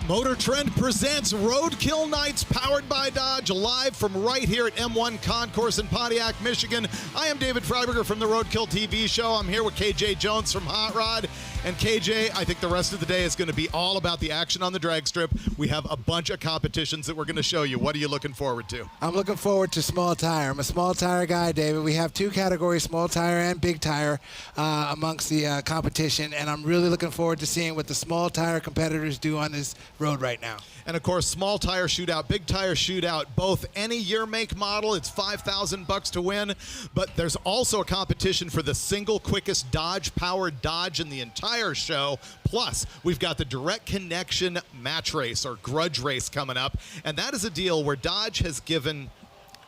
MotorTrend presents Roadkill Nights, powered by Dodge, live from right here at M1 Concourse in Pontiac, Michigan. I am David Freiburger from the Roadkill TV show. I'm here with KJ Jones from Hot Rod. And KJ, I think the rest of the day is going to be all about the action on the drag strip. We have a bunch of competitions that we're going to show you. What are you looking forward to? I'm looking forward to small tire. I'm a small tire guy, David. We have two categories, small tire and big tire, amongst the competition. And I'm really looking forward to seeing what the small tire competitors do on this road right now. And of course, small tire shootout, big tire shootout, both any year, make, model. It's $5,000 to win, but there's also a competition for the single quickest Dodge-powered Dodge in the entire show. Plus, we've got the Direct Connection Match Race, or Grudge Race, coming up, and that is a deal where Dodge has given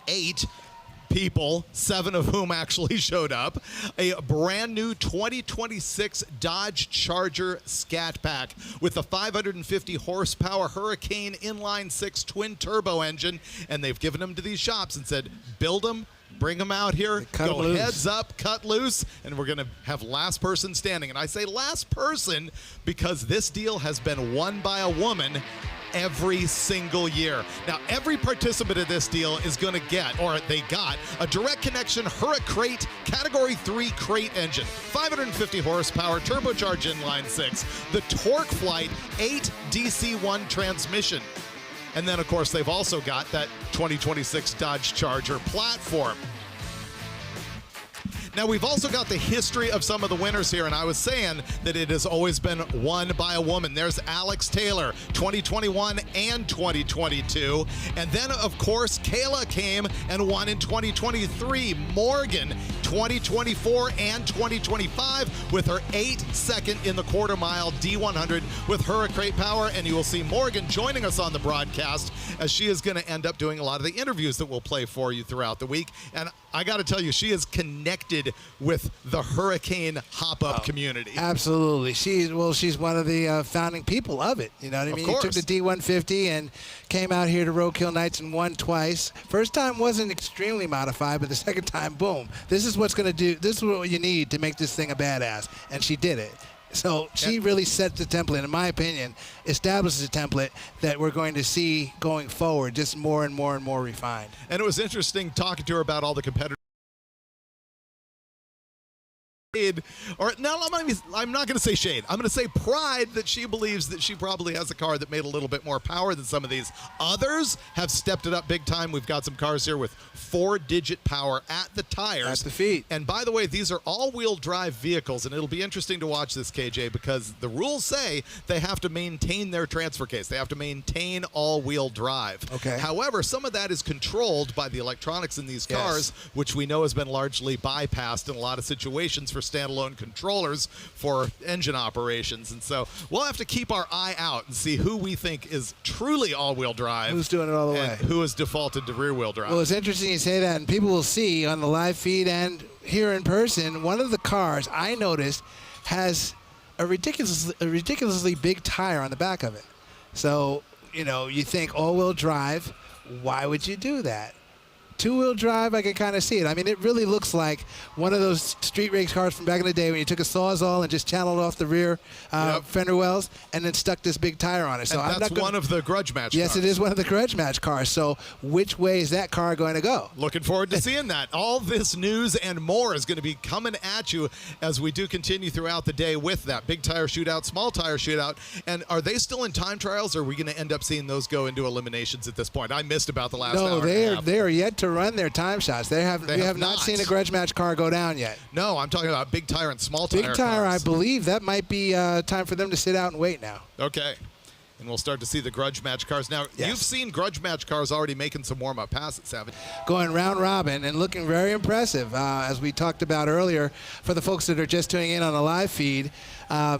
8 people, 7 of whom actually showed up, a brand new 2026 Dodge Charger Scat Pack with a 550 horsepower Hurricane inline-6 twin turbo engine, and they've given them to these shops and said, build them, bring them out here, go heads up, cut loose, and we're going to have last person standing. And I say last person because this deal has been won by a woman every single year. Now, every participant of this deal is going to get, or they got, a Direct Connection Hurricane Category 3 crate engine, 550 horsepower, turbocharged inline-6, the Torque Flight 8 DC-1 transmission. And then, of course, they've also got that 2026 Dodge Charger platform. Now, we've also got the history of some of the winners here, and I was saying that it has always been won by a woman. There's Alex Taylor, 2021 and 2022. And then, of course, Kayla came and won in 2023. Morgan, 2024 and 2025, with her 8th in the quarter mile D100 with Hurricane power. And you will see Morgan joining us on the broadcast, as she is going to end up doing a lot of the interviews that we'll play for you throughout the week. And I got to tell you, she is connected with the Hurricane hop-up community. Absolutely. She's one of the founding people of it. You know what I mean? She took the D150 and came out here to Roadkill Nights and won twice. First time wasn't extremely modified, but the second time, boom. This is what's going to do. This is what you need to make this thing a badass. And she did it. So she really set the template, in my opinion, establishes a template that we're going to see going forward, just more and more and more refined. And it was interesting talking to her about all the competitors. Or no, I'm not going to say shade. I'm going to say pride that she believes that she probably has a car that made a little bit more power than some of these. Others have stepped it up big time. We've got some cars here with 4-digit power at the tires. At the feet. And by the way, these are all-wheel drive vehicles, and it'll be interesting to watch this, KJ, because the rules say they have to maintain their transfer case. They have to maintain all-wheel drive. Okay. However, some of that is controlled by the electronics in these cars, which we know has been largely bypassed in a lot of situations for standalone controllers for engine operations. And so we'll have to keep our eye out and see who we think is truly all-wheel drive. Who's doing it all the way. Who has defaulted to rear-wheel drive. Well, it's interesting you say that, and people will see on the live feed and here in person, one of the cars I noticed has a ridiculously big tire on the back of it. So, you know, you think all-wheel drive, why would you do that? Two-wheel drive, I can kind of see it. I mean, it really looks like one of those street race cars from back in the day when you took a Sawzall and just channeled off the rear fender wells and then stuck this big tire on it. So and that's one of the Grudge Match cars. Yes, it is one of the Grudge Match cars. So which way is that car going to go? Looking forward to seeing that. All this news and more is going to be coming at you as we do continue throughout the day with that big tire shootout, small tire shootout. And are they still in time trials, or are we going to end up seeing those go into eliminations at this point? I missed about the last hour. No, they are yet to run their time shots. We have not seen a Grudge Match car go down yet. No, I'm talking about big tire and small tire. Big tire, cars. I believe that might be time for them to sit out and wait now. Okay. And we'll start to see the Grudge Match cars. Now, you've seen Grudge Match cars already making some warm-up passes, haven't you? Going round robin and looking very impressive. As we talked about earlier, for the folks that are just tuning in on the live feed,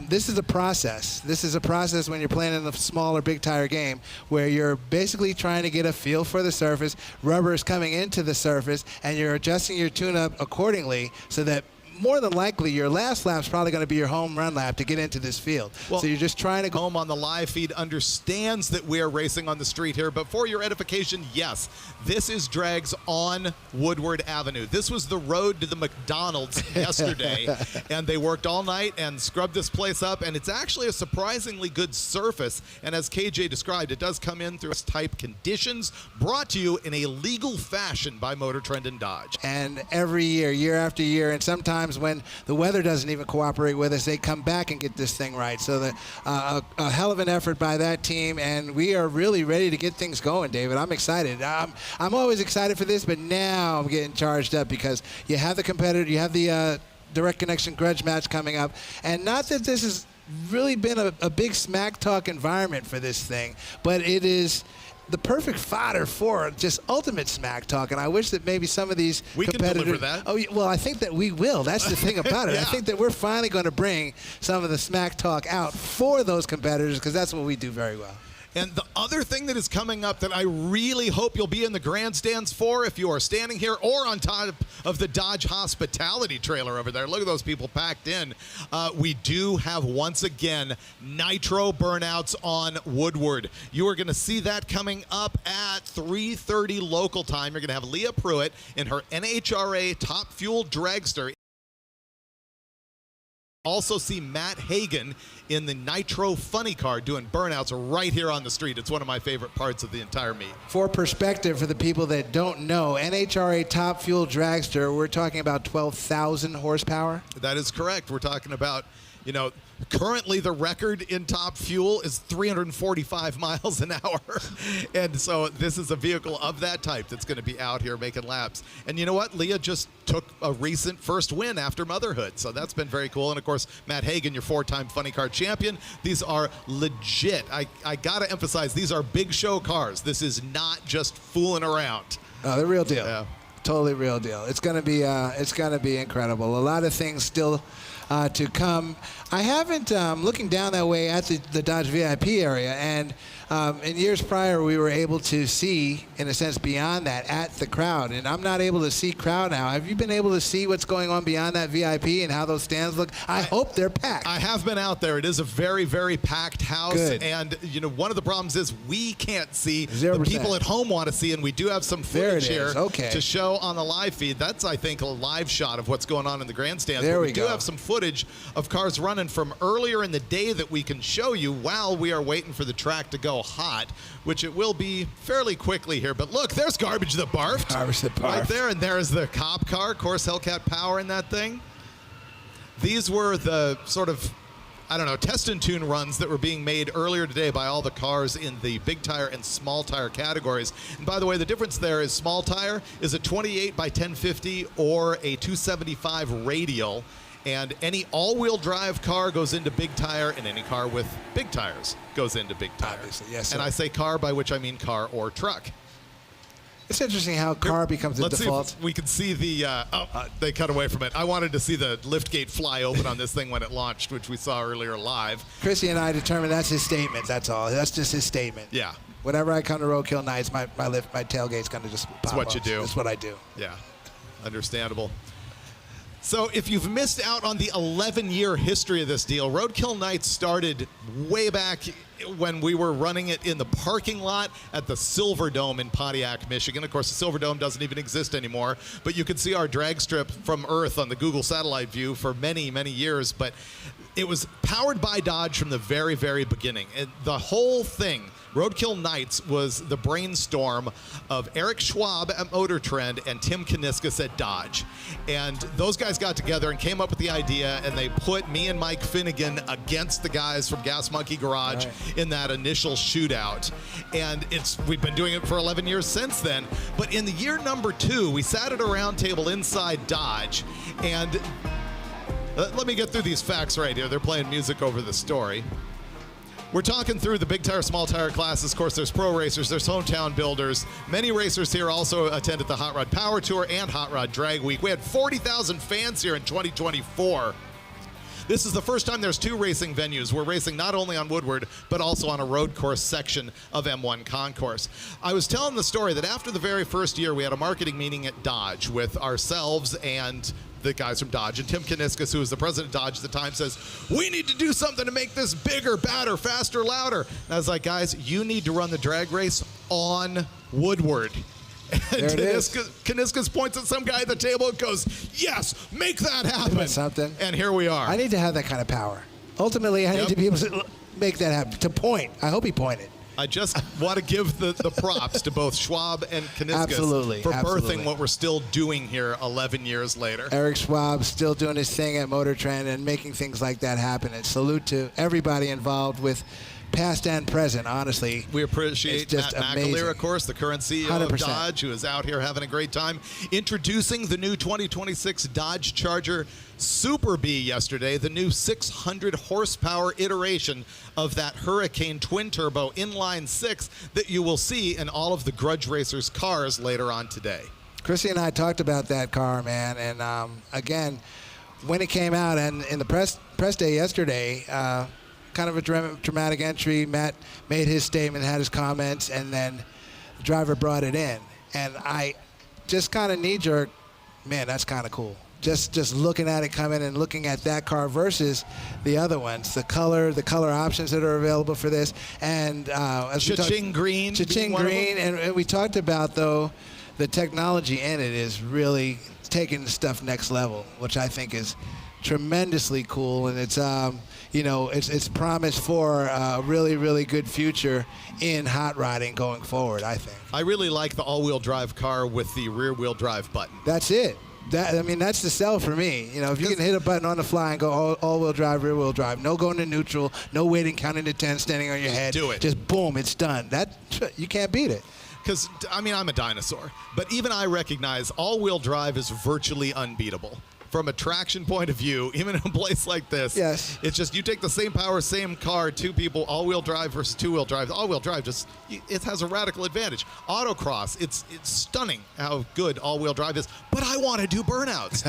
this is a process. This is a process when you're playing in the small or big tire game where you're basically trying to get a feel for the surface, rubber is coming into the surface, and you're adjusting your tune-up accordingly so that more than likely your last lap's probably going to be your home run lap to get into this field. Well, so you're just trying to go. Home on the live feed understands that we're racing on the street here, but for your edification, yes, this is drags on Woodward Avenue. This was the road to the McDonald's yesterday, and they worked all night and scrubbed this place up, and it's actually a surprisingly good surface, and as KJ described, it does come in through type conditions, brought to you in a legal fashion by MotorTrend and Dodge. And every year, year after year, and sometimes when the weather doesn't even cooperate with us, they come back and get this thing right. So a hell of an effort by that team, and we are really ready to get things going, David. I'm excited. I'm always excited for this, but now I'm getting charged up because you have the competitor, you have the Direct Connection Grudge Match coming up, and not that this has really been a big smack talk environment for this thing, but it is the perfect fodder for just ultimate smack talk, and I wish that maybe some of these competitors... can deliver that. Oh, well, I think that we will. That's the thing about it. Yeah. I think that we're finally going to bring some of the smack talk out for those competitors because that's what we do very well. And the other thing that is coming up that I really hope you'll be in the grandstands for if you are standing here or on top of the Dodge hospitality trailer over there. Look at those people packed in. We do have, once again, Nitro Burnouts on Woodward. You are going to see that coming up at 3:30 local time. You're going to have Leah Pruett in her NHRA Top Fuel Dragster. Also see Matt Hagan in the Nitro Funny Car doing burnouts right here on the street. It's one of my favorite parts of the entire meet. For perspective, for the people that don't know, NHRA Top Fuel Dragster, we're talking about 12,000 horsepower? That is correct. We're talking about, you know, currently the record in Top Fuel is 345 miles an hour. And so this is a vehicle of that type that's going to be out here making laps. And you know what? Leah just took a recent first win after motherhood. So that's been very cool. And of course, Matt Hagan, your 4-time funny car champion. These are legit. I got to emphasize, these are big show cars. This is not just fooling around. Oh, the real deal. Yeah. Totally real deal. It's going to be incredible. A lot of things still to come. I haven't, looking down that way at the Dodge VIP area, and in years prior we were able to see, in a sense, beyond that at the crowd, and I'm not able to see crowd now. Have you been able to see what's going on beyond that VIP and how those stands look? I hope they're packed. I have been out there. It is a very, very packed house. Good. And, you know, one of the problems is we can't see. 0%. The people at home want to see, and we do have some footage here to show on the live feed. That's, I think, a live shot of what's going on in the grandstands. There but we go. do have some footage of cars running from earlier in the day that we can show you while we are waiting for the track to go hot, which it will be fairly quickly here. But look, there's Garbage That Barfed. Garbage That Barfed. Right there, and there's the cop car. Of course, Hellcat power in that thing. These were the sort of, I don't know, test and tune runs that were being made earlier today by all the cars in the big tire and small tire categories. And by the way, the difference there is small tire is a 28 by 1050 or a 275 radial. And any all-wheel drive car goes into big tire, and any car with big tires goes into big tire. Obviously, yes, and sir. I say car, by which I mean car or truck. It's interesting how car becomes the default. Let's see if we can see the, they cut away from it. I wanted to see the lift gate fly open on this thing when it launched, which we saw earlier live. Chrissy and I determined that's his statement. That's all. That's just his statement. Yeah. Whenever I come to Roadkill Nights, my tailgate's going to just pop That's what up. you do. That's what I do. Yeah, understandable. So if you've missed out on the 11-year history of this deal, Roadkill Nights started way back when we were running it in the parking lot at the Silverdome in Pontiac, Michigan. Of course, the Silverdome doesn't even exist anymore, but you can see our drag strip from Earth on the Google satellite view for many, many years. But it was powered by Dodge from the very, very beginning. And the whole thing, Roadkill Nights, was the brainstorm of Eric Schwab at MotorTrend and Tim Kaniskis at Dodge. And those guys got together and came up with the idea, and they put me and Mike Finnegan against the guys from Gas Monkey Garage in that initial shootout. And we've been doing it for 11 years since then. But in the year number 2, we sat at a round table inside Dodge, and let me get through these facts right here. They're playing music over the story. We're talking through the big tire, small tire classes. Of course, there's pro racers, there's hometown builders. Many racers here also attended the Hot Rod Power Tour and Hot Rod Drag Week. We had 40,000 fans here in 2024. This is the first time there's 2 racing venues. We're racing not only on Woodward, but also on a road course section of M1 Concourse. I was telling the story that after the very first year, we had a marketing meeting at Dodge with ourselves and the guys from Dodge. And Tim Kaniskis, who was the president of Dodge at the time, says, we need to do something to make this bigger, badder, faster, louder. And I was like, guys, you need to run the drag race on Woodward. And Kaniskis points at some guy at the table and goes, yes, make that happen. Something. And here we are. I need to have that kind of power. Ultimately, I need to be able to make that happen, to point. I hope he pointed. I just want to give the props to both Schwab and Kaniskis for birthing what we're still doing here 11 years later. Eric Schwab still doing his thing at MotorTrend and making things like that happen. And salute to everybody involved with past and present, honestly. We appreciate Matt McAleer, of course, the current CEO 100%. of Dodge, who is out here having a great time. Introducing the new 2026 Dodge Charger Super Bee yesterday, the new 600 horsepower iteration of that Hurricane twin-turbo inline 6 that you will see in all of the Grudge Racers cars later on today. Chrissy and I talked about that car, man, and again, when it came out and in the press day yesterday, kind of a dramatic entry. Matt made his statement, had his comments, and then the driver brought it in. And I just kind of knee-jerk, man, that's kind of cool. Just looking at it coming and looking at that car versus the other ones, the color options that are available for this, and Cha-ching green, and we talked about though the technology in it is really taking the stuff next level, which I think is tremendously cool, and it's it's promised for a really, really good future in hot rodding going forward, I think. I really like the all-wheel drive car with the rear-wheel drive button. That's it. That's the sell for me. You know, if you can hit a button on the fly and go all-wheel drive, rear-wheel drive, no going to neutral, no waiting, counting to 10, standing on your head. Do it. Just boom, it's done. You can't beat it. Because, I'm a dinosaur, but even I recognize all-wheel drive is virtually unbeatable. From a traction point of view, even in a place like this, yes, it's just you take the same power, same car, 2 people, all-wheel drive versus 2-wheel drive. All-wheel drive it has a radical advantage. Autocross, it's stunning how good all-wheel drive is, but I want to do burnouts.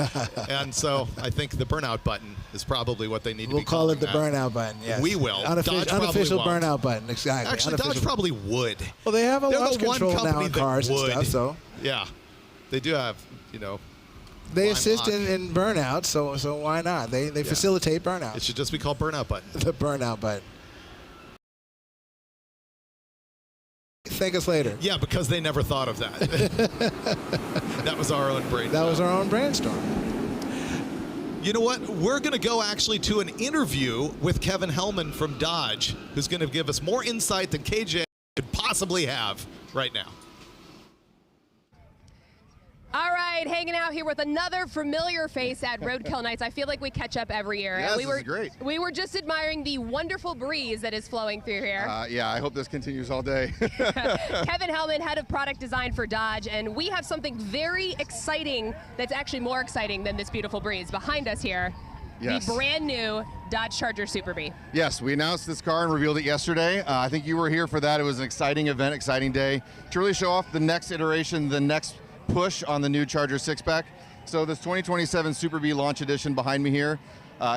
And so I think the burnout button is probably what they need to be calling. We'll call it the burnout button, yes. We will. Unofficial burnout button, exactly. Actually, Dodge probably would. Well, they have a launch control now in cars and stuff, so. Yeah, they do have, They assist in burnouts, so why not? They facilitate burnouts. It should just be called burnout button. The burnout button. Thank us later. Yeah, because they never thought of that. That was our own brainstorm. That was our own brainstorm. You know what? We're going to go actually to an interview with Kevin Hellman from Dodge, who's going to give us more insight than KJ could possibly have right now. All right, hanging out here with another familiar face at Roadkill Nights. I feel like we catch up every year. Yes, this is great. We were just admiring the wonderful breeze that is flowing through here. Yeah, I hope this continues all day. Kevin Hellman, head of product design for Dodge, and we have something very exciting that's actually more exciting than this beautiful breeze behind us here. Yes. The brand new Dodge Charger Super Bee. Yes, we announced this car and revealed it yesterday. I think you were here for that. It was an exciting event, exciting day to really show off the next iteration, the next push on the new Charger 6-pack. So this 2027 Super Bee launch edition behind me here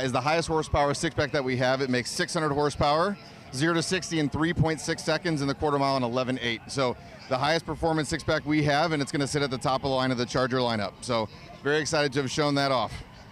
is the highest horsepower 6-pack that we have. It makes 600 horsepower, 0 to 60 in 3.6 seconds in the quarter mile in 11.8. So the highest performance 6-pack we have, and it's going to sit at the top of the line of the Charger lineup. So very excited to have shown that off.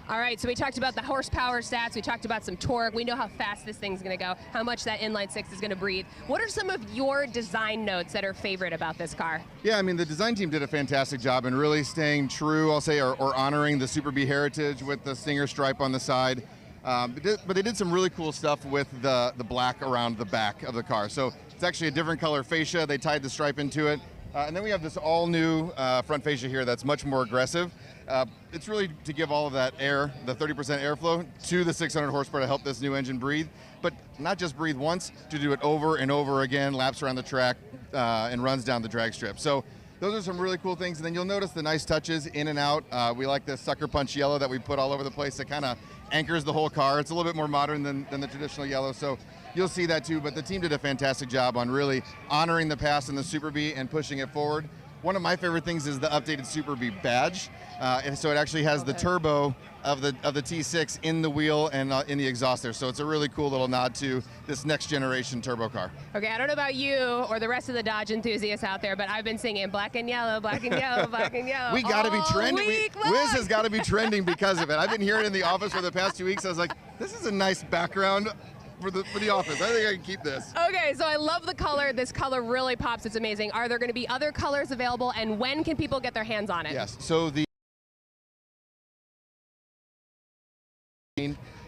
All right, so we talked about the horsepower stats, we talked about some torque, we know how fast this thing's gonna go, how much that inline 6 is gonna breathe. What are some of your design notes that are favorite about this car? Yeah, I mean, the design team did a fantastic job in really staying true, I'll say, or honoring the Super Bee heritage with the Stinger stripe on the side. But they did some really cool stuff with the black around the back of the car. So it's actually a different color fascia, they tied the stripe into it. And then we have this all new front fascia here that's much more aggressive. It's really to give all of that air, the 30% airflow, to the 600 horsepower to help this new engine breathe, but not just breathe once, to do it over and over again, laps around the track, and runs down the drag strip. So those are some really cool things. And then you'll notice the nice touches in and out. We like this sucker punch yellow that we put all over the place that kind of anchors the whole car. It's a little bit more modern than the traditional yellow, so you'll see that too. But the team did a fantastic job on really honoring the past in the Super Bee and pushing it forward. one of my favorite things is the updated Super B badge. And so it actually has the turbo of the T6 in the wheel and in the exhaust there. So it's a really cool little nod to this next generation turbo car. Okay, I don't know about you or the rest of the Dodge enthusiasts out there, but I've been singing black and yellow, black and yellow, black and yellow. We got to be trending. Week Wiz has got to be trending because of it. I've been hearing it in the office for the past 2 weeks. I was like, this is a nice background for the office. I think I can keep this. Okay, so I love the color. This color really pops. It's amazing. Are there going to be other colors available, and when can people get their hands on it? Yes. So the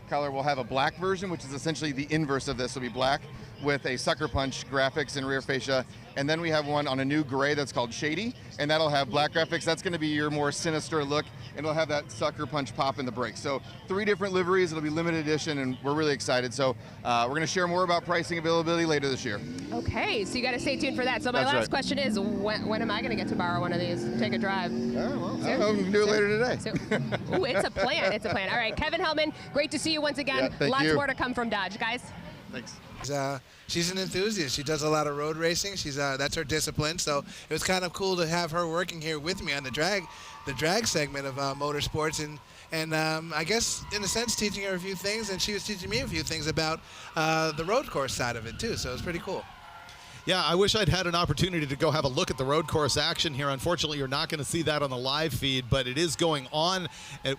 color will have a black version, which is essentially the inverse of this. It'll be black with a sucker punch graphics and rear fascia. And then we have one on a new gray that's called Shady, and that'll have black graphics. That's going to be your more sinister look, and it'll have that sucker punch pop in the brakes. So 3 different liveries. It'll be limited edition, and we're really excited. So we're going to share more about pricing availability later this year. Okay, so you got to stay tuned for that. So my last question is, when am I going to get to borrow one of these, take a drive? Well, I don't know. We can do it later today. Ooh, it's a plan. It's a plan. All right, Kevin Hellman, great to see you once again. Yeah, Lots more to come from Dodge, guys. Thanks. She's an enthusiast. She does a lot of road racing. That's her discipline. So it was kind of cool to have her working here with me on the drag segment of motorsports, and I guess in a sense teaching her a few things, and she was teaching me a few things about the road course side of it too. So it was pretty cool. Yeah, I wish I'd had an opportunity to go have a look at the road course action here. Unfortunately, you're not going to see that on the live feed, but it is going on,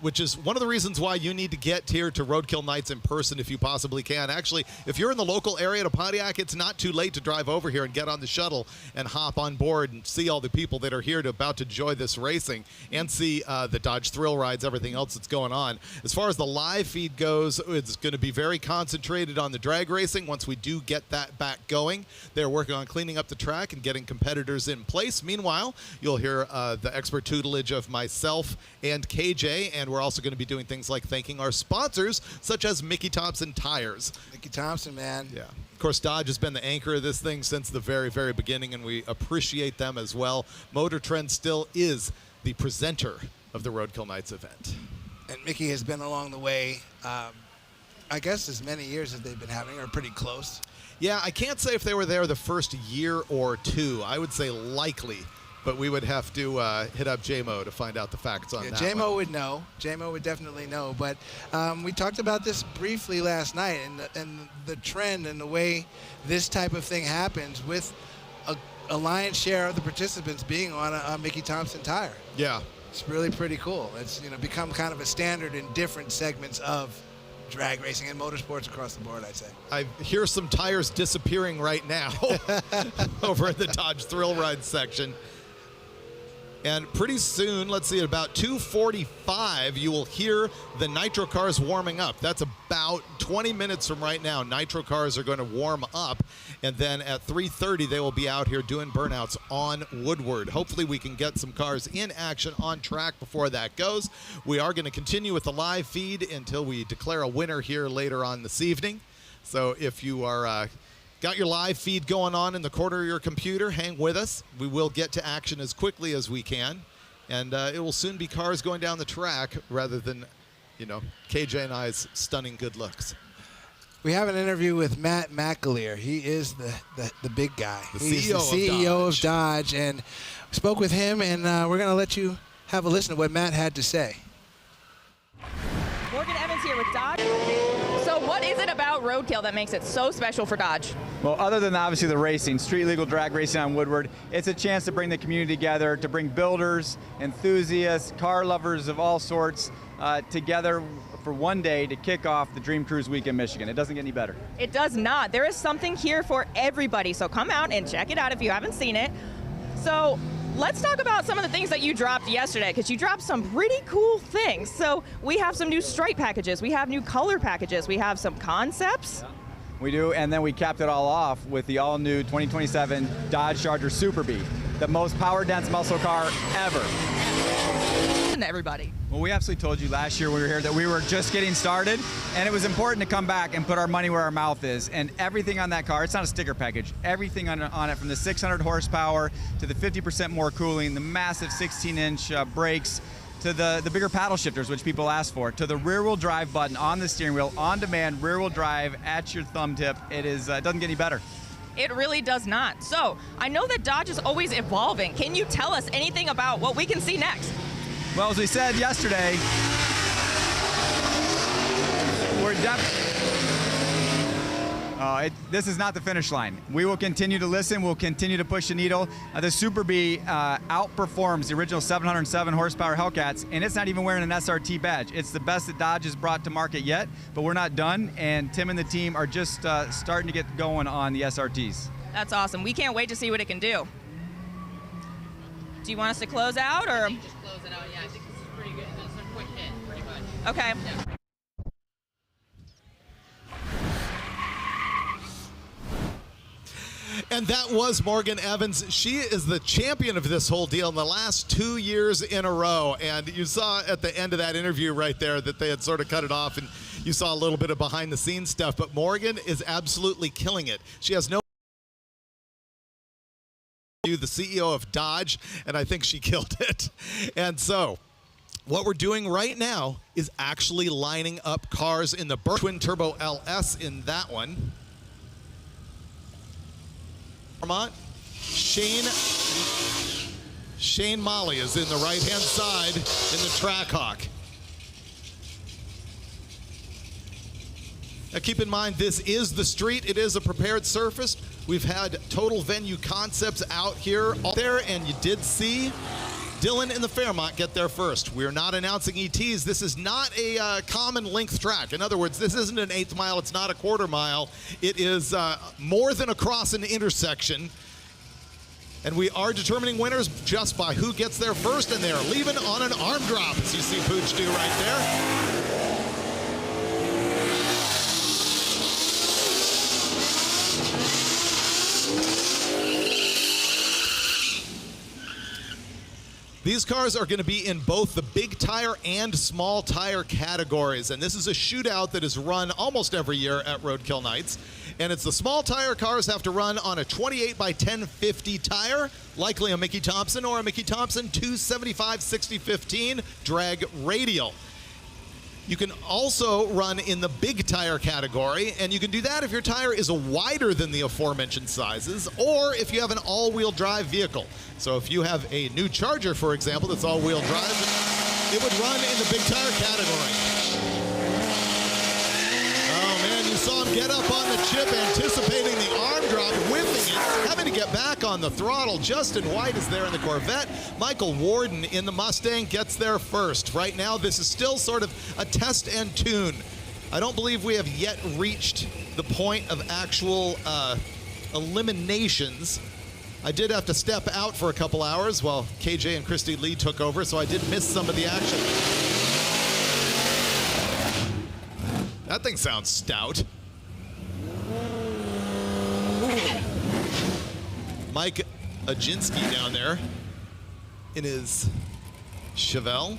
which is one of the reasons why you need to get here to Roadkill Nights in person if you possibly can. Actually, if you're in the local area to Pontiac, it's not too late to drive over here and get on the shuttle and hop on board and see all the people that are here about to enjoy this racing and see the Dodge thrill rides, everything else that's going on. As far as the live feed goes, it's going to be very concentrated on the drag racing. Once we do get that back going, they're working on cleaning up the track and getting competitors in place. Meanwhile, you'll hear the expert tutelage of myself and KJ, and we're also going to be doing things like thanking our sponsors, such as Mickey Thompson Tires. Mickey Thompson, man. Yeah. Of course, Dodge has been the anchor of this thing since the very, very beginning, and we appreciate them as well. MotorTrend still is the presenter of the Roadkill Nights event. And Mickey has been along the way, I guess as many years as they've been having, or pretty close. Yeah, I can't say if they were there the first year or two. I would say likely, but we would have to hit up JMO to find out the facts on that. JMO would know. JMO would definitely know. But we talked about this briefly last night, and the trend and the way this type of thing happens with a lion's share of the participants being on a Mickey Thompson tire. Yeah. It's really pretty cool. It's become kind of a standard in different segments of drag racing and motorsports across the board, I'd say. I hear some tires disappearing right now over at the Dodge Thrill Ride section. And pretty soon, let's see, at about 2:45, you will hear the Nitro cars warming up. That's about 20 minutes from right now. Nitro cars are going to warm up. And then at 3:30, they will be out here doing burnouts on Woodward. Hopefully, we can get some cars in action on track before that goes. We are going to continue with the live feed until we declare a winner here later on this evening. So if you are got your live feed going on in the corner of your computer, hang with us. We will get to action as quickly as we can. And it will soon be cars going down the track rather than, KJ and I's stunning good looks. We have an interview with Matt McAleer. He is the big guy. He's the CEO of Dodge. And we spoke with him, and we're going to let you have a listen to what Matt had to say. Morgan Evans here with Dodge. So what is it about Roadkill that makes it so special for Dodge? Well, other than obviously the racing, street legal drag racing on Woodward, it's a chance to bring the community together, to bring builders, enthusiasts, car lovers of all sorts together for one day to kick off the Dream Cruise Week in Michigan. It doesn't get any better. It does not. There is something here for everybody, so come out and check it out if you haven't seen it. So let's talk about some of the things that you dropped yesterday, because you dropped some pretty cool things. So we have some new stripe packages, we have new color packages, we have some concepts. Yeah, we do, and then we capped it all off with the all-new 2027 Dodge Charger Super B, the most power-dense muscle car ever. And everybody. Well, we absolutely told you last year when we were here that we were just getting started, and it was important to come back and put our money where our mouth is. And everything on that car, it's not a sticker package, everything on it, from the 600 horsepower to the 50% more cooling, the massive 16-inch brakes, to the bigger paddle shifters, which people ask for, to the rear-wheel drive button on the steering wheel, on demand, rear-wheel drive at your thumb tip. It doesn't get any better. It really does not. So I know that Dodge is always evolving. Can you tell us anything about what we can see next? Well, as we said yesterday, we're this is not the finish line. We will continue to listen. We'll continue to push the needle. The Super B outperforms the original 707 horsepower Hellcats, and it's not even wearing an SRT badge. It's the best that Dodge has brought to market yet, but we're not done, and Tim and the team are just starting to get going on the SRTs. That's awesome. We can't wait to see what it can do. Do you want us to close out, or? Just close it out. Yeah, I think this is pretty good. This is a quick hit, pretty much. Okay. Yeah. And that was Morgan Evans. She is the champion of this whole deal in the last 2 years in a row. And you saw at the end of that interview right there that they had sort of cut it off, and you saw a little bit of behind the scenes stuff. But Morgan is absolutely killing it. She has no the CEO of Dodge, and I think she killed it. And so what we're doing right now is actually lining up cars in the twin turbo LS in that one. Shane Molly is in the right-hand side in the Trackhawk. Now keep in mind, this is the street. It is a prepared surface. We've had total venue concepts out here all there, and you did see Dylan in the Fairmont get there first. We're not announcing ETs. This is not a common length track. In other words, this isn't an 1/8 mile. It's not a 1/4 mile. It is more than across an intersection. And we are determining winners just by who gets there first, and they are leaving on an arm drop, as you see Pooch do right there. These cars are going to be in both the big tire and small tire categories, and this is a shootout that is run almost every year at Roadkill Nights. And it's the small tire cars have to run on a 28 by 1050 tire, likely a Mickey Thompson or a Mickey Thompson 275/60/15 drag radial. You can also run in the big tire category, and you can do that if your tire is wider than the aforementioned sizes, or if you have an all-wheel drive vehicle. So if you have a new Charger, for example, that's all-wheel drive, it would run in the big tire category. Oh man, you saw him get up on the chip, anticipating the arm drop, whipping it, having to get back on the throttle. Justin White is there in the Corvette. Michael Warden in the Mustang gets there first. Right now, this is still sort of a test and tune. I don't believe we have yet reached the point of actual eliminations. I did have to step out for a couple hours while KJ and Christy Lee took over, so I did miss some of the action. That thing sounds stout. Mike Ajinski down there in his Chevelle.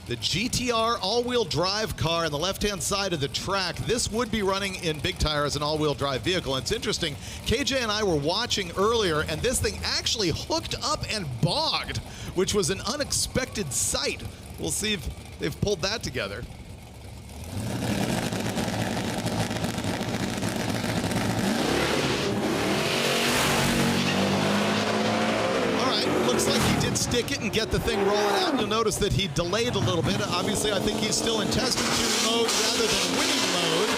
The GTR all-wheel drive car on the left-hand side of the track. This would be running in big tire as an all-wheel drive vehicle. And it's interesting, KJ and I were watching earlier, and this thing actually hooked up and bogged, which was an unexpected sight. We'll see if they've pulled that together. Looks like he did stick it and get the thing rolling out. You'll notice that he delayed a little bit. Obviously, I think he's still in testing tune mode rather than winning mode.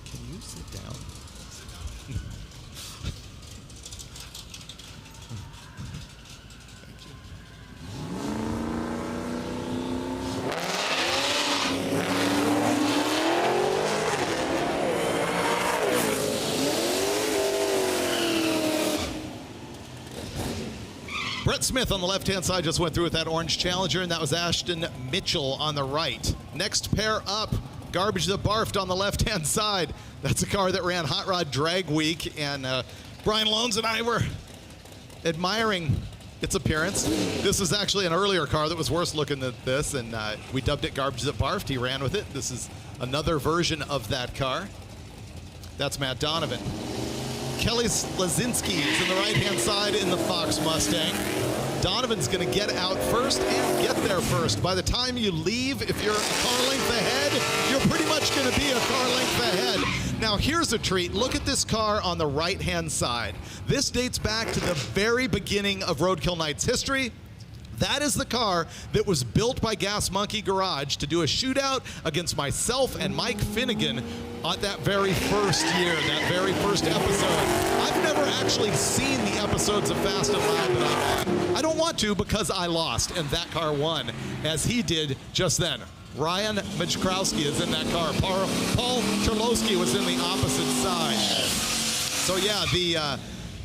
Can you sit down? Brett Smith on the left-hand side just went through with that orange Challenger, and that was Ashton Mitchell on the right. Next pair up, Garbage the Barfed on the left-hand side. That's a car that ran Hot Rod Drag Week, and Brian Lones and I were admiring its appearance. This is actually an earlier car that was worse looking than this, and we dubbed it Garbage That Barfed. He ran with it. This is another version of that car. That's Matt Donovan. Kelly Slazinski is in the right-hand side in the Fox Mustang. Donovan's going to get out first and get there first. By the time you leave, if you're a car length ahead, you're pretty much going to be a car length ahead. Now, here's a treat. Look at this car on the right-hand side. This dates back to the very beginning of Roadkill Nights history. That is the car that was built by Gas Monkey Garage to do a shootout against myself and Mike Finnegan on that very first year, that very first episode. I've never actually seen the episodes of Fast and Loud that I'm on. I don't want to because I lost, and that car won, as he did just then. Ryan Majkrowski is in that car. Paul Terlowski was in the opposite side. So yeah,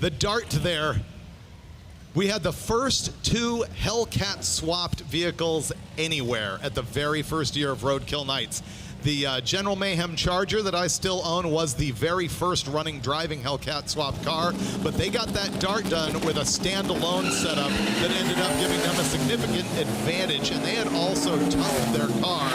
the dart there. We had the first 2 Hellcat swapped vehicles anywhere at the very first year of Roadkill Nights. The General Mayhem Charger that I still own was the very first running driving Hellcat swap car, but they got that dart done with a standalone setup that ended up giving them a significant advantage, and they had also tunneled their car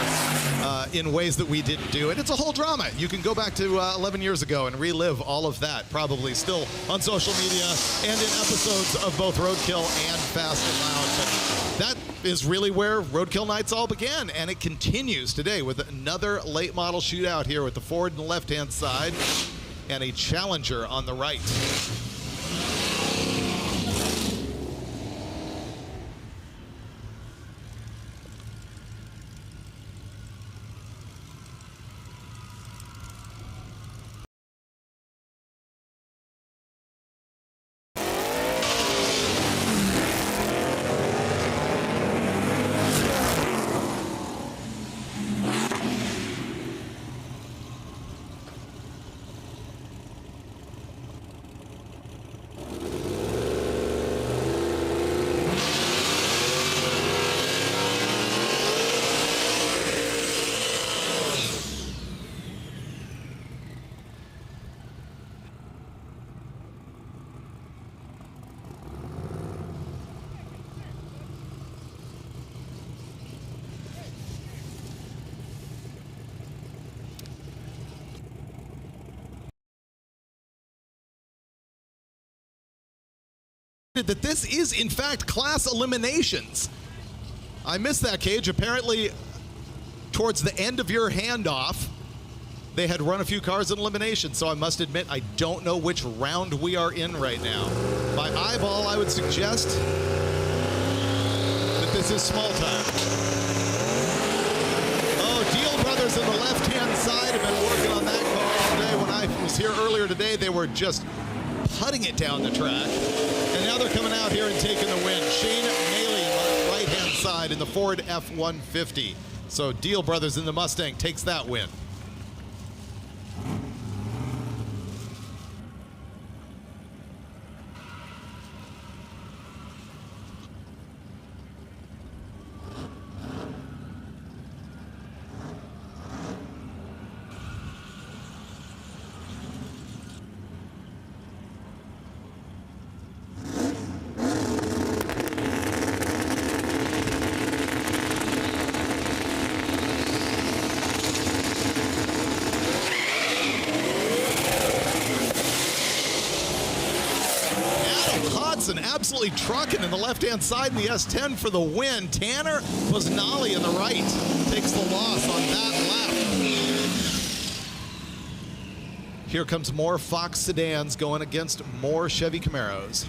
in ways that we didn't do. And it's a whole drama. You can go back to 11 years ago and relive all of that, probably still on social media and in episodes of both Roadkill and Fast and Loud. But that is really where Roadkill Nights all began, and it continues today with another late model shootout here with the Ford on the left-hand side and a Challenger on the right. That this is in fact class eliminations. I missed that, Cage. Apparently towards the end of your handoff they had run a few cars in elimination, so I must admit I don't know which round we are in right now. By eyeball I would suggest that this is small time. Oh, Deal Brothers on the left hand side have been working on that car all day. When I was here earlier today they were just putting it down the track. And now they're coming out here and taking the win. Shane Maley on the right-hand side in the Ford F-150. So Deal Brothers in the Mustang takes that win. Absolutely trucking in the left-hand side in the S10 for the win. Tanner Poznali in the right takes the loss on that lap. Here comes more Fox sedans going against more Chevy Camaros.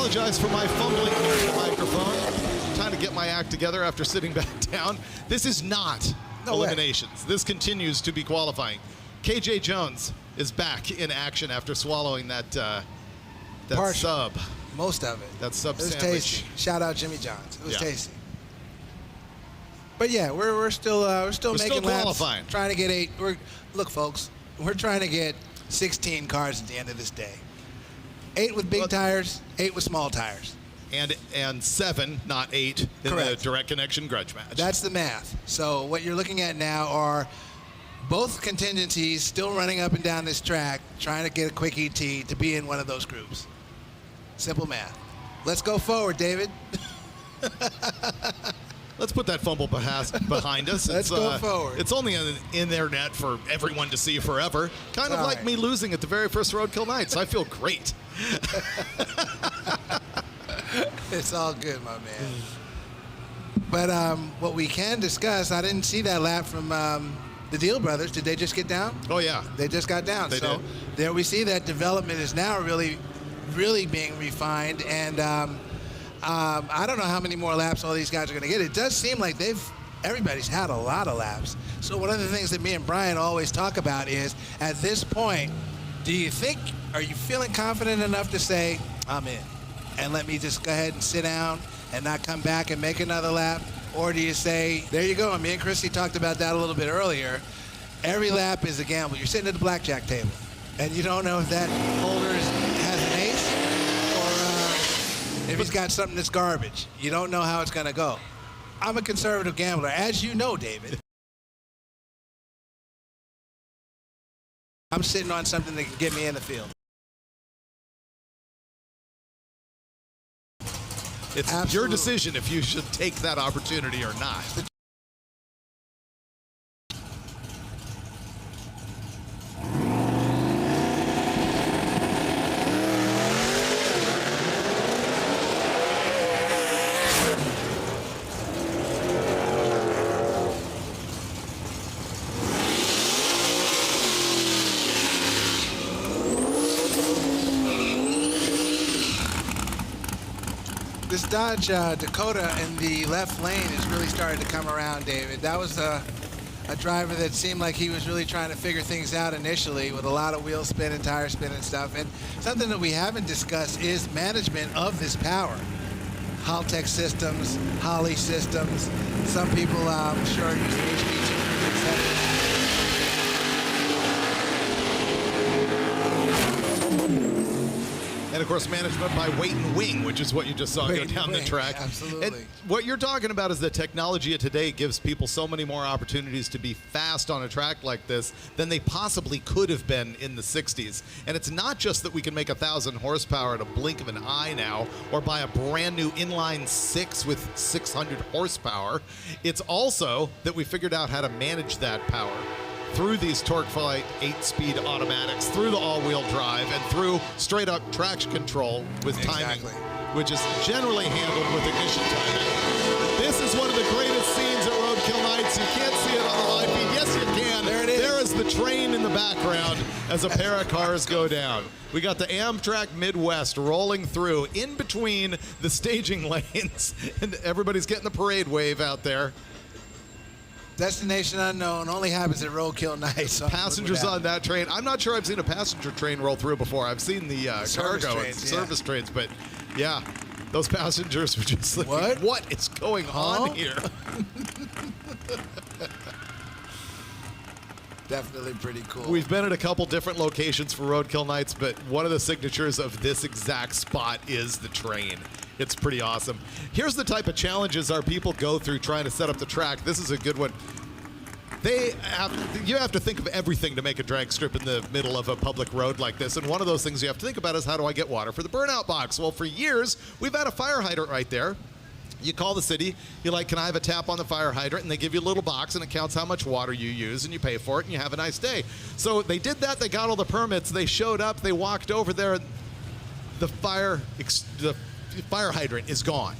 apologize for my fumbling with the microphone. Trying to get my act together after sitting back down. This is not eliminations. This continues to be qualifying. KJ Jones is back in action after swallowing that sub. Most of it. That sub It was sandwich. tasty. Shout out Jimmy John's. It was Yeah. tasty. But yeah, we're still making laps, qualifying. trying to get 8. Look, folks, we're trying to get 16 cars at the end of this day. 8 with big tires, 8 with small tires. And 7, not 8, in Correct. the Direct Connection Grudge Match. That's the math. So what you're looking at now are both contingencies still running up and down this track, trying to get a quick ET to be in one of those groups. Simple math. Let's go forward, David. Let's put that fumble behind us. Let's go forward. It's only on the internet for everyone to see forever. Kind of All like right. me losing at the very first Roadkill Nights. I feel great. It's all good, my man. But what we can discuss, I didn't see that lap from the Deal Brothers. Did they just get down? Oh, yeah. They just got down. They So did. there we see that development is now really being refined. And I don't know how many more laps all these guys are going to get. It does seem like everybody's had a lot of laps. So one of the things that me and Brian always talk about is, at this point, are you feeling confident enough to say, I'm in, and let me just go ahead and sit down and not come back and make another lap? Or do you say, there you go, and me and Christy talked about that a little bit earlier, every lap is a gamble. You're sitting at the blackjack table, and you don't know if that holder has an ace or if he's got something that's garbage. You don't know how it's going to go. I'm a conservative gambler, as you know, David. I'm sitting on something that can get me in the field. It's your Absolutely. decision if you should take that opportunity or not. This Dodge Dakota in the left lane is really starting to come around, David. That was a driver that seemed like he was really trying to figure things out initially with a lot of wheel spin and tire spin and stuff. And something that we haven't discussed is management of this power. Haltech systems, Holly systems. Some people, I'm sure, use the HP 207. And, of course, management by weight and wing, which is what you just saw go down the track. Absolutely. And what you're talking about is the technology of today gives people so many more opportunities to be fast on a track like this than they possibly could have been in the 60s. And it's not just that we can make 1,000 horsepower at a blink of an eye now or buy a brand new inline 6 with 600 horsepower. It's also that we figured out how to manage that power through these Torque Flight 8-speed automatics, through the all-wheel drive, and through straight-up traction control with timing, Exactly. which is generally handled with ignition timing. This is one of the greatest scenes at Roadkill Nights. You can't see it on the live feed. Yes, you can. There it is. There is the train in the background as a pair of cars go down. We got the Amtrak Midwest rolling through in between the staging lanes, and everybody's getting the parade wave out there. Destination unknown only happens at Roadkill Nights. Passengers on that train. I'm not sure I've seen a passenger train roll through before. I've seen the Service cargo trains, and yeah. service trains, but yeah, those passengers were just like, what is going on here? Definitely pretty cool. We've been at a couple different locations for Roadkill Nights, but one of the signatures of this exact spot is the train. It's pretty awesome. Here's the type of challenges our people go through trying to set up the track. This is a good one. You have to think of everything to make a drag strip in the middle of a public road like this, and one of those things you have to think about is, how do I get water for the burnout box? Well, for years, we've had a fire hydrant right there. You call the city, you're like, can I have a tap on the fire hydrant? And they give you a little box, and it counts how much water you use, and you pay for it, and you have a nice day. So they did that. They got all the permits. They showed up. They walked over there. And the fire hydrant is gone.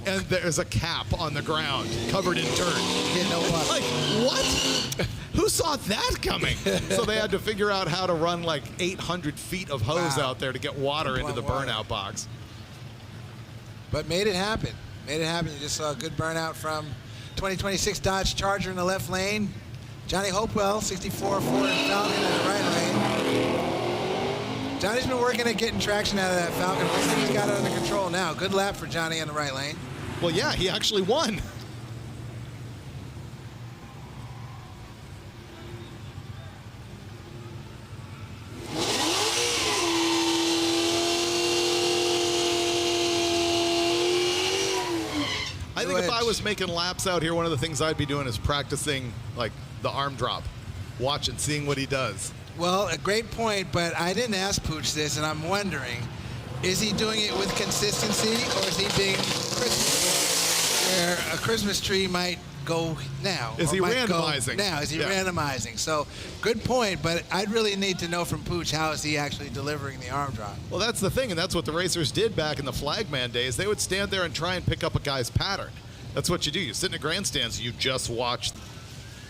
And there's a cap on the ground covered in dirt. Get no water. Like, what? Who saw that coming? So they had to figure out how to run like 800 feet of hose Wow. out there to get water into the Water. burnout box. but made it happen. Made it happen. You just saw a good burnout from 2026 Dodge Charger in the left lane. Johnny Hopewell, 64 Ford Falcon in the right lane. Johnny's been working at getting traction out of that Falcon. Looks like he's got it under control now. Good lap for Johnny in the right lane. Well, yeah, he actually won. I think if I was making laps out here, one of the things I'd be doing is practicing like the arm drop, watching, seeing what he does. Well, a great point, but I didn't ask Pooch this, and I'm wondering, is he doing it with consistency, or is he being Christmas, where a Christmas tree might go now? Is he randomizing? Now, is he randomizing? So, good point, but I'd really need to know from Pooch, how is he actually delivering the arm drop? Well, that's the thing, and that's what the racers did back in the Flagman days. They would stand there and try and pick up a guy's pattern. That's what you do. You sit in the grandstands, you just watch.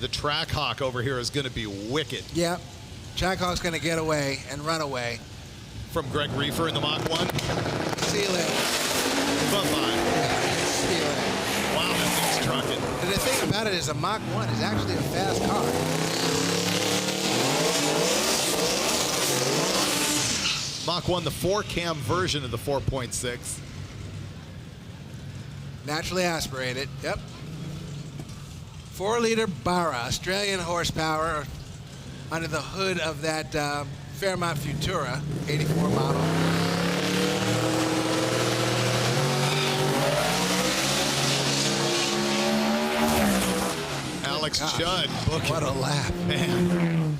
The track hawk over here is going to be wicked. Yep. Track hawk's going to get away and run away. From Greg Reefer in the Mach 1. See you later. Bye-bye. See you later. Wow, that thing's trucking. And the thing about it is a Mach 1 is actually a fast car. Mach 1, the 4-cam version of the 4.6. Naturally aspirated, yep. 4-liter Barra, Australian horsepower under the hood of that Fairmont Futura, 84 model. Alex Judd. What a lap. Man.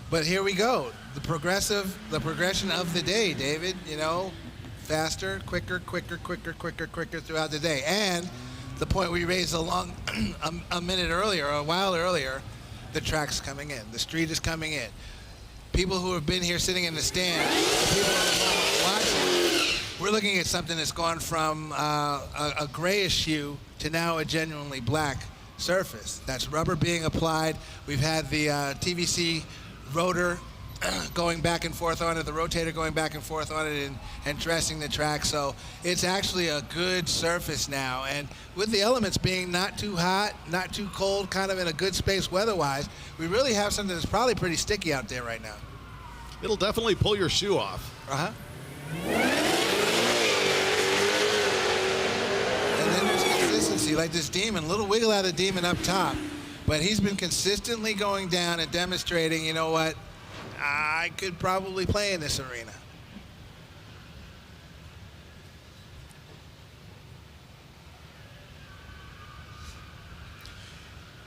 But here we go. The progression of the day, David, you know, faster, quicker throughout the day. And the point we raised a while earlier, the track's coming in. The street is coming in. People who have been here sitting in the stand, people who are watching, we're looking at something that's gone from a grayish hue to now a genuinely black surface. That's rubber being applied. We've had the TVC rotor going back and forth on it, the rotator going back and forth on it and dressing the track. So it's actually a good surface now. And with the elements being not too hot, not too cold, kind of in a good space weather-wise, we really have something that's probably pretty sticky out there right now. It'll definitely pull your shoe off. Uh-huh. And then there's consistency, like this Demon, little wiggle out of Demon up top. But he's been consistently going down and demonstrating, you know what, I could probably play in this arena.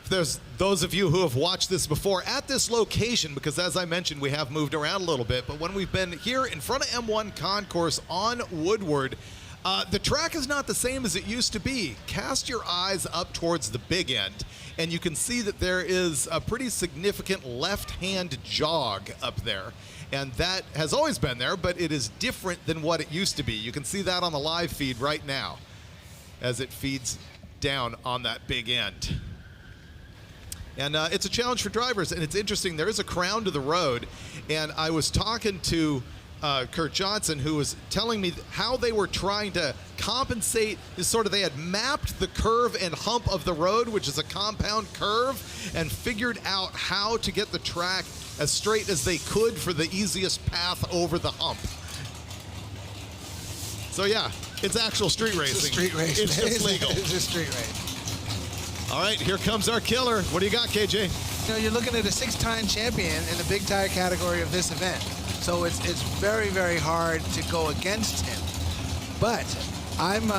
There's those of you who have watched this before at this location, because as I mentioned, we have moved around a little bit, but when we've been here in front of M1 Concourse on Woodward, the track is not the same as it used to be. Cast your eyes up towards the big end, and you can see that there is a pretty significant left-hand jog up there. And that has always been there, but it is different than what it used to be. You can see that on the live feed right now as it feeds down on that big end. And it's a challenge for drivers, and it's interesting. There is a crown to the road, and I was talking to Kurt Johnson, who was telling me how they were trying to compensate. They had mapped the curve and hump of the road, which is a compound curve, and figured out how to get the track as straight as they could for the easiest path over the hump. So yeah, it's actual street racing. It's a street race. It's just legal. It's a street race. All right, here comes our killer. What do you got, KJ? You know, you're looking at a 6-time champion in the big tire category of this event. So it's very, very hard to go against him. But I'm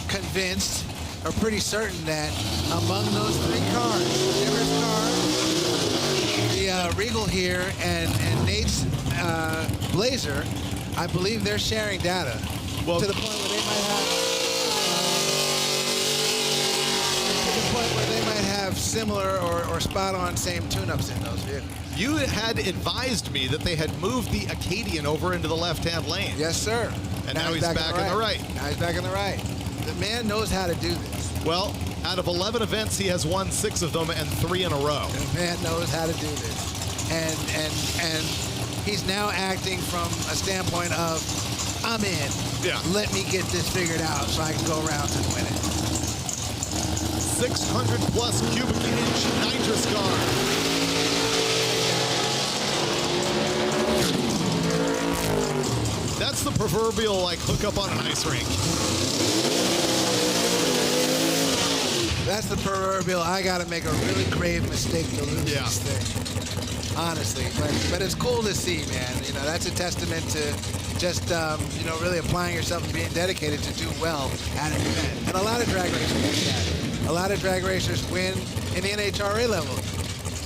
convinced, or pretty certain, that among those 3 cars, the Everest car, the Regal here, and Nate's Blazer, I believe they're sharing data. Well, to the point where they might have similar or spot-on same tune-ups in those vehicles. You had advised me that they had moved the Acadian over into the left-hand lane. Yes, sir. And now he's back in the right. Now he's back in the right. The man knows how to do this. Well, out of 11 events, he has won 6 of them and 3 in a row. The man knows how to do this. And he's now acting from a standpoint of, I'm in. Yeah. Let me get this figured out so I can go rounds and win it. 600 plus cubic inch nitrous car. That's the proverbial like hookup on an ice rink. That's the proverbial, I got to make a really grave mistake to lose Yeah. this thing. Honestly. But it's cool to see, man. You know, that's a testament to just, you know, really applying yourself and being dedicated to do well at an event. And a lot of drag racers do that. A lot of drag racers win in the NHRA level.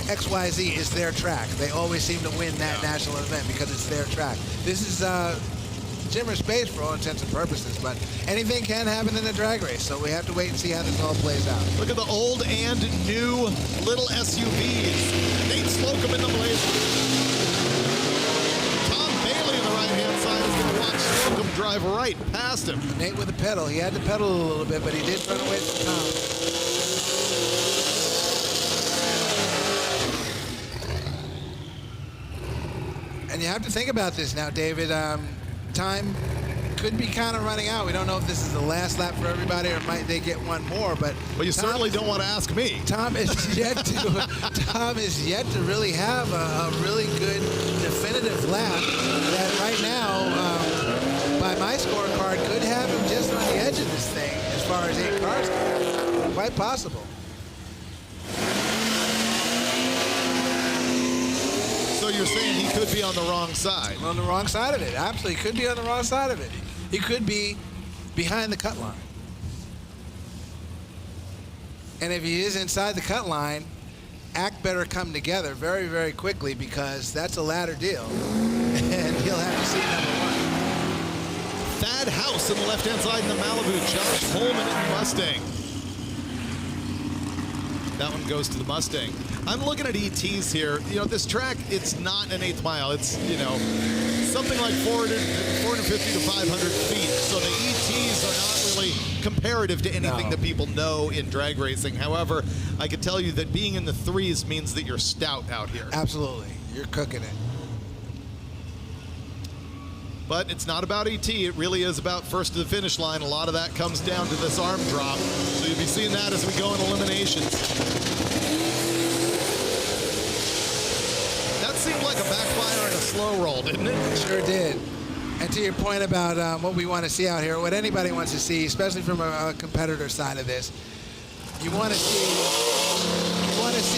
XYZ is their track. They always seem to win that national event because it's their track. This is Jimmer space for all intents and purposes, but anything can happen in a drag race, so we have to wait and see how this all plays out. Look at the old and new little SUVs. Nate Slocum in the Blazer. Tom Bailey on the right-hand side is going to watch Slocum drive right past him. Nate with the pedal. He had to pedal a little bit, but he did run away from Tom. And you have to think about this now, David. Time could be kind of running out. We don't know if this is the last lap for everybody or might they get one more, but you certainly don't want to ask me. Tom is yet to really have a really good definitive lap that right now, by my scorecard, could have him just on the edge of this thing as far as 8 cars go. Quite possible. So you're saying he could be on the wrong side? On the wrong side of it. Absolutely. Could be on the wrong side of it. He could be behind the cut line. And if he is inside the cut line, act better come together very, very quickly because that's a ladder deal. And he'll have to see number 1. Thad House on the left-hand side in the Malibu. Josh Holman in the Mustang. That one goes to the Mustang. I'm looking at ETs here. You know, this track, it's not an 1/8 mile. It's, you know, something like 450 to 500 feet. So the ETs are not really comparative to anything that people know in drag racing. However, I can tell you that being in the 3s means that you're stout out here. Absolutely. You're cooking it. But it's not about ET. It really is about first to the finish line. A lot of that comes down to this arm drop. So you'll be seeing that as we go in eliminations. That seemed like a backfire and a slow roll, didn't it? It sure did. And to your point about what we want to see out here, what anybody wants to see, especially from a competitor side of this, you want to see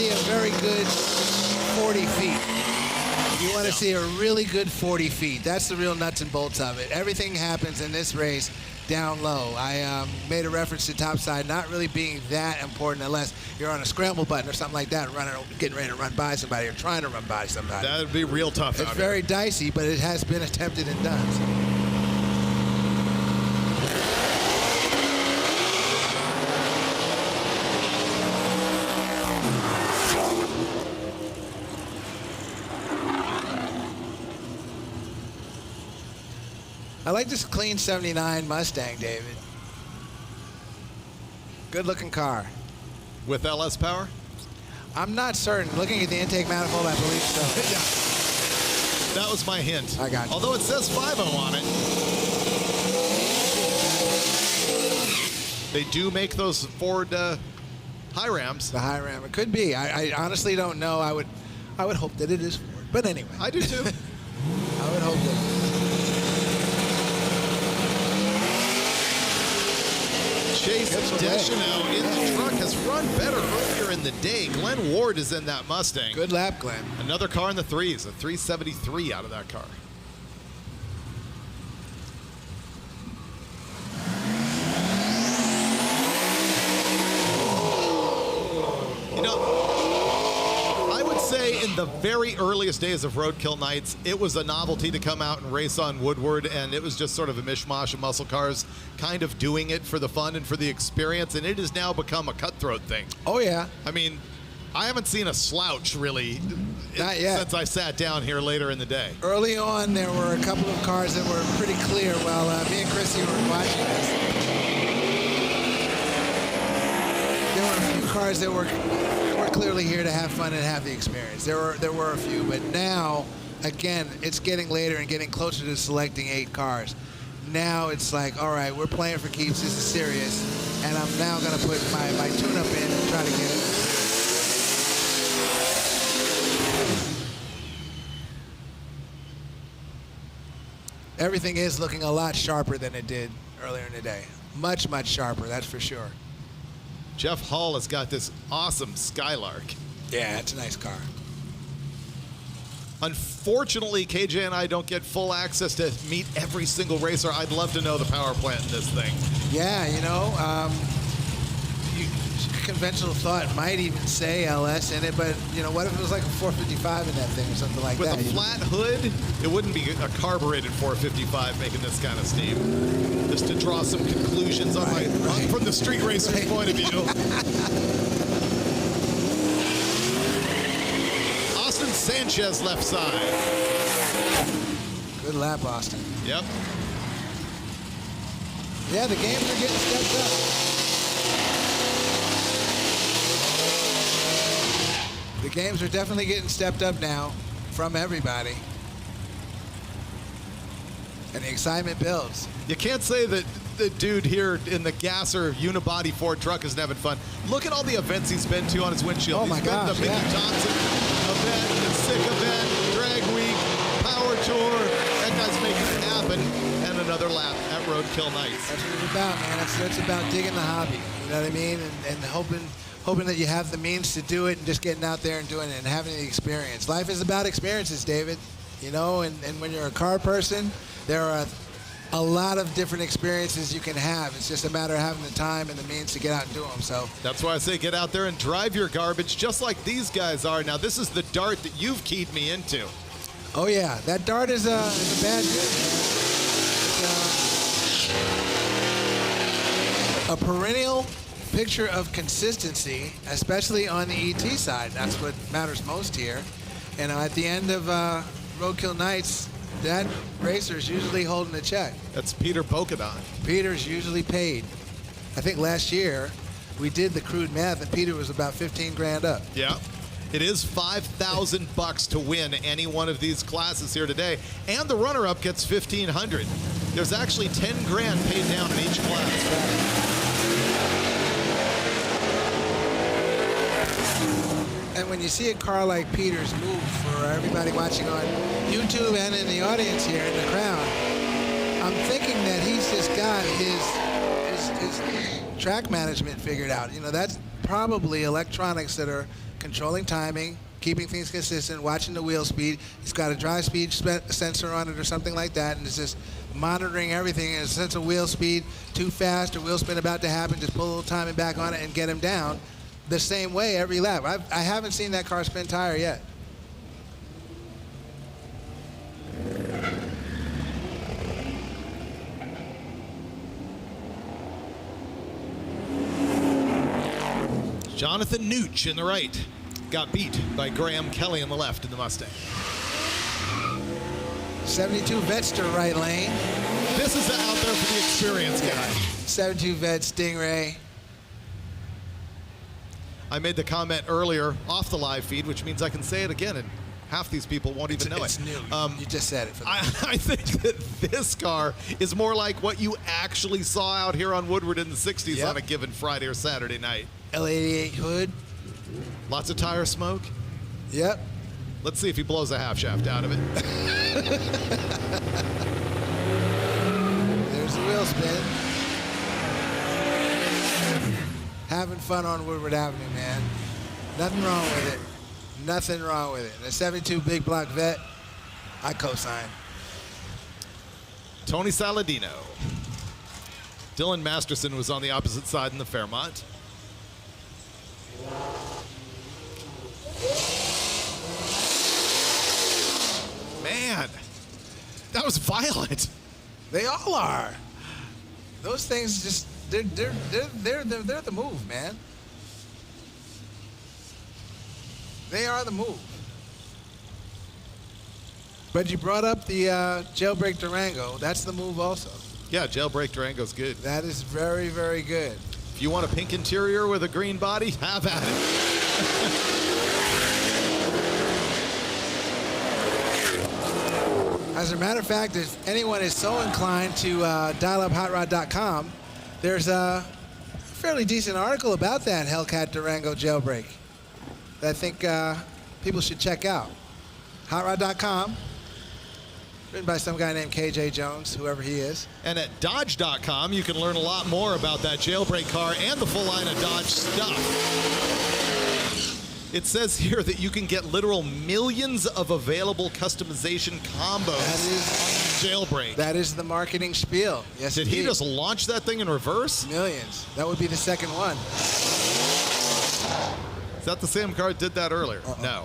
a very good 40 feet. You want to see a really good 40 feet. That's the real nuts and bolts of it. Everything happens in this race down low. I made a reference to topside not really being that important unless you're on a scramble button or something like that, getting ready to run by somebody or trying to run by somebody. That would be real tough. It's very dicey, but it has been attempted and done. I like this clean 79 Mustang, David. Good looking car. With LS power? I'm not certain. Looking at the intake manifold, I believe so. Yeah. That was my hint. I got you. Although it says 5.0 on it. They do make those Ford high rams. The high ram. It could be. I honestly don't know. I would hope that it is Ford. But anyway. I do too. I would hope that. Chase Deschanel in the truck has run better earlier in the day. Glenn Ward is in that Mustang. Good lap, Glenn. Another car in the 3s, a 373 out of that car. You know, I would say in the very earliest days of Roadkill Nights, it was a novelty to come out and race on Woodward, and it was just sort of a mishmash of muscle cars kind of doing it for the fun and for the experience, and it has now become a cutthroat thing. Oh, yeah. I mean, I haven't seen a slouch, really, Not yet. since I sat down here later in the day. Early on, there were a couple of cars that were pretty clear while me and Chrissy were watching this. There were a few cars that were clearly here to have fun and have the experience. There were a few, but now, again, it's getting later and getting closer to selecting 8 cars. now it's like, all right, we're playing for keeps. This is serious. And I'm now going to put my tune-up in and try to get it. Everything is looking a lot sharper than it did earlier in the day. Much, much sharper, that's for sure. Jeff Hall has got this awesome Skylark. Yeah, it's a nice car. Unfortunately, KJ and I don't get full access to meet every single racer. I'd love to know the power plant in this thing. Yeah, you know, conventional thought might even say LS in it, but you know, what if it was like a 455 in that thing or something like With that? a flat hood, it wouldn't be a carbureted 455 making this kind of steam. Just to draw some conclusions on from the street racer's point of view. Austin Sanchez left side. Good lap, Austin. Yep. Yeah, the games are getting stepped up. The games are definitely getting stepped up now from everybody. And the excitement builds. You can't say that the dude here in the Gasser unibody Ford truck isn't having fun. Look at all the events he's been to on his windshield. Oh my gosh, He's been to the Mickey Thompson event, the SICK event, Drag Week, Power Tour. That guy's making it happen. And another lap at Roadkill Nights. That's what it's about, man. That's about digging the hobby. You know what I mean? And hoping that you have the means to do it and just getting out there and doing it and having the experience. Life is about experiences, David. You know, and when you're a car person, there are a lot of different experiences you can have. It's just a matter of having the time and the means to get out and do them. So that's why I say get out there and drive your garbage just like these guys are. Now, this is the dart that you've keyed me into. Oh, yeah. That dart is a bad dude. It's a perennial picture of consistency, especially on the ET side. That's what matters most here. And at the end of Roadkill Nights, that racer's usually holding a check. That's Peter Bokadon. Peter's usually paid. I think last year we did the crude math and Peter was about 15 grand up. Yeah. It is $5,000 to win any one of these classes here today, and the runner-up gets $1,500. There's actually 10 grand paid down in each class. And when you see a car like Peter's move, for everybody watching on YouTube and in the audience here in the crowd, I'm thinking that he's just got his track management figured out. You know, that's probably electronics that are controlling timing, keeping things consistent, watching the wheel speed. He's got a dry speed sensor on it or something like that, and it's just monitoring everything. And a sense of wheel speed, too fast or wheel spin about to happen, just pull a little timing back on it and get him down the same way every lap. I haven't seen that car spin tire yet. Jonathan Nooch in the right got beat by Graham Kelly in the left in the Mustang. 72 Vets to right lane. This is out there for the experience guy. 72 Vets Stingray. I made the comment earlier off the live feed, which means I can say it again, and half these people won't even know it's it. New. You just said it. For I think that this car is more like what you actually saw out here on Woodward in the 60s on a given Friday or Saturday night. L88 hood. Lots of tire smoke. Yep. Let's see if he blows a half shaft out of it. There's the wheel spin. Having fun on Woodward Avenue, man. Nothing wrong with it. Nothing wrong with it. The 72 big block vet, I co-sign. Tony Saladino. Dylan Masterson was on the opposite side in the Fairmont. Man, that was violent. They all are. Those things just, they're the move, man. They are the move. But you brought up the jailbreak Durango. That's the move also. Yeah, jailbreak Durango's good. That is very, very good. If you want a pink interior with a green body, have at it. As a matter of fact, if anyone is so inclined to dial up hotrod.com, there's a fairly decent article about that Hellcat Durango jailbreak that I think people should check out. Hotrod.com, written by some guy named KJ Jones, whoever he is. And at Dodge.com, you can learn a lot more about that jailbreak car and the full line of Dodge stuff. It says here that you can get literal millions of available customization combos on Jailbreak. That is the marketing spiel. Yes, Did he indeed. just launch that thing in reverse? Millions. That would be the second one. Is that the same car that did that earlier? No.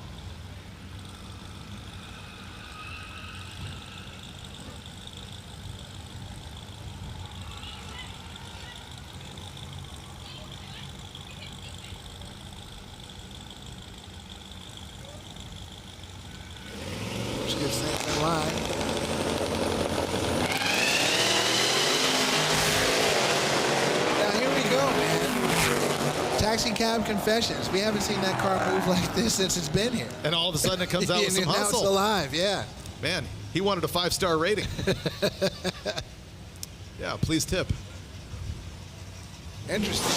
Taxi cab confessions. We haven't seen that car move like this since it's been here. And all of a sudden it comes out with some now hustle. It's alive, yeah. Man, he wanted a 5-star rating. Yeah, please tip. Interesting.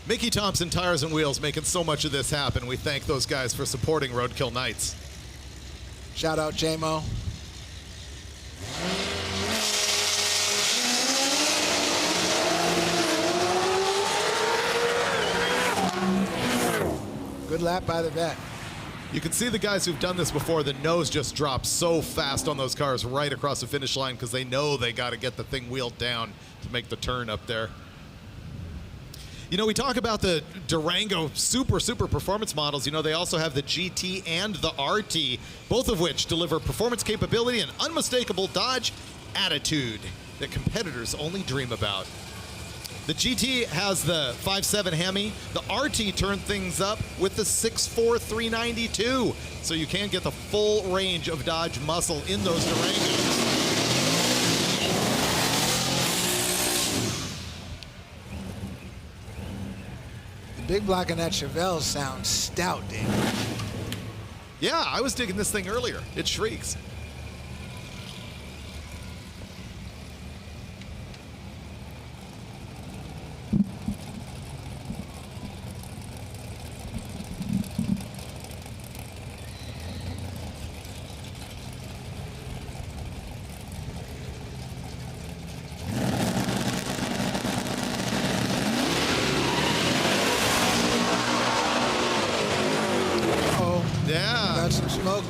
Mickey Thompson Tires and Wheels making so much of this happen. We thank those guys for supporting Roadkill Nights. Shout out J-Mo. Good lap by the vet. You can see the guys who've done this before, the nose just drops so fast on those cars right across the finish line because they know they got to get the thing wheeled down to make the turn up there. You know, we talk about the Durango super performance models. You know, they also have the GT and the RT, both of which deliver performance capability and unmistakable Dodge attitude that competitors only dream about. The GT has the 5.7 Hemi. The RT turned things up with the 6.4 392. So you can get the full range of Dodge muscle in those Durangos. Big block in that Chevelle sounds stout, dude. Yeah, I was digging this thing earlier. It shrieks.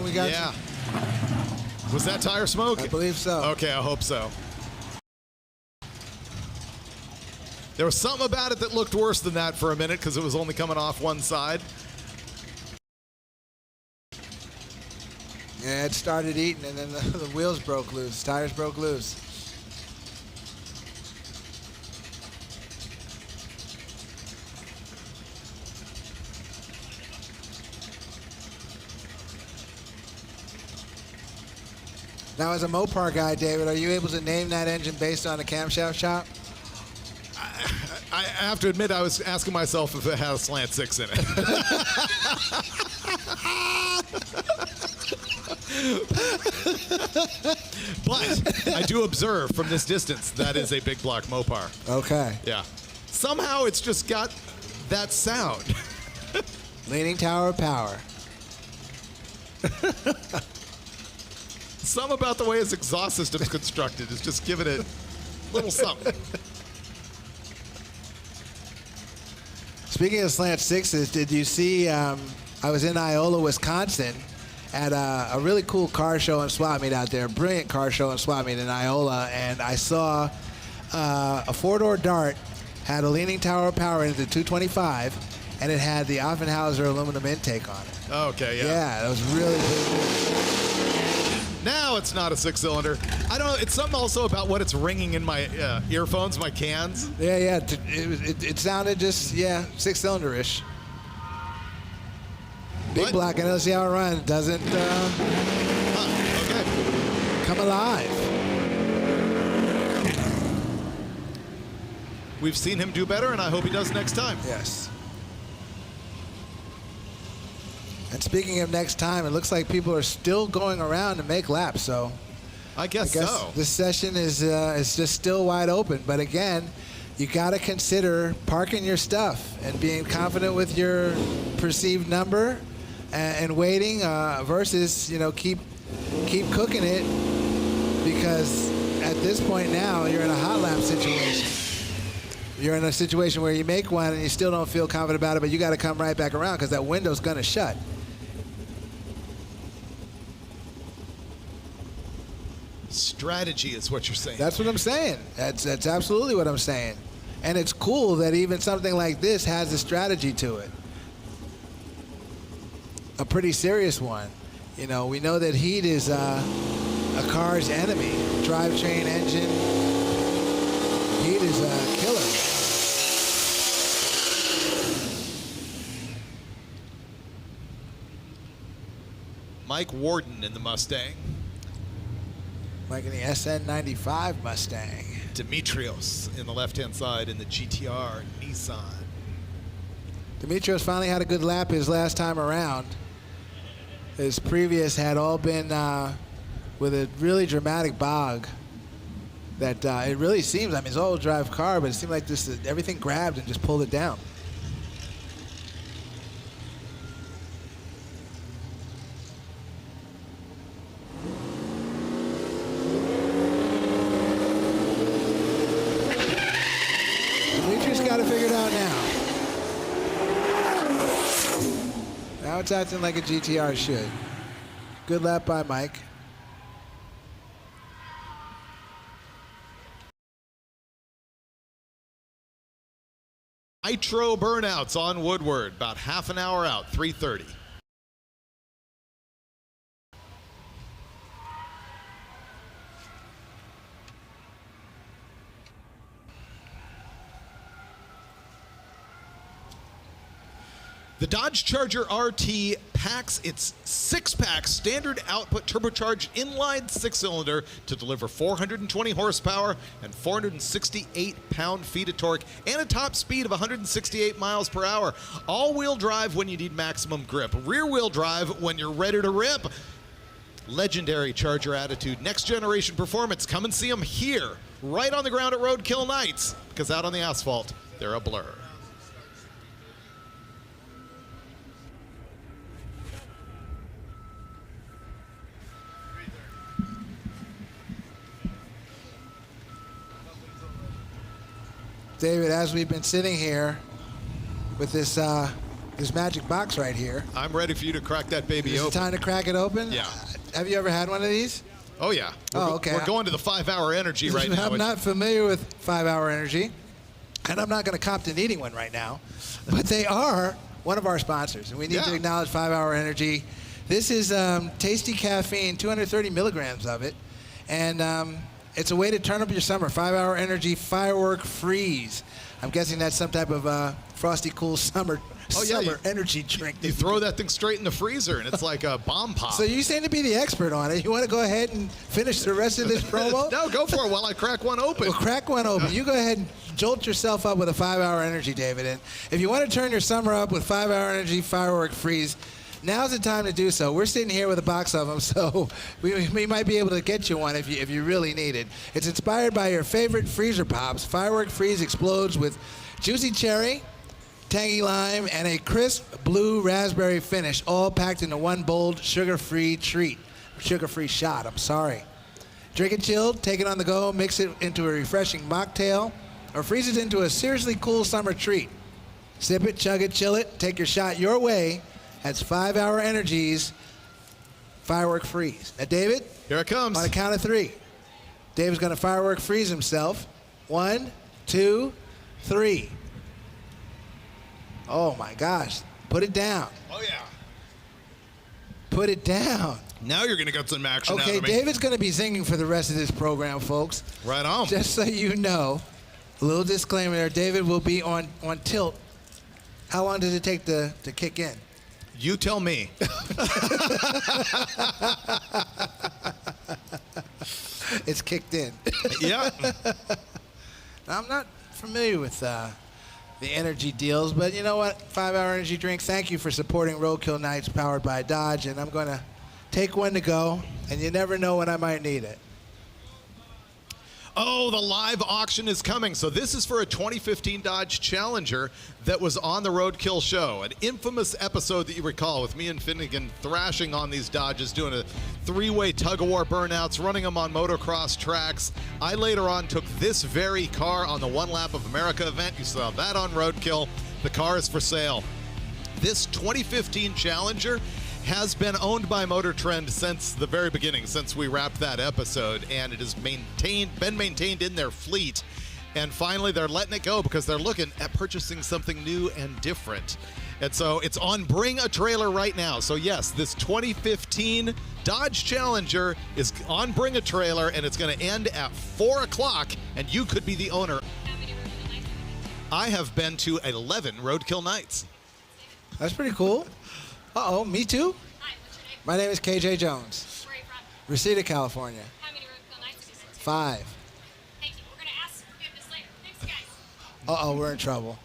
We got yeah. Was that tire smoke? I believe so. Okay, I hope so. There was something about it that looked worse than that for a minute because it was only coming off one side. Yeah, it started eating and then the wheels broke loose. Tires broke loose. Now, as a Mopar guy, David, are you able to name that engine based on a camshaft shop? I have to admit, I was asking myself if it had a slant 6 in it. But I do observe from this distance that is a big block Mopar. Okay. Yeah. Somehow it's just got that sound. Leaning tower of power. Something about the way his exhaust system's constructed is just giving it a little something. Speaking of slant 6s, did you see, I was in Iola, Wisconsin at a really cool car show and swap meet out there, brilliant car show and swap meet in Iola, and I saw a four-door Dart, had a leaning tower of power into 225, and it had the Offenhauser aluminum intake on it. Okay, yeah. Yeah, that was really cool. Now it's not a 6-cylinder. I don't know. It's something also about what it's ringing in my earphones, my cans. Yeah. It sounded just, 6-cylinder-ish. Big block, and let's see how it runs. Doesn't okay. come alive. We've seen him do better, and I hope he does next time. Yes. And speaking of next time, it looks like people are still going around to make laps. So I guess so. This session is just still wide open. But again, you got to consider parking your stuff and being confident with your perceived number and waiting versus, you know, keep cooking it, because at this point now you're in a hot lap situation. You're in a situation where you make one and you still don't feel confident about it, but you got to come right back around because that window's going to shut. Strategy is what you're saying. That's what I'm saying. That's absolutely what I'm saying. And it's cool that even something like this has a strategy to it. A pretty serious one. You know, we know that heat is a car's enemy. Drivetrain, engine. Heat is a killer. Mike Warden in the Mustang. Mike in the SN95 Mustang. Demetrios in the left-hand side in the GTR Nissan. Demetrios finally had a good lap his last time around. His previous had all been with a really dramatic bog. That it really seems, I mean, it's an all drive car, but it seemed like this everything grabbed and just pulled it down. Demetrius got it figured out now. Now it's acting like a GTR should. Good lap by Mike. Nitro Burnouts on Woodward, about half an hour out, 3:30. The Dodge Charger RT packs its six-pack standard output turbocharged inline six-cylinder to deliver 420 horsepower and 468 pound-feet of torque and a top speed of 168 miles per hour. All-wheel drive when you need maximum grip. Rear-wheel drive when you're ready to rip. Legendary Charger attitude, next-generation performance. Come and see them here, right on the ground at Roadkill Nights, because out on the asphalt, they're a blur. David, as we've been sitting here with this this magic box right here. I'm ready for you to crack that baby open. Is it time to crack it open? Yeah. Have you ever had one of these? Oh, yeah. Okay. We're going to the 5-hour energy right now. I'm not familiar with 5-hour energy, and I'm not going to cop to needing one right now, but they are one of our sponsors, and we need to acknowledge 5-hour energy. This is tasty caffeine, 230 milligrams of it, and it's a way to turn up your summer. 5-hour energy firework freeze. I'm guessing that's some type of frosty cool summer energy drink. You throw that thing straight in the freezer and it's like a bomb pop. So you seem to be the expert on it. You want to go ahead and finish the rest of this promo? No, go for it while I crack one open. Well, crack one open. You go ahead and jolt yourself up with a 5-hour energy, David. And if you want to turn your summer up with 5-hour energy firework freeze, now's the time to do so. We're sitting here with a box of them, so we might be able to get you one if you really need it. It's inspired by your favorite freezer pops. Firework Freeze explodes with juicy cherry, tangy lime, and a crisp blue raspberry finish, all packed into one bold sugar-free treat. Sugar-free shot, I'm sorry. Drink it chilled, take it on the go, mix it into a refreshing mocktail, or freeze it into a seriously cool summer treat. Sip it, chug it, chill it, take your shot your way. That's 5-hour Energy's Firework Freeze. Now, David? Here it comes. On a count of 3. David's going to firework freeze himself. 1, 2, 3. Oh, my gosh. Put it down. Oh, yeah. Put it down. Now you're going to get some action out of me. Okay, David's going to be singing for the rest of this program, folks. Right on. Just so you know, a little disclaimer there. David will be on tilt. How long does it take to kick in? You tell me. It's kicked in. Yeah. I'm not familiar with the energy deals, but you know what? 5 Hour Energy Drink, thank you for supporting Roadkill Nights powered by Dodge, and I'm going to take one to go, and you never know when I might need it. Oh, the live auction is coming. So this is for a 2015 Dodge Challenger that was on the Roadkill show. An infamous episode that you recall with me and Finnegan thrashing on these Dodges, doing a 3-way tug-of-war burnouts, running them on motocross tracks. I later on took this very car on the One Lap of America event. You saw that on Roadkill. The car is for sale. This 2015 Challenger has been owned by MotorTrend since the very beginning, since we wrapped that episode, and it has been maintained in their fleet. And finally, they're letting it go because they're looking at purchasing something new and different. And so it's on Bring a Trailer right now. So yes, this 2015 Dodge Challenger is on Bring a Trailer, and it's going to end at 4 o'clock, and you could be the owner. I have been to 11 Roadkill Nights. That's pretty cool. Uh-oh, me too? Hi, what's your name? My name is KJ Jones. Where are you from? Reseda, California. How many Roadkill Nights have you seen? 5. Thank you. We're going to ask forgiveness later. Thanks, guys. Uh-oh, we're in trouble.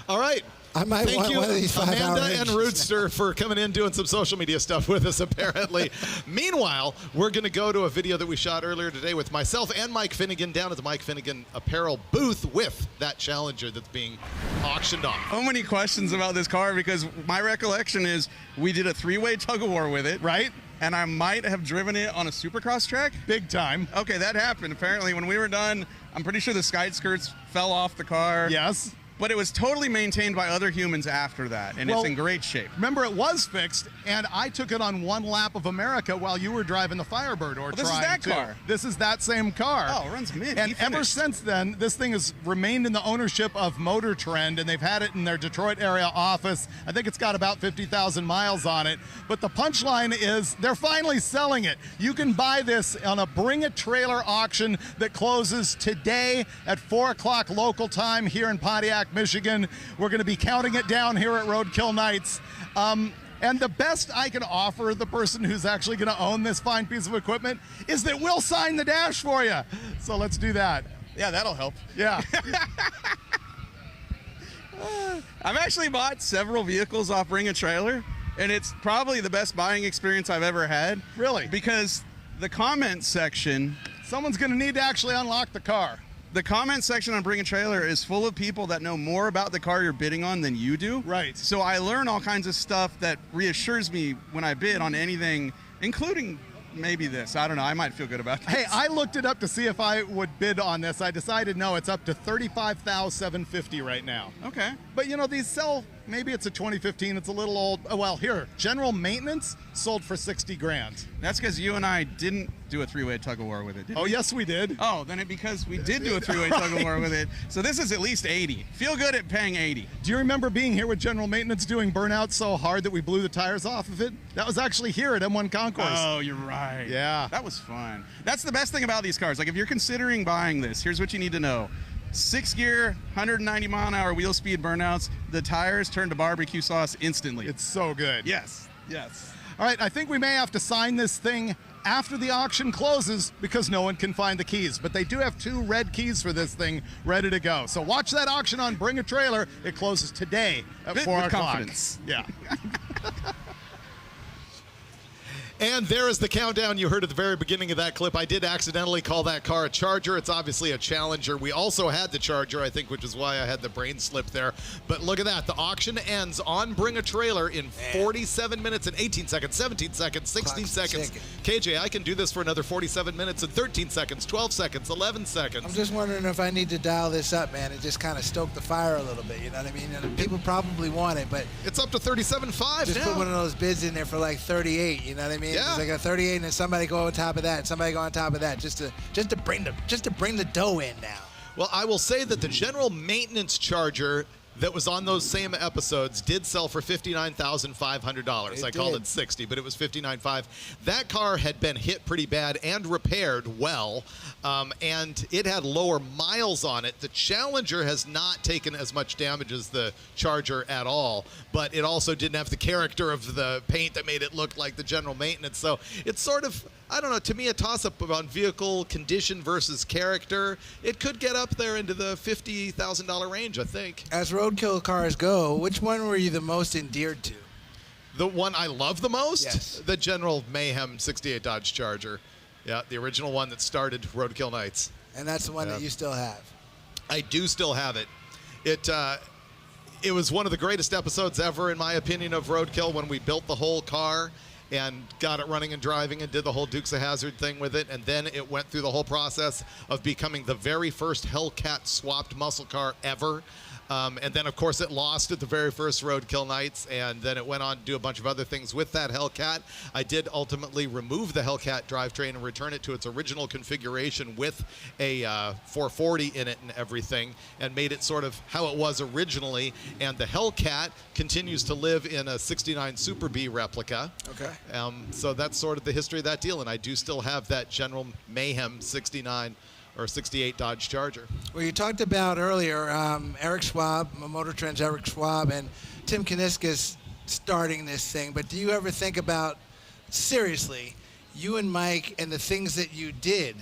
All right. I might Thank want you, one of these 5 Hour Amanda and Energies. Roodster, for coming in doing some social media stuff with us, apparently. Meanwhile, we're going to go to a video that we shot earlier today with myself and Mike Finnegan down at the Mike Finnegan apparel booth with that Challenger that's being auctioned off. So many questions about this car because my recollection is we did a 3-way tug-of-war with it. Right? And I might have driven it on a supercross track. Big time. Okay, that happened. Apparently, when we were done, I'm pretty sure the skate skirts fell off the car. Yes. But it was totally maintained by other humans after that, and it's in great shape. Remember, it was fixed, and I took it on One Lap of America while you were driving the Firebird, or this is trying that to. car. This is that same car. Oh, it runs mint. And ever since then, this thing has remained in the ownership of MotorTrend, and they've had it in their Detroit area office. I think it's got about 50,000 miles on it. But the punchline is they're finally selling it. You can buy this on a Bring a Trailer auction that closes today at 4 o'clock local time here in Pontiac, Michigan. We're going to be counting it down here at Roadkill Nights. And the best I can offer the person who's actually going to own this fine piece of equipment is that we'll sign the dash for you. So let's do that. Yeah, that'll help. Yeah. I've actually bought several vehicles off Bring a Trailer, and it's probably the best buying experience I've ever had. Really? Because the comment section... Someone's going to need to actually unlock the car. The comment section on Bring a Trailer is full of people that know more about the car you're bidding on than you do. Right. So I learn all kinds of stuff that reassures me when I bid on anything, including maybe this. I don't know. I might feel good about this. Hey, I looked it up to see if I would bid on this. I decided no, it's up to $35,750 right now. Okay. But you know, these sell, maybe it's a 2015, it's a little old. Oh, well, here, General Maintenance sold for 60 grand. That's because you and I didn't do a 3-way tug-of-war with it, did Oh, we? yes, we did. Oh, then because we did do a 3-way tug-of-war with it. So this is at least 80. Feel good at paying 80. Do you remember being here with General Maintenance doing Burnouts so hard that we blew the tires off of it? That was actually here at M1 Concourse. Oh, you're right. Yeah. That was fun. That's the best thing about these cars. Like, if you're considering buying this, here's what you need to know. 6-gear, 190 mile an hour wheel speed burnouts. The tires turn to barbecue sauce instantly. It's so good. Yes. Yes. All right, I think we may have to sign this thing after the auction closes because no one can find the keys. But they do have 2 red keys for this thing ready to go. So watch that auction on Bring a Trailer. It closes today at 4 With o'clock. confidence. Yeah. And there is the countdown you heard at the very beginning of that clip. I did accidentally call that car a Charger. It's obviously a Challenger. We also had the Charger, I think, which is why I had the brain slip there. But look at that. The auction ends on Bring a Trailer in 47 minutes and 18 seconds, 17 seconds, 16 seconds. KJ, I can do this for another 47 minutes and 13 seconds, 12 seconds, 11 seconds. I'm just wondering if I need to dial this up, man, and just kind of stoke the fire a little bit, you know what I mean? And people probably want it, but... It's up to 37.5 Just now. put one of those bids in there for like 38, you know what I mean? Yeah. 'Cause I got 38 and then somebody go on top of that, and somebody go on top of that, just to bring the dough in now. Well, I will say that the General Maintenance Charger that was on those same episodes did sell for $59,500. I called it 60, but it was $59,500. That car had been hit pretty bad and repaired well, and it had lower miles on it. The Challenger has not taken as much damage as the Charger at all, but it also didn't have the character of the paint that made it look like the General Maintenance. So it's sort of, I don't know, to me a toss-up on vehicle condition versus character. It could get up there into the $50,000 range, I think. As roadkill cars go, which one were you the most endeared to? The one I love the most? Yes. The General Mayhem 68 Dodge Charger. Yeah, the original one that started Roadkill Nights. And that's the one that you still have. I do still have it. It was one of the greatest episodes ever, in my opinion, of Roadkill, when we built the whole car and got it running and driving and did the whole Dukes of Hazzard thing with it. And then it went through the whole process of becoming the very first Hellcat swapped muscle car ever. And then, of course, it lost at the very first Roadkill Nights, and then it went on to do a bunch of other things with that Hellcat. I did ultimately remove the Hellcat drivetrain and return it to its original configuration with a 440 in it and everything, and made it sort of how it was originally. And the Hellcat continues to live in a 69 Super B replica. Okay. So that's sort of the history of that deal, and I do still have that General Mayhem 69 or 68 Dodge Charger. Well, you talked about earlier Eric Schwab, MotorTrend's Eric Schwab, and Tim Kaniskis starting this thing. But do you ever think about, seriously, you and Mike and the things that you did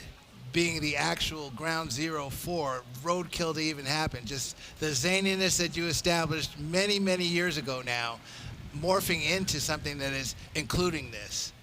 being the actual ground zero for Roadkill to even happen? Just the zaniness that you established many, many years ago now, morphing into something that is including this.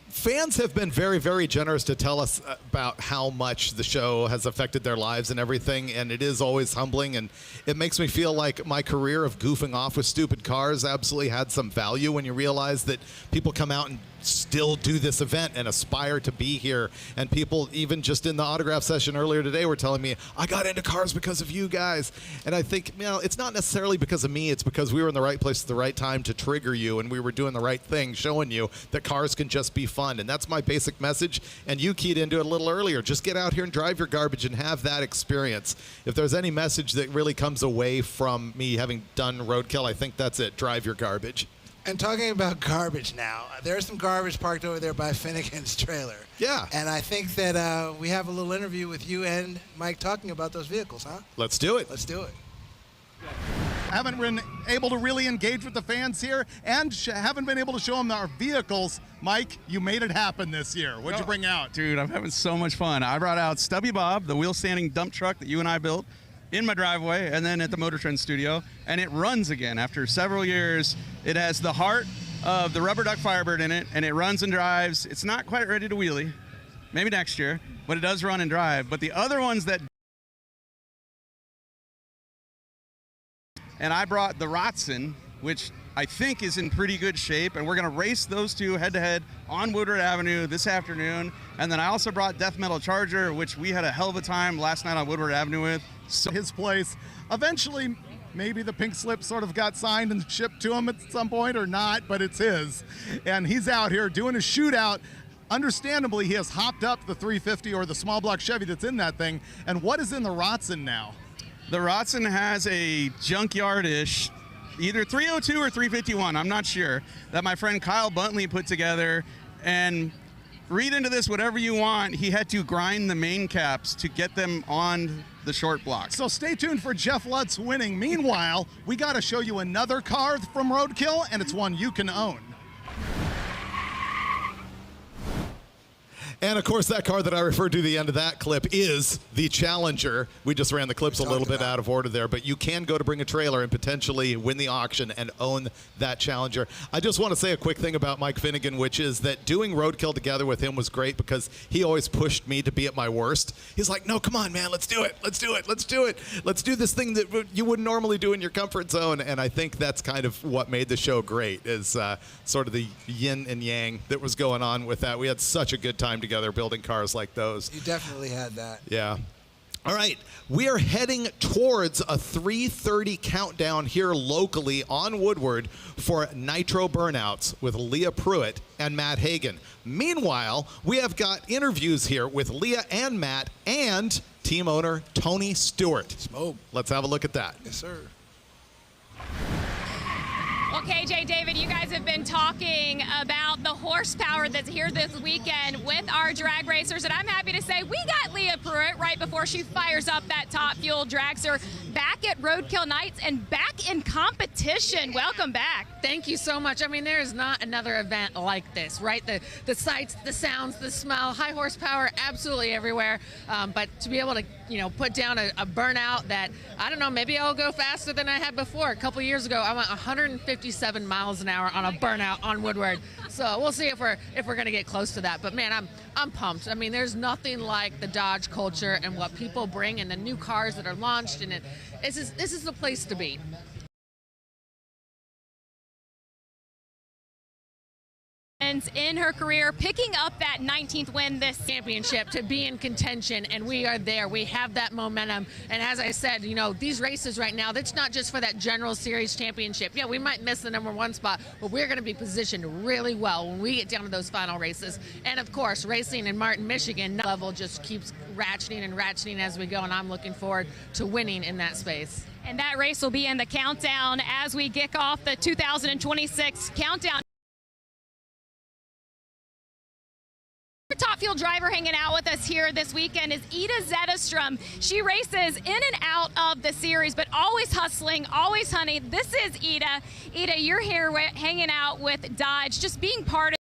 Fans have been very, very generous to tell us about how much the show has affected their lives and everything, and it is always humbling, and it makes me feel like my career of goofing off with stupid cars absolutely had some value when you realize that people come out and still do this event and aspire to be here. And people, even just in the autograph session earlier today, were telling me, I got into cars because of you guys. And I think, you know, it's not necessarily because of me, it's because we were in the right place at the right time to trigger you, and we were doing the right thing, showing you that cars can just be fun. And that's my basic message, and you keyed into it a little earlier. Just get out here and drive your garbage and have that experience. If there's any message that really comes away from me having done Roadkill, I think that's it. Drive your garbage. And talking about garbage now, there's some garbage parked over there by Finnegan's trailer. Yeah. And I think that we have a little interview with you and Mike talking about those vehicles, huh? Let's do it. Let's do it. Haven't been able to really engage with the fans here, and haven't been able to show them our vehicles. Mike, you made it happen this year. What'd you bring out? Dude, I'm having so much fun. I brought out Stubby Bob, the wheel-standing dump truck that you and I built, in my driveway and then at the MotorTrend studio, and it runs again after several years. It has the heart of the rubber duck Firebird in it, and it runs and drives. It's not quite ready to wheelie, maybe next year, but it does run and drive. But the other ones that, and I brought the Rotson, which I think is in pretty good shape, and we're gonna race those two head-to-head on Woodward Avenue this afternoon. And then I also brought Death Metal Charger, which we had a hell of a time last night on Woodward Avenue with. So his place, eventually, maybe the pink slip sort of got signed and shipped to him at some point or not, but it's his. And he's out here doing a shootout. Understandably, he has hopped up the 350 or the small block Chevy that's in that thing. And what is in the Rotson now? The Rotson has a junkyard-ish, either 302 or 351, I'm not sure, that my friend Kyle Buntley put together. And read into this whatever you want. He had to grind the main caps to get them on the short block. So stay tuned for Jeff Lutz winning. Meanwhile, we got to show you another car from Roadkill, and it's one you can own. And, of course, that car that I referred to at the end of that clip is the Challenger. We just ran the clips a little bit out of order there, but you can go to Bring a Trailer and potentially win the auction and own that Challenger. I just want to say a quick thing about Mike Finnegan, which is that doing Roadkill together with him was great because he always pushed me to be at my worst. He's like, no, come on, man, let's do it. Let's do it. Let's do it. Let's do this thing that you wouldn't normally do in your comfort zone. And I think that's kind of what made the show great, is sort of the yin and yang that was going on with that. We had such a good time together building cars like those. You definitely had that. Yeah. All right, we are heading towards a 3:30 countdown here locally on Woodward for Nitro Burnouts with Leah Pruett and Matt Hagan. Meanwhile, we have got interviews here with Leah and Matt and team owner Tony Stewart. Smoke. Let's have a look at that. Yes, sir. Well, KJ, David, you guys have been talking about the horsepower that's here this weekend with our drag racers, and I'm happy to say we got Leah Pruett right before she fires up that Top Fuel dragster back at Roadkill Nights and back in competition. Welcome back. Thank you so much. I mean, there is not another event like this, right? The sights, the sounds, the smell, high horsepower, absolutely everywhere. But to be able to, you know, put down a burnout that, I don't know, maybe I'll go faster than I had before. A couple years ago, I went 157 miles an hour on a burnout on Woodward. So we'll see if we're going to get close to that. But man, I'm pumped. I mean, there's nothing like the Dodge culture and what people bring and the new cars that are launched, and this is the place to be. In her career, picking up that 19th win this championship to be in contention, and we are there. We have that momentum, and as I said, you know, these races right now, that's not just for that General Series championship. Yeah, we might miss the #1 spot, but we're going to be positioned really well when we get down to those final races. And of course, racing in Martin, Michigan, level just keeps ratcheting and ratcheting as we go, and I'm looking forward to winning in that space. And that race will be in the countdown as we kick off the 2026 countdown. Top Fuel driver hanging out with us here this weekend is Ida Zetterstrom. She races in and out of the series, but always hustling, always honey. This is Ida. Ida, you're here hanging out with Dodge, just being part of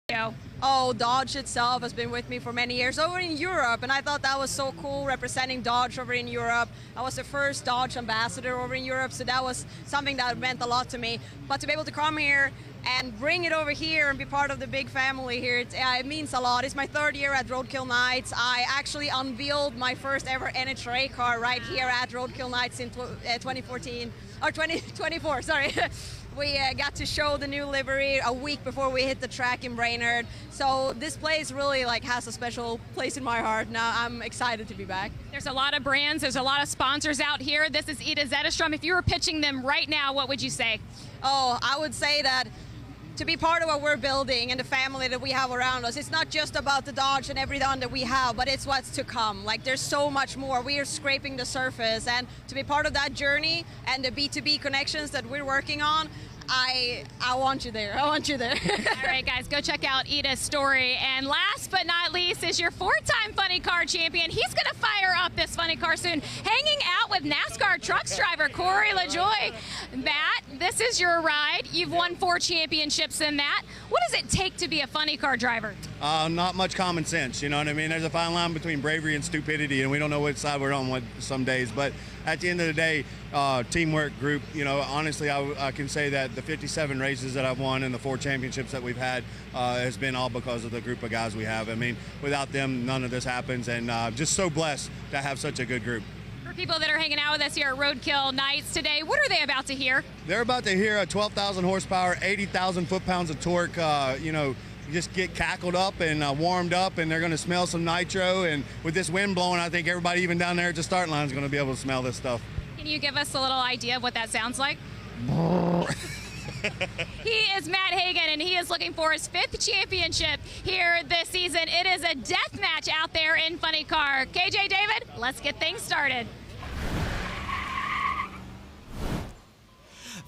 it. Oh, Dodge itself has been with me for many years over in Europe, and I thought that was so cool representing Dodge over in Europe. I was the first Dodge ambassador over in Europe, so that was something that meant a lot to me. But to be able to come here and bring it over here and be part of the big family here, it means a lot. It's my 3rd year at Roadkill Nights. I actually unveiled my first ever NHRA car right here at Roadkill Nights in 2014, or 2024, sorry. We got to show the new livery a week before we hit the track in Brainerd. So this place really has a special place in my heart. Now I'm excited to be back. There's a lot of brands, there's a lot of sponsors out here. This is Ida Zetterstrom. If you were pitching them right now, what would you say? Oh, I would say that to be part of what we're building and the family that we have around us, it's not just about the Dodge and everything that we have, but it's what's to come. There's so much more. We are scraping the surface, and to be part of that journey and the B2B connections that we're working on, I want you there. I want you there. All right, guys, go check out Ida's story. And last but not least is your 4-time funny car champion. He's going to fire up this funny car soon. Hanging out with NASCAR trucks driver Corey LaJoie. Matt, this is your ride. You've won 4 championships in that. What does it take to be a funny car driver? Not much common sense, you know what I mean? There's a fine line between bravery and stupidity, and we don't know which side we're on some days. But at the end of the day, teamwork, group, you know, honestly, I can say that the 57 races that I've won and the 4 championships that we've had has been all because of the group of guys we have. I mean, without them, none of this happens, and just so blessed to have such a good group. For people that are hanging out with us here at Roadkill Nights today, what are they about to hear? They're about to hear a 12,000 horsepower, 80,000 foot-pounds of torque, you know, just get cackled up and warmed up, and they're going to smell some nitro. And with this wind blowing, I think everybody even down there at the starting line is going to be able to smell this stuff. Can you give us a little idea of what that sounds like? He is Matt Hagan, and he is looking for his 5th championship here this season. It is a death match out there in Funny Car. KJ David, let's get things started.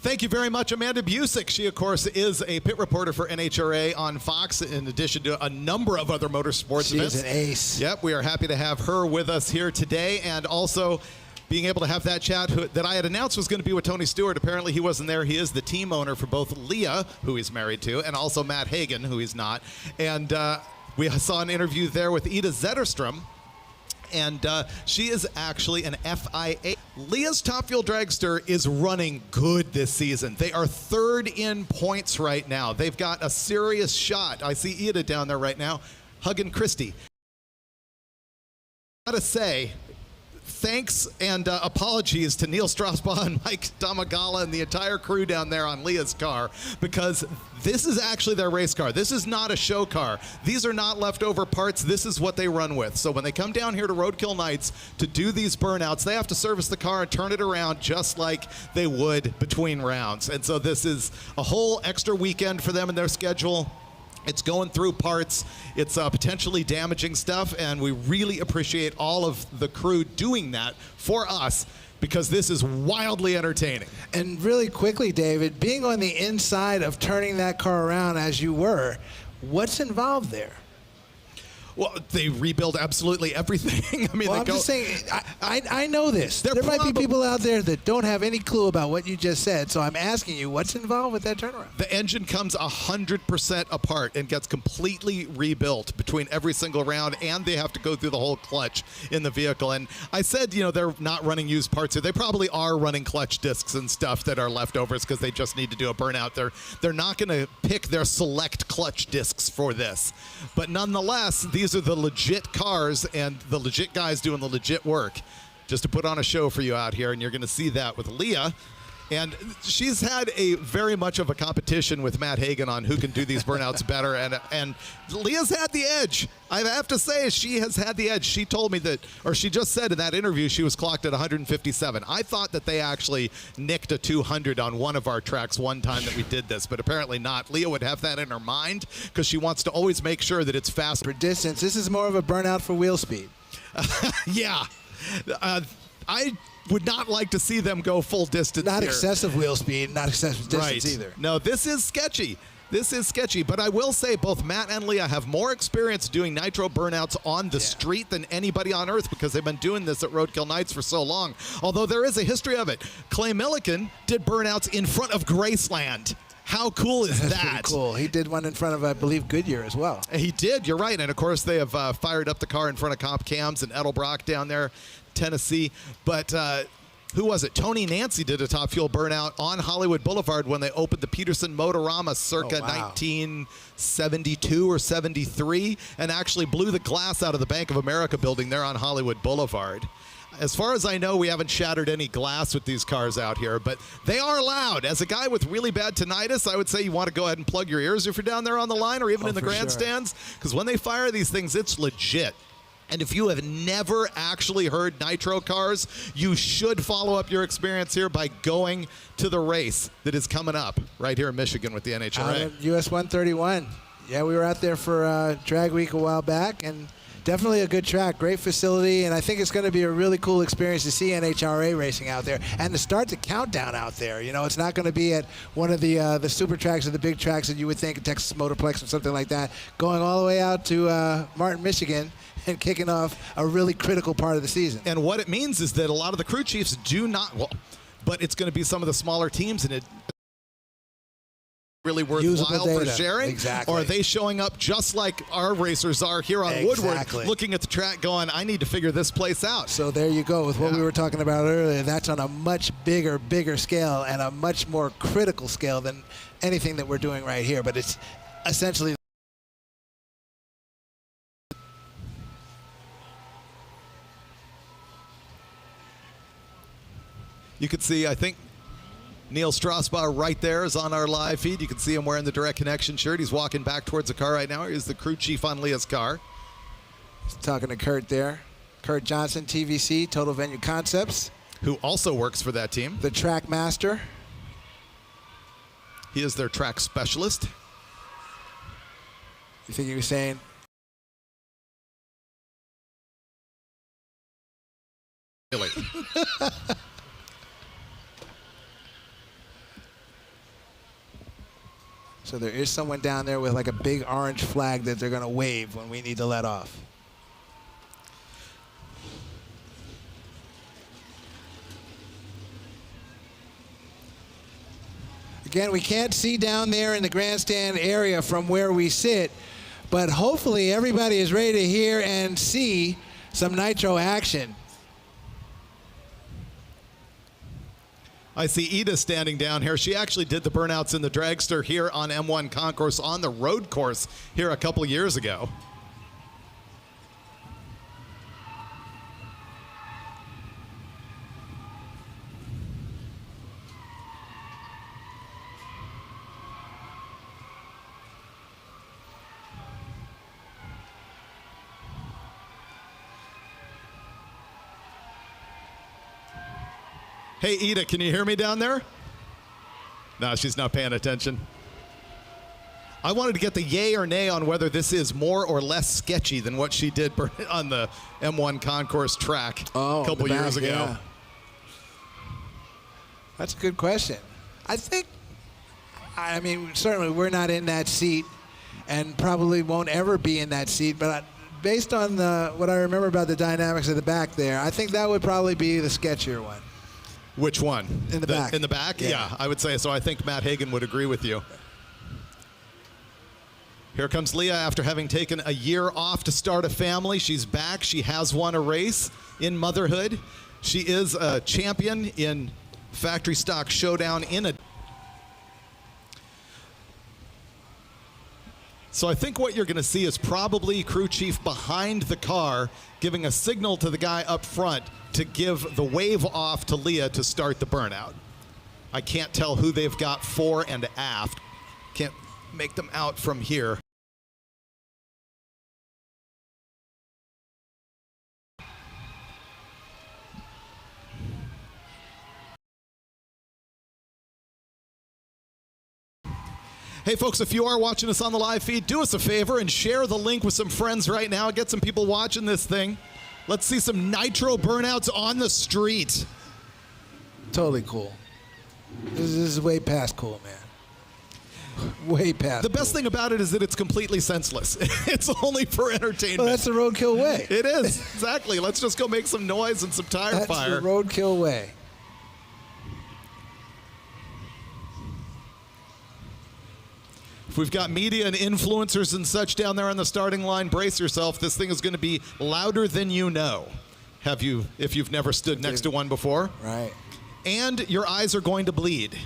Thank you very much, Amanda Busick. She, of course, is a pit reporter for NHRA on Fox, in addition to a number of other motorsports events. She's an ace. Yep, we are happy to have her with us here today, and also being able to have that chat that I had announced was going to be with Tony Stewart. Apparently he wasn't there. He is the team owner for both Leah, who he's married to, and also Matt Hagan, who he's not. And we saw an interview there with Ida Zetterstrom, and she is actually an FIA. Leah's Top Fuel dragster is running good this season. They are 3rd in points right now. They've got a serious shot. I see Ida down there right now, hugging Christy. I gotta say, thanks and apologies to Neil Strasbaugh and Mike Damagala and the entire crew down there on Leah's car, because this is actually their race car. This is not a show car. These are not leftover parts. This is what they run with. So when they come down here to Roadkill Nights to do these burnouts, they have to service the car and turn it around just like they would between rounds. And so this is a whole extra weekend for them in their schedule. It's going through parts, it's potentially damaging stuff, and we really appreciate all of the crew doing that for us because this is wildly entertaining. And really quickly, David, being on the inside of turning that car around as you were, what's involved there? Well, they rebuild absolutely everything. I mean, well, I'm just saying, I know this. There might be people out there that don't have any clue about what you just said, so I'm asking you, what's involved with that turnaround? The engine comes 100% apart and gets completely rebuilt between every single round, and they have to go through the whole clutch in the vehicle. And I said, you know, they're not running used parts here. They probably are running clutch discs and stuff that are leftovers because they just need to do a burnout. They're not going to pick their select clutch discs for this. But nonetheless, these are the legit cars and the legit guys doing the legit work just to put on a show for you out here, and you're going to see that with Leah. And she's had a very much of a competition with Matt Hagan on who can do these burnouts better, and Leah's had the edge. I have to say, she has had the edge. She told me that, or she just said in that interview, she was clocked at 157. I thought that they actually nicked a 200 on one of our tracks one time that we did this, but apparently not. Leah would have that in her mind because she wants to always make sure that it's fast. For distance, this is more of a burnout for wheel speed. Yeah. I would not like to see them go full distance. Not here. Excessive wheel speed, not excessive distance either. No, this is sketchy. This is sketchy, but I will say both Matt and Leah have more experience doing nitro burnouts on the street than anybody on earth because they've been doing this at Roadkill Nights for so long. Although there is a history of it. Clay Milliken did burnouts in front of Graceland. How cool is that? That's pretty cool. He did one in front of, I believe, Goodyear as well. He did, you're right. And of course, they have fired up the car in front of Comp Cams and Edelbrock down there, Tennessee. But who was it? Tony Nancy did a Top Fuel burnout on Hollywood Boulevard when they opened the Peterson Motorama circa 1972 or 73 and actually blew the glass out of the Bank of America building there on Hollywood Boulevard. As far as I know, we haven't shattered any glass with these cars out here, but they are loud. As a guy with really bad tinnitus, I would say you want to go ahead and plug your ears if you're down there on the line or even in the grandstands, because when they fire these things, it's legit. And if you have never actually heard nitro cars, you should follow up your experience here by going to the race that is coming up right here in Michigan with the NHRA. US 131. Yeah, we were out there for Drag Week a while back, and definitely a good track, great facility, and I think it's going to be a really cool experience to see NHRA racing out there and to start the countdown out there. You know, it's not going to be at one of the super tracks or the big tracks that you would think, Texas Motorplex or something like that, going all the way out to Martin, Michigan, and kicking off a really critical part of the season. And what it means is that a lot of the crew chiefs do not, well, but it's going to be some of the smaller teams, and it really worthwhile for sharing? Exactly. Or are they showing up just like our racers are here on Woodward, looking at the track going, I need to figure this place out? So there you go with what we were talking about earlier. That's on a much bigger scale and a much more critical scale than anything that we're doing right here. But it's essentially you can see, I think, Neil Strasbaugh right there is on our live feed. You can see him wearing the Direct Connection shirt. He's walking back towards the car right now. He's the crew chief on Leah's car. He's talking to Kurt there. Kurt Johnson, TVC, Total Venue Concepts. Who also works for that team. The track master. He is their track specialist. You think he was saying? Really? So there is someone down there with like a big orange flag that they're going to wave when we need to let off. Again, we can't see down there in the grandstand area from where we sit, but hopefully everybody is ready to hear and see some nitro action. I see Ida standing down here. She actually did the burnouts in the dragster here on M1 Concourse on the road course here a couple years ago. Hey, Ida, can you hear me down there? No, she's not paying attention. I wanted to get the yay or nay on whether this is more or less sketchy than what she did on the M1 Concourse track a couple years ago. That's a good question. I mean, certainly we're not in that seat and probably won't ever be in that seat, but based on what I remember about the dynamics of the back there, I think that would probably be the sketchier one. Which one? In the back. In the back? Yeah, I would say so. I think Matt Hagan would agree with you. Here comes Leah after having taken a year off to start a family. She's back. She has won a race in motherhood. She is a champion in Factory Stock Showdown So I think what you're going to see is probably crew chief behind the car giving a signal to the guy up front to give the wave off to Leah to start the burnout. I can't tell who they've got fore and aft. Can't make them out from here. Hey, folks, if you are watching us on the live feed, do us a favor and share the link with some friends right now. Get some people watching this thing. Let's see some Nitro burnouts on the street. Totally cool. This is way past cool, man. Way past The best thing about it is that it's completely senseless. It's only for entertainment. Well, that's the roadkill way. It is, exactly. Let's just go make some noise and some tire fire. That's the roadkill way. If we've got media and influencers and such down there on the starting line, brace yourself. This thing is going to be louder than you know. If you've never stood next to one before. Right. And your eyes are going to bleed.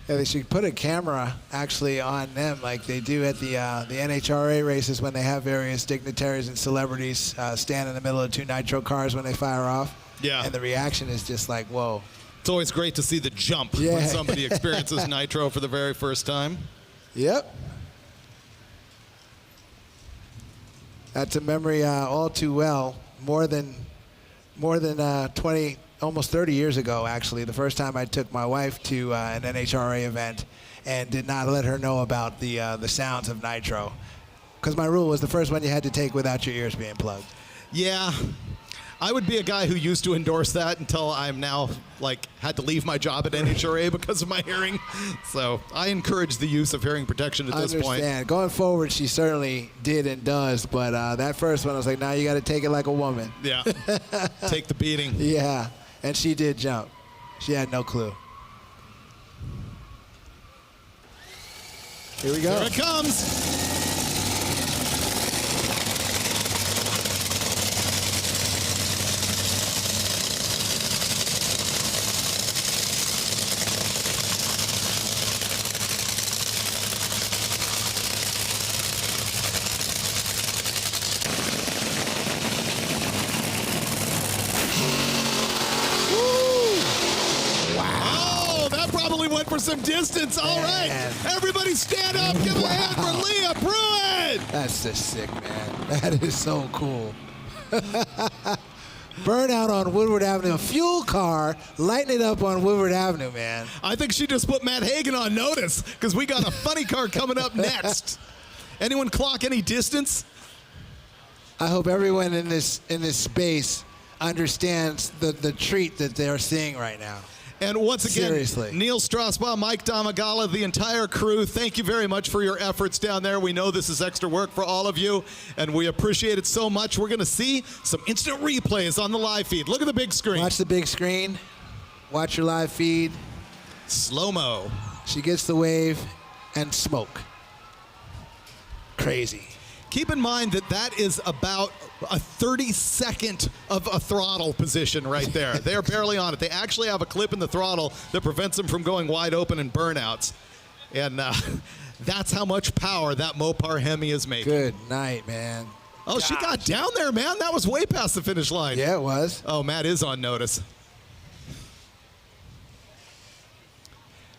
Yeah, they should put a camera actually on them like they do at the NHRA races when they have various dignitaries and celebrities stand in the middle of two Nitro cars when they fire off. Yeah. And the reaction is just like, whoa. It's always great to see the jump when somebody experiences Nitro for the very first time. Yep. That's a memory all too well. More than 20, almost 30 years ago, actually, the first time I took my wife to an NHRA event and did not let her know about the sounds of Nitro. Because my rule was the first one you had to take without your ears being plugged. Yeah. I would be a guy who used to endorse that until I'm now, had to leave my job at NHRA because of my hearing. So I encourage the use of hearing protection at this point. I understand. Going forward, she certainly did and does, but that first one, I was like, now you got to take it like a woman. Yeah. Take the beating. Yeah. And she did jump. She had no clue. Here we go. Here it comes. For some distance. All right. Everybody stand up. Give a hand for Leah Pruett. That's just sick, man. That is so cool. Burnout on Woodward Avenue. A fuel car lighting it up on Woodward Avenue, man. I think she just put Matt Hagan on notice because we got a funny car coming up next. Anyone clock any distance? I hope everyone in this space understands the treat that they're seeing right now. And once again, seriously, Neil Strasbaugh, Mike Damagala, the entire crew, thank you very much for your efforts down there. We know this is extra work for all of you, and we appreciate it so much. We're going to see some instant replays on the live feed. Look at the big screen. Watch the big screen. Watch your live feed. Slow-mo. She gets the wave and smoke. Crazy. Keep in mind that is about a 32nd of a throttle position right there. They're barely on it. They actually have a clip in the throttle that prevents them from going wide open in burnouts. And that's how much power that Mopar Hemi is making. Good night, man. Oh, gosh. She got down there, man. That was way past the finish line. Yeah, it was. Oh, Matt is on notice.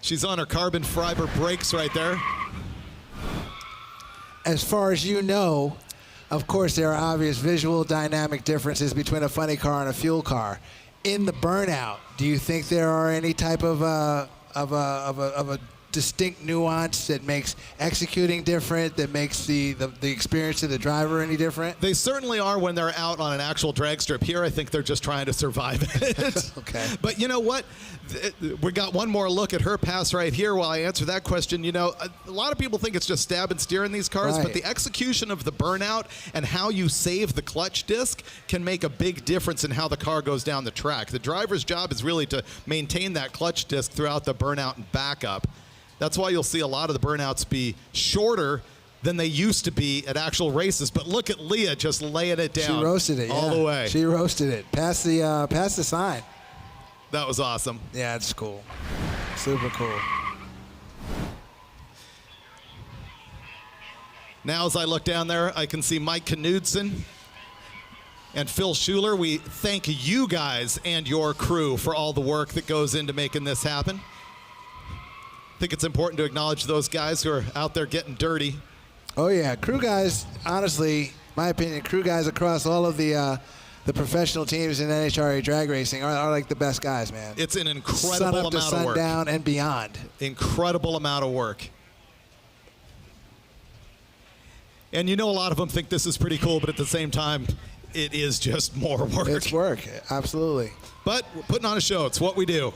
She's on her carbon fiber brakes right there. As far as you know, of course, there are obvious visual dynamic differences between a funny car and a fuel car. In the burnout, do you think there are any type of distinct nuance that makes executing different, that makes the experience of the driver any different? They certainly are when they're out on an actual drag strip. Here, I think they're just trying to survive it. Okay. But you know what? We got one more look at her pass right here while I answer that question. You know, a lot of people think it's just stab and steer in these cars, Right. but the execution of the burnout and how you save the clutch disc can make a big difference in how the car goes down the track. The driver's job is really to maintain that clutch disc throughout the burnout and backup. That's why you'll see a lot of the burnouts be shorter than they used to be at actual races. But look at Leah just laying it down. She roasted it all the way. She roasted it. Past the sign. That was awesome. Yeah, it's cool. Super cool. Now as I look down there, I can see Mike Knudsen and Phil Schuler. We thank you guys and your crew for all the work that goes into making this happen. I think it's important to acknowledge those guys who are out there getting dirty. Oh yeah, crew guys. Honestly, my opinion, crew guys across all of the professional teams in NHRA drag racing are like the best guys, man. It's an incredible sun up amount to of work. sundown and beyond. Incredible amount of work. And you know, a lot of them think this is pretty cool, but at the same time, it is just more work. It's work, absolutely. But we're putting on a show. It's what we do.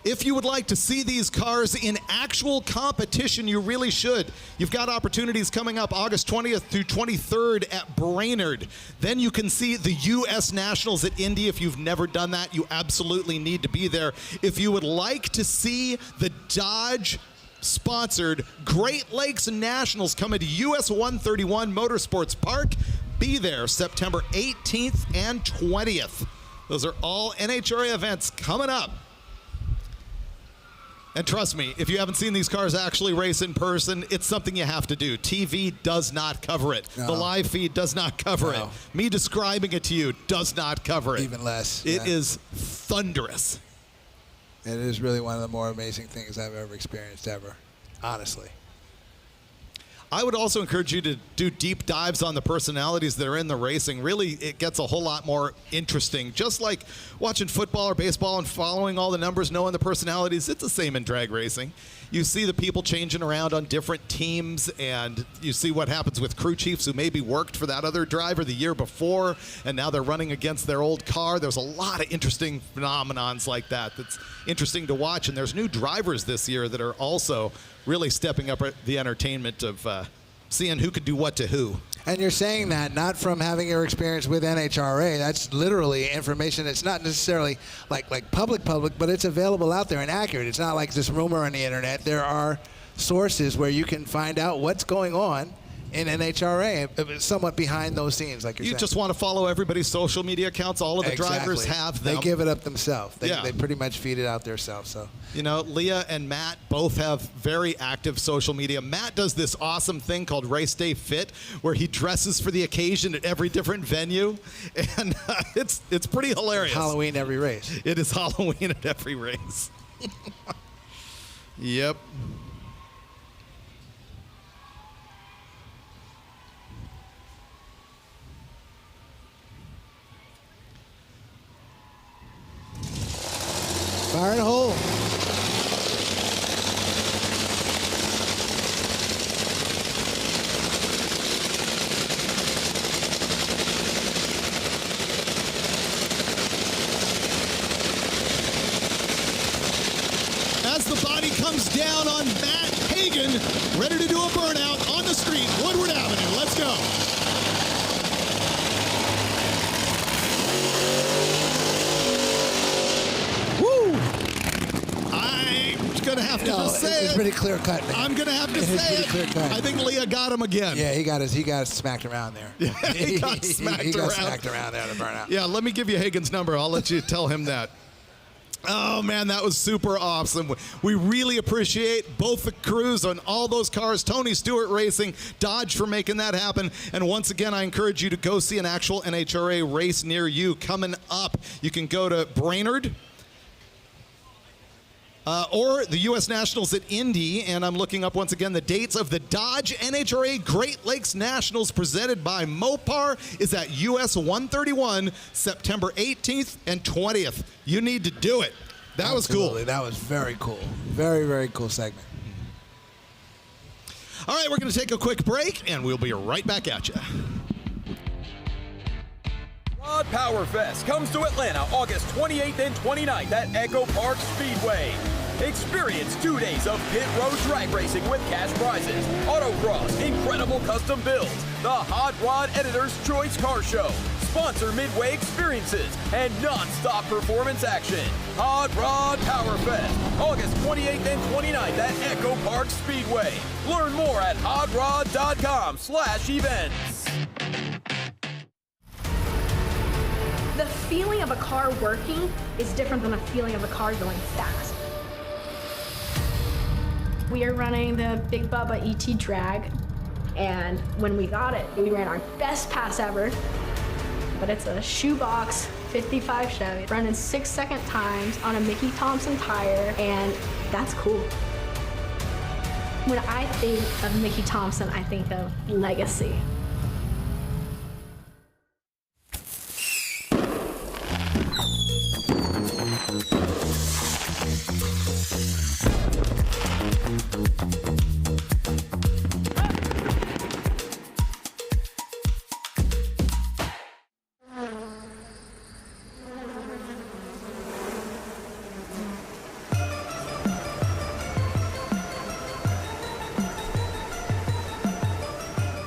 If you would like to see these cars in actual competition, you really should. You've got opportunities coming up August 20th through 23rd at Brainerd. Then you can see the U.S. Nationals at Indy. If you've never done that, you absolutely need to be there. If you would like to see the Dodge sponsored Great Lakes Nationals coming to US 131 Motorsports Park, be there September 18th and 20th. Those are all NHRA events coming up. And trust me, if you haven't seen these cars actually race in person, it's something you have to do. TV does not cover it. No. The live feed does not cover it. Me describing it to you does not cover it. Even less. It is thunderous. It is really one of the more amazing things I've ever experienced ever, honestly. I would also encourage you to do deep dives on the personalities that are in the racing. Really, it gets a whole lot more interesting. Just like watching football or baseball and following all the numbers, knowing the personalities, it's the same in drag racing. You see the people changing around on different teams, and you see what happens with crew chiefs who maybe worked for that other driver the year before, and now they're running against their old car. There's a lot of interesting phenomenons like that that's interesting to watch, and there's new drivers this year that are also really stepping up the entertainment of seeing who could do what to who. And you're saying that not from having your experience with NHRA. That's literally information that's not necessarily like public, but it's available out there and accurate. It's not like this rumor on the internet. There are sources where you can find out what's going on in NHRA, somewhat behind those scenes, like you're saying. You just want to follow everybody's social media accounts. All of the drivers have them. They give it up themselves. They Yeah. pretty much feed it out themselves. So, you know, Leah and Matt both have very active social media. Matt does this awesome thing called Race Day Fit, where he dresses for the occasion at every different venue, and it's pretty hilarious. Halloween every race. It is Halloween at every race. Yep. Fire in a hole. As the body comes down on Matt Hagan, ready to do a burnout on the street, Woodward Avenue. Let's go. Gonna have to say it's pretty clear cut, man. I'm gonna have to say it. Clear cut. I think Leah got him again. Yeah, he got smacked around there. Yeah, he got smacked he around. got smacked around there to burnout. Yeah, let me give you Hagan's number. I'll let you tell him that. Oh man, that was super awesome. We really appreciate both the crews on all those cars, Tony Stewart Racing, Dodge for making that happen. And once again, I encourage you to go see an actual NHRA race near you coming up. You can go to Brainerd. or the U.S. Nationals at Indy. And I'm looking up once again the dates of the Dodge NHRA Great Lakes Nationals presented by Mopar is at US 131, September 18th and 20th. You need to do it. That was cool. That was very cool. Very, very cool segment. All right, we're going to take a quick break, and we'll be right back at you. Rod Power Fest comes to Atlanta August 28th and 29th at Echo Park Speedway. Experience 2 days of pit road drag racing with cash prizes, autocross, incredible custom builds, the Hot Rod Editor's Choice Car Show, sponsor Midway Experiences, and non-stop performance action. Hot Rod Power Fest, August 28th and 29th at Echo Park Speedway. Learn more at hotrod.com/events. The feeling of a car working is different than a feeling of a car going fast. We are running the Big Bubba ET drag, and when we got it, we ran our best pass ever, but it's a shoebox 55 Chevy running 6-second times on a Mickey Thompson tire, and that's cool. When I think of Mickey Thompson, I think of legacy.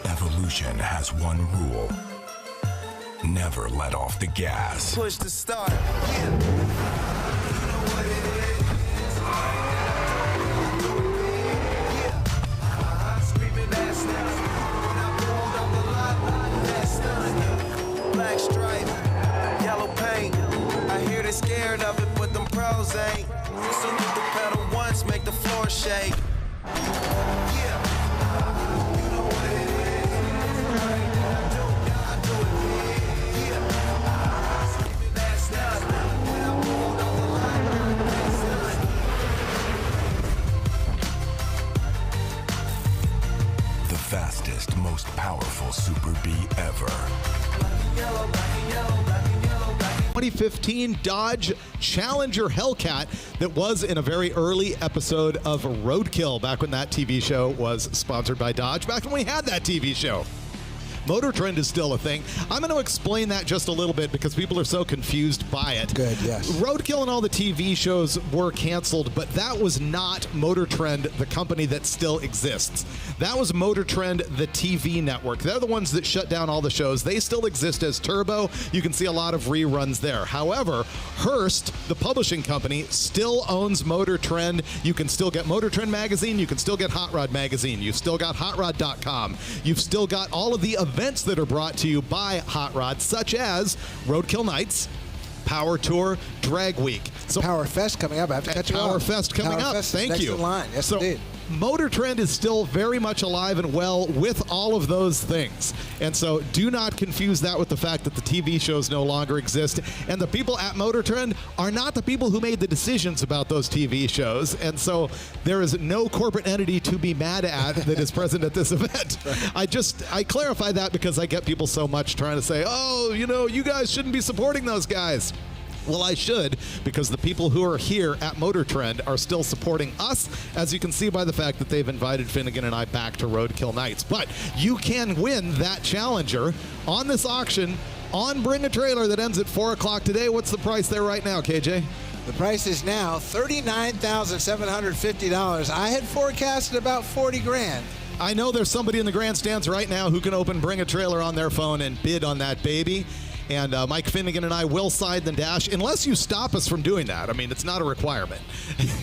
Evolution has one rule. Never let off the gas. Push the start. Black stripe, yellow paint. I hear they're scared of it, but them pros ain't. Salute the pedal once, make the floor shake. Fastest, most powerful Super B ever. 2015 Dodge Challenger Hellcat that was in a very early episode of Roadkill, back when that TV show was sponsored by Dodge, back when we had that TV show. MotorTrend is still a thing. I'm going to explain that just a little bit because people are so confused by it. Good, yes. Roadkill and all the TV shows were canceled, but that was not MotorTrend, the company that still exists. That was MotorTrend, the TV network. They're the ones that shut down all the shows. They still exist as Turbo. You can see a lot of reruns there. However, Hearst, the publishing company, still owns MotorTrend. You can still get MotorTrend magazine. You can still get Hot Rod magazine. You've still got HotRod.com. You've still got all of the events that are brought to you by Hot Rod, such as Roadkill Nights, Power Tour, Drag Week. So Power Fest coming up. I have to cut you off. Power Fest coming Power up. Fest Thank next you. in line. Yes, so, indeed. MotorTrend is still very much alive and well with all of those things. And so do not confuse that with the fact that the TV shows no longer exist. And the people at MotorTrend are not the people who made the decisions about those TV shows. And so there is no corporate entity to be mad at that is present at this event. I clarify that because I get people so much trying to say, oh, you know, you guys shouldn't be supporting those guys. Well, I should, because the people who are here at MotorTrend are still supporting us, as you can see by the fact that they've invited Finnegan and I back to Roadkill Nights. But you can win that Challenger on this auction on Bring a Trailer that ends at 4 o'clock today. What's the price there right now, KJ? The price is now $39,750. I had forecasted about 40 grand. I know there's somebody in the grandstands right now who can open Bring a Trailer on their phone and bid on that baby. And Mike Finnegan and I will side the dash, unless you stop us from doing that. I mean, it's not a requirement.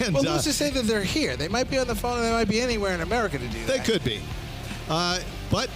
And, well, let's just say that they're here. They might be on the phone, and they might be anywhere in America to do that. They could be. But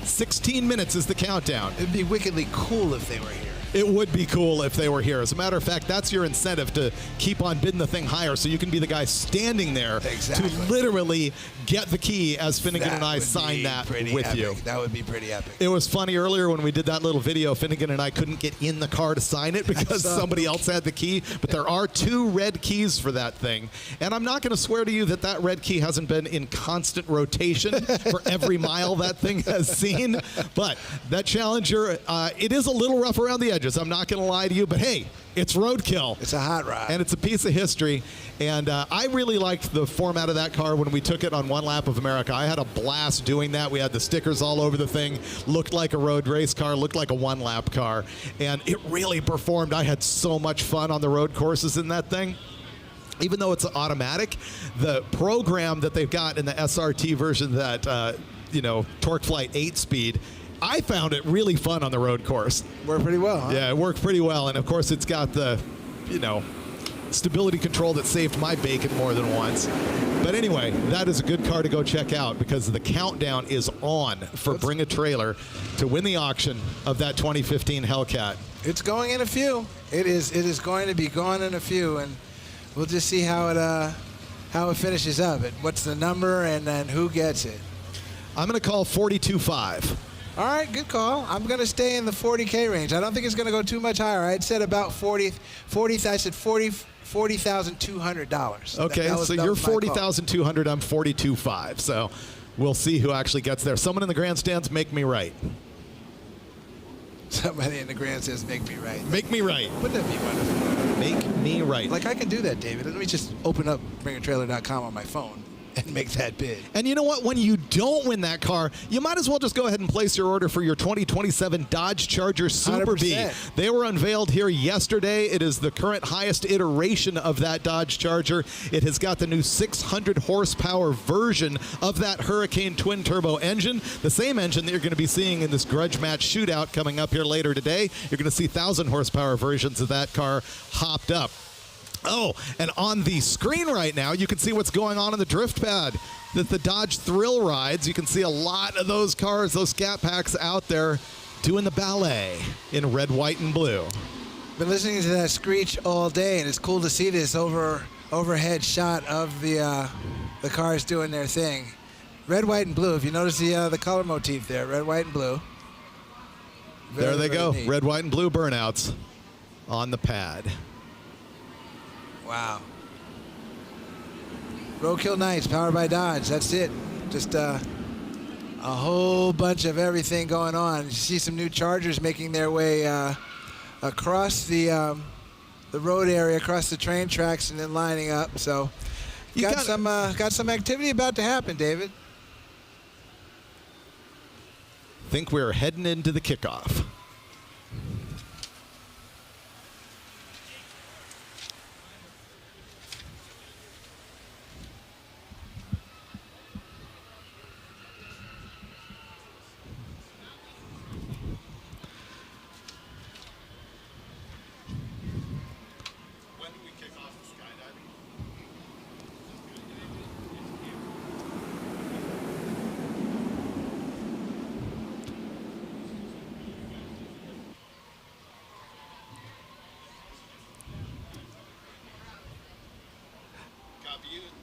16 minutes is the countdown. It'd be wickedly cool if they were here. It would be cool if they were here. As a matter of fact, that's your incentive to keep on bidding the thing higher so you can be the guy standing there to literally get the key as Finnegan and I sign that with you. That would be pretty epic. It was funny earlier when we did that little video, Finnegan and I couldn't get in the car to sign it because somebody else had the key, but there are 2 red keys for that thing. And I'm not going to swear to you that that red key hasn't been in constant rotation for every mile that thing has seen, but that Challenger, it is a little rough around the edges. I'm not going to lie to you, but hey, it's roadkill. It's a hot rod. And it's a piece of history. And I really liked the format of that car when we took it on One Lap of America. I had a blast doing that. We had the stickers all over the thing. Looked like a road race car, looked like a one-lap car. And it really performed. I had so much fun on the road courses in that thing. Even though it's automatic, the program that they've got in the SRT version, that, Torque Flight 8-speed, I found it really fun on the road course. Worked pretty well, huh? Yeah, it worked pretty well. And, of course, it's got the, stability control that saved my bacon more than once. But anyway, that is a good car to go check out because the countdown is on for Bring a Trailer to win the auction of that 2015 Hellcat. It's going in a few. It is going to be gone in a few, and we'll just see how it finishes up. What's the number and then who gets it? I'm going to call 42.5. All right, good call. I'm going to stay in the 40K range. I don't think it's going to go too much higher. I said about 40. I said $40,200. Okay, so you're 40,200. I'm 42.5. So we'll see who actually gets there. Someone in the grandstands, make me right. Somebody in the grandstands, make me right. Make me right. Wouldn't that be wonderful? Make me right. Like, I can do that, David. Let me just open up bringatrailer.com on my phone and make that bid. And you know what? When you don't win that car, you might as well just go ahead and place your order for your 2027 Dodge Charger Super 100%. B. They were unveiled here yesterday. It is the current highest iteration of that Dodge Charger. It has got the new 600 horsepower version of that Hurricane twin turbo engine, the same engine that you're going to be seeing in this Grudge Match shootout coming up here later today. You're going to see 1,000 horsepower versions of that car hopped up. Oh, and on the screen right now, you can see what's going on in the drift pad. The Dodge Thrill Rides, you can see a lot of those cars, those scat packs out there doing the ballet in red, white, and blue. Been listening to that screech all day, and it's cool to see this overhead shot of the cars doing their thing. Red, white, and blue. If you notice the color motif there, red, white, and blue. There they go, neat. Red, white, and blue burnouts on the pad. Wow. Roadkill Nights, powered by Dodge. That's it. Just a whole bunch of everything going on. You see some new Chargers making their way across the road area, across the train tracks, and then lining up. So you got some activity about to happen, David. Think we're heading into the kickoff.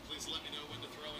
Please let me know when to throw it.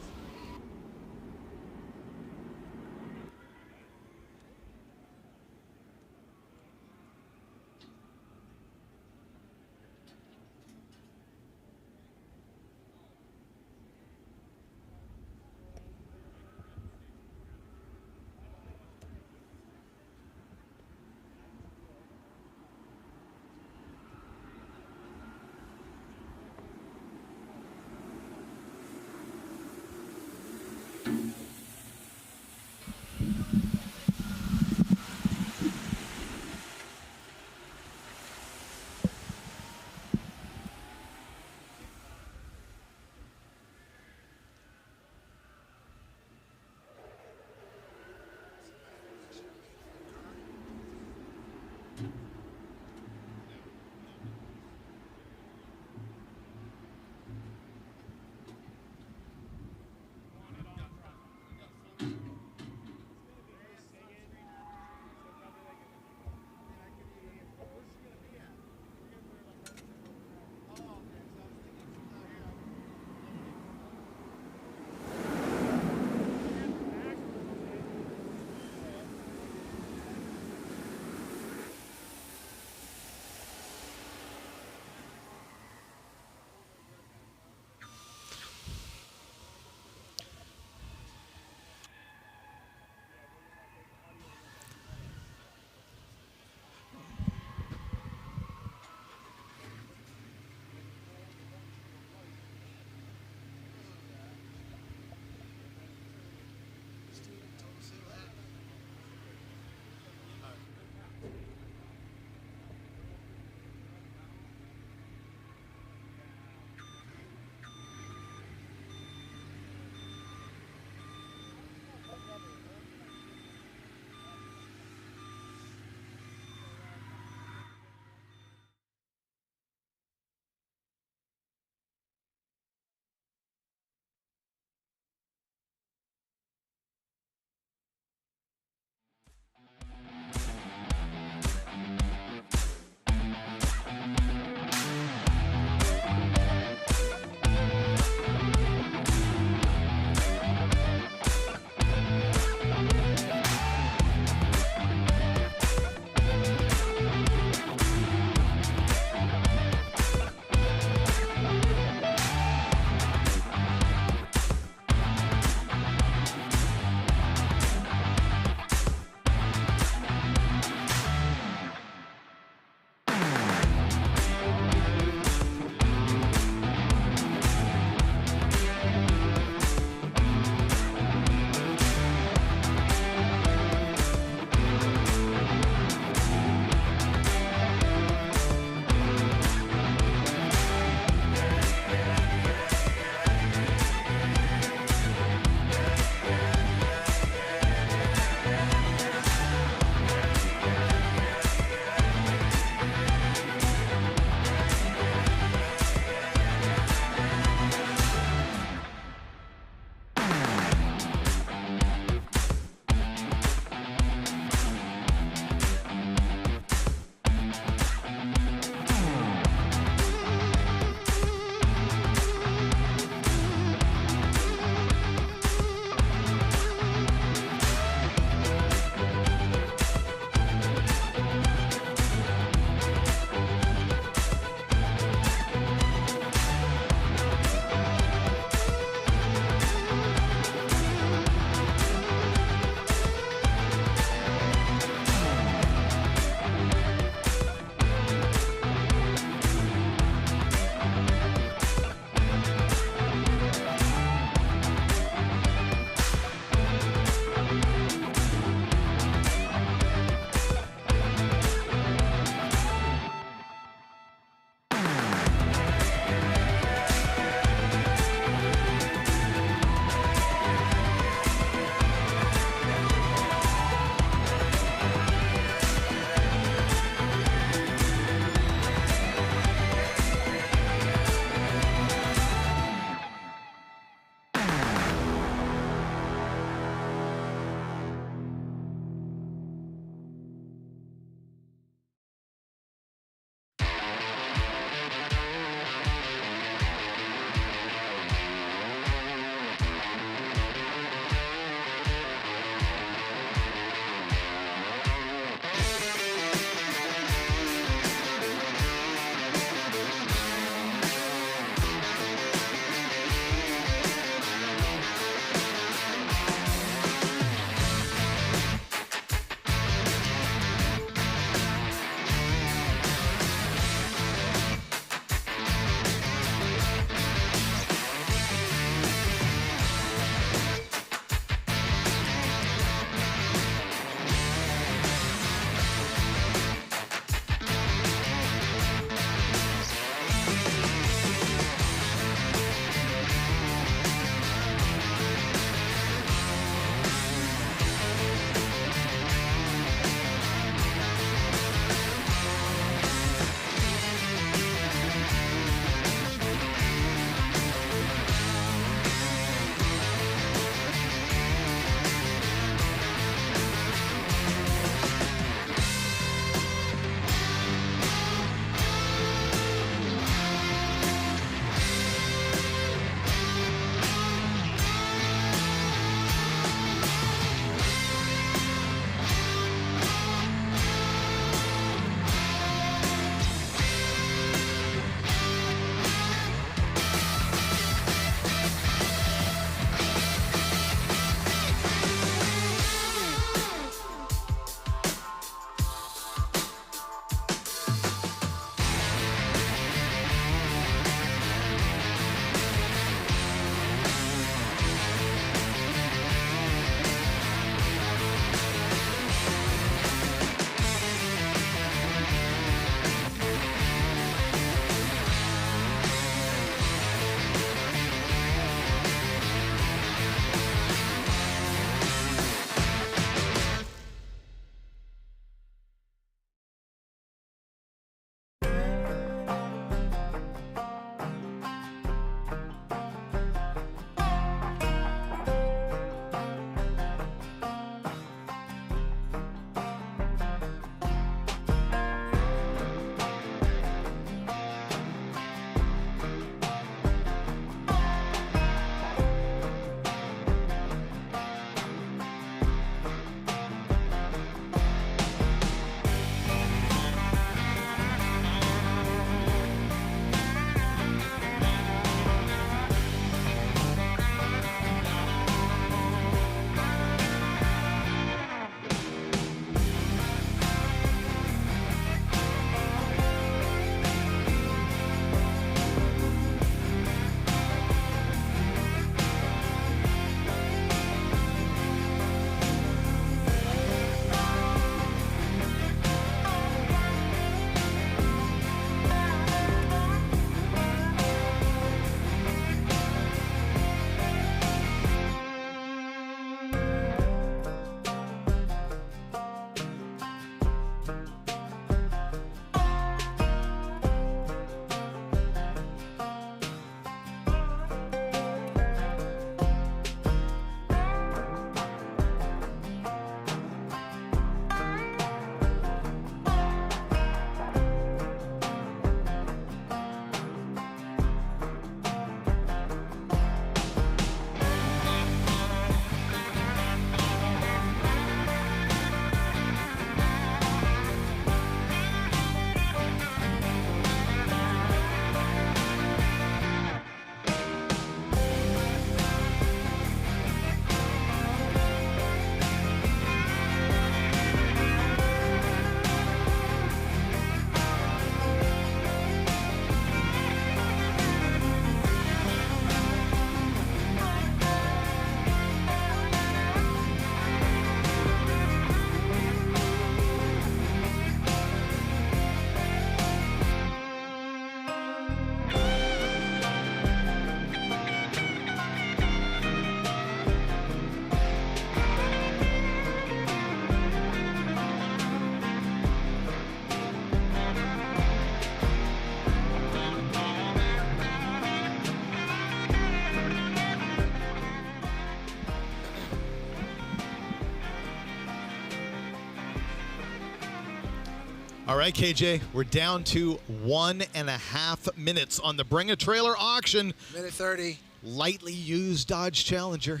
All right, KJ, we're down to 1.5 minutes on the Bring a Trailer auction. Minute 30. Lightly used Dodge Challenger.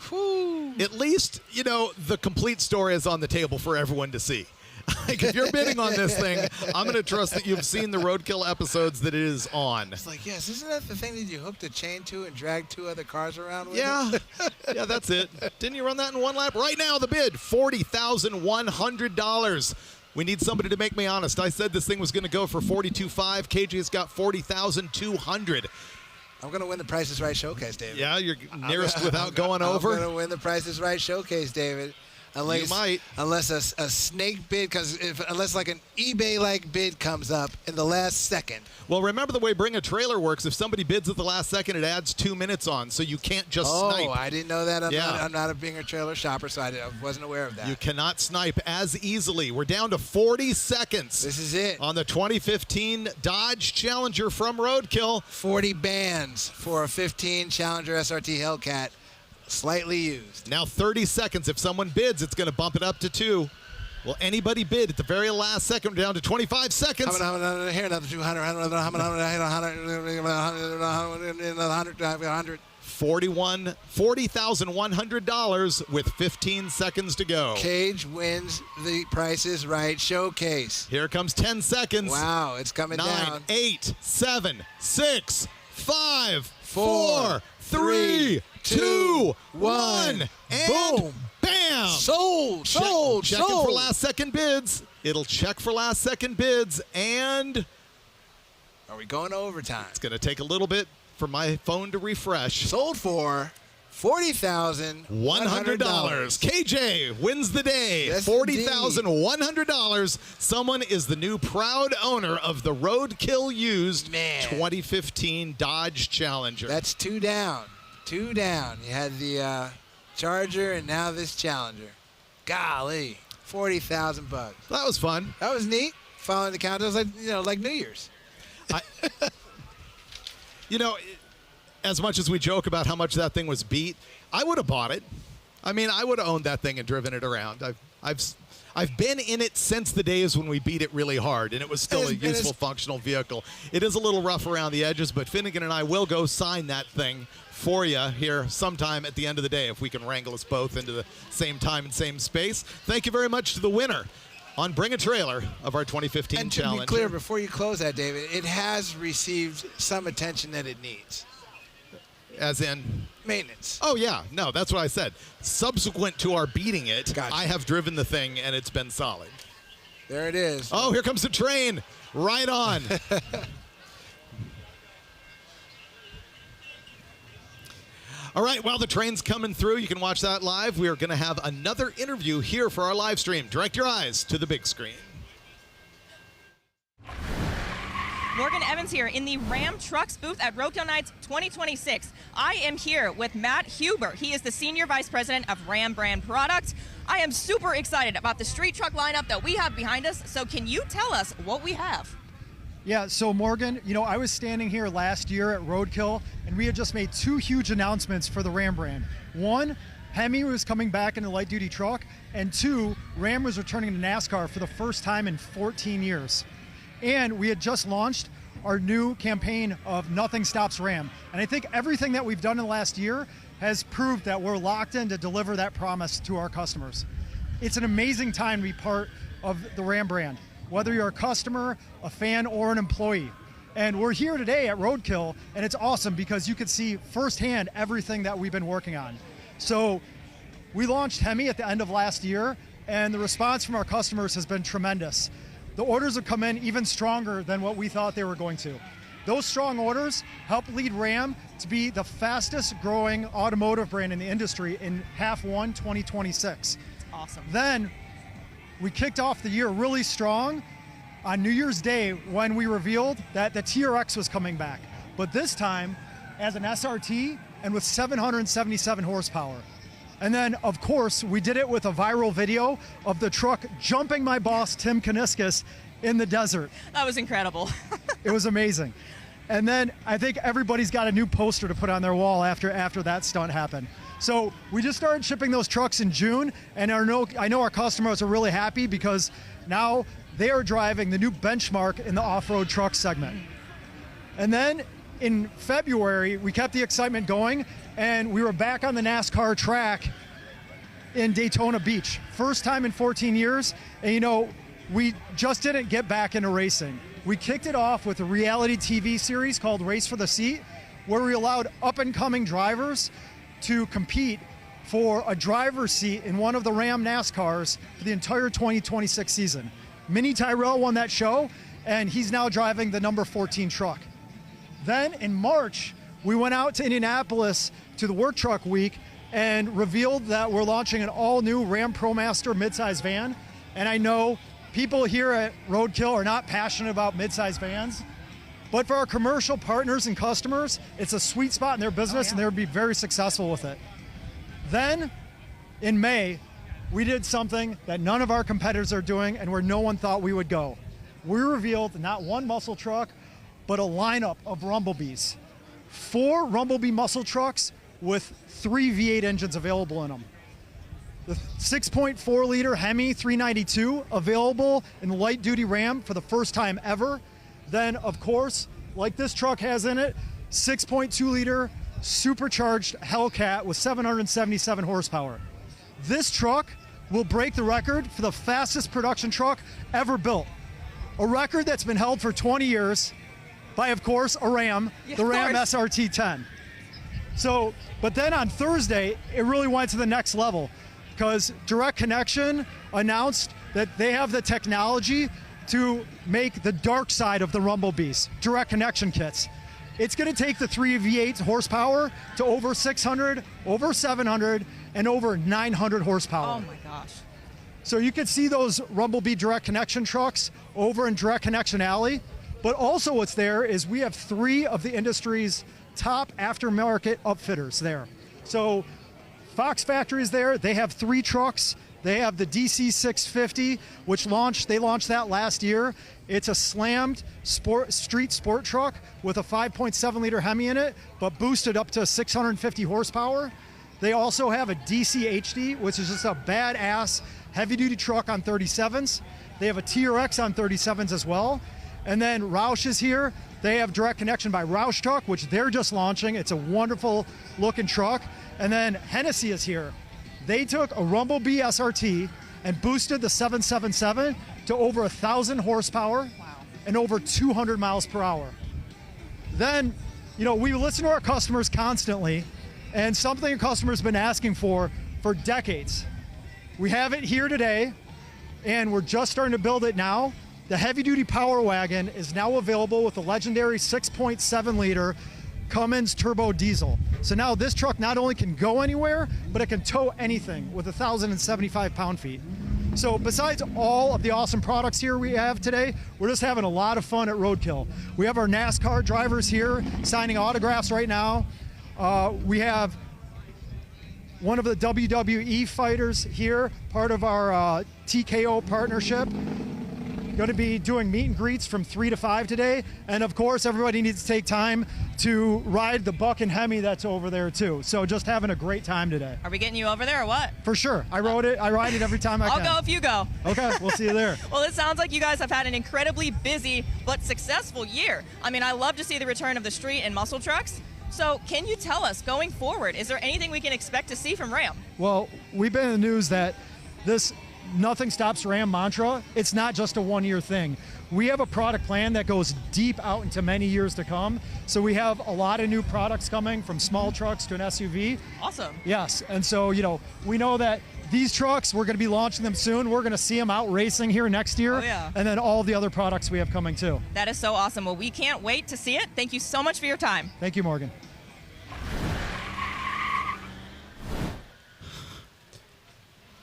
Whew. At least, you know, the complete story is on the table for everyone to see. Like, if you're bidding on this thing, I'm going to trust that you've seen the Roadkill episodes that it is on. It's like, yes, isn't that the thing that you hooked a chain to and dragged 2 other cars around with? Yeah. Yeah, that's it. Didn't you run that in 1 lap? Right now, the bid, $40,100. We need somebody to make me honest. I said this thing was going to go for $42,500. KJ has got $40,200. I'm going to win the Price is Right showcase, David. Yeah, you're nearest without going over. I'm going to win the Price is Right showcase, David. Unless, you might. Unless a snake bid, unless like an eBay-like bid comes up in the last second. Well, remember the way Bring a Trailer works. If somebody bids at the last second, it adds 2 minutes on, so you can't just snipe. Oh, I didn't know that. I'm not a Bring a Trailer shopper, so I wasn't aware of that. You cannot snipe as easily. We're down to 40 seconds. This is it. On the 2015 Dodge Challenger from Roadkill. 40 bands for a 15 Challenger SRT Hellcat. Slightly used. Now 30 seconds. If someone bids, it's going to bump it up to 2. Will anybody bid at the very last second? We're down to 25 seconds. Here, another 200, 100. $40,100 with 15 seconds to go. Cage wins the Price is Right showcase. Here comes 10 seconds. Wow, it's coming 9, down. 8, 7, 6, 5, 4, 3, 2, 1, and boom. Bam! Sold. Checking for last second bids. It'll check for last second bids, and are we going to overtime? It's going to take a little bit for my phone to refresh. Sold for $40,100. KJ wins the day. Yes, $40,100. Someone is the new proud owner of the Roadkill used 2015 Dodge Challenger. That's 2 down. 2 down. You had the Charger and now this Challenger. Golly, $40,000 bucks. That was fun. That was neat. Following the countdowns, like New Year's. You know, as much as we joke about how much that thing was beat, I would have bought it. I mean, I would have owned that thing and driven it around. I've been in it since the days when we beat it really hard, and it was still a useful, functional vehicle. It is a little rough around the edges, but Finnegan and I will go sign that thing for you here sometime at the end of the day if we can wrangle us both into the same time and same space. Thank you very much to the winner on Bring a Trailer of our 2015 and Challenger. To be clear, before you close that, David, it has received some attention that it needs. As in? Maintenance. Oh, yeah. No, that's what I said. Subsequent to our beating it, I have driven the thing, and it's been solid. There it is. Oh, here comes the train. Right on. All right, while the train's coming through, you can watch that live. We are going to have another interview here for our live stream. Direct your eyes to the big screen. Morgan Evans here in the Ram Trucks booth at Roadkill Nights 2026. I am here with Matt Huber. He is the Senior Vice President of Ram Brand Products. I am super excited about the street truck lineup that we have behind us. So can you tell us what we have? Yeah, so Morgan, you know, I was standing here last year at Roadkill, and we had just made 2 huge announcements for the Ram brand. 1, Hemi was coming back in the light-duty truck, and 2, Ram was returning to NASCAR for the first time in 14 years. And we had just launched our new campaign of Nothing Stops Ram. And I think everything that we've done in the last year has proved that we're locked in to deliver that promise to our customers. It's an amazing time to be part of the Ram brand, whether you're a customer, a fan, or an employee. And we're here today at Roadkill, and it's awesome because you can see firsthand everything that we've been working on. So we launched Hemi at the end of last year, and the response from our customers has been tremendous. The orders have come in even stronger than what we thought they were going to. Those strong orders help lead Ram to be the fastest growing automotive brand in the industry in H1 2026. Awesome. Then we kicked off the year really strong on New Year's Day when we revealed that the TRX was coming back, but this time as an SRT and with 777 horsepower. And then, of course, we did it with a viral video of the truck jumping my boss, Tim Kaniskis, in the desert. That was incredible. It was amazing. And then I think everybody's got a new poster to put on their wall after that stunt happened. So we just started shipping those trucks in June, and I know our customers are really happy because now they are driving the new benchmark in the off-road truck segment. And then in February, we kept the excitement going, and we were back on the NASCAR track in Daytona Beach. First time in 14 years, and you know, we just didn't get back into racing. We kicked it off with a reality TV series called Race for the Seat, where we allowed up-and-coming drivers to compete for a driver's seat in one of the Ram NASCARs for the entire 2026 season. Minnie Tyrell won that show, and he's now driving the number 14 truck. Then in March, we went out to Indianapolis to the Work Truck Week and revealed that we're launching an all-new Ram ProMaster midsize van. And I know people here at Roadkill are not passionate about midsize vans, but for our commercial partners and customers, it's a sweet spot in their business, and they'll be very successful with it. Then in May, we did something that none of our competitors are doing and where no one thought we would go. We revealed not one muscle truck, but a lineup of Rumblebees. 4 Rumblebee muscle trucks with 3 V8 engines available in them. The 6.4 liter Hemi 392 available in the light duty Ram for the first time ever. Then of course, like this truck has in it, 6.2 liter supercharged Hellcat with 777 horsepower. This truck will break the record for the fastest production truck ever built. A record that's been held for 20 years by, of course, a Ram, the Ram SRT 10. So, but then on Thursday, it really went to the next level because Direct Connection announced that they have the technology to make the dark side of the Rumblebees, Direct Connection kits. It's going to take the 3 V8 horsepower to over 600, over 700, and over 900 horsepower. Oh my gosh. So you can see those Rumblebee Direct Connection trucks over in Direct Connection Alley. But also what's there is we have 3 of the industry's top aftermarket upfitters there. So Fox Factory is there. They have 3 trucks. They have the DC 650, which they launched that last year. It's a slammed street sport truck with a 5.7 liter Hemi in it, but boosted up to 650 horsepower. They also have a DC HD, which is just a badass heavy duty truck on 37s. They have a TRX on 37s as well. And then Roush is here. They have Direct Connection by Roush Truck, which they're just launching. It's a wonderful looking truck. And then Hennessy is here. They took a Rumblebee SRT and boosted the 777 to over 1,000 horsepower and over 200 miles per hour. Then, you know, we listen to our customers constantly, and something a customer's been asking for decades. We have it here today, and we're just starting to build it now. The heavy-duty Power Wagon is now available with the legendary 6.7 liter Cummins turbo diesel. So now this truck not only can go anywhere, but it can tow anything with 1,075 pound-feet. So besides all of the awesome products here we have today, we're just having a lot of fun at Roadkill. We have our NASCAR drivers here signing autographs right now. We have one of the WWE fighters here, part of our TKO partnership. Going to be doing meet and greets from 3 to 5 today. And of course, everybody needs to take time to ride the Buck and Hemi that's over there too. So just having a great time today. Are we getting you over there or what? For sure. I ride it every time I can. I'll go if you go. Okay, we'll see you there. Well, it sounds like you guys have had an incredibly busy but successful year. I mean, I love to see the return of the street and muscle trucks. So can you tell us, going forward, is there anything we can expect to see from Ram? Well, we've been in the news that this Nothing Stops Ram mantra, it's not just a one-year thing. We have a product plan that goes deep out into many years to come. So we have a lot of new products coming, from small trucks to an SUV. Awesome. Yes, and so, you know, we know that these trucks, we're going to be launching them soon. We're going to see them out racing here next year. Oh, yeah. And then all the other products we have coming too. That is so awesome. Well, we can't wait to see it. Thank you so much for your time. Thank you, Morgan.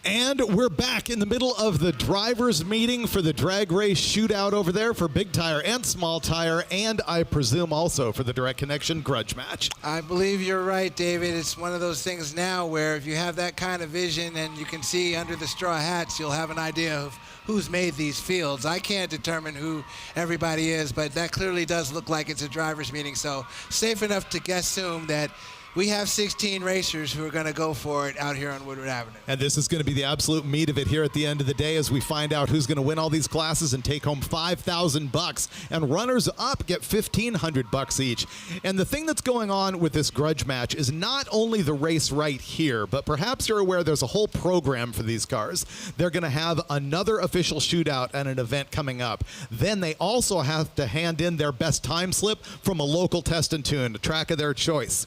And we're back in the middle of the drivers' meeting for the drag race shootout over there for Big Tire and Small Tire, and I presume also for the Direct Connection Grudge Match. I believe you're right, David. It's one of those things now where if you have that kind of vision and you can see under the straw hats, you'll have an idea of who's made these fields. I can't determine who everybody is, but that clearly does look like it's a drivers' meeting. So safe enough to assume that we have 16 racers who are going to go for it out here on Woodward Avenue. And this is going to be the absolute meat of it here at the end of the day as we find out who's going to win all these classes and take home $5,000. And runners up get $1,500 each. And the thing that's going on with this grudge match is not only the race right here, but perhaps you're aware there's a whole program for these cars. They're going to have another official shootout at an event coming up. Then they also have to hand in their best time slip from a local test and tune, a track of their choice.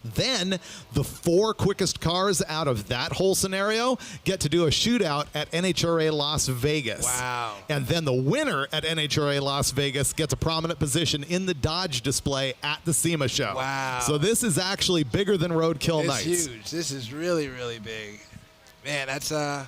Then the 4 quickest cars out of that whole scenario get to do a shootout at NHRA Las Vegas. Wow. And then the winner at NHRA Las Vegas gets a prominent position in the Dodge display at the SEMA show. Wow. So this is actually bigger than Roadkill Nights. It's huge. This is really, really big. Man, that's a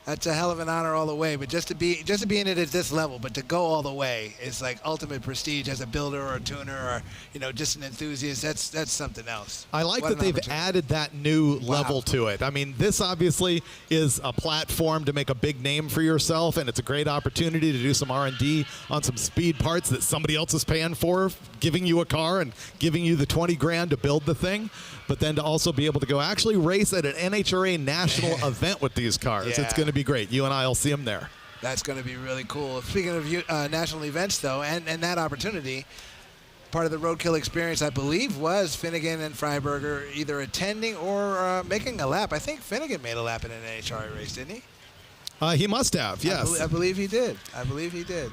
hell of an honor all the way. But just to be in it at this level, but to go all the way is like ultimate prestige as a builder or a tuner or, you know, just an enthusiast. That's something else. I like that they've added that new level to it. I mean, this obviously is a platform to make a big name for yourself, and it's a great opportunity to do some R&D on some speed parts that somebody else is paying for, giving you a car and giving you the 20 grand to build the thing. But then to also be able to go actually race at an NHRA national event with these cars. Yeah. It's going to be great. You and I will see them there. That's going to be really cool. Speaking of national events, though, and that opportunity, part of the Roadkill experience, I believe, was Finnegan and Freiburger either attending or making a lap. I think Finnegan made a lap in an NHRA race, didn't he? He must have, yes. I believe he did. I believe he did.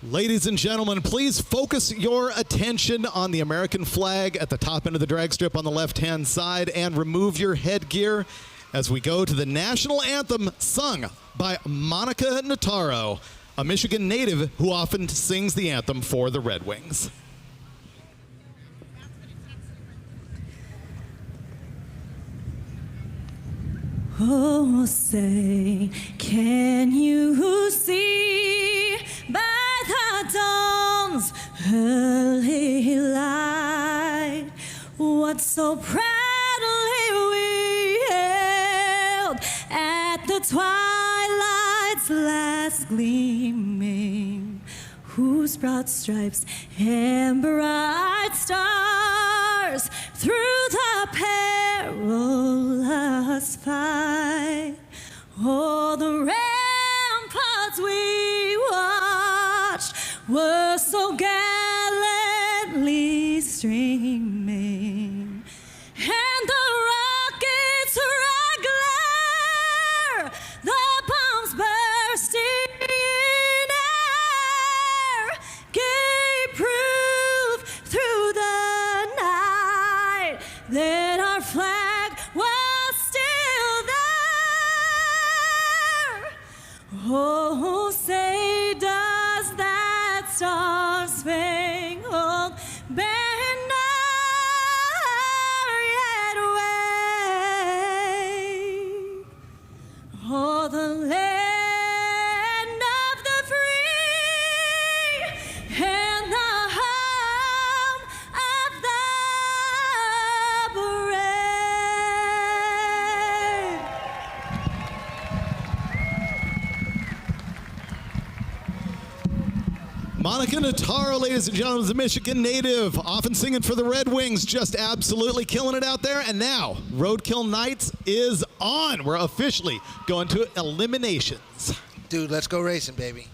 Ladies and gentlemen, please focus your attention on the American flag at the top end of the drag strip on the left-hand side and remove your headgear as we go to the national anthem sung by Monica Notaro, a Michigan native who often sings the anthem for the Red Wings. Oh, say, can you see by the dawn's early light what so proudly we hailed at the twilight's last gleaming, whose broad stripes and bright stars through the perilous fight, oh, the ramparts we watched were so gallantly streaming, and the rockets' red glare, the bombs bursting in air, gave proof through the night that our flag was still there. Oh, say does that star-spangled banner yet wave? Oh, the land of the free and the home of the Monica Notaro, ladies and gentlemen, is a Michigan native, often singing for the Red Wings, just absolutely killing it out there. And now, Roadkill Nights is on. We're officially going to eliminations. Dude, let's go racing, baby.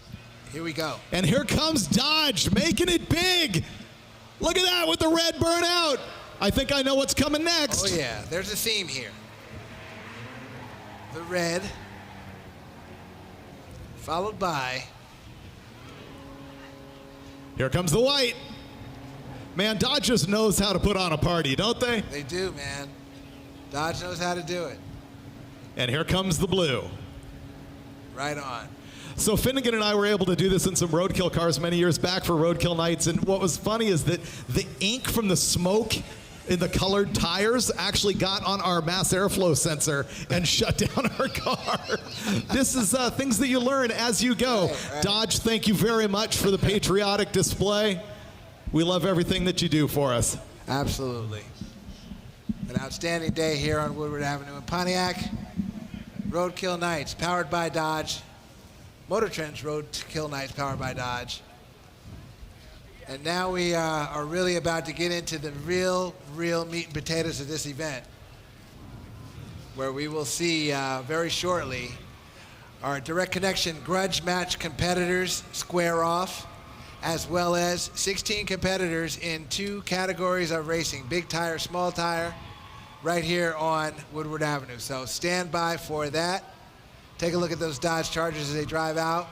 Here we go. And here comes Dodge, making it big. Look at that with the red burnout. I think I know what's coming next. Oh, yeah. There's a theme here. The red, followed by... Here comes the white. Man, Dodge just knows how to put on a party, don't they? They do, man. Dodge knows how to do it. And here comes the blue. Right on. So Finnegan and I were able to do this in some Roadkill cars many years back for Roadkill Nights, and what was funny is that the ink from the smoke in the colored tires actually got on our mass airflow sensor and shut down our car. This is things that you learn as you go. Right. Dodge, thank you very much for the patriotic display. We love everything that you do for us. Absolutely. An outstanding day here on Woodward Avenue in Pontiac. Roadkill Nights, powered by Dodge. MotorTrend's Roadkill Nights, powered by Dodge. And now we are really about to get into the real meat and potatoes of this event, where we will see very shortly our Direct Connection Grudge Match competitors square off, as well as 16 competitors in 2 categories of racing, big tire, small tire, right here on Woodward Avenue. So stand by for that. Take a look at those Dodge Chargers as they drive out.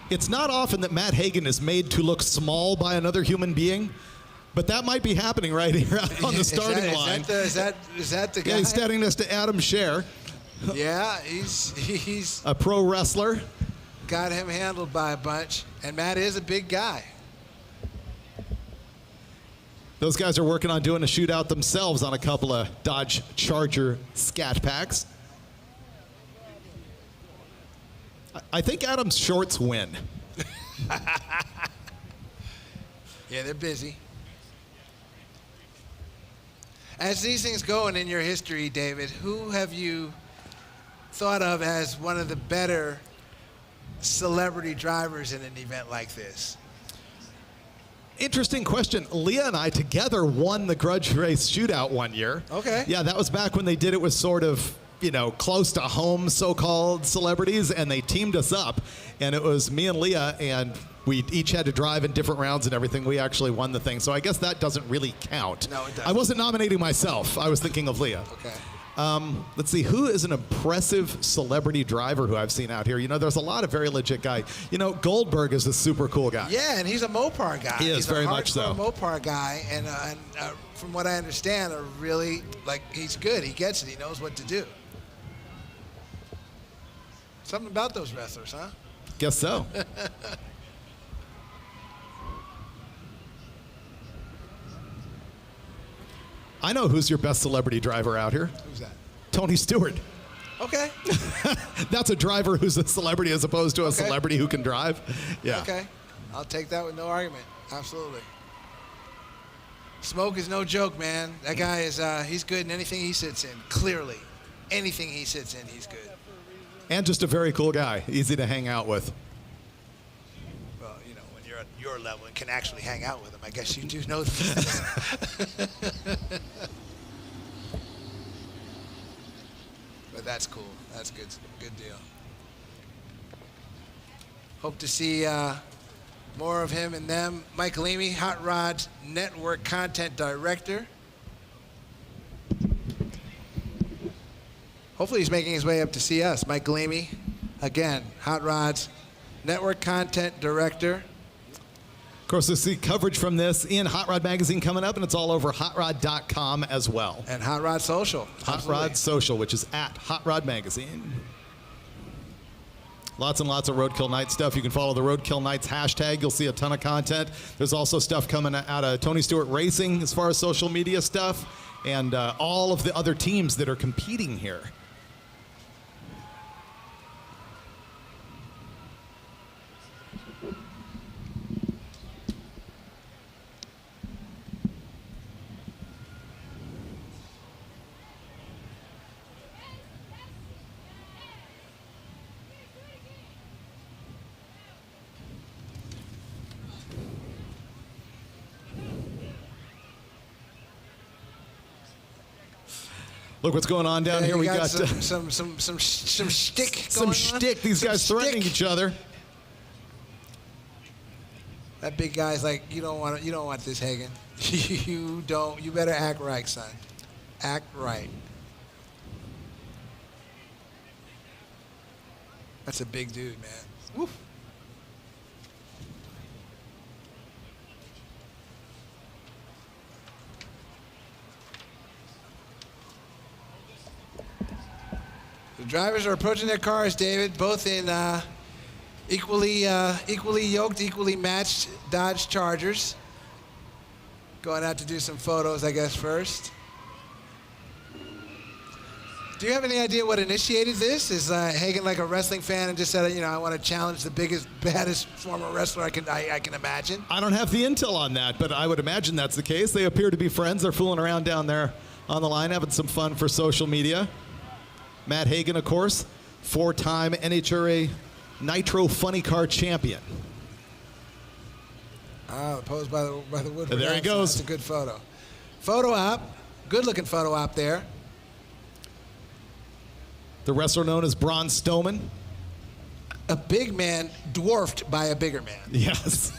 It's not often that Matt Hagan is made to look small by another human being, but that might be happening right here on the starting line. Is that the guy? Yeah, he's standing next to Adam Scher. Yeah, he's a pro wrestler. Got him handled by a bunch, and Matt is a big guy. Those guys are working on doing a shootout themselves on a couple of Dodge Charger scat packs. I think Adam's shorts win. Yeah, they're busy. As these things go, and in your history, David, who have you thought of as one of the better celebrity drivers in an event like this? Interesting question. Leah and I together won the Grudge Race Shootout one year. Okay. Yeah, that was back when they did it with sort of, you know, close to home so-called celebrities, and they teamed us up, and it was me and Leah, and we each had to drive in different rounds and everything. We actually won the thing, so I guess that doesn't really count. No, it doesn't. I wasn't nominating myself. I was thinking of Leah. Okay. Let's see, who is an impressive celebrity driver who I've seen out here? You know, there's a lot of very legit guys. You know, Goldberg is a super cool guy. Yeah, and he's a Mopar guy. He is, he's very a much so. Mopar guy, and from what I understand, really, like, he's good. He gets it. He knows what to do. Something about those wrestlers, huh? Guess so. I know who's your best celebrity driver out here. Who's that? Tony Stewart. Okay. That's a driver who's a celebrity as opposed to a celebrity who can drive. Yeah. Okay. I'll take that with no argument. Absolutely. Smoke is no joke, man. That guy is, he's good in anything he sits in, clearly. Anything he sits in, he's good. And just a very cool guy, easy to hang out with. Well, you know, when you're at your level and can actually hang out with him, I guess you do know that. But that's cool. That's good. Good deal. Hope to see more of him and them. Mike Leamy, Hot Rod's Network Content Director. Hopefully he's making his way up to see us. Mike Leamy, again, Hot Rod's Network Content Director. Of course, you'll see coverage from this in Hot Rod Magazine coming up, and it's all over hotrod.com as well. And Hot Rod Social. Hot Rod Social, which is at Hot Rod Magazine. Lots and lots of Roadkill Nights stuff. You can follow the Roadkill Nights hashtag. You'll see a ton of content. There's also stuff coming out of Tony Stewart Racing as far as social media stuff, and all of the other teams that are competing here. Look what's going on down here. We got some shtick. Some shtick. These guys threatening each other. That big guy's like, you don't want this, Hagan. You don't. You better act right, son. Act right. That's a big dude, man. Woof. The drivers are approaching their cars, David, both in Equally yoked, equally matched Dodge Chargers. Going out to do some photos, I guess, first. Do you have any idea what initiated this? Is Hagan like a wrestling fan and just said, you know, I want to challenge the biggest, baddest former wrestler I can imagine? I don't have the intel on that, but I would imagine that's the case. They appear to be friends. They're fooling around down there on the line, having some fun for social media. Matt Hagan, of course, 4-time NHRA Nitro Funny Car champion. Posed by the Woodward. And there he goes. That's a good photo. Photo op. Good-looking photo op there. The wrestler known as Braun Strowman. A big man dwarfed by a bigger man. Yes.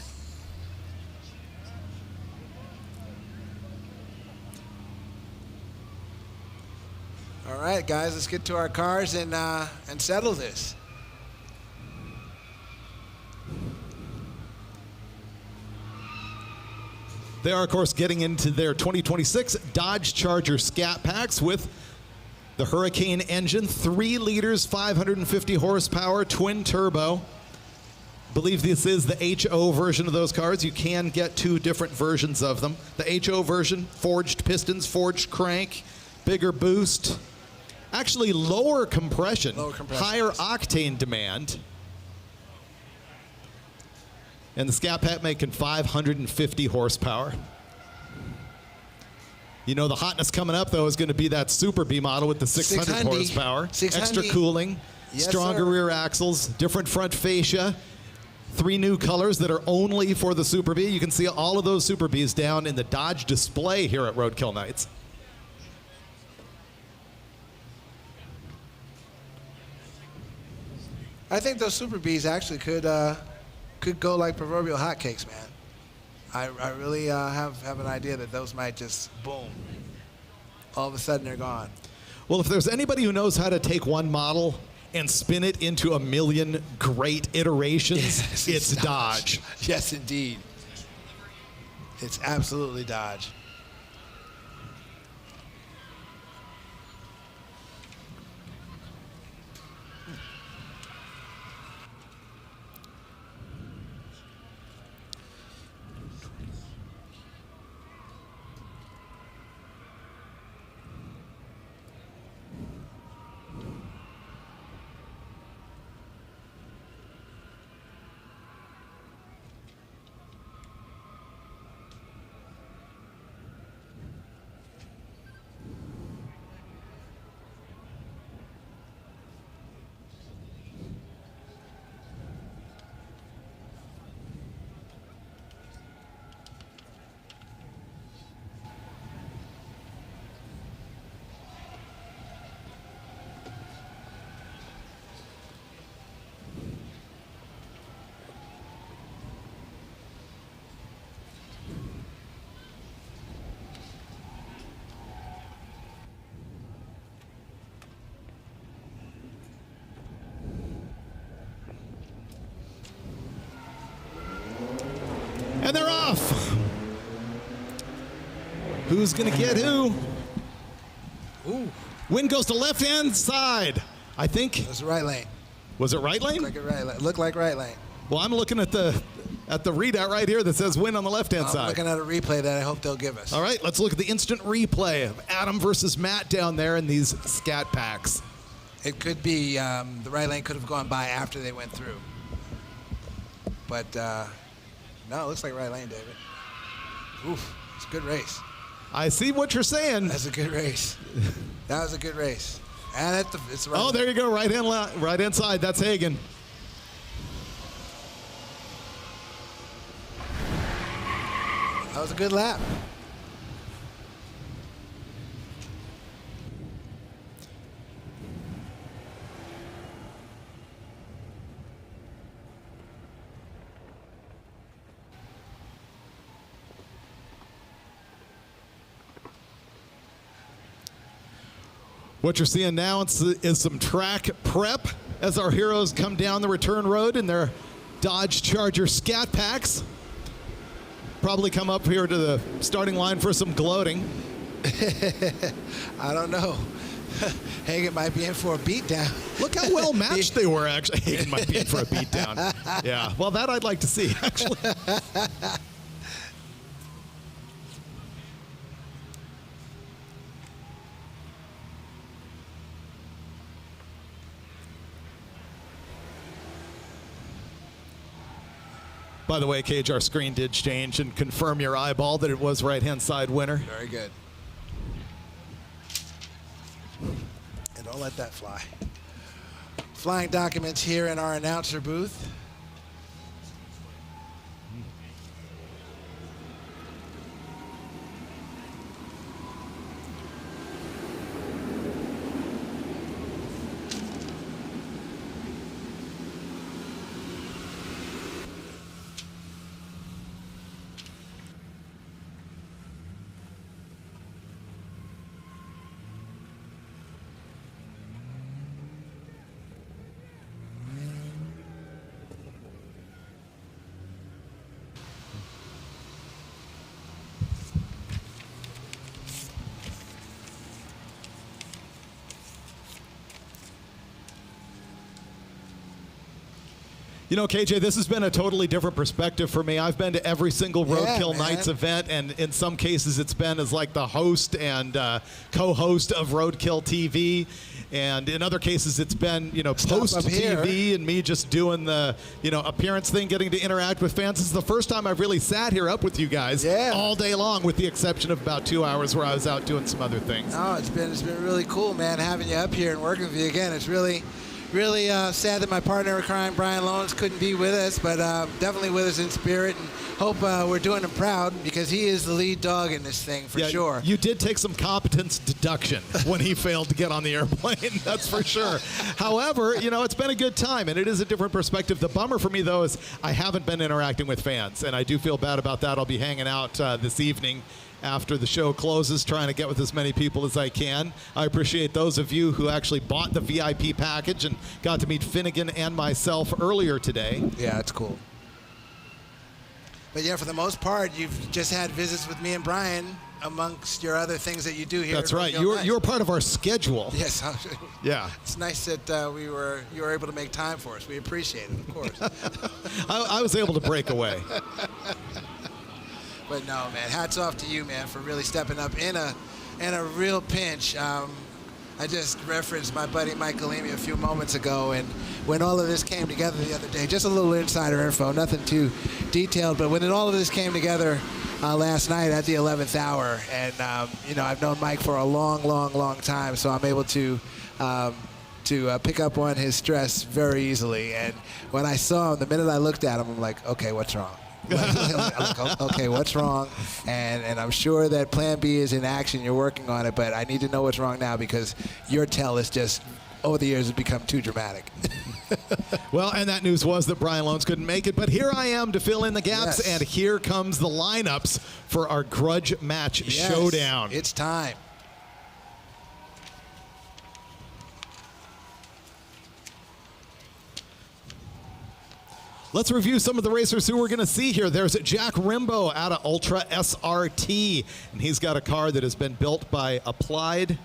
All right, guys, let's get to our cars and settle this. They are, of course, getting into their 2026 Dodge Charger Scat Packs with the Hurricane engine, 3 liters, 550 horsepower, twin turbo. I believe this is the HO version of those cars. You can get 2 different versions of them. The HO version, forged pistons, forged crank, bigger boost. Actually, lower compression, higher octane demand. And the Scat Pack making 550 horsepower. You know, the hotness coming up, though, is going to be that Super B model with the 600 horsepower. 600. Extra cooling, Yes, stronger sir. rear axles, different front fascia, 3 new colors that are only for the Super B. You can see all of those Super Bs down in the Dodge display here at Roadkill Nights. I think those Super Bs actually could go like proverbial hotcakes, man. I really have an idea that those might just, boom, all of a sudden they're gone. Well, if there's anybody who knows how to take one model and spin it into a million great iterations, Yes, it's Dodge. Yes, indeed. It's absolutely Dodge. And they're off. Who's going to get who? Ooh. Win goes to left-hand side. I think. It was the right lane. Was it right lane? Looked like right lane. Well, I'm looking at the readout right here that says win on the left-hand I'm side. looking at a replay that I hope they'll give us. All right, let's look at the instant replay of Adam versus Matt down there in these Scat Packs. It could be the right lane could have gone by after they went through. But no, it looks like right lane, David. Oof, it's a good race. I see what you're saying. That's a good race. That was a good race. And it's the right lane. There you go, right inside. That's Hagan. That was a good lap. What you're seeing now is some track prep as our heroes come down the return road in their Dodge Charger Scat Packs. Probably come up here to the starting line for some gloating. I don't know. Hagan might be in for a beatdown. Look how well matched they were, actually. Hagan might be in for a beatdown. Yeah, well, that I'd like to see, actually. By the way, Cage, our screen did change and confirm your eyeball that it was right-hand side winner. Very good. And don't let that fly. Flying documents here in our announcer booth. You know, KJ, this has been a totally different perspective for me. I've been to every single Roadkill Nights event, and in some cases it's been as like the host and co-host of Roadkill TV. And in other cases it's been, you know, post-TV and me just doing the, you know, appearance thing, getting to interact with fans. This is the first time I've really sat here up with you guys all day long, with the exception of about 2 hours where I was out doing some other things. Oh, it's been really cool, man, having you up here and working with you again. It's really sad that my partner in crime, Brian Lones, couldn't be with us, but definitely with us in spirit, and hope we're doing him proud, because he is the lead dog in this thing for sure. You did take some competence deduction when he failed to get on the airplane, that's for sure. However, you know, it's been a good time, and it is a different perspective. The bummer for me, though, is I haven't been interacting with fans, and I do feel bad about that. I'll be hanging out this evening after the show closes, trying to get with as many people as I can. I appreciate those of you who actually bought the VIP package and got to meet Finnegan and myself earlier today. Yeah, it's cool. But yeah, for the most part, you've just had visits with me and Brian amongst your other things that you do here. That's right. You were part of our schedule. Yes. Yeah. It's nice that you were able to make time for us. We appreciate it, of course. I was able to break away. But no, man, hats off to you, man, for really stepping up in a real pinch. I just referenced my buddy Mike Galimi a few moments ago, and when all of this came together the other day, just a little insider info, nothing too detailed, but when all of this came together last night at the 11th hour, and you know, I've known Mike for a long time, so I'm able to pick up on his stress very easily. And when I saw him, the minute I looked at him, I'm like, okay, what's wrong? Okay, what's wrong? And I'm sure that Plan B is in action. You're working on it, but I need to know what's wrong now, because your tell is just, over the years, has become too dramatic. Well, and that news was that Brian Lones couldn't make it, but here I am to fill in the gaps, and here comes the lineups for our Grudge Match showdown. It's time. Let's review some of the racers who we're going to see here. There's Jack Rimbo out of Ultra SRT, and he's got a car that has been built by Applied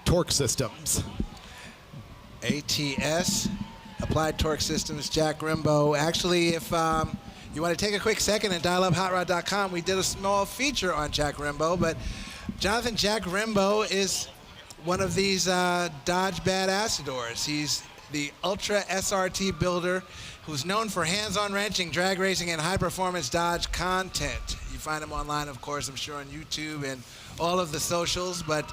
Torque Systems. ATS, Applied Torque Systems, Jack Rimbo. Actually, if you want to take a quick second and dial up hotrod.com, we did a small feature on Jack Rimbo, but Jonathan, Jack Rimbo is one of these Dodge Badassadors. He's the Ultra SRT builder who's known for hands-on wrenching, drag racing, and high-performance Dodge content. You find him online, of course, I'm sure on YouTube and all of the socials, but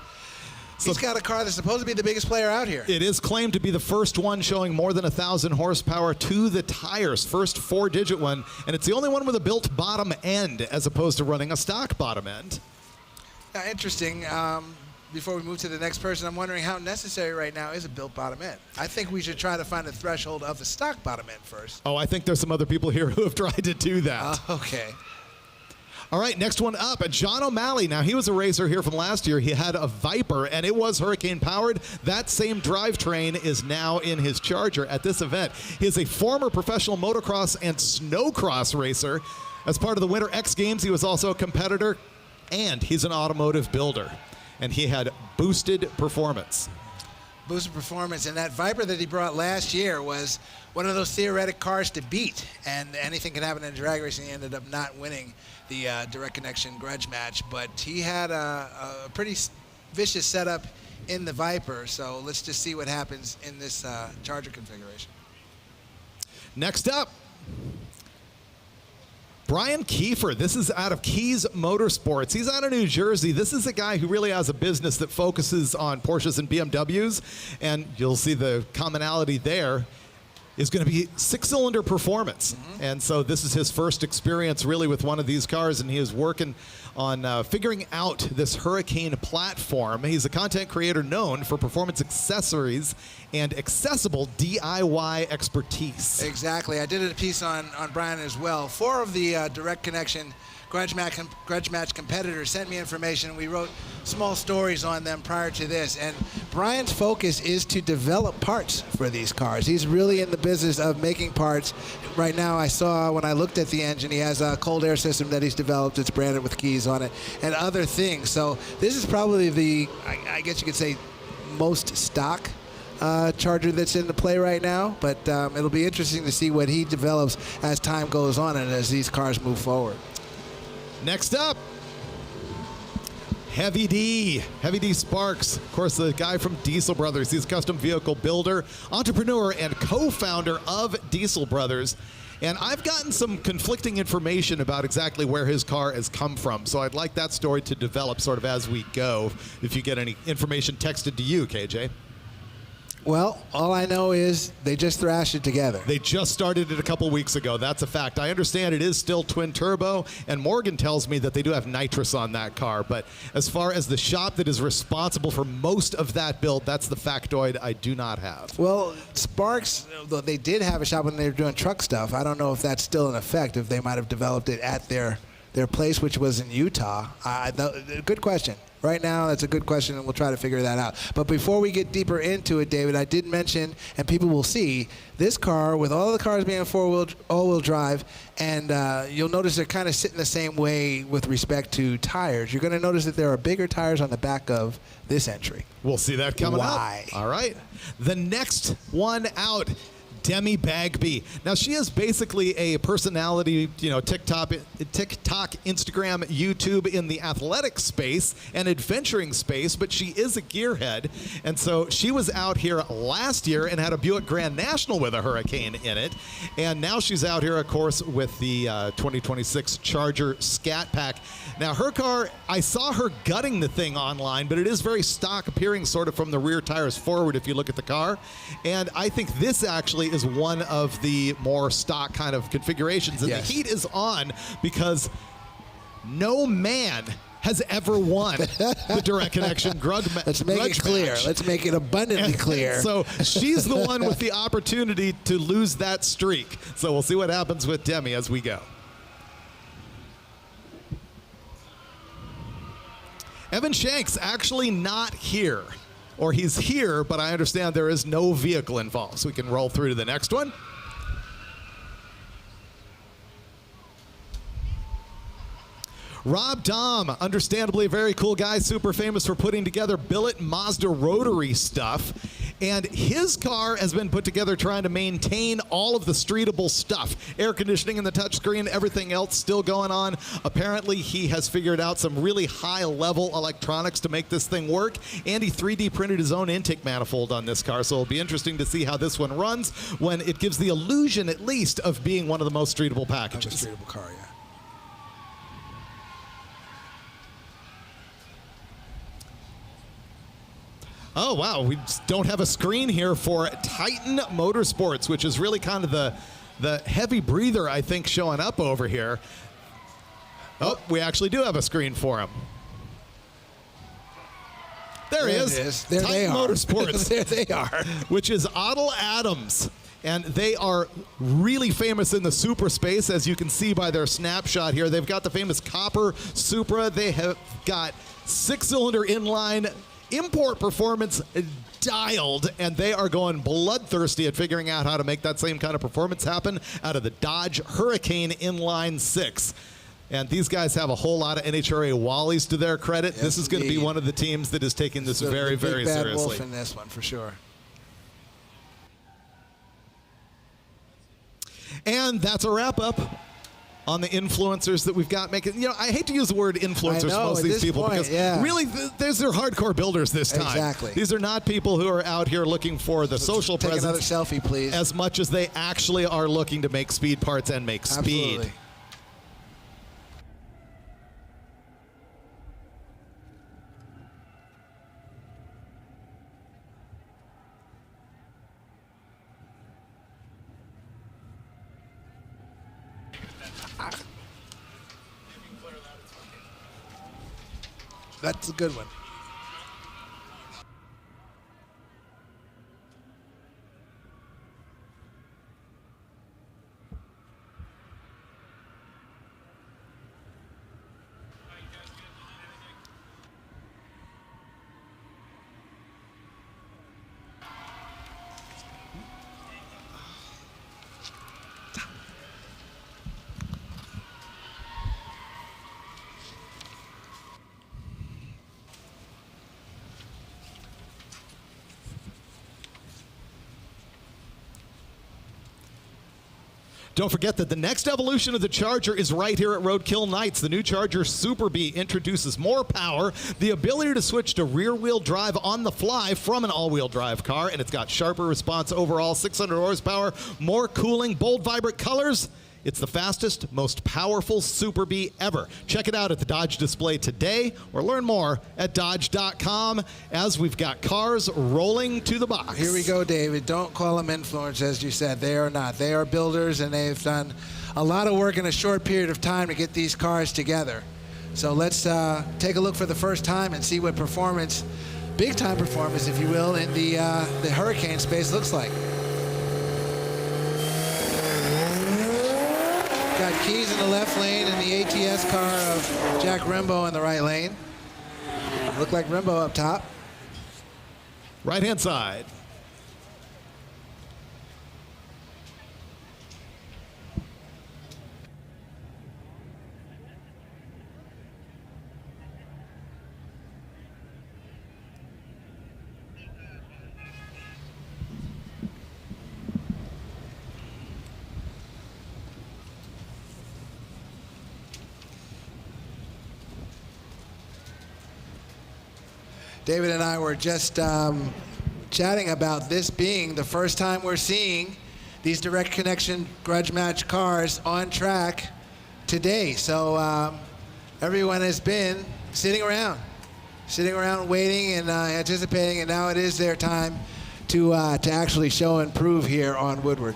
he's got a car that's supposed to be the biggest player out here. It is claimed to be the first one showing more than 1,000 horsepower to the tires, first 4-digit one, and it's the only one with a built bottom end as opposed to running a stock bottom end. Now, interesting. Before we move to the next person, I'm wondering how necessary right now is a built bottom end. I think we should try to find a threshold of the stock bottom end first. Oh, I think there's some other people here who have tried to do that. Okay. All right, next one up, John O'Malley. Now, he was a racer here from last year. He had a Viper, and it was Hurricane-powered. That same drivetrain is now in his Charger at this event. He is a former professional motocross and snowcross racer. As part of the Winter X Games, he was also a competitor, and he's an automotive builder. And he had boosted performance. Boosted performance, and that Viper that he brought last year was one of those theoretic cars to beat, and anything can happen in drag racing. He ended up not winning the Direct Connection Grudge Match, but he had a pretty vicious setup in the Viper, so let's just see what happens in this Charger configuration. Next up, Brian Keffer. This is out of Keys Motorsports. He's out of New Jersey. This is a guy who really has a business that focuses on Porsches and BMWs, and you'll see the commonality there is going to be six-cylinder performance. And so this is his first experience really with one of these cars, and he is working on figuring out this Hurricane platform. He's a content creator known for performance accessories and accessible DIY expertise. Exactly. I did a piece on Brian as well. 4 of the Direct Connection Grudge Match competitors sent me information. We wrote small stories on them prior to this, and Brian's focus is to develop parts for these cars. He's really in the business of making parts. Right now, I saw when I looked at the engine, he has a cold air system that he's developed. It's branded with Keys on it and other things. So this is probably the, I guess you could say, most stock Charger that's in the play right now, but it'll be interesting to see what he develops as time goes on and as these cars move forward. Next up, Heavy D Sparks. Of course, the guy from Diesel Brothers. He's a custom vehicle builder, entrepreneur, and co-founder of Diesel Brothers. And I've gotten some conflicting information about exactly where his car has come from. So I'd like that story to develop sort of as we go, if you get any information texted to you, KJ. Well, all I know is they just thrashed it together. They just started it a couple weeks ago. That's a fact. I understand it is still twin turbo, and Morgan tells me that they do have nitrous on that car. But as far as the shop that is responsible for most of that build, that's the factoid I do not have. Well, Sparks, though they did have a shop when they were doing truck stuff. I don't know if that's still in effect, if they might have developed it at their place, which was in Utah. Good question. Right now, that's a good question, and we'll try to figure that out. But before we get deeper into it, David, I did mention, and people will see, this car, with all the cars being all-wheel drive, and you'll notice they're kind of sitting the same way with respect to tires. You're going to notice that there are bigger tires on the back of this entry. We'll see that coming up. Why? All right. The next one out, Demi Bagby. Now, she is basically a personality, TikTok, Instagram, YouTube in the athletic space and adventuring space, but she is a gearhead. And so she was out here last year and had a Buick Grand National with a Hurricane in it. And now she's out here, of course, with the 2026 Charger Scat Pack. Now, her car, I saw her gutting the thing online, but it is very stock appearing sort of from the rear tires forward if you look at the car. And I think this actually is one of the more stock kind of configurations. And yes, the heat is on because no man has ever won the Direct Connection Grudge Match. Let's make it clear. Let's make it abundantly clear. So she's the one with the opportunity to lose that streak. So we'll see what happens with Demi as we go. Evan Shanks actually not here. Or he's here, but I understand there is no vehicle involved. So we can roll through to the next one. Rob Dahm, understandably a very cool guy, super famous for putting together billet Mazda rotary stuff. And his car has been put together trying to maintain all of the streetable stuff. Air conditioning and the touchscreen, everything else still going on. Apparently, he has figured out some really high-level electronics to make this thing work. And he 3D printed his own intake manifold on this car. So it'll be interesting to see how this one runs when it gives the illusion, at least, of being one of the most streetable packages. A streetable car, yeah. Oh, wow. We don't have a screen here for Titan Motorsports, which is really kind of the heavy breather, I think, showing up over here. Oh, we actually do have a screen for him. There he is. There Titan they are. Motorsports. There they are. Which is Otto Adams. And they are really famous in the Supra space, as you can see by their snapshot here. They've got the famous Copper Supra. They have got six-cylinder inline import performance dialed, and they are going bloodthirsty at figuring out how to make that same kind of performance happen out of the Dodge Hurricane Inline 6. And these guys have a whole lot of NHRA Wallies to their credit. Yes, this is going to be indeed. one of the teams that is taking this very, very big bad seriously. wolf in this one for sure. And that's a wrap-up on the influencers that we've got making. You know, I hate to use the word influencers for most of these people because really, they're hardcore builders this time. Exactly. These are not people who are out here looking for the social take presence. another selfie, please. As much as they actually are looking to make speed parts and make speed. Absolutely. That's a good one. Don't forget that the next evolution of the Charger is right here at Roadkill Nights. The new Charger Super B introduces more power, the ability to switch to rear-wheel drive on the fly from an all-wheel drive car, and it's got sharper response overall, 600 horsepower, more cooling, bold, vibrant colors. It's the fastest, most powerful Super B ever. Check it out at the Dodge display today or learn more at Dodge.com as we've got cars rolling to the box. Here we go, David. Don't call them influencers, as you said. They are not. They are builders, and they've done a lot of work in a short period of time to get these cars together. So let's take a look for the first time and see what performance, big-time performance, if you will, in the Hurricane space looks like. Got Keys in the left lane and the ATS car of Jack Rimbo in the right lane. Look like Rimbo up top. Right-hand side. David and I were just chatting about this being the first time we're seeing these Direct Connection Grudge Match cars on track today. So everyone has been sitting around waiting and anticipating, and now it is their time to actually show and prove here on Woodward.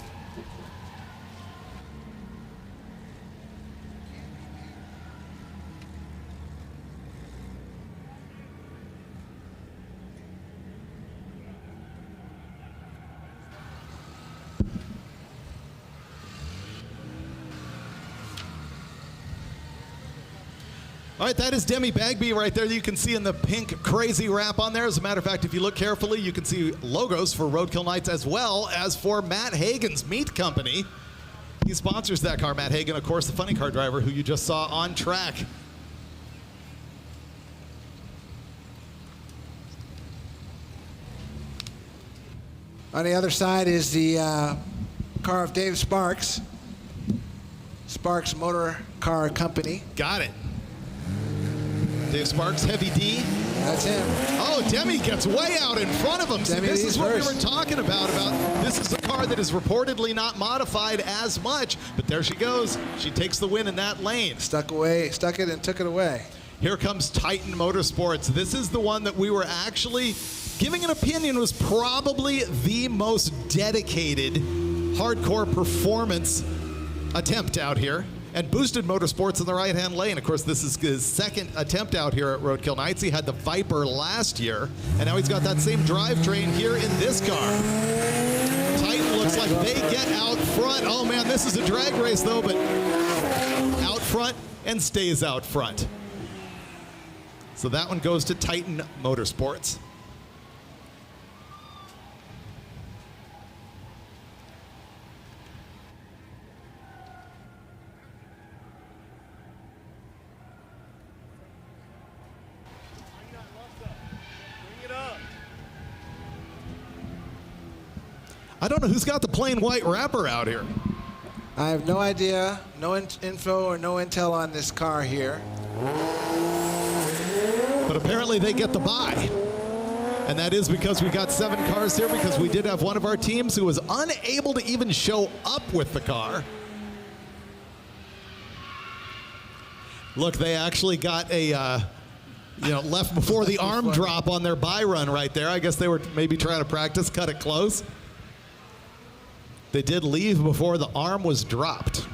All right, that is Demi Bagby right there that you can see in the pink crazy wrap on there. As a matter of fact, if you look carefully, you can see logos for Roadkill Nights as well as for Matt Hagan's meat company. He sponsors that car. Matt Hagan, of course, the funny car driver who you just saw on track. On the other side is the car of Dave Sparks. Sparks Motor Car Company. Got it. Dave Sparks, Heavy D. That's him. Oh, Demi gets way out in front of him. So Demi this D's is what first. we were talking about this is a car that is reportedly not modified as much, but there she goes. She takes the win in that lane. Stuck it and took it away. Here comes Titan Motorsports. This is the one that we were actually giving an opinion was probably the most dedicated hardcore performance attempt out here. And Boosted Motorsports in the right-hand lane. Of course, this is his second attempt out here at Roadkill Nights. He had the Viper last year, and now he's got that same drivetrain here in this car. Titan looks like they get out front. Oh, man, this is a drag race, though, but out front and stays out front. So that one goes to Titan Motorsports. I don't know who's got the plain white wrapper out here. I have no idea, no info or no intel on this car here. But apparently they get the buy. And that is because we got 7 cars here, because we did have one of our teams who was unable to even show up with the car. Look, they actually got a, left before the arm drop on their buy run right there. I guess they were maybe trying to practice, cut it close. They did leave before the arm was dropped.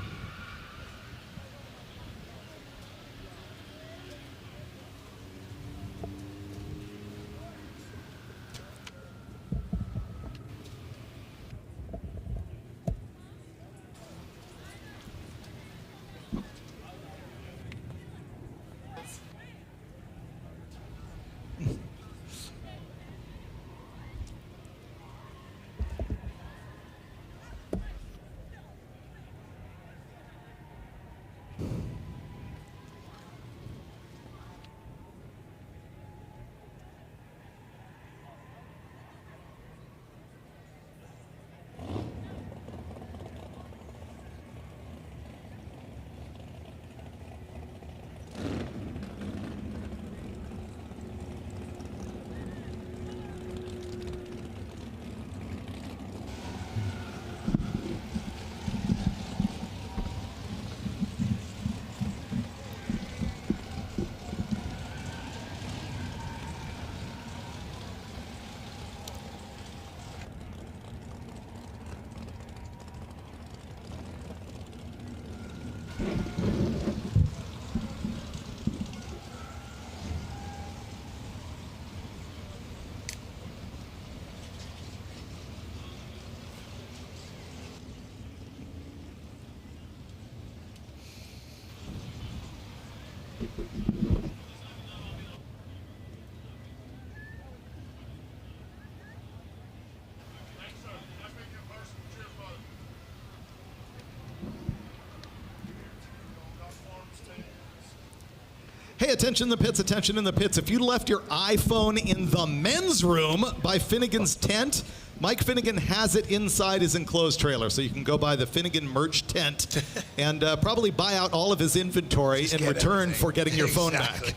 Hey, attention in the pits, attention in the pits. If you left your iPhone in the men's room by Finnegan's tent, Mike Finnegan has it inside his enclosed trailer. So you can go buy the Finnegan merch tent and probably buy out all of his inventory in return for getting your phone back.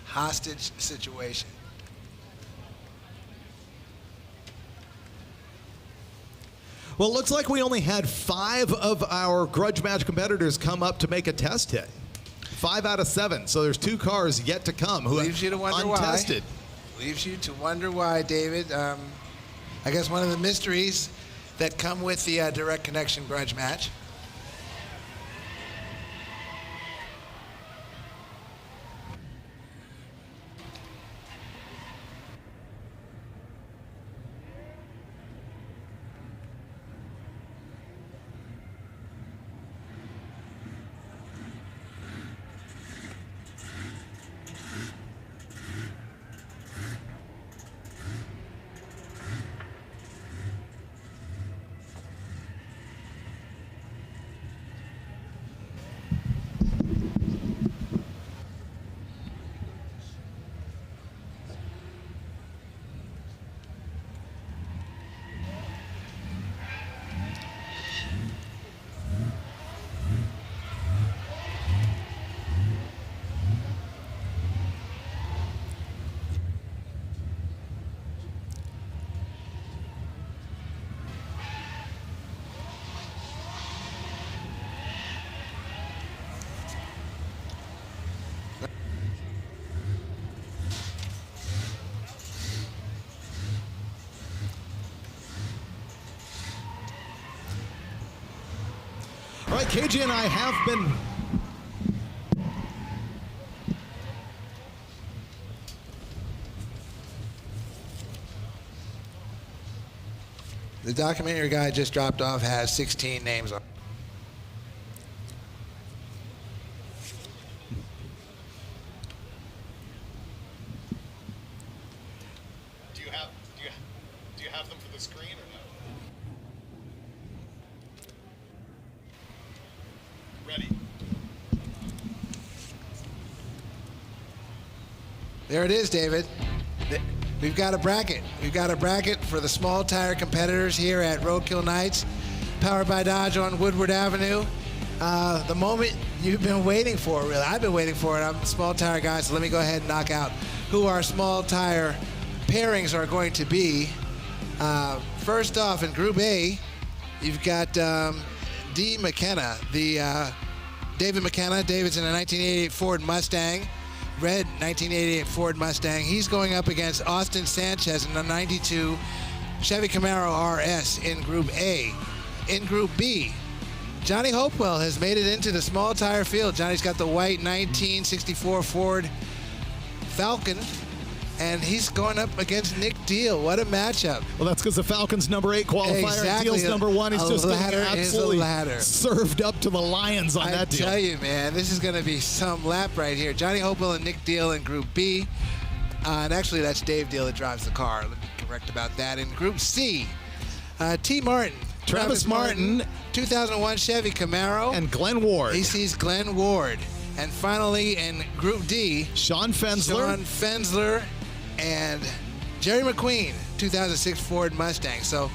Hostage situation. Well, it looks like we only had 5 of our grudge match competitors come up to make a test hit. 5 out of 7. So there's 2 cars yet to come who Leaves you to wonder untested. Why. Leaves you to wonder why, David. I guess one of the mysteries that come with the Direct Connection Grudge Match. All right, KJ and I have been... The documentary guy just dropped off has 16 names on. Do you have them for the screen or no? Ready. There it is, David. we've got a bracket. We've got a bracket for the small tire competitors here at Roadkill Nights, powered by Dodge on Woodward Avenue. The moment you've been waiting for, really. I've been waiting for it. I'm a small tire guy, so let me go ahead and knock out who our small tire pairings are going to be. First off, in Group A, you've got D. McKenna, David McKenna. David's in a 1988 Ford Mustang, red 1988 Ford Mustang. He's going up against Austin Sanchez in a 92 Chevy Camaro RS in Group A. In Group B, Johnny Hopewell has made it into the small tire field. Johnny's got the white 1964 Ford Falcon, and he's going up against Nick Deal. What a matchup. Well, that's because the Falcon's number 8 qualifier. Exactly. And Deal's number 1. He's just getting absolutely ladder. served up to the lions on that deal. I tell you, man, this is going to be some lap right here. Johnny Hopewell and Nick Deal in Group B. And actually, that's Dave Deal that drives the car. Let me correct about that. In Group C, T. Martin. Travis Martin, 2001 Chevy Camaro. And Glenn Ward. He sees Glenn Ward. And finally, in Group D, Sean Fensler. And Jerry McQueen, 2006 Ford Mustang. So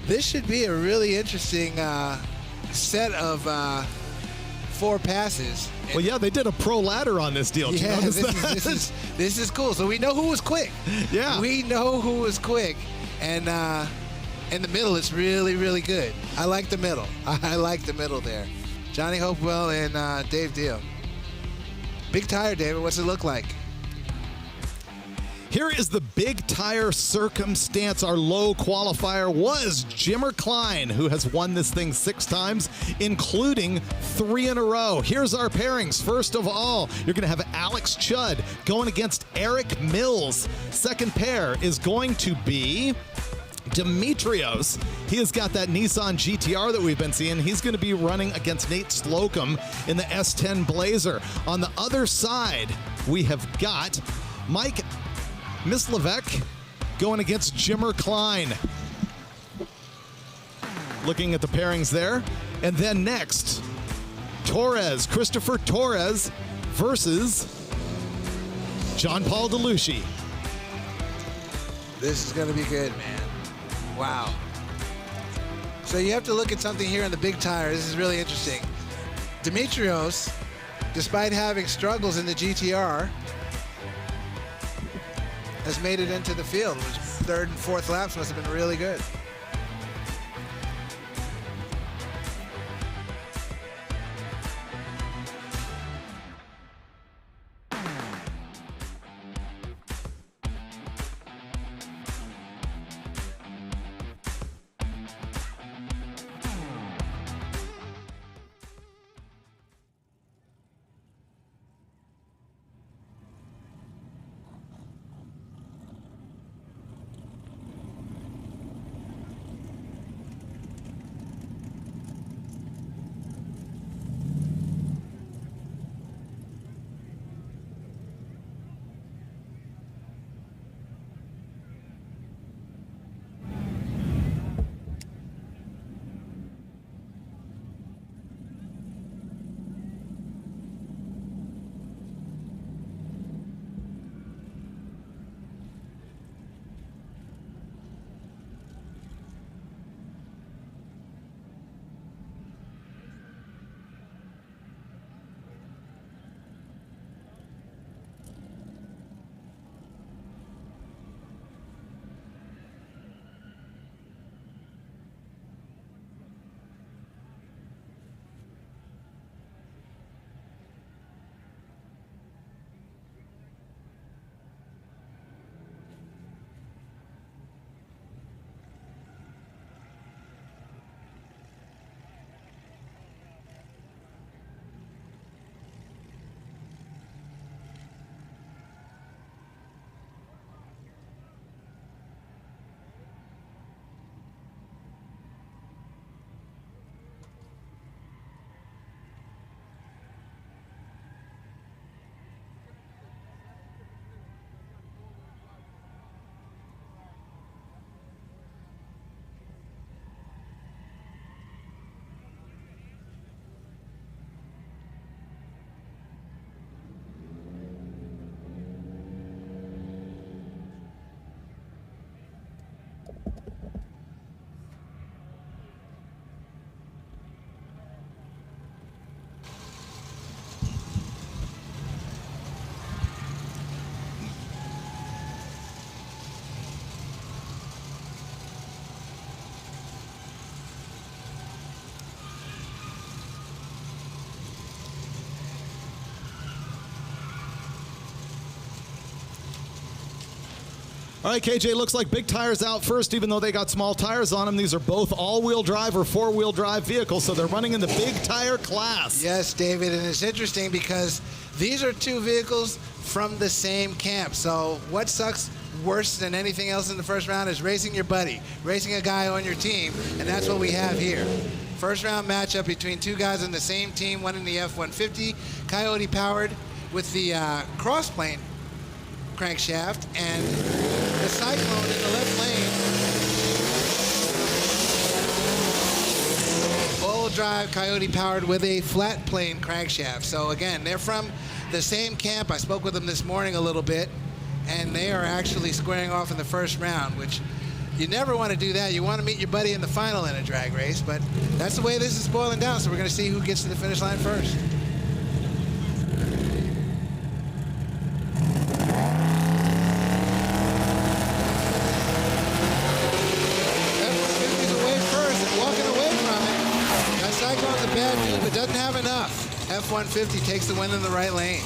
this should be a really interesting set of 4 passes. Well, yeah, they did a pro ladder on this deal. Yeah, this is cool. So we know who was quick. Yeah. We know who was quick. And in the middle, it's really, really good. I like the middle. I like the middle there. Johnny Hopewell and Dave Deal. Big tire, David. What's it look like? Here is the big tire circumstance. Our low qualifier was Jimmer Kline, who has won this thing 6 times, including 3 in a row. Here's our pairings. First of all, you're going to have Alex Chudd going against Eric Mills. Second pair is going to be Demetrios. He has got that Nissan GTR that we've been seeing. He's going to be running against Nate Slocum in the S10 Blazer. On the other side, we have got Mike Mislevek going against Jimmer Kline. Looking at the pairings there. And then next, Christopher Torres versus John Paul DeLucci. This is going to be good, man. Wow. So you have to look at something here in the big tire. This is really interesting. Demetrios, despite having struggles in the GTR, has made it into the field. His 3rd and 4th laps must have been really good. All right, KJ, looks like Big Tire's out first, even though they got small tires on them. These are both all-wheel drive or four-wheel drive vehicles, so they're running in the Big Tire class. Yes, David, and it's interesting because these are two vehicles from the same camp. So what sucks worse than anything else in the first round is racing your buddy, racing a guy on your team, and that's what we have here. First round matchup between two guys on the same team, one in the F-150, Coyote powered with the crossplane crankshaft, and the Cyclone in the left lane. All-wheel drive Coyote powered with a flat plane crankshaft. So again, they're from the same camp. I spoke with them this morning a little bit, and they are actually squaring off in the first round, which you never want to do that. You want to meet your buddy in the final in a drag race, but that's the way this is boiling down. So we're going to see who gets to the finish line first. Cyclone's a bad dude, but doesn't have enough. F-150 takes the win in the right lane.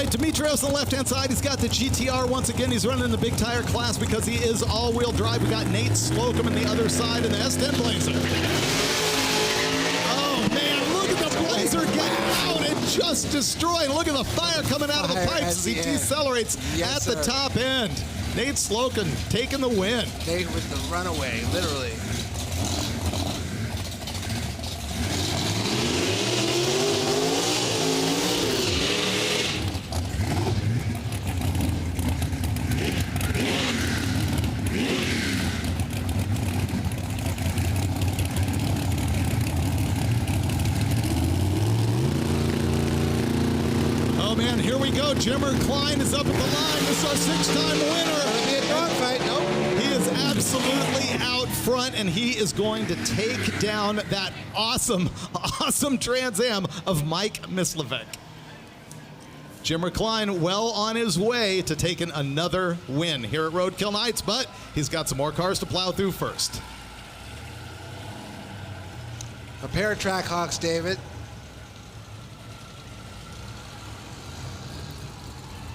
Dimitrios on the left-hand side. He's got the GTR once again. He's running in the Big Tire class because he is all-wheel drive. We got Nate Slocum on the other side in the S10 Blazer. Oh, man, look at the Blazer getting out and just destroying. Look at the fire coming out of the pipes as he decelerates at the top end. Nate Slocum taking the win. Nate with the runaway, literally. Jimmer Kline is up at the line. This is our six-time winner. Gonna be a dogfight. Nope. He is absolutely out front, and he is going to take down that awesome Trans Am of Mike Mislevek. Jimmer Kline well on his way to taking another win here at Roadkill Nights, but he's got some more cars to plow through first. A pair of track hawks, David.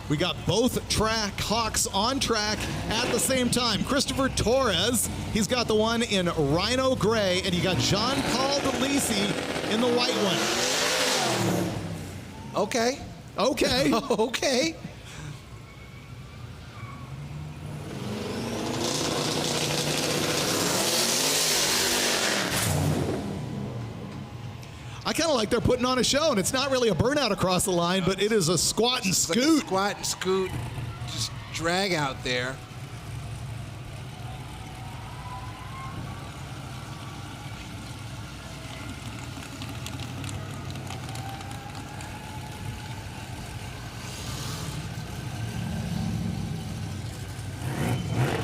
We got both track hawks on track at the same time. Christopher Torres, he's got the one in Rhino Gray, and you got Jean-Paul DeLisi in the white one. Okay. Okay. Okay. I kind of like they're putting on a show, and it's not really a burnout across the line, but it is a squat and scoot. Like a squat and scoot, just drag out there.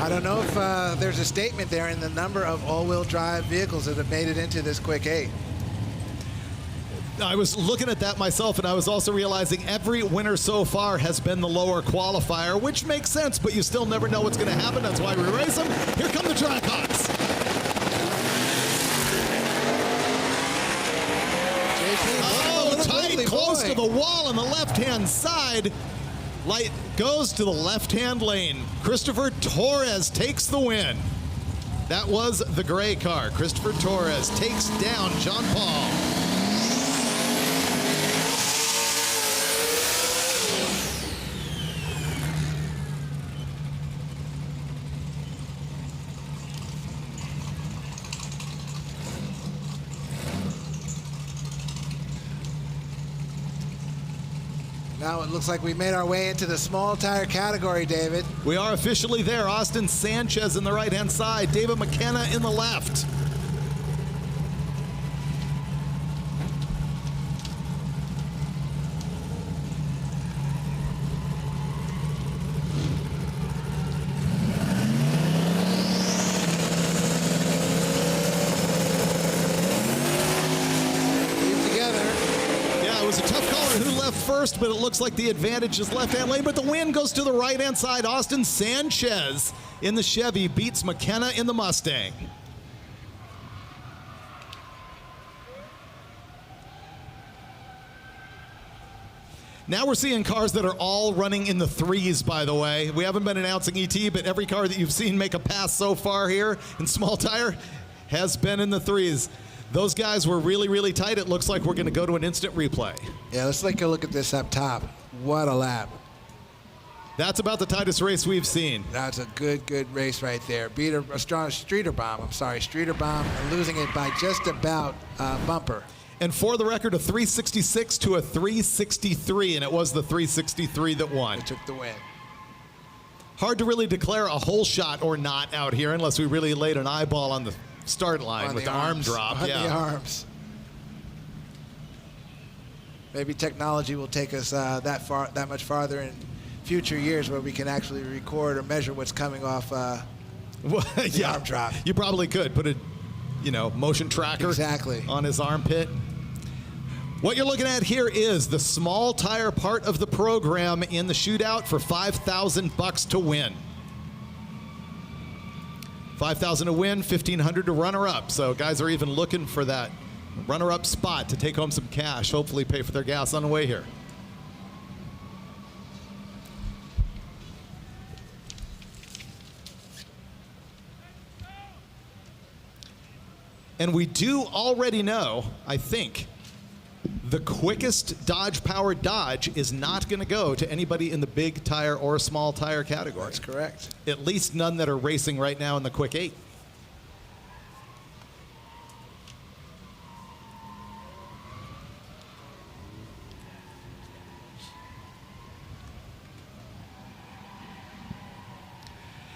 I don't know if there's a statement there in the number of all-wheel drive vehicles that have made it into this quick 8. I was looking at that myself, and I was also realizing every winner so far has been the lower qualifier, which makes sense, but you still never know what's going to happen. That's why we race them. Here come the track hawks. Oh, tight, close to the wall on the left-hand side. Light goes to the left-hand lane. Christopher Torres takes the win. That was the gray car. Christopher Torres takes down Jean-Paul. Now it looks like we made our way into the small tire category, David. We are officially there. Austin Sanchez in the right-hand side. David McKenna in the left. first, but it looks like the advantage is left-hand lane, but the win goes to the right-hand side. Austin Sanchez in the Chevy beats McKenna in the Mustang. Now we're seeing cars that are all running in the threes, by the way. We haven't been announcing ET, but every car that you've seen make a pass so far here in small tire has been in the threes. Those guys were really, really tight. It looks like we're going to go to an instant replay. Yeah, let's take a look at this up top. What a lap. That's about the tightest race we've seen. That's a good race right there. Beat a strong Streeter Bomb, and losing it by just about bumper. And for the record, a 366 to a 363, and it was the 363 that won. It took the win. Hard to really declare a whole shot or not out here unless we really laid an eyeball on the start line with the arm drop. On the arms. Maybe technology will take us that much farther in future years where we can actually record or measure what's coming off the arm drop. You probably could put a motion tracker on his armpit. What you're looking at here is the small tire part of the program in the shootout for $5,000 to win. $5,000 to win, $1,500 to runner-up. So guys are even looking for that runner-up spot to take home some cash, hopefully pay for their gas on the way here. And we do already know, I think, the quickest Dodge-powered Dodge is not going to go to anybody in the big tire or small tire category. That's correct. At least none that are racing right now in the Quick 8.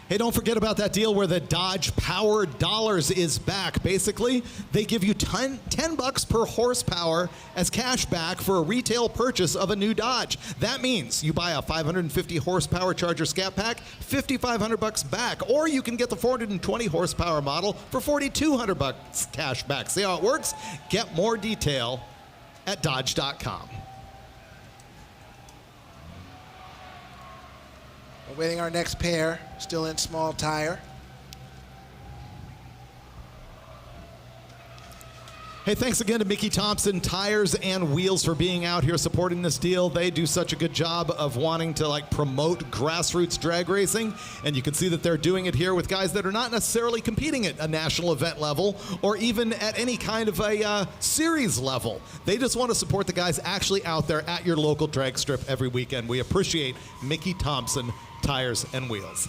Hey, don't forget about that deal where the Dodge Power Dollars is back. Basically, they give you $10 per horsepower as cash back for a retail purchase of a new Dodge. That means you buy a 550 horsepower Charger Scat Pack, $5,500 back, or you can get the 420 horsepower model for $4,200 cash back. See how it works? Get more detail at Dodge.com. Awaiting our next pair, still in small tire. Hey, thanks again to Mickey Thompson Tires and Wheels for being out here supporting this deal. They do such a good job of wanting to promote grassroots drag racing, and you can see that they're doing it here with guys that are not necessarily competing at a national event level or even at any kind of a series level. They just want to support the guys actually out there at your local drag strip every weekend. We appreciate Mickey Thompson Tires and Wheels.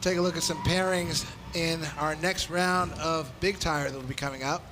Take a look at some pairings in our next round of big tire that will be coming up.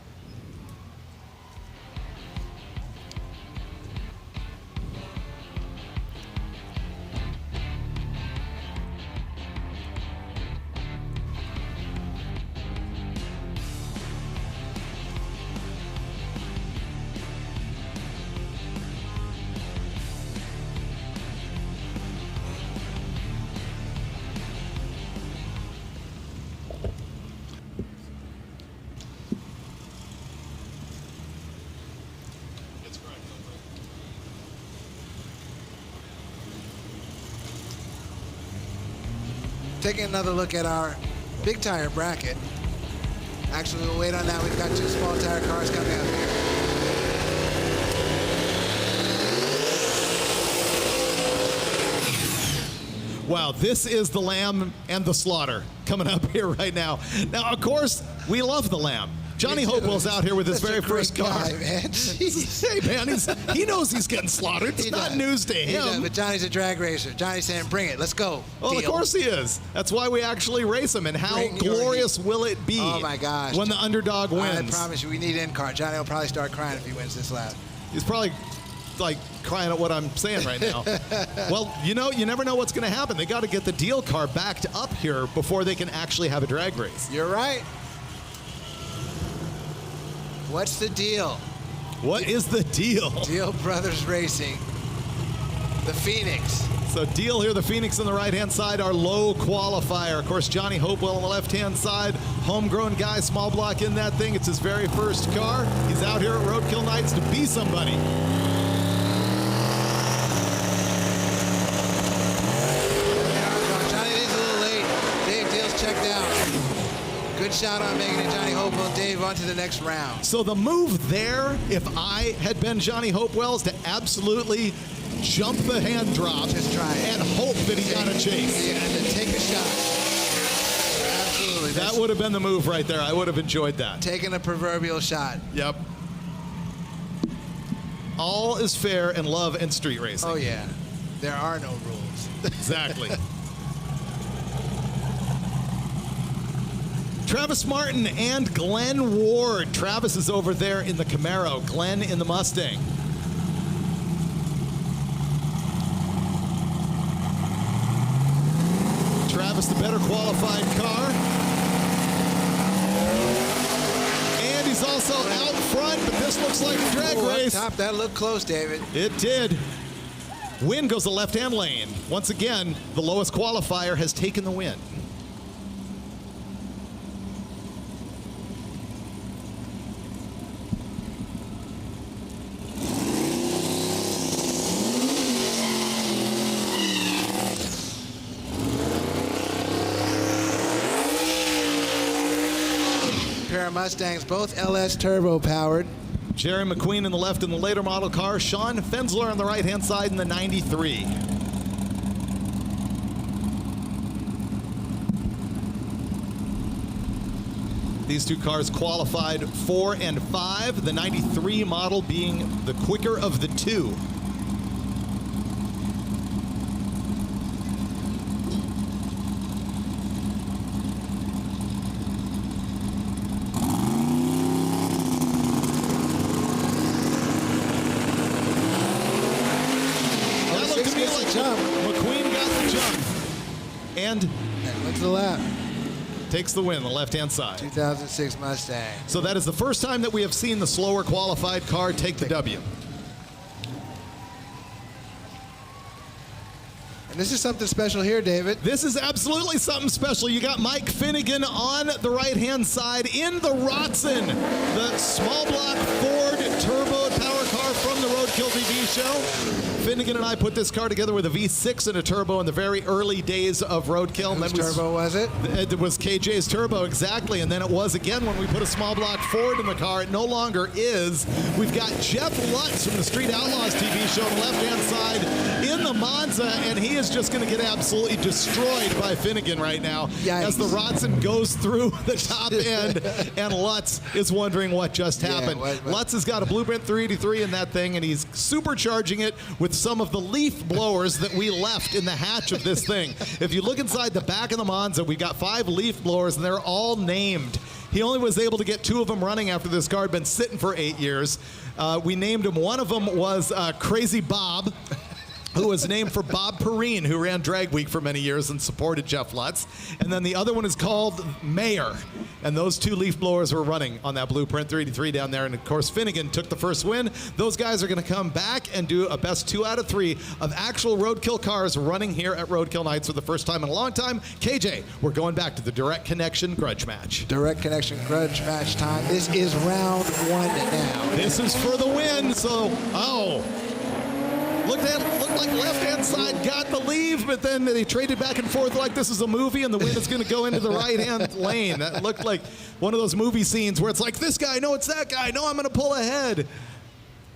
Taking another look at our big tire bracket. Actually, we'll wait on that. We've got two small tire cars coming up here. Wow, this is the Lamb and the Slaughter coming up here right now. Now, of course, we love the Lamb. Johnny Hopewell's out here with his very first car. Man. Hey, man, he knows he's getting slaughtered. It's not news to him. But Johnny's a drag racer. Johnny's saying, bring it. Let's go. Well, of course he is. That's why we actually race him. And how glorious will it be my gosh. when the underdog wins? I promise you, we need in-car. Johnny will probably start crying if he wins this lap. He's probably crying at what I'm saying right now. Well, you never know what's going to happen. They got to get the deal car backed up here before they can actually have a drag race. You're right. What's the deal? What is the deal? Deal Brothers Racing, the Phoenix, So Deal here, the Phoenix on the right-hand side, our low qualifier. Of course, Johnny Hopewell on the left-hand side, homegrown guy, small block in that thing. It's his very first car. He's out here at Roadkill Nights to be somebody. Johnny Dave's a little late. Dave Deal's checked out. Good shot on Megan and Johnny Hopewell. Dave on to the next round. So the move there, if I had been Johnny Hopewell, is to absolutely jump the hand drop and hope that he got a chase. Yeah, and then take a shot. Absolutely. That would have been the move right there. I would have enjoyed that. Taking a proverbial shot. Yep. All is fair in love and street racing. Oh, yeah. There are no rules. Exactly. Travis Martin and Glenn Ward. Travis is over there in the Camaro. Glenn in the Mustang. Travis, the better qualified car. And he's also out front, but this looks like a drag race. Top, that looked close, David. It did. Win goes the left-hand lane. Once again, the lowest qualifier has taken the win. Pair of Mustangs, both LS turbo powered. Jerry McQueen in the left in the later model car. Sean Fensler on the right-hand side in the 93. These two cars qualified 4 and 5, the 93 model being the quicker of the two. McQueen got the jump. And look to the left. Takes the win, the left-hand side. 2006 Mustang. So that is the first time that we have seen the slower qualified car take the W. And this is something special here, David. This is absolutely something special. You got Mike Finnegan on the right-hand side in the Rotson, the small block Ford turbo power car from the Roadkill TV show. Finnegan and I put this car together with a V6 and a turbo in the very early days of Roadkill. Whose turbo was it? It was KJ's turbo, exactly. And then it was again when we put a small block Ford in the car. It no longer is. We've got Jeff Lutz from the Street Outlaws TV show on the left-hand side in the Monza, and he is just going to get absolutely destroyed by Finnegan right now. Yikes. As the Rotson goes through the top end, and Lutz is wondering what just happened. Lutz has got a Blueprint 383 in that thing, and he's supercharging it with some of the leaf blowers that we left in the hatch of this thing. If you look inside the back of the Monza, we got 5 leaf blowers, and they're all named. He only was able to get 2 of them running after this car had been sitting for 8 years. We named him. One of them was Crazy Bob, who was named for Bob Perrine, who ran Drag Week for many years and supported Jeff Lutz. And then the other one is called Mayor. And those 2 leaf blowers were running on that Blueprint 383 down there. And of course, Finnegan took the first win. Those guys are going to come back and do a best 2 out of 3 of actual Roadkill cars running here at Roadkill Nights for the first time in a long time. KJ, we're going back to the Direct Connection Grudge Match. Direct Connection Grudge Match time. This is round 1 now. This is for the win. So, looked like left-hand side got the leave, but then they traded back and forth like this is a movie, and the win is going to go into the right-hand lane. That looked like one of those movie scenes where it's like, this guy, no, it's that guy. No, I'm going to pull ahead.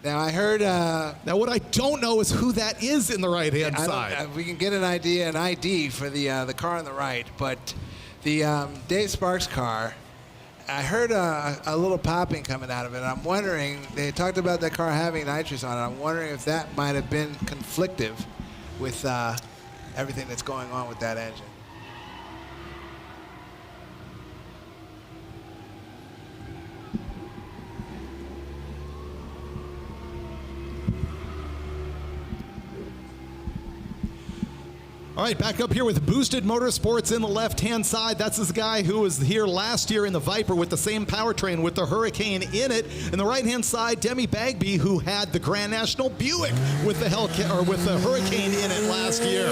Now, I heard... now, what I don't know is who that is in the right-hand side. We can get an ID for the car on the right, but the Dave Sparks car... I heard a little popping coming out of it. I'm wondering, they talked about that car having nitrous on it. I'm wondering if that might have been conflictive with everything that's going on with that engine. All right, back up here with Boosted Motorsports in the left-hand side. That's this guy who was here last year in the Viper with the same powertrain with the Hurricane in it. In the right-hand side, Demi Bagby, who had the Grand National Buick with the Hurricane in it last year.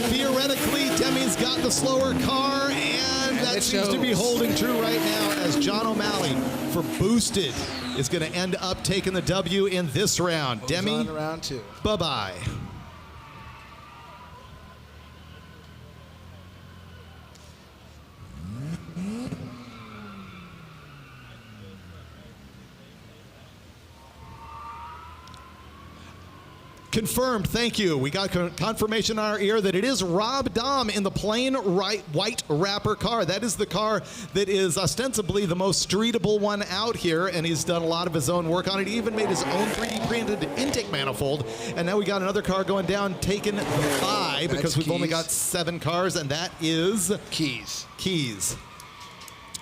Theoretically, Demi's got the slower car, and that seems to be holding true right now as John O'Malley for Boosted is going to end up taking the W in this round. Demi, on to round 2. Bye-bye. Confirmed, thank you. We got confirmation on our ear that it is Rob Dahm in the plain white wrapper car. That is the car that is ostensibly the most streetable one out here, and he's done a lot of his own work on it. He even made his own 3D printed intake manifold, and now we got another car going down, taking the bye because we've only got 7 cars, and that is Keys.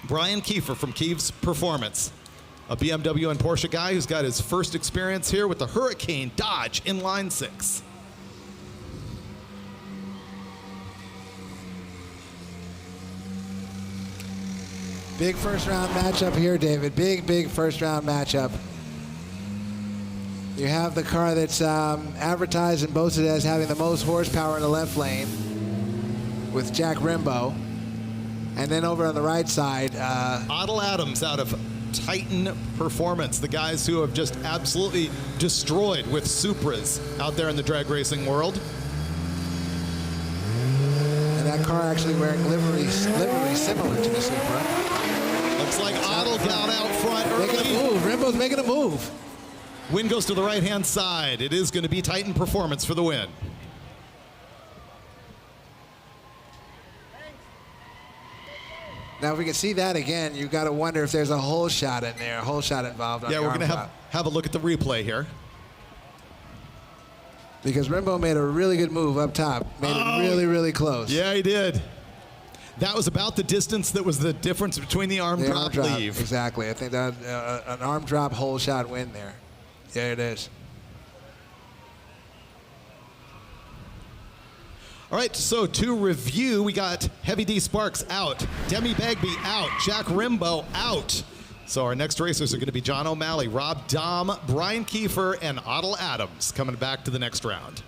Brian Keffer from Keys Performance. A BMW and Porsche guy who's got his first experience here with the Hurricane Dodge Inline 6. Big first round matchup here, David. Big first round matchup. You have the car that's advertised and boasted as having the most horsepower in the left lane with Jack Rimbaud. And then over on the right side, Otto Adams out of Titan Performance, the guys who have just absolutely destroyed with Supras out there in the drag racing world. And that car actually wearing livery similar to the Supra. Looks like Otto got out front early. Making a move. Rimbaud's making a move. Win goes to the right-hand side. It is going to be Titan Performance for the win. Now, if we can see that again, you got to wonder if there's a hole shot in there, a hole shot involved. On yeah, we're going to have a look at the replay here. Because Rimbaud made a really good move up top. Made it really close. Yeah, he did. That was about the distance that was the difference between the arm drop leave. Exactly. I think that an arm drop hole shot win there. There it is. All right, so to review, we got Heavy D Sparks out, Demi Bagby out, Jack Rimbaud out. So our next racers are going to be John O'Malley, Rob Dahm, Brian Keffer, and Otto Adams coming back to the next round.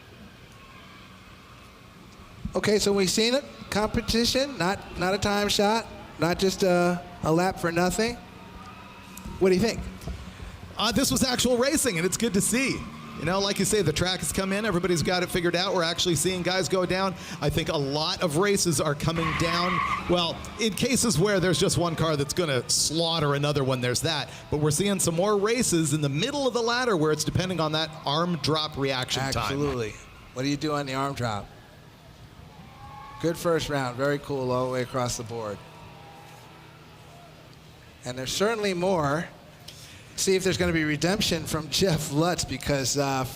Okay, so we've seen it. Competition, not a time shot, not just a lap for nothing. What do you think? This was actual racing, and it's good to see. You know, like you say, the track has come in. Everybody's got it figured out. We're actually seeing guys go down. I think a lot of races are coming down. Well, in cases where there's just one car that's going to slaughter another one, there's that. But we're seeing some more races in the middle of the ladder where it's depending on that arm drop reaction time. Absolutely. What do you do on the arm drop? Good first round. Very cool all the way across the board. And there's certainly more. See if there's going to be redemption from Jeff Lutz, because the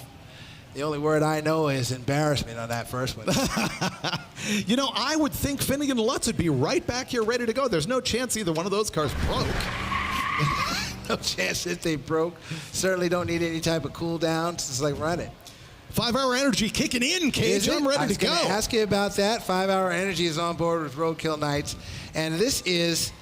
only word I know is embarrassment on that first one. You know, I would think Finnegan and Lutz would be right back here ready to go. There's no chance either one of those cars broke. No chance that they broke. Certainly don't need any type of cool down. It's like run it. 5 Hour Energy kicking in, Cage. I'm ready to go. I was going to ask you about that. 5 Hour Energy is on board with Roadkill Nights. And this is...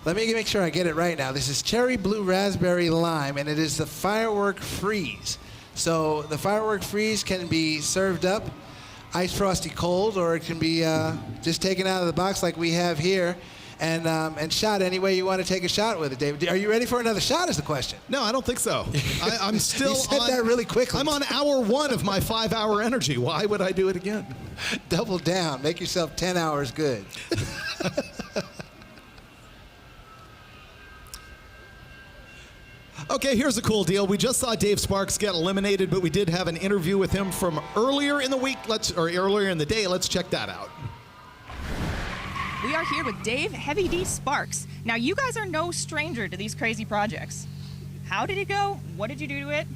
Let me make sure I get it right now. This is cherry blue raspberry lime, and it is the Firework Freeze. So the Firework Freeze can be served up ice frosty cold, or it can be just taken out of the box like we have here, and shot any way you want to take a shot with it, David. Are you ready for another shot is the question? No, I don't think so. I'm still you said that really quickly. I'm on hour 1 of my 5 Hour Energy. Why would I do it again? Double down. Make yourself 10 hours good. Okay, here's a cool deal. We just saw Dave Sparks get eliminated, but we did have an interview with him from earlier in the week, earlier in the day. Let's check that out. We are here with Dave Heavy D Sparks. Now, you guys are no stranger to these crazy projects. How did it go? What did you do to it?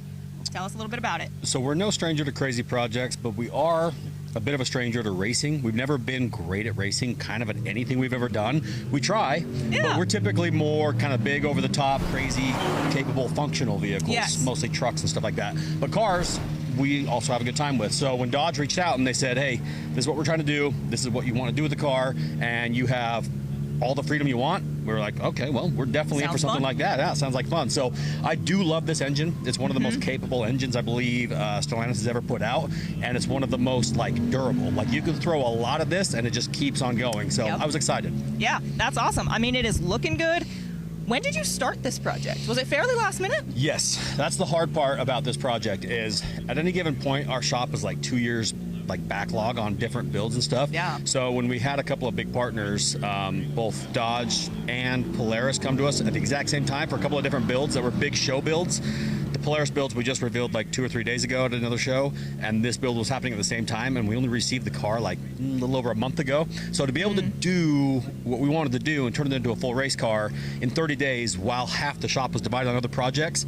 Tell us a little bit about it. So we're no stranger to crazy projects, but we are a bit of a stranger to racing. We've never been great at racing, kind of at anything we've ever done. We try, but we're typically more kind of big, over the top, crazy, capable, functional vehicles, mostly trucks and stuff like that. But cars, we also have a good time with. So when Dodge reached out and they said, hey, this is what we're trying to do, this is what you want to do with the car, and you have all the freedom you want, we were like, okay, well, we're definitely in for something like that. Yeah, sounds like fun. So I do love this engine. It's one of the most capable engines I believe Stellantis has ever put out, and it's one of the most durable. Like, you can throw a lot of this and it just keeps on going. So I was excited. Yeah, that's awesome. I mean, it is looking good. When did you start this project? Was it fairly last minute? Yes, that's the hard part about this project is at any given point, our shop is 2 years backlog on different builds and stuff. Yeah. So when we had a couple of big partners, both Dodge and Polaris come to us at the exact same time for a couple of different builds that were big show builds. The Polaris builds we just revealed 2 or 3 days ago at another show, and this build was happening at the same time, and we only received the car a little over a month ago. So to be able to do what we wanted to do and turn it into a full race car in 30 days while half the shop was divided on other projects,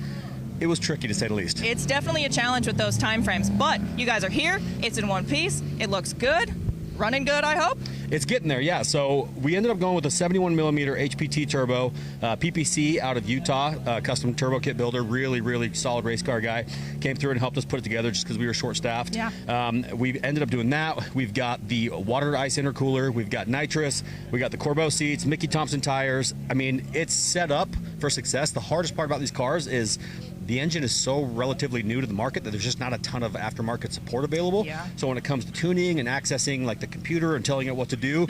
it was tricky to say the least. It's definitely a challenge with those time frames, but you guys are here. It's in one piece. It looks good. Running good, I hope? It's getting there, yeah. So we ended up going with a 71 millimeter HPT turbo, PPC out of Utah, custom turbo kit builder, really, really solid race car guy. Came through and helped us put it together just because we were short-staffed. Yeah. We ended up doing that. We've got the water ice intercooler. We've got nitrous. We got the Corbeau seats, Mickey Thompson tires. I mean, it's set up for success. The hardest part about these cars is the engine is so relatively new to the market that there's just not a ton of aftermarket support available. Yeah. So when it comes to tuning and accessing the computer and telling it what to do,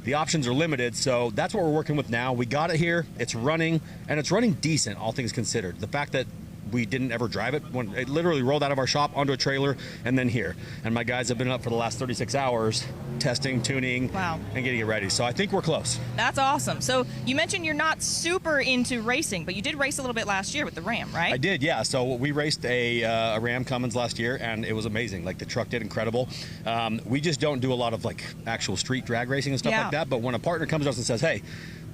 the options are limited. So that's what we're working with now. We got it here, it's running, and it's running decent, all things considered. The fact that we didn't ever drive it, when it literally rolled out of our shop onto a trailer and then here. And my guys have been up for the last 36 hours testing, tuning, and getting it ready. So I think we're close. That's awesome. So you mentioned you're not super into racing, but you did race a little bit last year with the Ram, right? I did, yeah. So we raced a Ram Cummins last year, and it was amazing. The truck did incredible. We just don't do a lot of actual street drag racing and stuff like that. But when a partner comes to us and says, hey,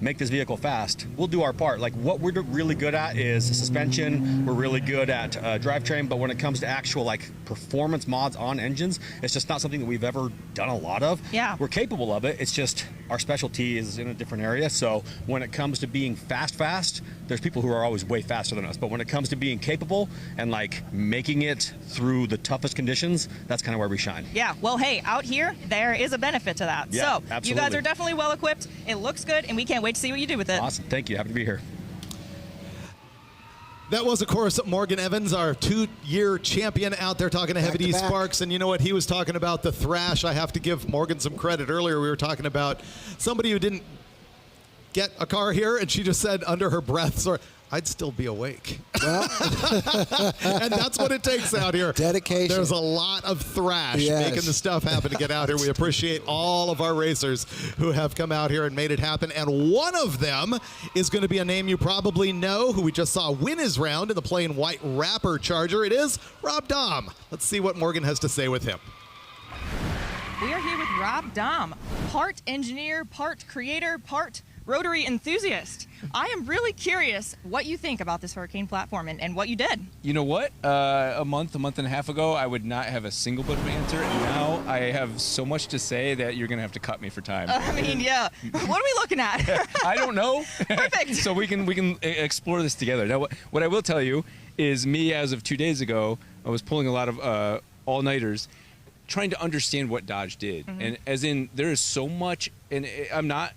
make this vehicle fast, we'll do our part. What we're really good at is suspension. We're really good at drivetrain, but when it comes to actual performance mods on engines, it's just not something that we've ever done a lot of. Yeah. We're capable of it. It's just our specialty is in a different area. So when it comes to being fast, there's people who are always way faster than us. But when it comes to being capable and making it through the toughest conditions, that's kind of where we shine. Yeah, well, hey, out here, there is a benefit to that. Yeah, so absolutely. You guys are definitely well equipped. It looks good, and we can't wait to see what you do with it. Awesome. Thank you. Happy to be here. That was, of course, Morgan Evans, our 2-year champion out there talking to Heavy D Sparks. And you know what? He was talking about the thrash. I have to give Morgan some credit. Earlier, we were talking about somebody who didn't get a car here, and she just said under her breath, I'd still be awake. Well. And that's what it takes out here. Dedication. There's a lot of thrash making the stuff happen to get out here. We appreciate all of our racers who have come out here and made it happen. And one of them is going to be a name you probably know, who we just saw win his round in the plain white Rapper Charger. It is Rob Dahm. Let's see what Morgan has to say with him. We are here with Rob Dahm, part engineer, part creator, part rotary enthusiast. I am really curious what you think about this Hurricane platform and what you did. You know what? A month and a half ago, I would not have a single bit of an answer, and now I have so much to say that you're going to have to cut me for time. I mean, yeah. What are we looking at? I don't know. Perfect. So we can explore this together. Now, what I will tell you is me, as of 2 days ago, I was pulling a lot of all-nighters, trying to understand what Dodge did. And as in, there is so much, and I'm not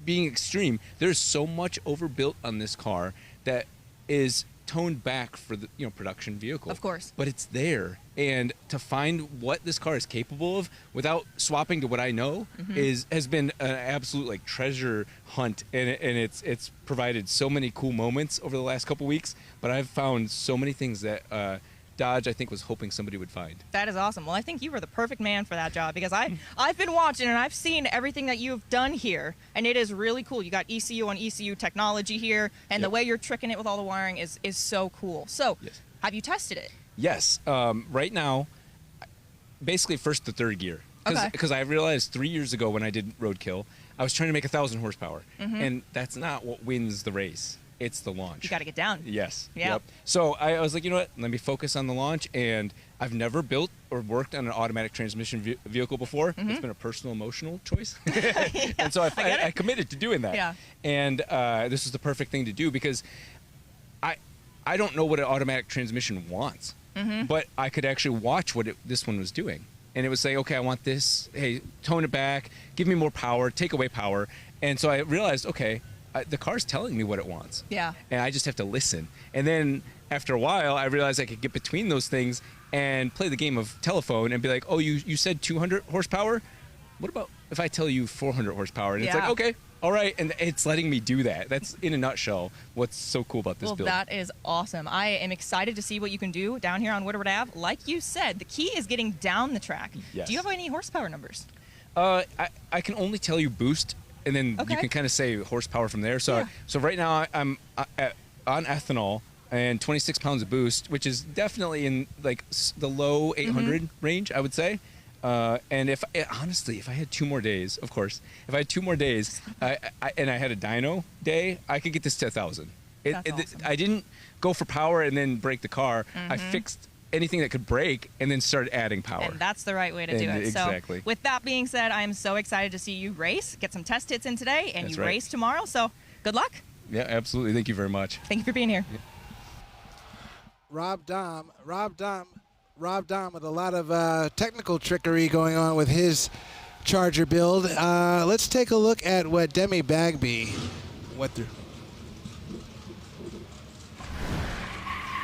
being extreme, there's so much overbuilt on this car that is toned back for the production vehicle. Of course. But it's there. And to find what this car is capable of without swapping to what I know has been an absolute treasure hunt, and it's provided so many cool moments over the last couple weeks. But I've found so many things that Dodge, I think, was hoping somebody would find. That is awesome. Well, I think you were the perfect man for that job, because I've been watching and I've seen everything that you've done here, and it is really cool. You got ECU on ECU technology here, and the way you're tricking it with all the wiring is so cool. So, have you tested it? Yes. Right now, basically first to third gear. Because I realized 3 years ago when I did Roadkill, I was trying to make 1,000 horsepower, and that's not what wins the race. It's the launch. You got to get down. Yes. Yeah. Yep. So I was like, you know what? Let me focus on the launch. And I've never built or worked on an automatic transmission vehicle before. It's been a personal, emotional choice. And so I committed to doing that. Yeah. And this is the perfect thing to do, because I don't know what an automatic transmission wants. but I could actually watch what this one was doing. And it was saying, okay, I want this. Hey, tone it back, give me more power, take away power. And so I realized, okay, the car's telling me what it wants. Yeah. And I just have to listen. And then after a while, I realized I could get between those things and play the game of telephone and be like, oh, you said 200 horsepower? What about if I tell you 400 horsepower? And it's like, okay, all right. And it's letting me do that. That's, in a nutshell, what's so cool about this build. Well, that is awesome. I am excited to see what you can do down here on Woodward Ave. Like you said, the key is getting down the track. Yes. Do you have any horsepower numbers? I can only tell you boost, and then you can kind of say horsepower from there. So, so right now I'm on ethanol and 26 pounds of boost, which is definitely in like the low 800 range, I would say. And honestly, if I had 2 more days, of course, if I had 2 more days and I had a dyno day, I could get this to 1,000. Awesome. I didn't go for power and then break the car. I fixed anything that could break and then started adding power. And that's the right way to do it. Exactly. So with that being said, I am so excited to see you race, get some test hits in today, and That's you right. race tomorrow. So good luck. Yeah, absolutely. Thank you very much. Thank you for being here. Rob Dom with a lot of technical trickery going on with his Charger build. Let's take a look at what Demi Bagby went through.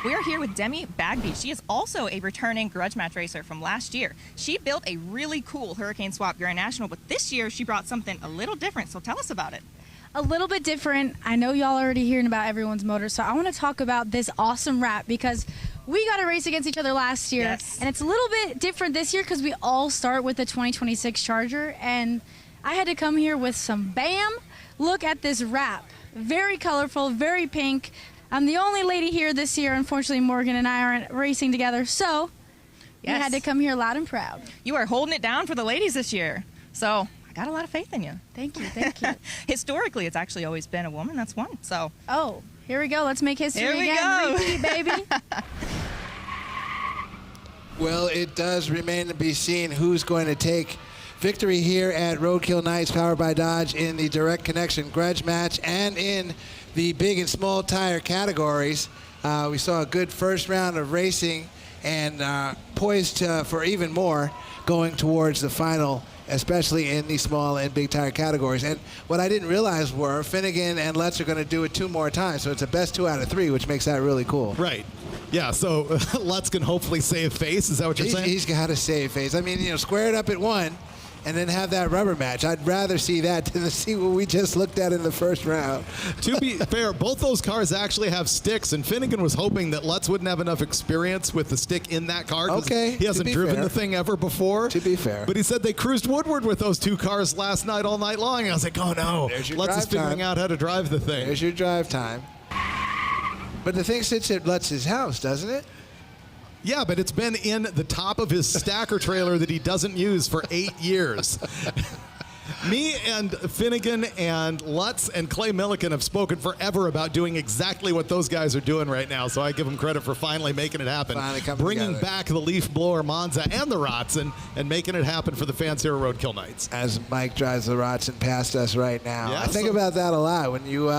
We are here with Demi Bagby. She is also a returning Grudge Match racer from last year. She built a really cool Hurricane Swap Grand National, but this year she brought something a little different, so tell us about it. A little bit different. I know y'all already hearing about everyone's motor, so I want to talk about this awesome wrap because we got to race against each other last year, and it's a little bit different this year because we all start with the 2026 Charger, and I had to come here with some BAM. Look at this wrap. Very colorful, very pink. I'm the only lady here this year. Unfortunately, Morgan and I aren't racing together, so we had to come here loud and proud. You are holding it down for the ladies this year, so I got a lot of faith in you. Thank you, thank you. Historically, it's actually always been a woman that's won, so. Oh, here we go. Let's make history Here we again. go. Repeat, baby. Well, it does remain to be seen who's going to take victory here at Roadkill Nights, powered by Dodge, in the Direct Connection Grudge Match and in the big and small tire categories. We saw a good first round of racing and poised for even more going towards the final, especially in the small and big tire categories. And what I didn't realize were Finnegan and Lutz are going to do it 2 more times, so it's a best 2 out of 3, which makes that really cool. Right. Yeah, so Lutz can hopefully save face. Is that what you're saying? He's got to save face. I mean, square it up at 1 and then have that rubber match. I'd rather see that than to see what we just looked at in the first round. To be fair, both those cars actually have sticks, and Finnegan was hoping that Lutz wouldn't have enough experience with the stick in that car. Okay, he hasn't driven the thing ever before. To be fair. But he said they cruised Woodward with those 2 cars last night all night long. And I was like, oh no, Lutz is figuring out how to drive the thing. There's your drive time. But the thing sits at Lutz's house, doesn't it? Yeah, but it's been in the top of his stacker trailer that he doesn't use for 8 years. Me and Finnegan and Lutz and Clay Milliken have spoken forever about doing exactly what those guys are doing right now, so I give them credit for finally making it happen. Bringing back the Leaf Blower Monza and the Rotson and making it happen for the fans here at Roadkill Nights. As Mike drives the Rotson past us right now. Yeah, I think about that a lot when you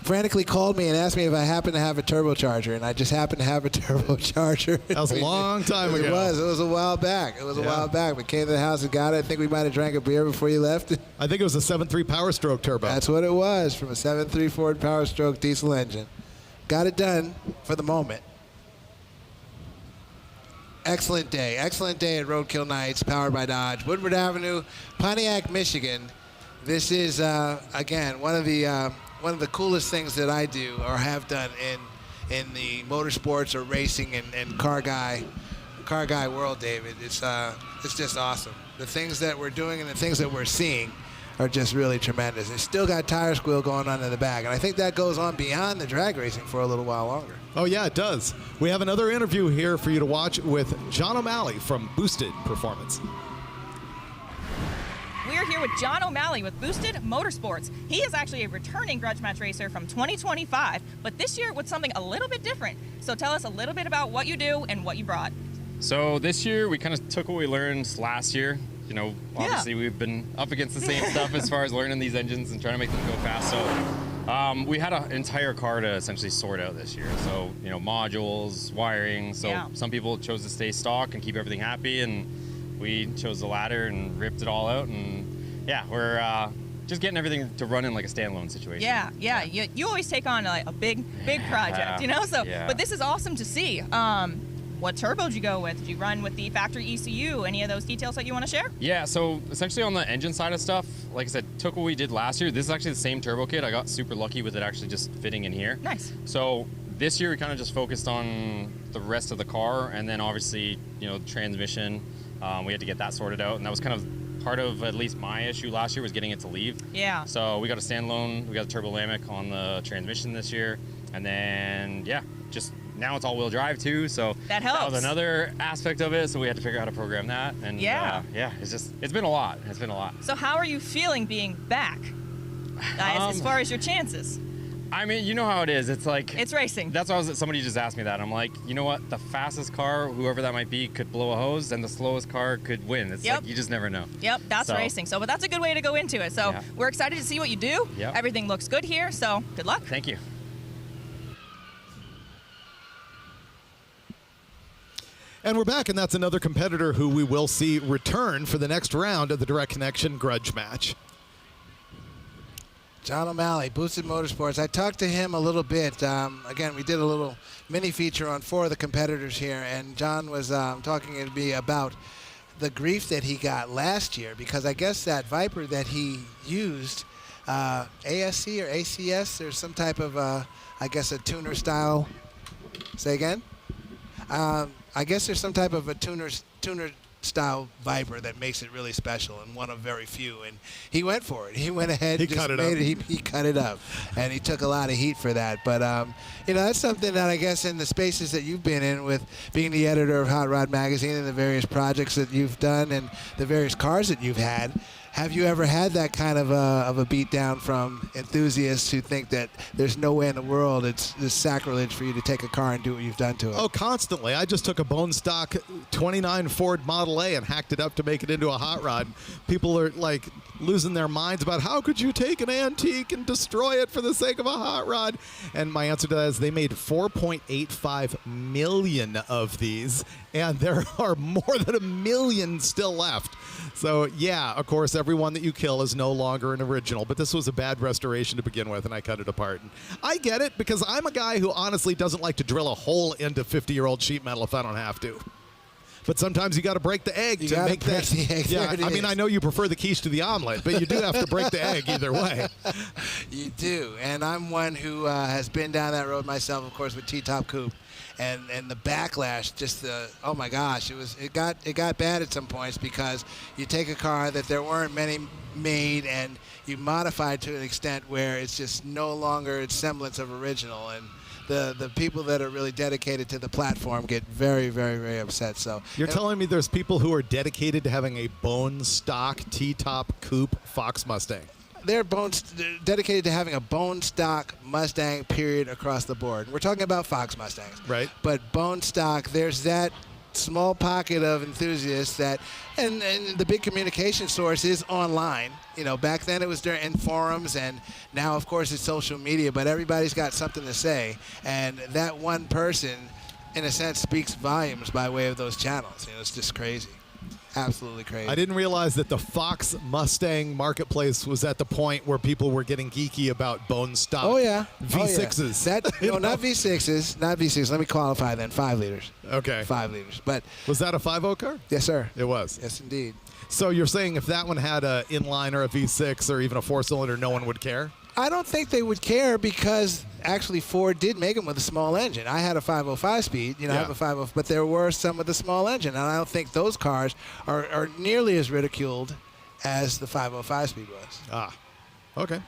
frantically called me and asked me if I happened to have a turbocharger, and I just happened to have a turbocharger. That was a long time ago. It was a while back. A while back. We came to the house and got it. I think we might have drank a beer before you left. I think it was a 7.3 Power Stroke turbo. That's what it was, from a 7.3 Ford Power Stroke diesel engine. Got it done for the moment. Excellent day at Roadkill Nights, powered by Dodge. Woodward Avenue, Pontiac, Michigan. This is, again, one of the coolest things that I do or have done in the motorsports or racing and car guy world, David. It's just awesome. The things that we're doing and the things that we're seeing are just really tremendous. It's still got tire squeal going on in the back, and I think that goes on beyond the drag racing for a little while longer. Oh yeah, it does. We have another interview here for you to watch with John O'Malley from Boosted Performance. We are here with John O'Malley with Boosted Motorsports. He is actually a returning Grudge Match racer from 2025, but this year with something a little bit different. So tell us a little bit about what you do and what you brought. So this year we kind of took what we learned last year. Obviously we've been up against the same stuff as far as learning these engines and trying to make them go fast. So We had an entire car to essentially sort out this year. So, you know, modules, wiring. So some people chose to stay stock and keep everything happy, and we chose the latter and ripped it all out. And yeah, we're just getting everything to run in like a standalone situation. Yeah. You always take on a big project, you know? So, but this is awesome to see. What turbo did you go with? Did you run with the factory ECU? Any of those details that you want to share? Yeah, so essentially on the engine side of stuff, like I said, took what we did last year. This is actually the same turbo kit. I got super lucky with it actually just fitting in here. Nice. So this year we kind of just focused on the rest of the car, and then obviously, you know, transmission. We had to get that sorted out, and that was kind of part of at least my issue last year was getting it to leave. Yeah. So we got a standalone, we got a turbo Lamech on the transmission this year, and then just now it's all-wheel drive too, so that helps. That was another aspect of it, so we had to figure out how to program that, and it's been a lot. It's been a lot. So how are you feeling being back, as far as your chances? I mean, you know how it is. It's like it's racing. That's why somebody just asked me that. I'm like, you know what? The fastest car, whoever that might be, could blow a hose, and the slowest car could win. It's like you just never know. Yep, that's racing. So, but that's a good way to go into it. So we're excited to see what you do. Yep. Everything looks good here. So good luck. Thank you. And we're back, and that's another competitor who we will see return for the next round of the Direct Connection Grudge Match. John O'Malley, Boosted Motorsports. I talked to him a little bit. Again, we did a little mini feature on 4 of the competitors here, and John was talking to me about the grief that he got last year, because I guess that Viper that he used, ASC or ACS, there's some type of, I guess, a tuner style. Say again? I guess there's some type of a tuner style Viper that makes it really special, and one of very few. And he went for it. He went ahead. He cut it up. He cut it up, and he took a lot of heat for that. But you know, that's something that I guess in the spaces that you've been in, with being the editor of Hot Rod Magazine and the various projects that you've done and the various cars that you've had. Have you ever had that kind of a beatdown from enthusiasts who think that there's no way in the world it's sacrilege for you to take a car and do what you've done to it? Oh, constantly. I just took a bone stock 29 Ford Model A and hacked it up to make it into a hot rod. People are like losing their minds about how could you take an antique and destroy it for the sake of a hot rod? And my answer to that is they made 4.85 million of these, and there are more than 1 million still left. So, yeah, of course, everyone that you kill is no longer an original, but this was a bad restoration to begin with, and I cut it apart. And I get it, because I'm a guy who honestly doesn't like to drill a hole into 50-year-old sheet metal if I don't have to. But sometimes you got to break the egg to make that. The egg. Yeah, I mean, I know you prefer the quiche to the omelet, but you do have to break the egg either way. You do, and I'm one who has been down that road myself, of course, with T-Top Coupe. And the backlash, just the, oh my gosh, it got bad at some points, because you take a car that there weren't many made and you modify it to an extent where it's just no longer its semblance of original, and the people that are really dedicated to the platform get very, very, very upset. So you're telling me there's people who are dedicated to having a bone stock T-Top Coupe Fox Mustang? They're dedicated to having a bone stock Mustang, period, across the board. We're talking about Fox Mustangs. Right. But bone stock, there's that small pocket of enthusiasts that, and the big communication source is online. You know, back then it was in forums, and now, of course, it's social media, but everybody's got something to say. And that one person, in a sense, speaks volumes by way of those channels. You know, it's just crazy. Absolutely crazy. I didn't realize that the Fox Mustang marketplace was at the point where people were getting geeky about bone stock. Oh, yeah. V6s. Oh, yeah. No, not V6s. Not V6s. Let me qualify then. 5 liters. Okay. 5 liters. But was that a 5.0 car? Yes, sir. It was. Yes, indeed. So you're saying if that one had an inline or a V6 or even a 4-cylinder, no one would care? I don't think they would care, because actually Ford did make them with a small engine. I had a 505 speed, you know, I have a 505, but there were some with a small engine, and I don't think those cars are nearly as ridiculed as the 505 speed was. Ah, okay.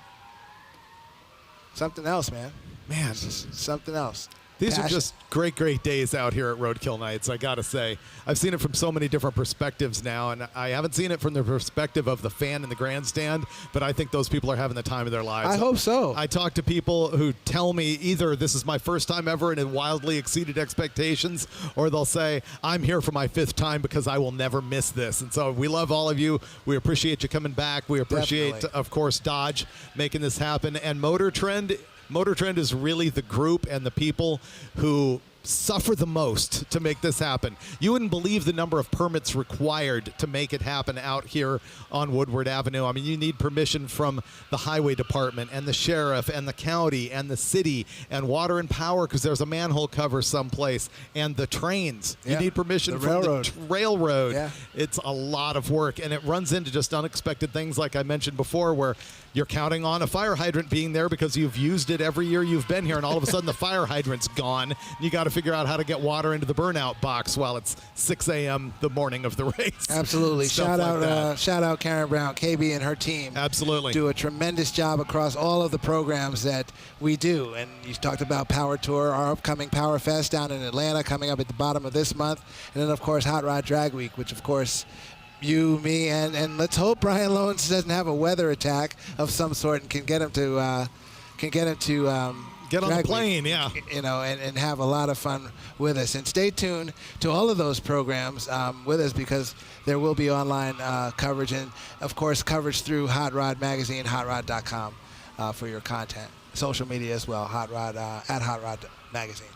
Something else, man. Man, something else. These are just great, great days out here at Roadkill Nights, I got to say. I've seen it from so many different perspectives now, and I haven't seen it from the perspective of the fan in the grandstand, but I think those people are having the time of their lives. I hope so. I talk to people who tell me either this is my first time ever and it wildly exceeded expectations, or they'll say, I'm here for my 5th time because I will never miss this. And so we love all of you. We appreciate you coming back. We appreciate, of course, Dodge making this happen. And MotorTrend is really the group and the people who suffer the most to make this happen. You wouldn't believe the number of permits required to make it happen out here on Woodward Avenue. I mean, you need permission from the highway department and the sheriff and the county and the city and water and power because there's a manhole cover someplace, and the trains. You need permission from the railroad. Yeah. It's a lot of work, and it runs into just unexpected things like I mentioned before, where you're counting on a fire hydrant being there because you've used it every year you've been here, and all of a sudden the fire hydrant's gone. You got to figure out how to get water into the burnout box while it's 6 a.m. the morning of the race. Absolutely. Shout out Karen Brown, KB, and her team. Absolutely. Do a tremendous job across all of the programs that we do. And you talked about Power Tour, our upcoming Power Fest down in Atlanta coming up at the bottom of this month. And then, of course, Hot Rod Drag Week, which, of course, you, me, and let's hope Brian Lowndes doesn't have a weather attack of some sort and can get him to get on the plane, and have a lot of fun with us. And stay tuned to all of those programs with us, because there will be online coverage and, of course, coverage through Hot Rod Magazine, hotrod.com for your content. Social media as well, Hot Rod at Hot Rod Magazine.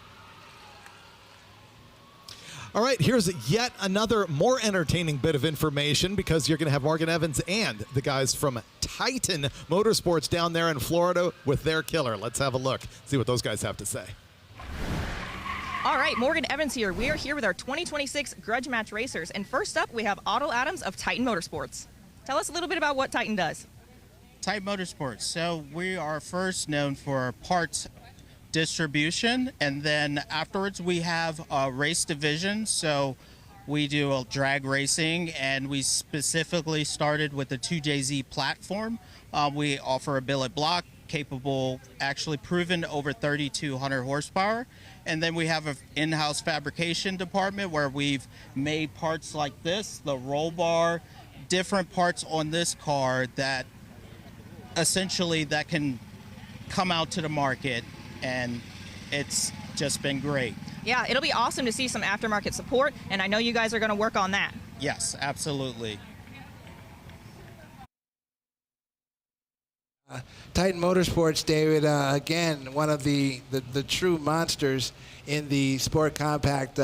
All right, here's yet another more entertaining bit of information, because you're going to have Morgan Evans and the guys from Titan Motorsports down there in Florida with their killer. Let's have a look, see what those guys have to say. All right, Morgan Evans here. We are here with our 2026 Grudge Match racers. And first up, we have Otto Adams of Titan Motorsports. Tell us a little bit about what Titan does. Titan Motorsports. So we are first known for parts distribution, and then afterwards we have a race division. So we do a drag racing, and we specifically started with the 2JZ platform. We offer a billet block capable, actually proven over 3,200 horsepower. And then we have an in-house fabrication department where we've made parts like this, the roll bar, different parts on this car that essentially that can come out to the market, and it's just been great. Yeah, it'll be awesome to see some aftermarket support, and I know you guys are going to work on that. Yes, absolutely. Titan Motorsports, David, again, one of the true monsters in the sport compact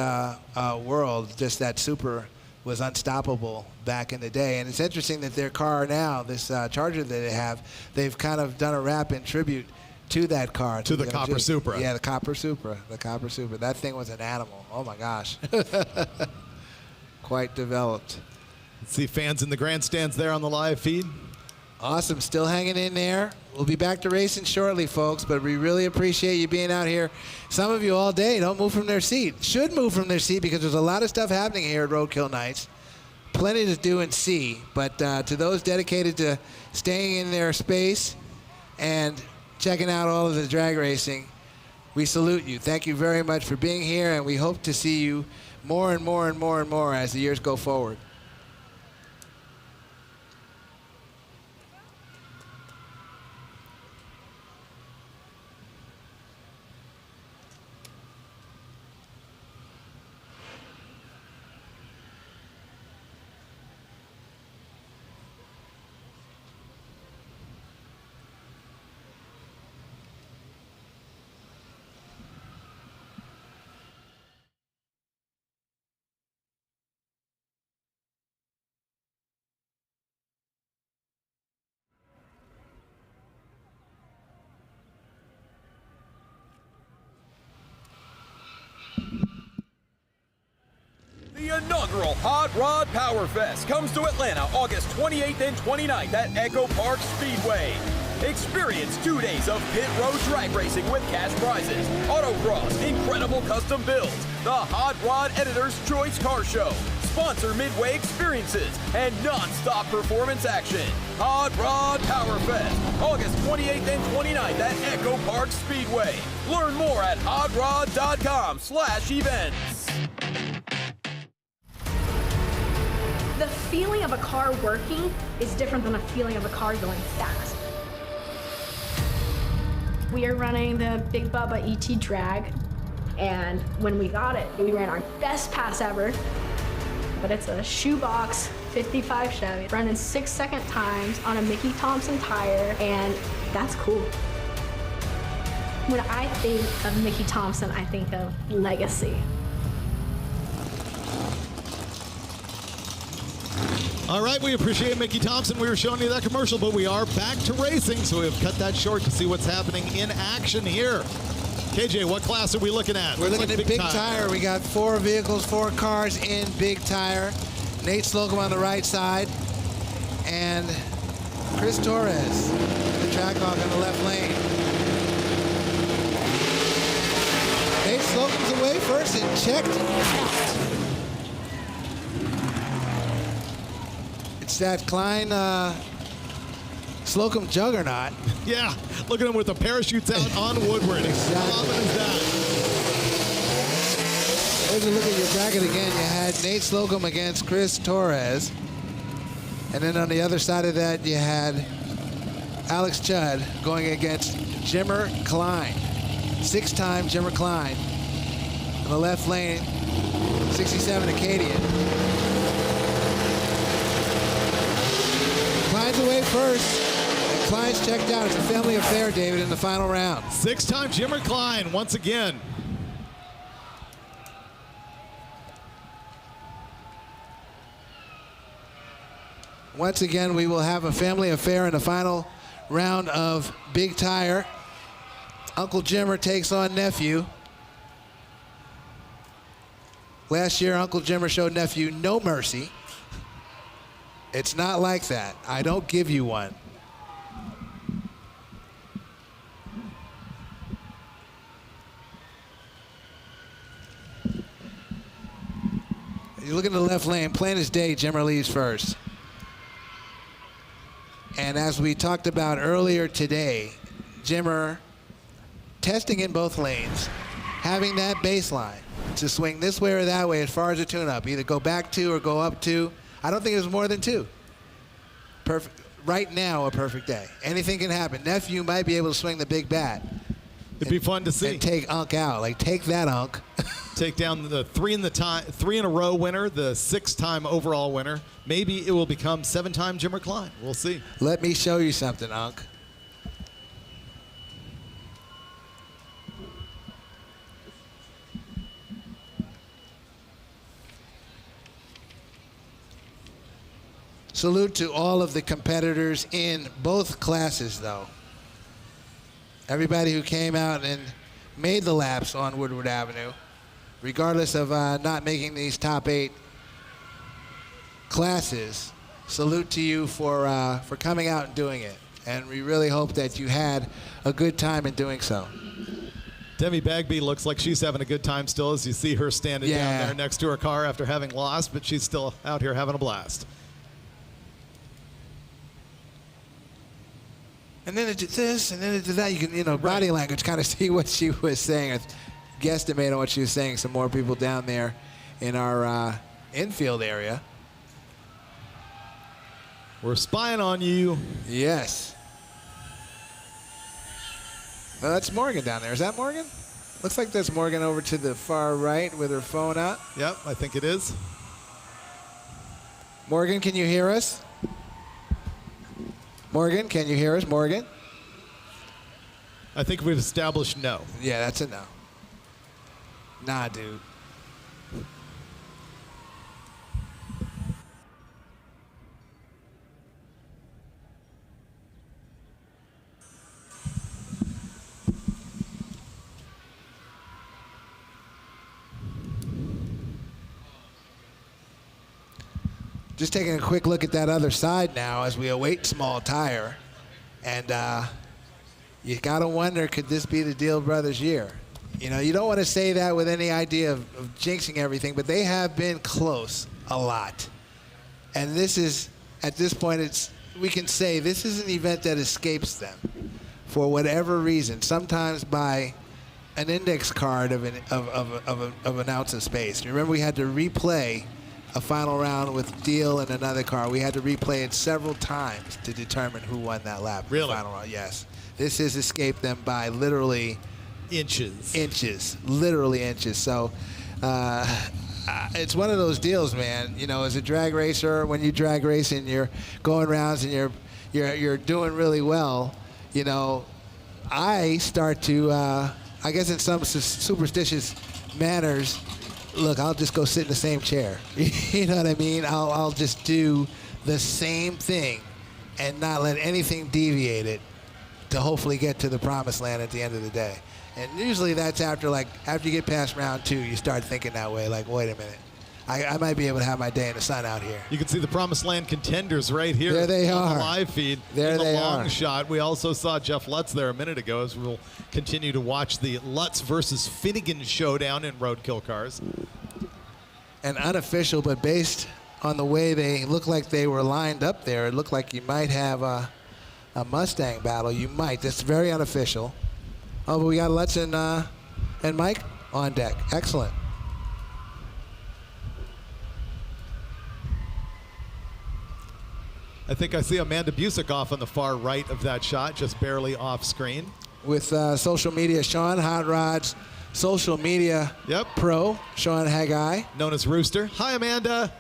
world. Just that Super was unstoppable back in the day. And it's interesting that their car now, this Charger that they have, they've kind of done a wrap in tribute to that car. To the Copper Supra. Yeah, the Copper Supra. The Copper Supra. That thing was an animal. Oh, my gosh. Quite developed. Let's see fans in the grandstands there on the live feed. Awesome. Still hanging in there. We'll be back to racing shortly, folks, but we really appreciate you being out here. Some of you all day don't move from their seat. Should move from their seat, because there's a lot of stuff happening here at Roadkill Nights. Plenty to do and see. But to those dedicated to staying in their space and checking out all of the drag racing, we salute you. Thank you very much for being here, and we hope to see you more and more and more and more as the years go forward. The inaugural Hot Rod Power Fest comes to Atlanta August 28th and 29th at Echo Park Speedway. Experience 2 days of pit road drag racing with cash prizes, autocross, incredible custom builds, the Hot Rod Editor's Choice Car Show, sponsor midway experiences, and non-stop performance action. Hot Rod Power Fest, August 28th and 29th at Echo Park Speedway. Learn more at hotrod.com/events. The feeling of a car working is different than a feeling of a car going fast. We are running the Big Bubba ET drag, and when we got it, we ran our best pass ever, but it's a shoebox 55 Chevy running 6-second times on a Mickey Thompson tire, and that's cool. When I think of Mickey Thompson, I think of legacy. All right, we appreciate Mickey Thompson. We were showing you that commercial, but we are back to racing, so we've cut that short to see what's happening in action here. KJ, what class are we looking at? We're looking at Big Tire. We got 4 vehicles, 4 cars in Big Tire. Nate Slocum on the right side, and Chris Torres, the track hawk on the left lane. Nate Slocum's away first and checked out. It's that Kline Slocum juggernaut. Yeah, look at him with the parachutes out on Woodward. Exactly. How often is that? There's a look at your bracket again. You had Nate Slocum against Chris Torres. And then on the other side of that, you had Alex Judd going against Jimmer Kline. 6-time Jimmer Kline. In the left lane, 67 Acadian. Kline's away first. And Kline's checked out. It's a family affair, David, in the final round. 6-time Jimmer Kline once again. Once again, we will have a family affair in the final round of Big Tire. Uncle Jimmer takes on nephew. Last year, Uncle Jimmer showed nephew no mercy. It's not like that. I don't give you one. You look at the left lane, plain as day, Jimmer leads first. And as we talked about earlier today, Jimmer testing in both lanes, having that baseline to swing this way or that way as far as a tune-up, either go back 2 or go up 2. I don't think it was more than 2. Perfect. Right now, a perfect day. Anything can happen. Nephew might be able to swing the big bat. It'd be fun to see. And take Unk out. Like, take that, Unk. Take down the 3 in a row winner, the 6-time overall winner. Maybe it will become 7-time Jimmer Kline. We'll see. Let me show you something, Unk. Salute to all of the competitors in both classes, though. Everybody who came out and made the laps on Woodward Avenue, regardless of not making these top 8 classes, salute to you for coming out and doing it. And we really hope that you had a good time in doing so. Demi Bagby looks like she's having a good time still as you see her standing down there next to her car after having lost, but she's still out here having a blast. And then it did this, and then it did that. You can, body language, kind of see what she was saying, or guesstimate on what she was saying. Some more people down there in our infield area. We're spying on you. Yes. Well, that's Morgan down there. Is that Morgan? Looks like that's Morgan over to the far right with her phone out. Yep, I think it is. Morgan, can you hear us? Morgan, can you hear us? Morgan? I think we've established no. Yeah, that's a no. Nah, dude. Just taking a quick look at that other side now as we await Small Tire. And you got to wonder, could this be the Deal Brothers year? You know, you don't want to say that with any idea of jinxing everything, but they have been close a lot. And this is, at this point, we can say this is an event that escapes them for whatever reason, sometimes by an index card of an ounce of space. Remember, we had to replay a final round with Deal and another car. We had to replay it several times to determine who won that lap. Really? Final round, yes. This has escaped them by literally inches, literally inches. So it's one of those deals, man. You know, as a drag racer, when you drag race and you're going rounds and you're doing really well, you know, I start to, I guess in some superstitious manners, look, I'll just go sit in the same chair. You know what I mean? I'll just do the same thing and not let anything deviate it to hopefully get to the promised land at the end of the day. And usually that's after you get past round 2, you start thinking that way, like, wait a minute. I might be able to have my day in the sun out here. You can see the Promised Land contenders right here. There they on are. the live feed. There they long are. shot. We also saw Jeff Lutz there a minute ago, as we'll continue to watch the Lutz versus Finnegan showdown in Roadkill cars. And unofficial, but based on the way they look like they were lined up there, it looked like you might have a Mustang battle. You might. That's very unofficial. Oh, but we got Lutz and Mike on deck. Excellent. I think I see Amanda Busick off on the far right of that shot, just barely off screen. With social media, Sean Hot Rod's social media pro, Sean Hagai. Known as Rooster. Hi, Amanda.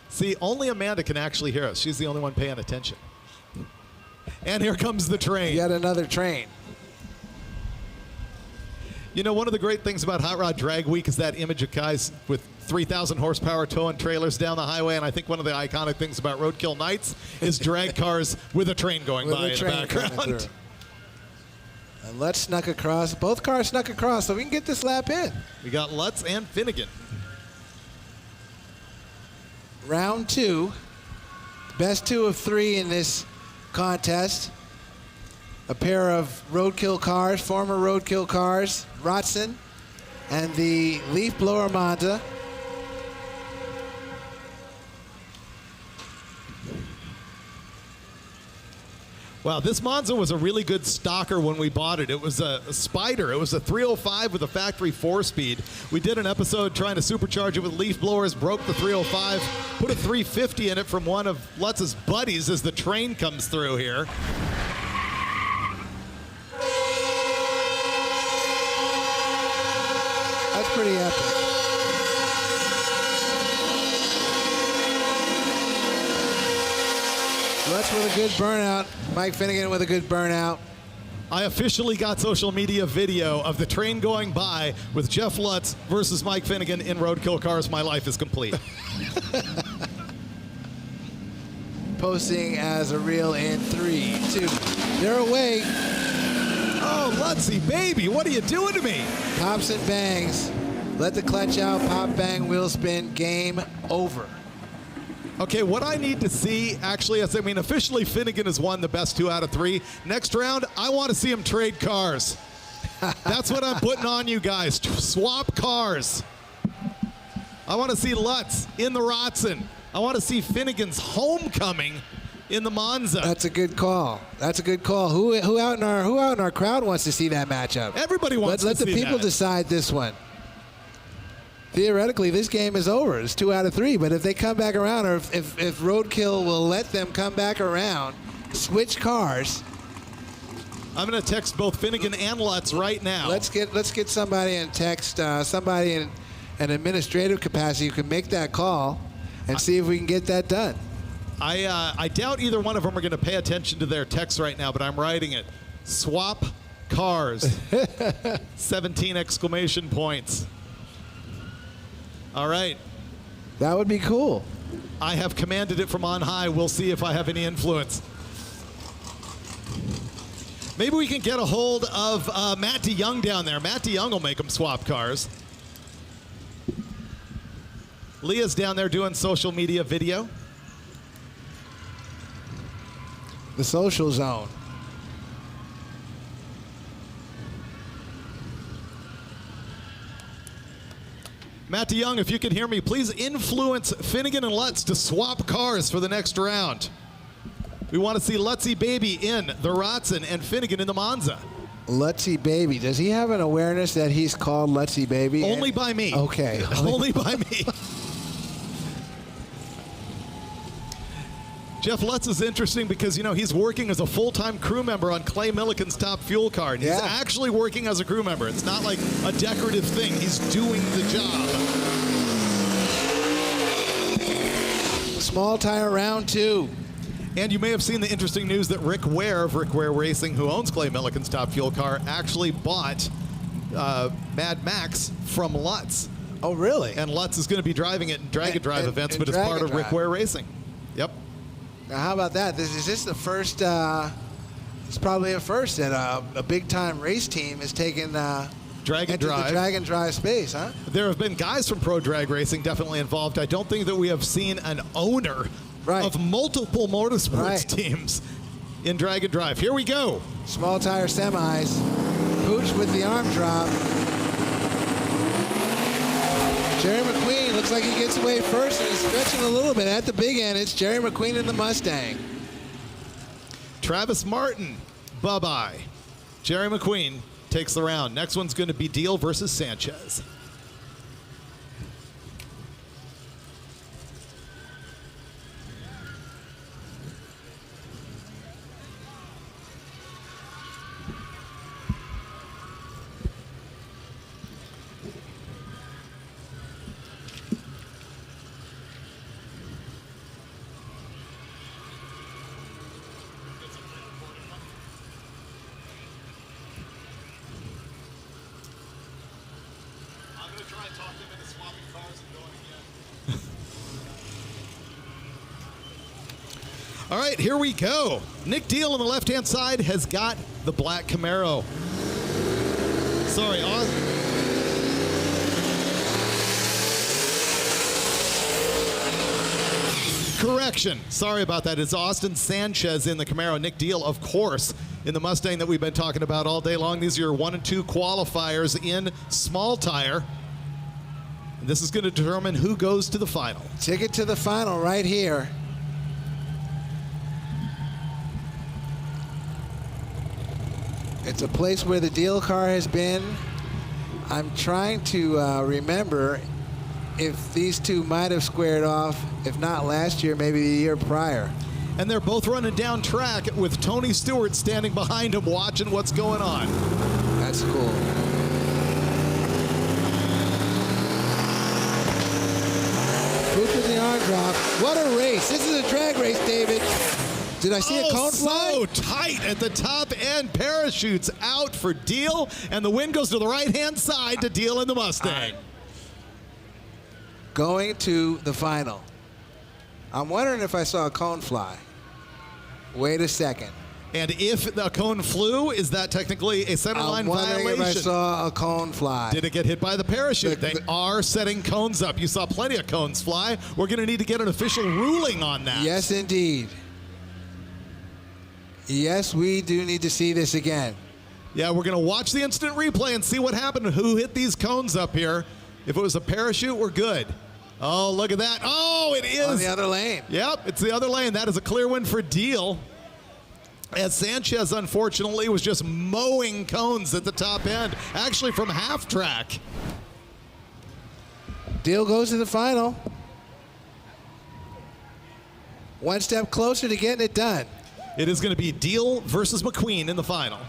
See, only Amanda can actually hear us. She's the only one paying attention. And here comes the train. Yet another train. You know, one of the great things about Hot Rod Drag Week is that image of guys with 3,000 horsepower towing trailers down the highway, and I think one of the iconic things about Roadkill Nights is drag cars with a train going by in the background. And Lutz snuck across. Both cars snuck across, so we can get this lap in. We got Lutz and Finnegan. Round 2. Best 2 of 3 in this contest. A pair of Roadkill cars, former Roadkill cars, Rotson and the Leaf Blower Monza. Wow, this Monza was a really good stalker when we bought it. It was a Spider. It was a 305 with a factory 4-speed. We did an episode trying to supercharge it with leaf blowers, broke the 305, put a 350 in it from one of Lutz's buddies as the train comes through here. That's pretty epic. Lutz with a good burnout. Mike Finnegan with a good burnout. I officially got social media video of the train going by with Jeff Lutz versus Mike Finnegan in Roadkill cars. My life is complete. Posting as a reel in 3, 2. They're away. Oh, Lutzy, baby, what are you doing to me? Pops and bangs. Let the clutch out, pop, bang, wheel spin, game over. Okay, what I need to see, actually, officially Finnegan has won the best 2 out of 3. Next round, I want to see him trade cars. That's what I'm putting on you guys. Swap cars. I want to see Lutz in the Rotson. I want to see Finnegan's homecoming in the Monza. That's a good call. That's a good call. Who out in our crowd wants to see that matchup? Everybody wants to see that. Let the people decide this one. Theoretically, this game is over. It's 2 out of 3. But if they come back around, or if Roadkill will let them come back around, switch cars. I'm going to text both Finnegan and Lutz right now. Let's get somebody in text, somebody in an administrative capacity who can make that call, and see if we can get that done. I doubt either one of them are going to pay attention to their text right now, but I'm writing it. Swap cars. 17 exclamation points. All right. That would be cool. I have commanded it from on high. We'll see if I have any influence. Maybe we can get a hold of Matt DeYoung down there. Matt DeYoung will make them swap cars. Leah's down there doing social media video. The social zone. Matt DeYoung, if you can hear me, please influence Finnegan and Lutz to swap cars for the next round. We want to see Lutzy Baby in the Rotson and Finnegan in the Monza. Lutzy Baby. Does he have an awareness that he's called Lutzy Baby? Only by me. Okay. Only by me. Jeff Lutz is interesting because, you know, he's working as a full-time crew member on Clay Milliken's Top Fuel car. And he's actually working as a crew member. It's not like a decorative thing. He's doing the job. Small tire round 2. And you may have seen the interesting news that Rick Ware of Rick Ware Racing, who owns Clay Milliken's Top Fuel car, actually bought Mad Max from Lutz. Oh, really? And Lutz is going to be driving it in Drag and Drive events, but it's part of Rick Ware Racing. Yep. Now, how about that? Is this the first? It's probably a first that a big-time race team is taking Drag and Drive. the Drag and Drive space, huh? There have been guys from Pro Drag Racing definitely involved. I don't think that we have seen an owner of multiple motorsports teams in Drag and Drive. Here we go. Small tire semis. Pooch with the arm drop. Jerry McQueen looks like he gets away first and is stretching a little bit. At the big end, it's Jerry McQueen in the Mustang. Travis Martin, bye-bye. Jerry McQueen takes the round. Next one's going to be Deal versus Sanchez. All right, here we go. Nick Deal on the left-hand side has got the black Camaro. Sorry, correction. Sorry about that. It's Austin Sanchez in the Camaro. Nick Deal, of course, in the Mustang that we've been talking about all day long. These are your 1 and 2 qualifiers in small tire. And this is going to determine who goes to the final. Ticket to the final right here. It's a place where the Deal car has been. I'm trying to remember if these two might have squared off, if not last year, maybe the year prior. And they're both running down track with Tony Stewart standing behind him watching what's going on. That's cool. Pooch with the arm drop. What a race. This is a drag race, David. Did I see a cone fly? So tight at the top end. Parachutes out for Deal, and the win goes to the right-hand side to Deal in the Mustang. Going to the final. I'm wondering if I saw a cone fly. Wait a second. And if the cone flew, is that technically a center line violation? I'm wondering if I saw a cone fly. Did it get hit by the parachute? They are setting cones up. You saw plenty of cones fly. We're going to need to get an official ruling on that. Yes, indeed. Yes, we do need to see this again. Yeah, we're going to watch the instant replay and see what happened, who hit these cones up here. If it was a parachute, we're good. Oh, look at that. Oh, it is. On the other lane. Yep, it's the other lane. That is a clear win for Deal. As Sanchez, unfortunately, was just mowing cones at the top end, actually from half track. Deal goes to the final. One step closer to getting it done. It is going to be Deal versus McQueen in the final.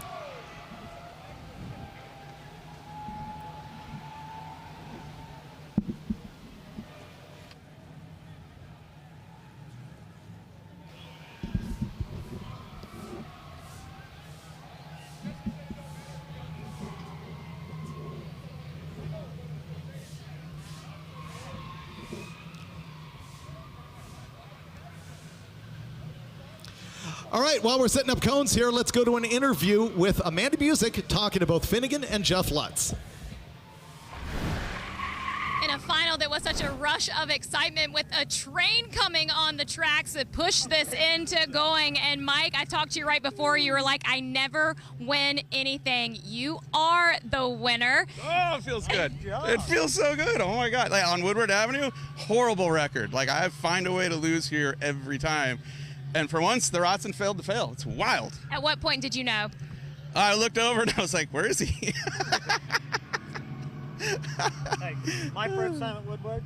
All right, while we're setting up cones here, let's go to an interview with Amanda Busick talking to both Finnegan and Jeff Lutz. In a final that was a such a rush of excitement with a train coming on the tracks that pushed this into going. And Mike, I talked to you right before. You were like, I never win anything. You are the winner. Oh, it feels good. It feels so good. Oh my God. Like on Woodward Avenue, horrible record. Like I find a way to lose here every time. And for once, the Rotson failed to fail. It's wild. At what point did you know? I looked over and I was like, where is he? Hey, my first time at Woodward,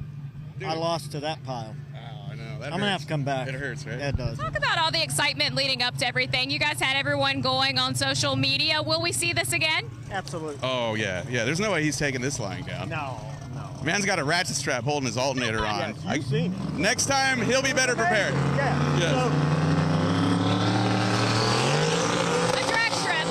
I lost to that pile. Oh, I know. That I'm going to have to come back. It hurts, right? Yeah, it does. Talk about all the excitement leading up to everything. You guys had everyone going on social media. Will we see this again? Absolutely. Oh, yeah. Yeah, there's no way he's taking this line down. No. Man's got a ratchet strap holding his alternator on. Yes, you've seen it. Next time, he'll be better prepared. Yeah. Yes. A drag strip.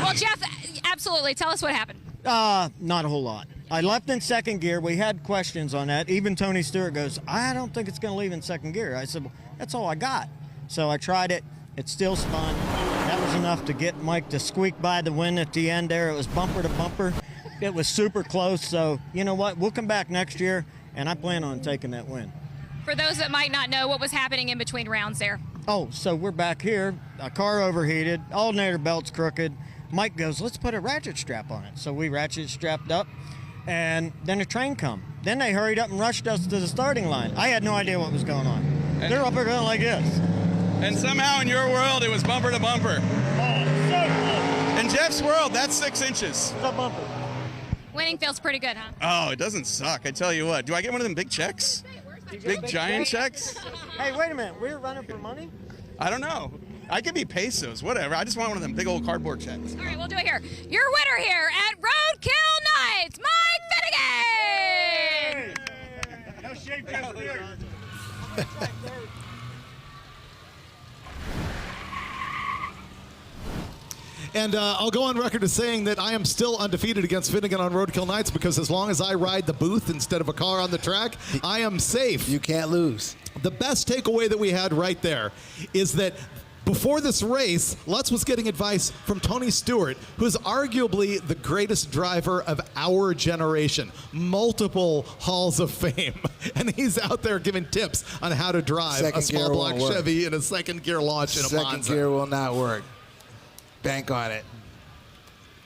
Well, Jeff, absolutely. Tell us what happened. Not a whole lot. I left in second gear. We had questions on that. Even Tony Stewart goes, I don't think it's going to leave in second gear. I said, well, that's all I got. So I tried it. It still spun. That was enough to get Mike to squeak by the win at the end there. It was bumper to bumper. It was super close. So you know what? We'll come back next year, and I plan on taking that win. For those that might not know, what was happening in between rounds there? Oh, so we're back here. A car overheated. Alternator belt's crooked. Mike goes, let's put a ratchet strap on it. So we ratchet strapped up, and then a train come. Then they hurried up and rushed us to the starting line. I had no idea what was going on. They're up there going like this. And somehow in your world, it was bumper to bumper. Oh, so close. In Jeff's world, that's 6 inches. It's a bumper. Winning feels pretty good, huh? Oh, it doesn't suck. I tell you what. Do I get one of them big checks? Big giant checks? Hey, wait a minute. We're running for money? I don't know. I could be pesos, whatever. I just want one of them big old cardboard checks. All right, we'll do it here. Your winner here at Roadkill Nights, Mike Finnegan! No shame, Jeff. And I'll go on record as saying that I am still undefeated against Finnegan on Roadkill Nights because as long as I ride the booth instead of a car on the track, I am safe. You can't lose. The best takeaway that we had right there is that before this race, Lutz was getting advice from Tony Stewart, who's arguably the greatest driver of our generation, multiple halls of fame. And he's out there giving tips on how to drive a small block Chevy in a second gear launch in a Monza. Second gear will not work. Bank on it.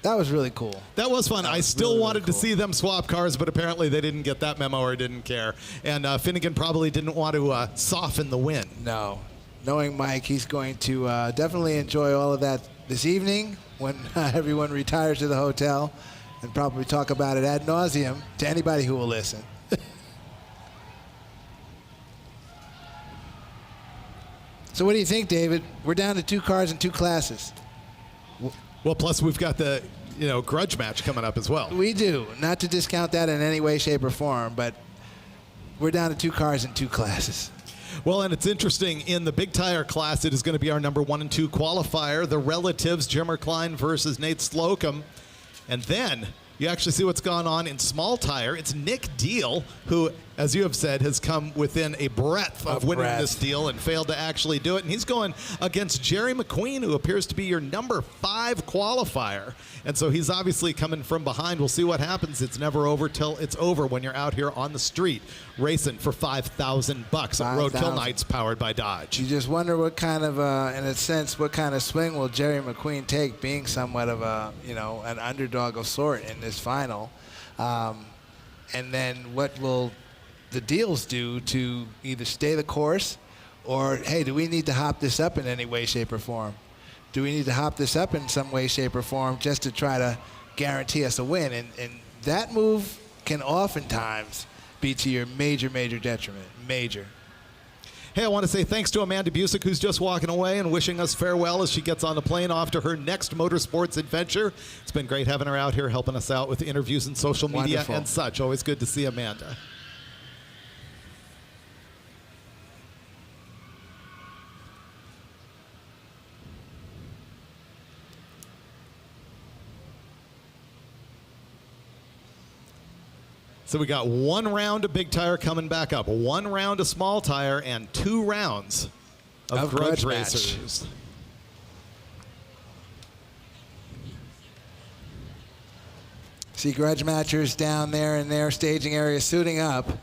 That was really cool. That was fun. I still wanted to see them swap cars, but apparently they didn't get that memo or didn't care. And Finnegan probably didn't want to soften the win. No. Knowing Mike, he's going to definitely enjoy all of that this evening when everyone retires to the hotel and probably talk about it ad nauseum to anybody who will listen. So what do you think, David? We're down to 2 cars and 2 classes. Well, plus we've got the grudge match coming up as well. We do. Not to discount that in any way, shape, or form, but we're down to 2 cars and 2 classes. Well, and it's interesting, in the big tire class, it is going to be our number 1 and 2 qualifier, the relatives, Jimmer Kline versus Nate Slocum. And then you actually see what's gone on in small tire. It's Nick Deal, who, as you have said, has come within a breadth of winning this deal and failed to actually do it. And he's going against Jerry McQueen, who appears to be your number 5 qualifier. And so he's obviously coming from behind. We'll see what happens. It's never over till it's over when you're out here on the street racing for $5,000 at Roadkill Nights, powered by Dodge. You just wonder what kind of, in a sense, what kind of swing will Jerry McQueen take, being somewhat of a, an underdog of sort in this final. And then what will the deals do to either stay the course or, hey, do we need to hop this up in any way, shape, or form? Do we need to hop this up in some way, shape, or form just to try to guarantee us a win? And that move can oftentimes be to your major, major detriment. Major. Hey, I want to say thanks to Amanda Busick, who's just walking away and wishing us farewell as she gets on the plane off to her next motorsports adventure. It's been great having her out here helping us out with interviews and social media Wonderful. And such. Always good to see Amanda. So we got 1 round of big tire coming back up, 1 round of small tire, and 2 rounds of grudge racers. See grudge matchers down there in their staging area suiting up.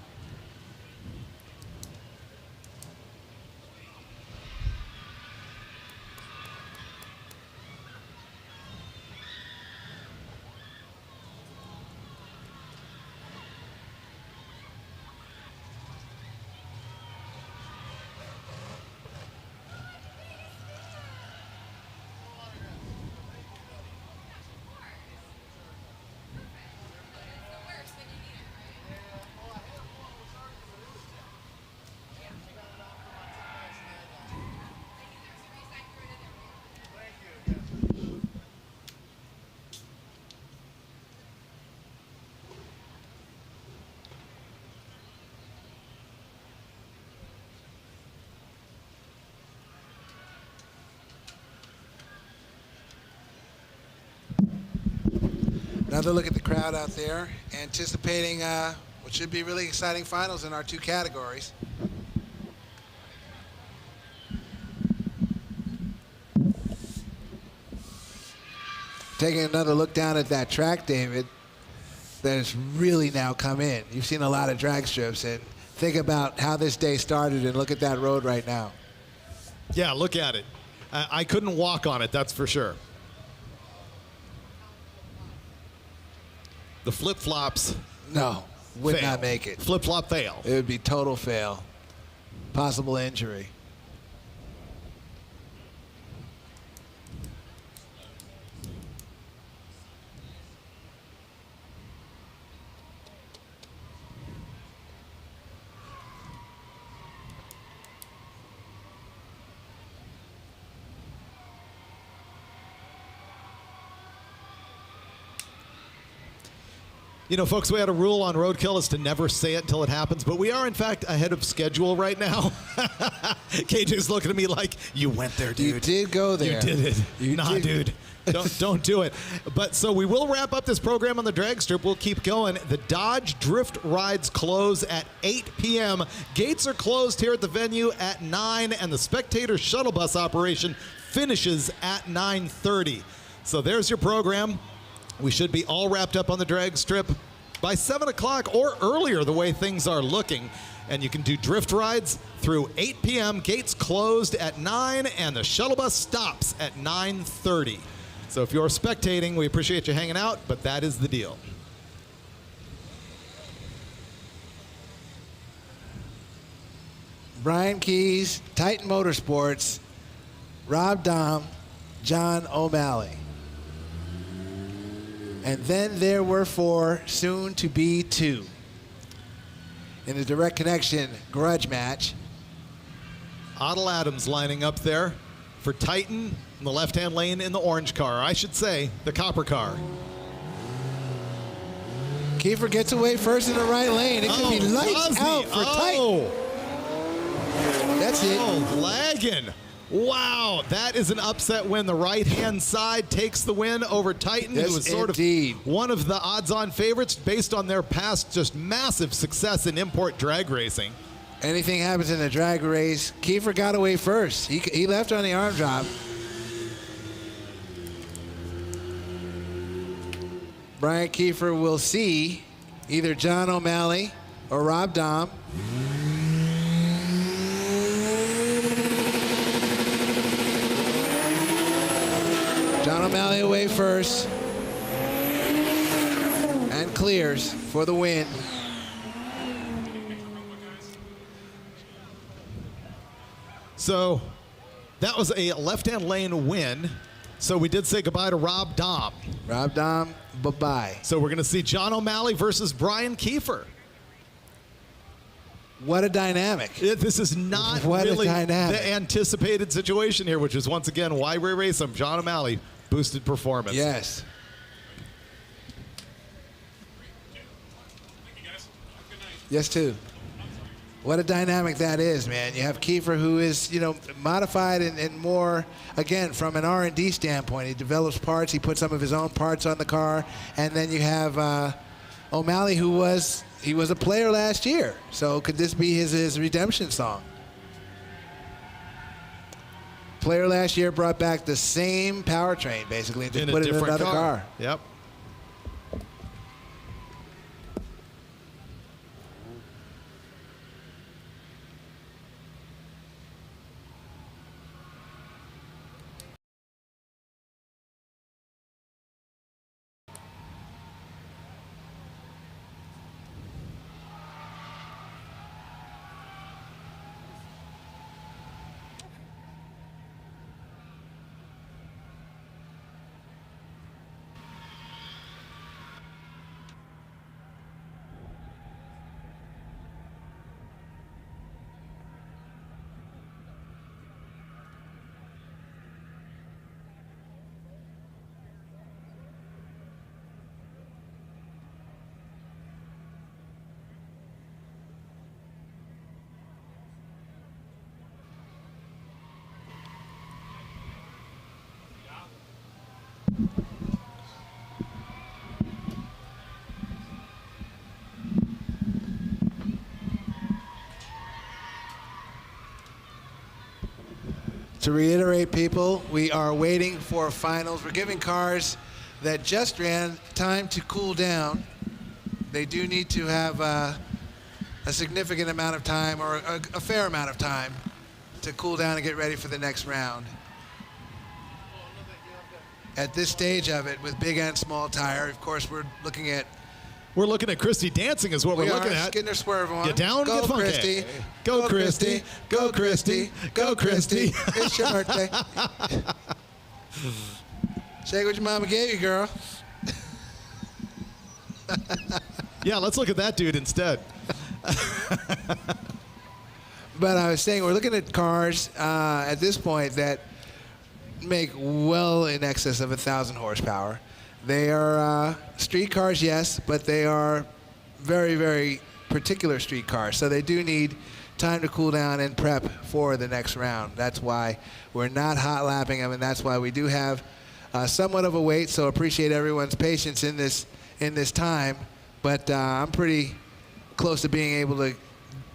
Another look at the crowd out there, anticipating what should be really exciting finals in our two categories. Taking another look down at that track, David, that has really now come in. You've seen a lot of drag strips, and think about how this day started and look at that road right now. Yeah, look at it. I couldn't walk on it, that's for sure. The flip-flops. No, would fail. not make it. Flip-flop fail. It would be total fail. Possible injury. You know, folks, we had a rule on Roadkill is to never say it until it happens, but we are, in fact, ahead of schedule right now. KJ's looking at me like, you went there, dude. You did go there. You did it. Nah, dude. Don't do it. But so we will wrap up this program on the drag strip. We'll keep going. The Dodge Drift rides close at 8 p.m. Gates are closed here at the venue at 9, and the spectator shuttle bus operation finishes at 9:30. So there's your program. We should be all wrapped up on the drag strip by 7 o'clock or earlier, the way things are looking. And you can do drift rides through 8 p.m. Gates closed at 9, and the shuttle bus stops at 9:30. So if you're spectating, we appreciate you hanging out, but that is the deal. Brian Keys, Titan Motorsports, Rob Dahm, John O'Malley. And then there were 4, soon to be 2. In the Direct Connection Grudge Match. Otto Adams lining up there for Titan in the left-hand lane in the orange car. I should say the copper car. Keffer gets away first in the right lane. It could be lights out for Titan. That's it. Lagging. Wow, that is an upset win. The right-hand side takes the win over Titan, Yes, who was sort indeed. of one of the odds-on favorites based on their past just massive success in import drag racing. Anything happens in a drag race, Keffer got away first. He left on the arm drop. Brian Keffer will see either John O'Malley or Rob Dahm. John O'Malley away first and clears for the win. So that was a left-hand lane win. So we did say goodbye to Rob Dahm. Rob Dahm, bye-bye. So we're going to see John O'Malley versus Brian Keffer. What a dynamic. This is not really the anticipated situation here, which is once again why we race him. John O'Malley, boosted performance. Yes. Yes, too. What a dynamic that is, man. You have Keffer, who is, you know, modified and more, again, from an R&D standpoint. He develops parts. He puts some of his own parts on the car. And then you have O'Malley, who was a player last year. So could this be his redemption song? Player last year brought back the same powertrain, basically, and just put it in another car. Yep. To reiterate, people, we are waiting for finals. We're giving cars that just ran time to cool down. They do need to have a significant amount of time, or a fair amount of time, to cool down and get ready for the next round. At this stage of it, with big and small tire, of course, we're looking at Christy dancing is what we're looking at. Getting her swerve on. Get down, go, get funky. Christy. Go, Christy. Go, Christy. Go, Christy. It's your birthday. Shake what your mama gave you, girl. Yeah, let's look at that dude instead. But I was saying, we're looking at cars at this point that make well in excess of 1,000 horsepower. They are street cars, yes, but they are very, very particular street cars. So they do need time to cool down and prep for the next round. That's why we're not hot lapping them, and that's why we do have somewhat of a wait. So appreciate everyone's patience in this time. But I'm pretty close to being able to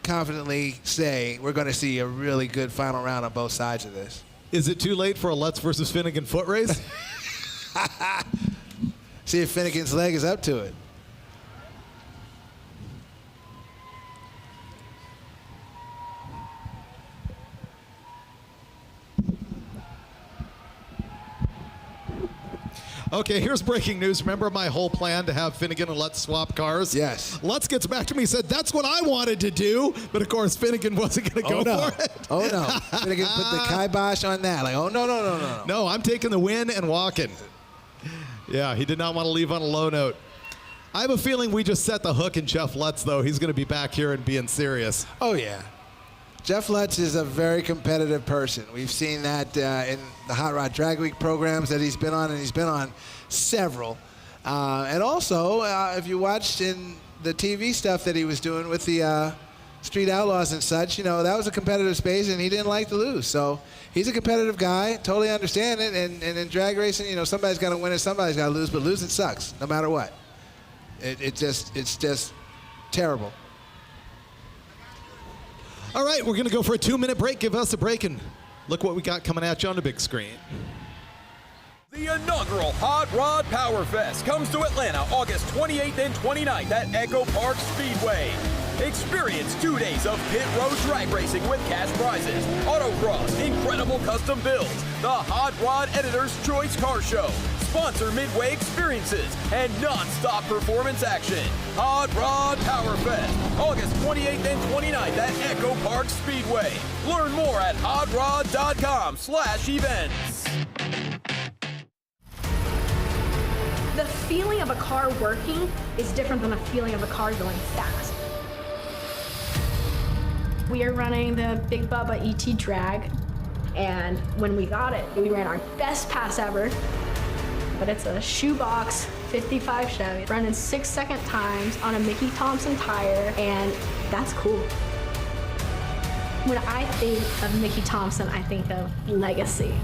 confidently say we're going to see a really good final round on both sides of this. Is it too late for a Lutz versus Finnegan foot race? See if Finnegan's leg is up to it. Okay, here's breaking news. Remember my whole plan to have Finnegan and Lutz swap cars? Yes. Lutz gets back to me and said, that's what I wanted to do. But, of course, Finnegan wasn't going to go for it. Oh, no. Finnegan put the kibosh on that. Like, oh, no. No, I'm taking the win and walking. Yeah, he did not want to leave on a low note. I have a feeling we just set the hook in Jeff Lutz, though. He's going to be back here and being serious. Oh, yeah. Jeff Lutz is a very competitive person. We've seen that in the Hot Rod Drag Week programs that he's been on, and he's been on several. And also, if you watched in the TV stuff that he was doing with the Street Outlaws and such, you know, that was a competitive space, and he didn't like to lose. So he's a competitive guy, totally understand it. And in drag racing, you know, somebody's got to win and somebody's got to lose, but losing sucks, no matter what. It's just terrible. All right, we're going to go for a 2-minute break. Give us a break and look what we got coming at you on the big screen. The inaugural Hot Rod Power Fest comes to Atlanta August 28th and 29th at Echo Park Speedway. Experience 2 days of pit road drag racing with cash prizes, autocross, incredible custom builds, the Hot Rod Editor's Choice Car Show, sponsor Midway Experiences, and non-stop performance action. Hot Rod Power Fest, August 28th and 29th at Echo Park Speedway. Learn more at hotrod.com/events. The feeling of a car working is different than a feeling of a car going fast. We are running the Big Bubba ET drag, and when we got it, we ran our best pass ever, but it's a shoebox 55 Chevy running 6-second times on a Mickey Thompson tire, and that's cool. When I think of Mickey Thompson, I think of legacy.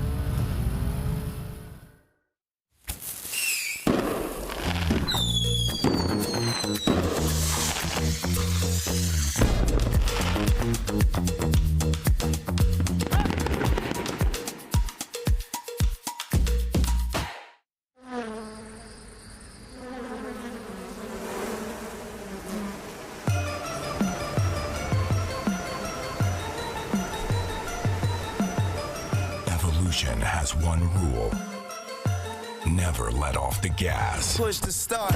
Evolution has one rule. Never let off the gas. Push to start.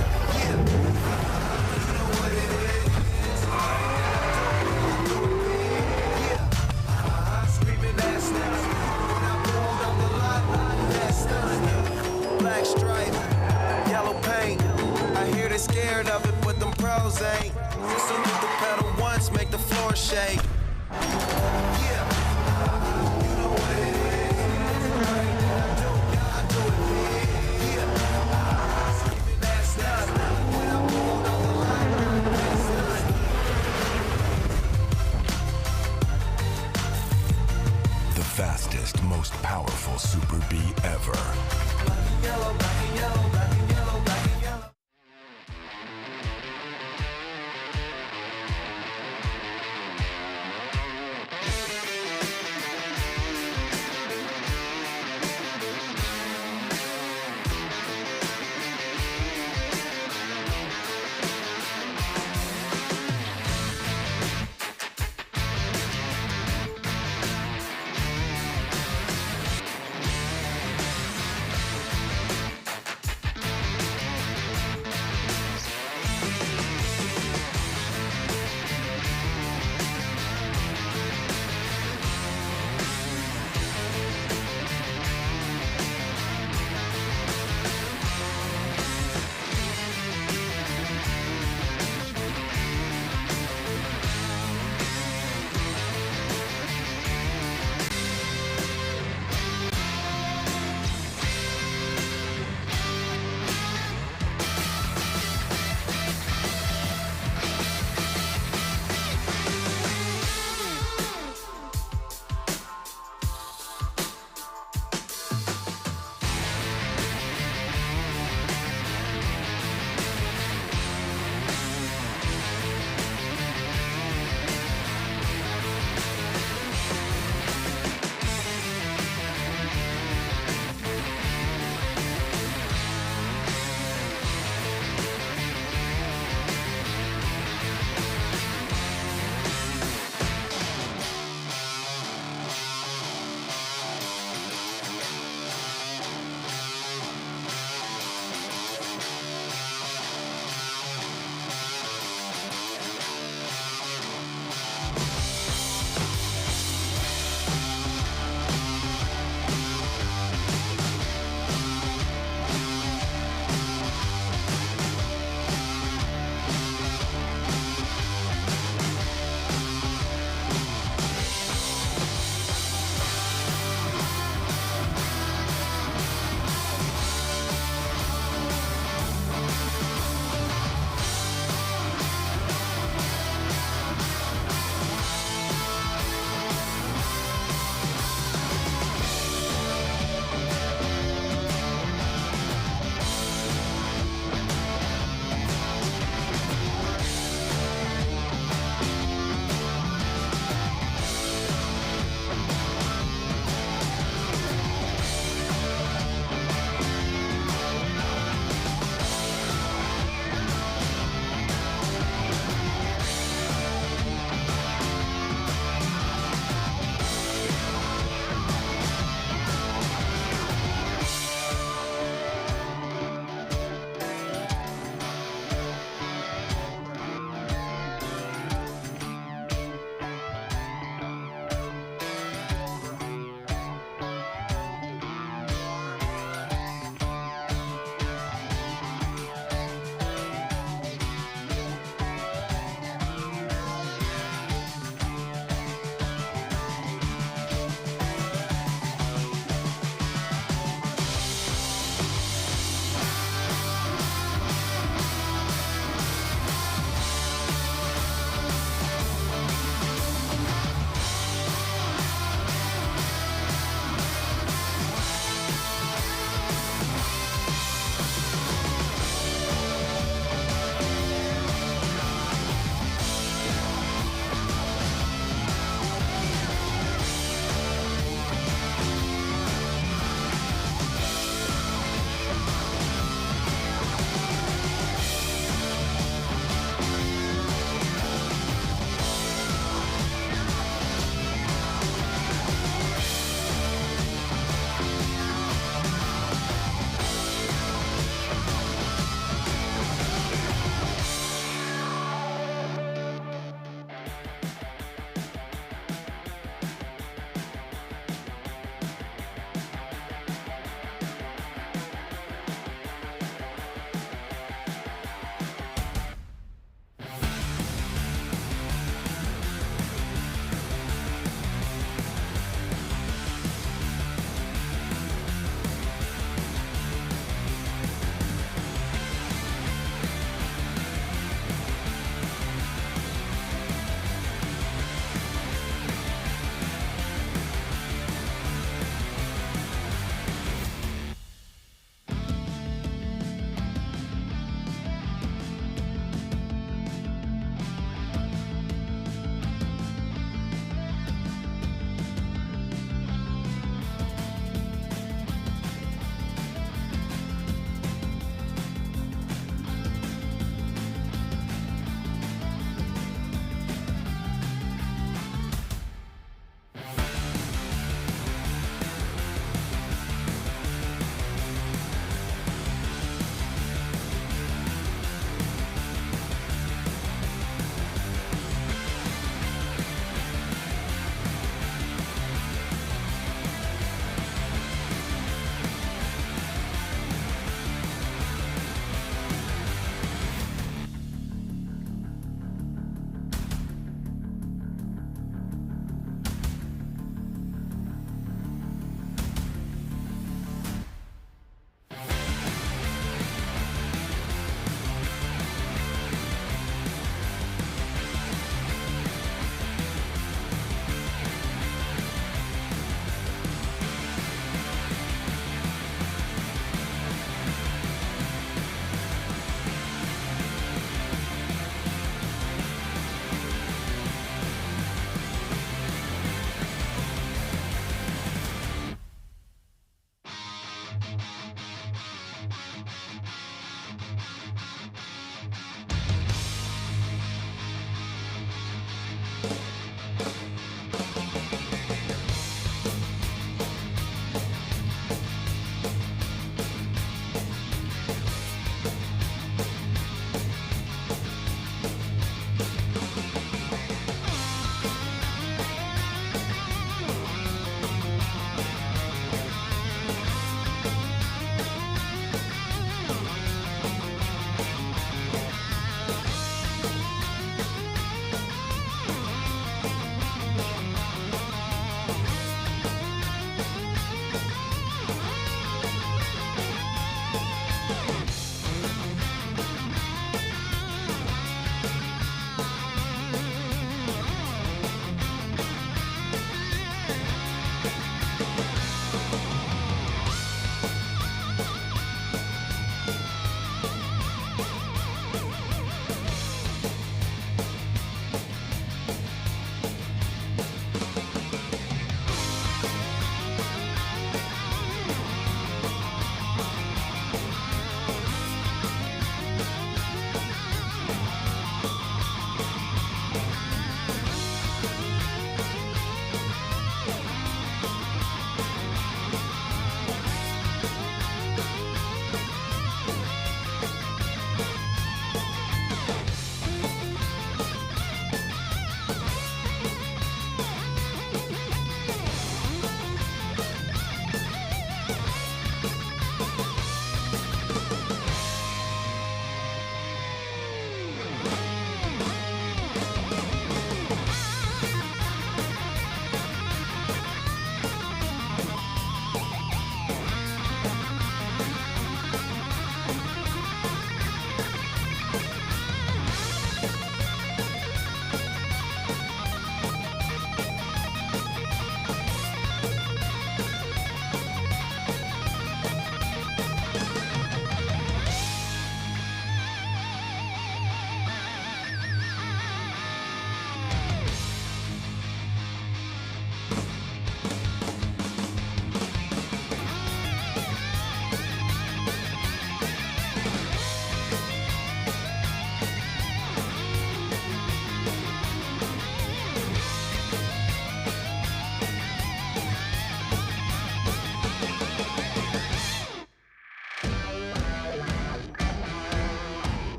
Black stripe, yellow paint. I hear they're scared of it, but them pros ain't. Salute the pedal once, make the floor shake. The fastest, most powerful Super B ever.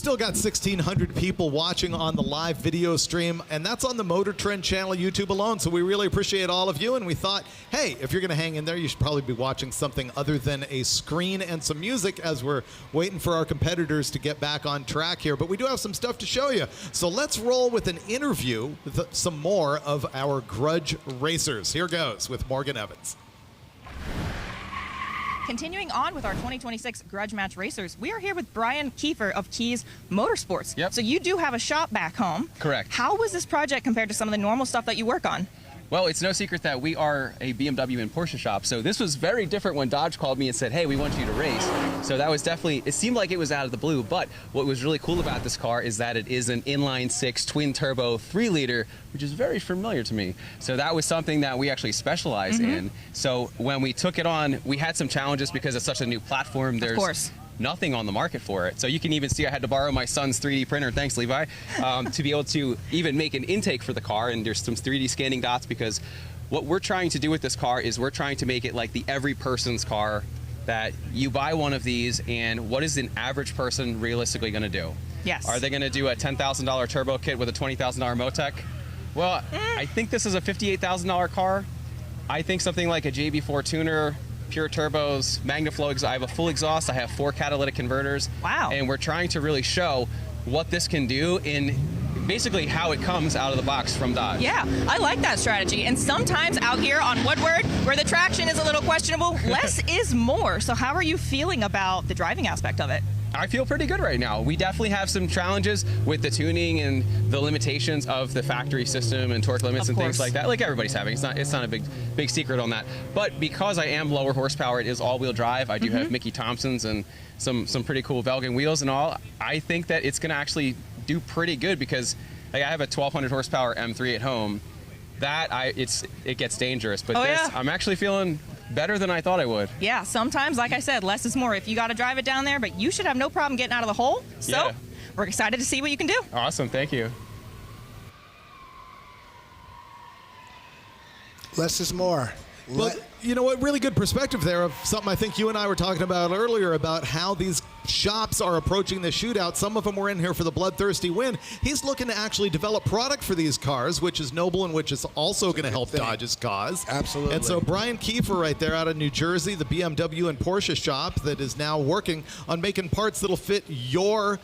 still got 1,600 people watching on the live video stream, and that's on the MotorTrend channel, YouTube alone, so we really appreciate all of you, and we thought, hey, if you're going to hang in there, you should probably be watching something other than a screen and some music as we're waiting for our competitors to get back on track here, but we do have some stuff to show you. So let's roll with an interview with some more of our Grudge racers. Here goes with Morgan Evans. Continuing on with our 2026 Grudge Match racers, we are here with Brian Keffer of Keys Motorsports. Yep. So you do have a shop back home. Correct. How was this project compared to some of the normal stuff that you work on? Well, it's no secret that we are a BMW and Porsche shop, so this was very different when Dodge called me and said, hey, we want you to race. So that was definitely, it seemed like it was out of the blue, but what was really cool about this car is that it is an inline-six twin-turbo 3-liter, which is very familiar to me. So that was something that we actually specialize in. So when we took it on, we had some challenges because it's such a new platform. There's of course. Nothing on the market for it. So you can even see I had to borrow my son's 3D printer, thanks Levi, to be able to even make an intake for the car, and there's some 3D scanning dots because what we're trying to do with this car is we're trying to make it like the every person's car, that you buy one of these and what is an average person realistically going to do? Yes. Are they going to do a $10,000 turbo kit with a $20,000 Motec? Well, I think this is a $58,000 car. I think something like a JB4 tuner, pure turbos, MagnaFlow. I have a full exhaust. I have 4 catalytic converters. Wow. And we're trying to really show what this can do in basically how it comes out of the box from Dodge. Yeah, I like that strategy. And sometimes out here on Woodward, where the traction is a little questionable, less is more. So how are you feeling about the driving aspect of it? I feel pretty good right now. We definitely have some challenges with the tuning and the limitations of the factory system and torque limits and things like that, like everybody's having. It's not a big secret on that. But because I am lower horsepower, it is all-wheel drive. I do have Mickey Thompson's and some pretty cool Velgen wheels and all. I think that it's going to actually do pretty good because like, I have a 1,200 horsepower M3 at home. It gets dangerous. But I'm actually feeling better than I thought I would. Yeah, sometimes, like I said, less is more. If you got to drive it down there, but you should have no problem getting out of the hole. So we're excited to see what you can do. Awesome, thank you. Less is more. Well, you know what, really good perspective there of something I think you and I were talking about earlier about how these shops are approaching the shootout. Some of them were in here for the bloodthirsty win. He's looking to actually develop product for these cars, which is noble and which is also going to help Dodge's cause. Absolutely. And so Brian Keffer right there out of New Jersey, the BMW and Porsche shop that is now working on making parts that'll fit your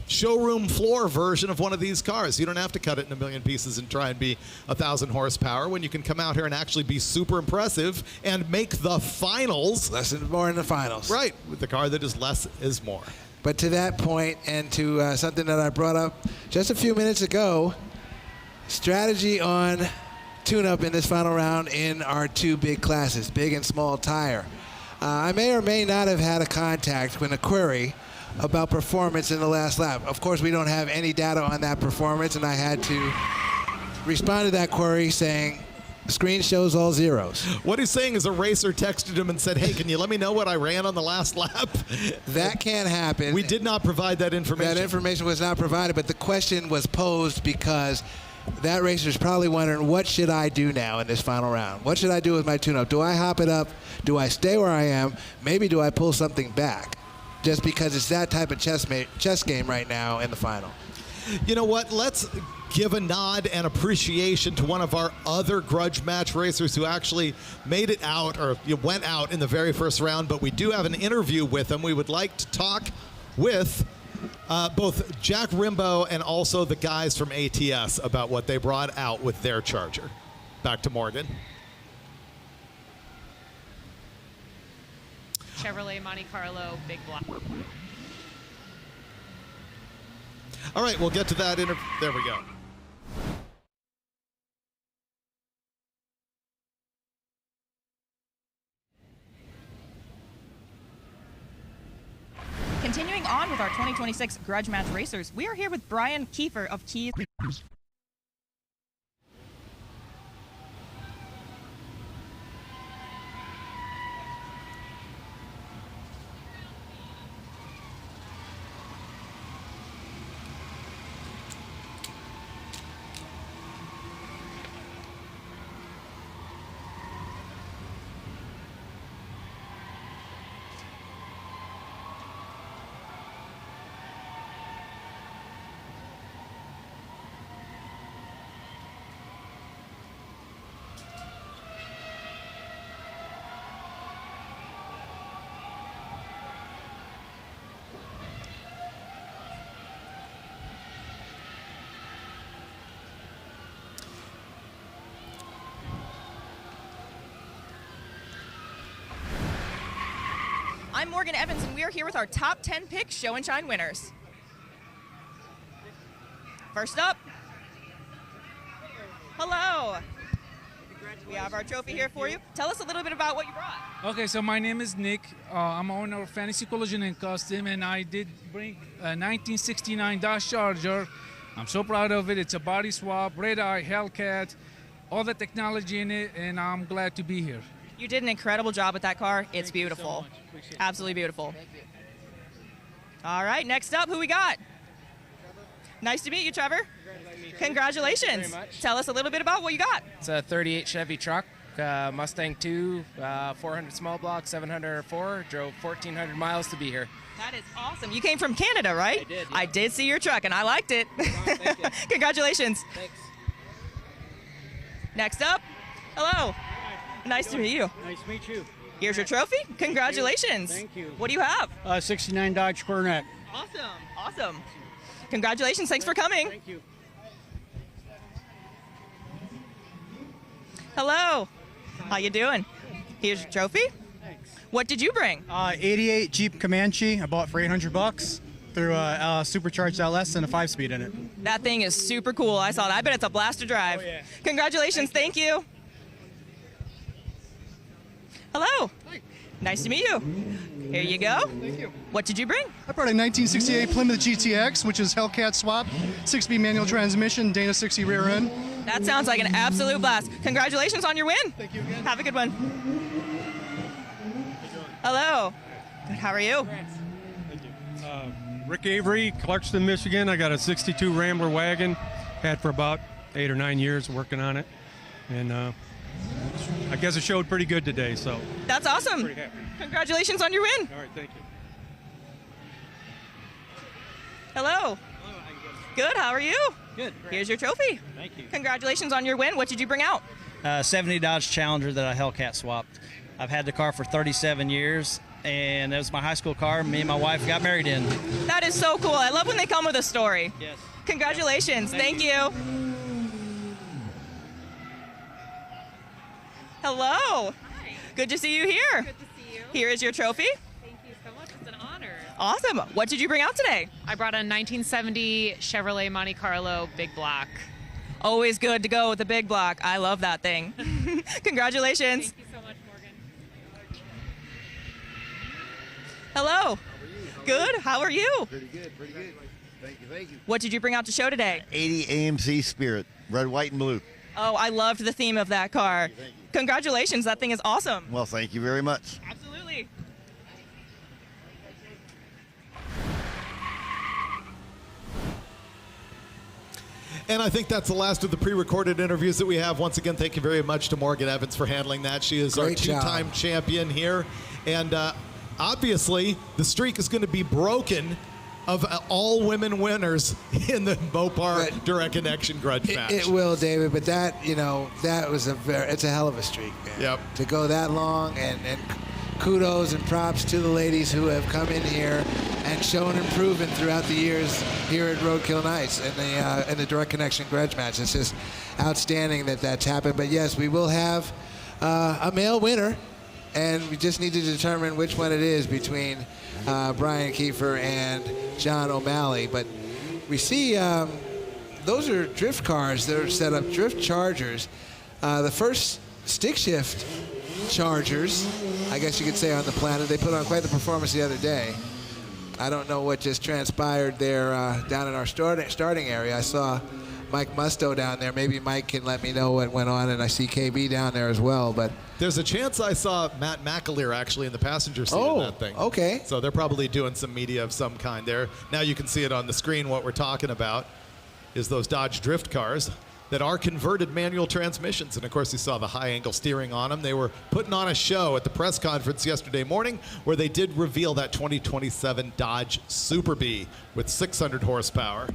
showroom floor version of one of these cars. You don't have to cut it in a million pieces and try and be 1,000 horsepower when you can come out here and actually be super impressive and make the finals. Less is more in the finals. Right, with the car that is less is more. But to that point, and to something that I brought up just a few minutes ago, strategy on tune-up in this final round in our 2 big classes, big and small tire. I may or may not have had a contact with a query about performance in the last lap. Of course, we don't have any data on that performance, and I had to respond to that query saying, screen shows all zeros. What he's saying is a racer texted him and said, hey, can you let me know what I ran on the last lap? That can't happen. We did not provide that information. That information was not provided, but the question was posed because that racer is probably wondering, what should I do now in this final round? What should I do with my tune-up? Do I hop it up? Do I stay where I am? Maybe do I pull something back? Just because it's that type of chess game right now in the final. You know what? Let's give a nod and appreciation to one of our other Grudge Match racers who actually made it out or went out in the very first round, but we do have an interview with him. We would like to talk with both Jack Rimbaud and also the guys from ATS about what they brought out with their Charger. Back to Morgan. Chevrolet Monte Carlo Big Block. All right, we'll get to that interview. There we go. Continuing on with our 2026 Grudge Match racers, we are here with Brian Keffer of Keys. I'm Morgan Evans, and we are here with our top 10 pick show and shine winners. First up, hello. We have our trophy here for you. Tell us a little bit about what you brought. Okay, so my name is Nick. I'm owner of Fantasy Collision and Custom, and I did bring a 1969 Dodge Charger. I'm so proud of it. It's a body swap, red eye, Hellcat, all the technology in it, and I'm glad to be here. You did an incredible job with that car. It's beautiful. Absolutely beautiful. All right, next up, who we got? Nice to meet you, Trevor. Congratulations. Thank you very much. Tell us a little bit about what you got. It's a 38 Chevy truck, Mustang 2, 400 small block, 704. Drove 1,400 miles to be here. That is awesome. You came from Canada, right? I did. Yeah. I did see your truck, and I liked it. Thank you. Congratulations. Thanks. Next up, hello. Nice to meet you. Nice to meet you. Here's your trophy. Congratulations. Thank you. What do you have? 69 Dodge Burnouts. Awesome. Awesome. Congratulations. Thanks for coming. Thank you. Hello. How you doing? Here's your trophy. Thanks. What did you bring? 88 Jeep Comanche. I bought for $800 through a supercharged LS and a 5-speed in it. That thing is super cool. I saw that. I bet it's a blast to drive. Oh, yeah. Congratulations. Thank you. Hello. Hi. Nice to meet you. Here you go. Thank you. What did you bring? I brought a 1968 Plymouth GTX, which is Hellcat swap, 6-speed manual transmission, Dana 60 rear end. That sounds like an absolute blast. Congratulations on your win. Thank you again. Have a good one. Hello. Good. How are you? Rick Avery, Clarkston, Michigan. I got a 62 Rambler wagon. Had for about 8 or 9 years working on it. And I guess it showed pretty good today, so. That's awesome. Pretty happy. Congratulations on your win. All right, thank you. Hello. Good. How are you? Good. Here's your trophy. Thank you. Congratulations on your win. What did you bring out? 70 Dodge Challenger that I Hellcat swapped. I've had the car for 37 years, and it was my high school car. Me and my wife got married in. That is so cool. I love when they come with a story. Yes. Congratulations. Thank you. Hello. Hi. Good to see you here. Good to see you. Here is your trophy. Thank you so much. It's an honor. Awesome. What did you bring out today? I brought a 1970 Chevrolet Monte Carlo Big Block. Always good to go with the big block. I love that thing. Congratulations. Thank you so much, Morgan. Hello. Good. How are you? Pretty good, pretty good. Thank you, thank you. What did you bring out to show today? 80 AMC Spirit, red, white, and blue. Oh, I loved the theme of that car. Thank you. Congratulations. That thing is awesome. Well, thank you very much. Absolutely. And I think that's the last of the pre-recorded interviews that we have. Once again, thank you very much to Morgan Evans for handling that. She is our Great job. two-time champion here. And obviously, the streak is going to be broken of all-women winners in the Mopar Direct Connection Grudge Match. It will, David, but that, that was it's a hell of a streak, man. Yep. To go that long, and kudos and props to the ladies who have come in here and shown improvement throughout the years here at Roadkill Nights in the Direct Connection Grudge Match. It's just outstanding that that's happened. But yes, we will have a male winner, and we just need to determine which one it is between Brian Keffer and John O'Malley. But we see those are drift cars that are set up, drift chargers. The first stick shift chargers, I guess you could say, on the planet. They put on quite the performance the other day. I don't know what just transpired there down in our starting area. I saw Mike Musto down there. Maybe Mike can let me know what went on, and I see KB down there as well. But there's a chance I saw Matt McAleer actually in the passenger seat of that thing. Okay. So they're probably doing some media of some kind there. Now you can see it on the screen. What we're talking about is those Dodge drift cars that are converted manual transmissions. And of course, you saw the high angle steering on them. They were putting on a show at the press conference yesterday morning where they did reveal that 2027 Dodge Super Bee with 600 horsepower.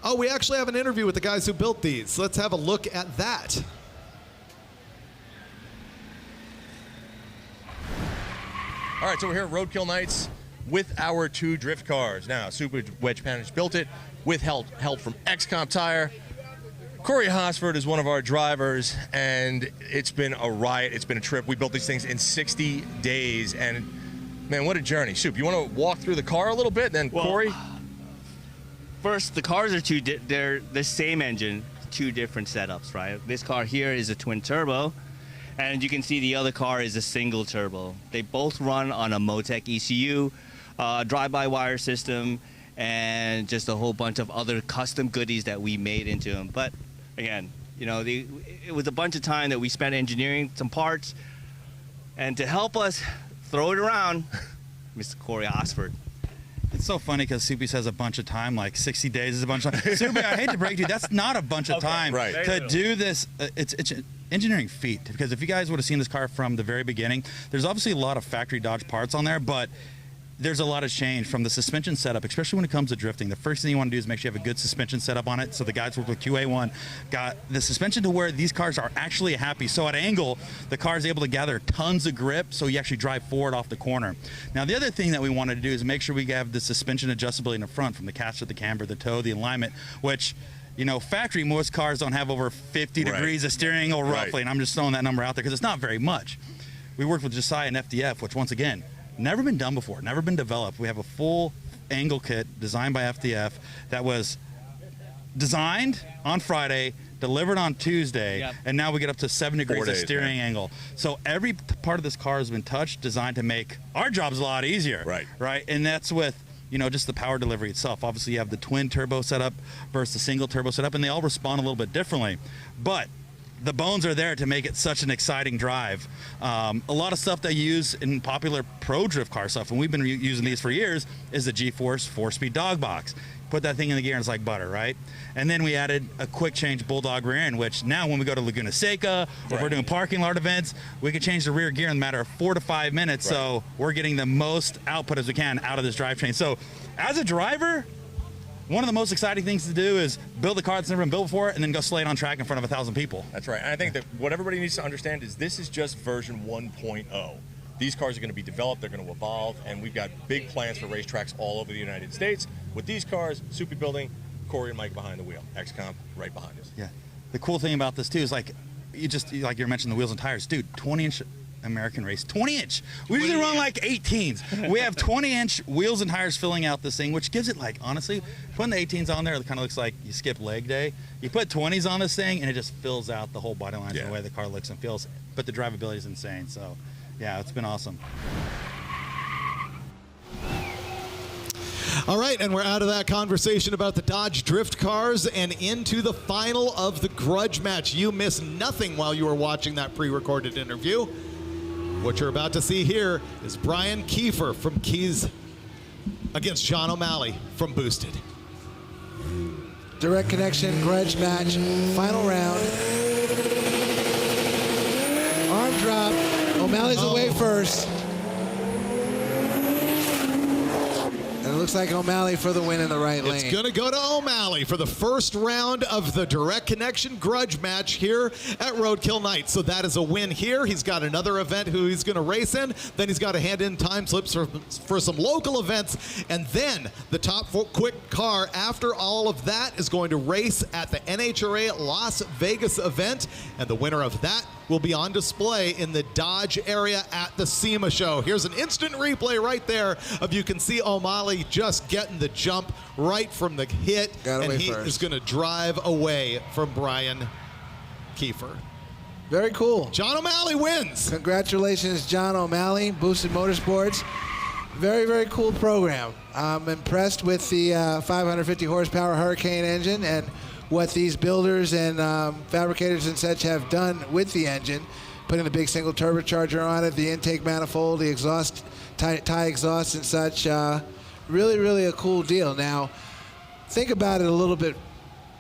Oh, we actually have an interview with the guys who built these. Let's have a look at that. All right, so we're here at Roadkill Nights with our two drift cars. Now, Super Wedge Panic built it with help from XComp Tire. Corey Hosford is one of our drivers, and it's been a riot. It's been a trip. We built these things in 60 days, and Man, what a journey. Soup, you want to walk through the car a little bit, then Corey? First, the cars are they're the same engine, two different setups, right? This car here is a twin turbo, and you can see the other car is a single turbo. They both run on a Motec ECU, drive-by-wire system, and just a whole bunch of other custom goodies that we made into them. But again, you know, it was a bunch of time that we spent engineering some parts, and to help us throw it around, Mr. Corey Osford. It's so funny because Soupy says a bunch of time, like 60 days is a bunch of time. Soupy, I hate to break to you, that's not a bunch of time to do this. It's an engineering feat, because if you guys would have seen this car from the very beginning, there's obviously a lot of factory Dodge parts on there, but there's a lot of change from the suspension setup, especially when it comes to drifting. The first thing you want to do is make sure you have a good suspension setup on it. So the guys work with QA1 got the suspension to where these cars are actually happy. So at angle, the car is able to gather tons of grip, so you actually drive forward off the corner. Now the other thing that we wanted to do is make sure we have the suspension adjustability in the front, from the caster, the camber, the toe, the alignment, which, you know, factory, most cars don't have over 50 degrees of steering angle roughly, and I'm just throwing that number out there because it's not very much. We worked with Josiah and FDF, which once again, never been done before, never been developed. We have a full angle kit designed by FDF that was designed on Friday, delivered on Tuesday, and now we get up to 7 degrees of steering angle. So every part of this car has been touched, designed to make our jobs a lot easier. Right. And that's with, you know, just the power delivery itself. Obviously, you have the twin turbo setup versus the single turbo setup, and they all respond a little bit differently. But the bones are there to make it such an exciting drive. A lot of stuff they use in popular pro drift car stuff, and we've been using these for years, is the G-Force 4-speed dog box. Put that thing in the gear and it's like butter, right? And then we added a quick change Bulldog rear end, which now when we go to Laguna Seca, or if we're doing parking lot events, we can change the rear gear in a matter of 4 to 5 minutes. So we're getting the most output as we can out of this drivetrain. So as a driver, one of the most exciting things to do is build a car that's never been built before and then go slay it on track in front of 1,000 people. That's right. And I think that what everybody needs to understand is this is just version 1.0. These cars are going to be developed, they're going to evolve, and we've got big plans for racetracks all over the United States. With these cars, Soupy building, Corey and Mike behind the wheel, XComp right behind us. Yeah. The cool thing about this too is like you mentioned the wheels and tires. Dude, 20-inch American race, 20-inch. We usually run like 18s. We have 20-inch wheels and tires filling out this thing, which gives it, like, honestly, putting the 18s on there, it kind of looks like you skip leg day. You put 20s on this thing, and it just fills out the whole body lines and the way the car looks and feels. But the drivability is insane. So, yeah, it's been awesome. All right, and we're out of that conversation about the Dodge drift cars and into the final of the grudge match. You missed nothing while you were watching that pre-recorded interview. What you're about to see here is Brian Keffer from Keys against John O'Malley from Boosted. Direct Connection Grudge Match, final round. Arm drop. O'Malley's away first. And it looks like O'Malley for the win in the right lane. It's going to go to O'Malley for the first round of the Direct Connection Grudge Match here at Roadkill Nights. So that is a win here. He's got another event who he's going to race in. Then he's got to hand in time slips for some local events. And then the top quick car after all of that is going to race at the NHRA Las Vegas event. And the winner of that will be on display in the Dodge area at the SEMA show. Here's an instant replay right there of you can see O'Malley just getting the jump right from the hit, and he is going to drive away from Brian Keffer. Very cool. John O'Malley wins. Congratulations, John O'Malley, Boosted Motorsports. Very, very cool program. I'm impressed with the 550 horsepower Hurricane engine and what these builders and fabricators and such have done with the engine, putting the big single turbocharger on it, the intake manifold, the exhaust, tie exhaust and such. Really, really a cool deal. Now, think about it a little bit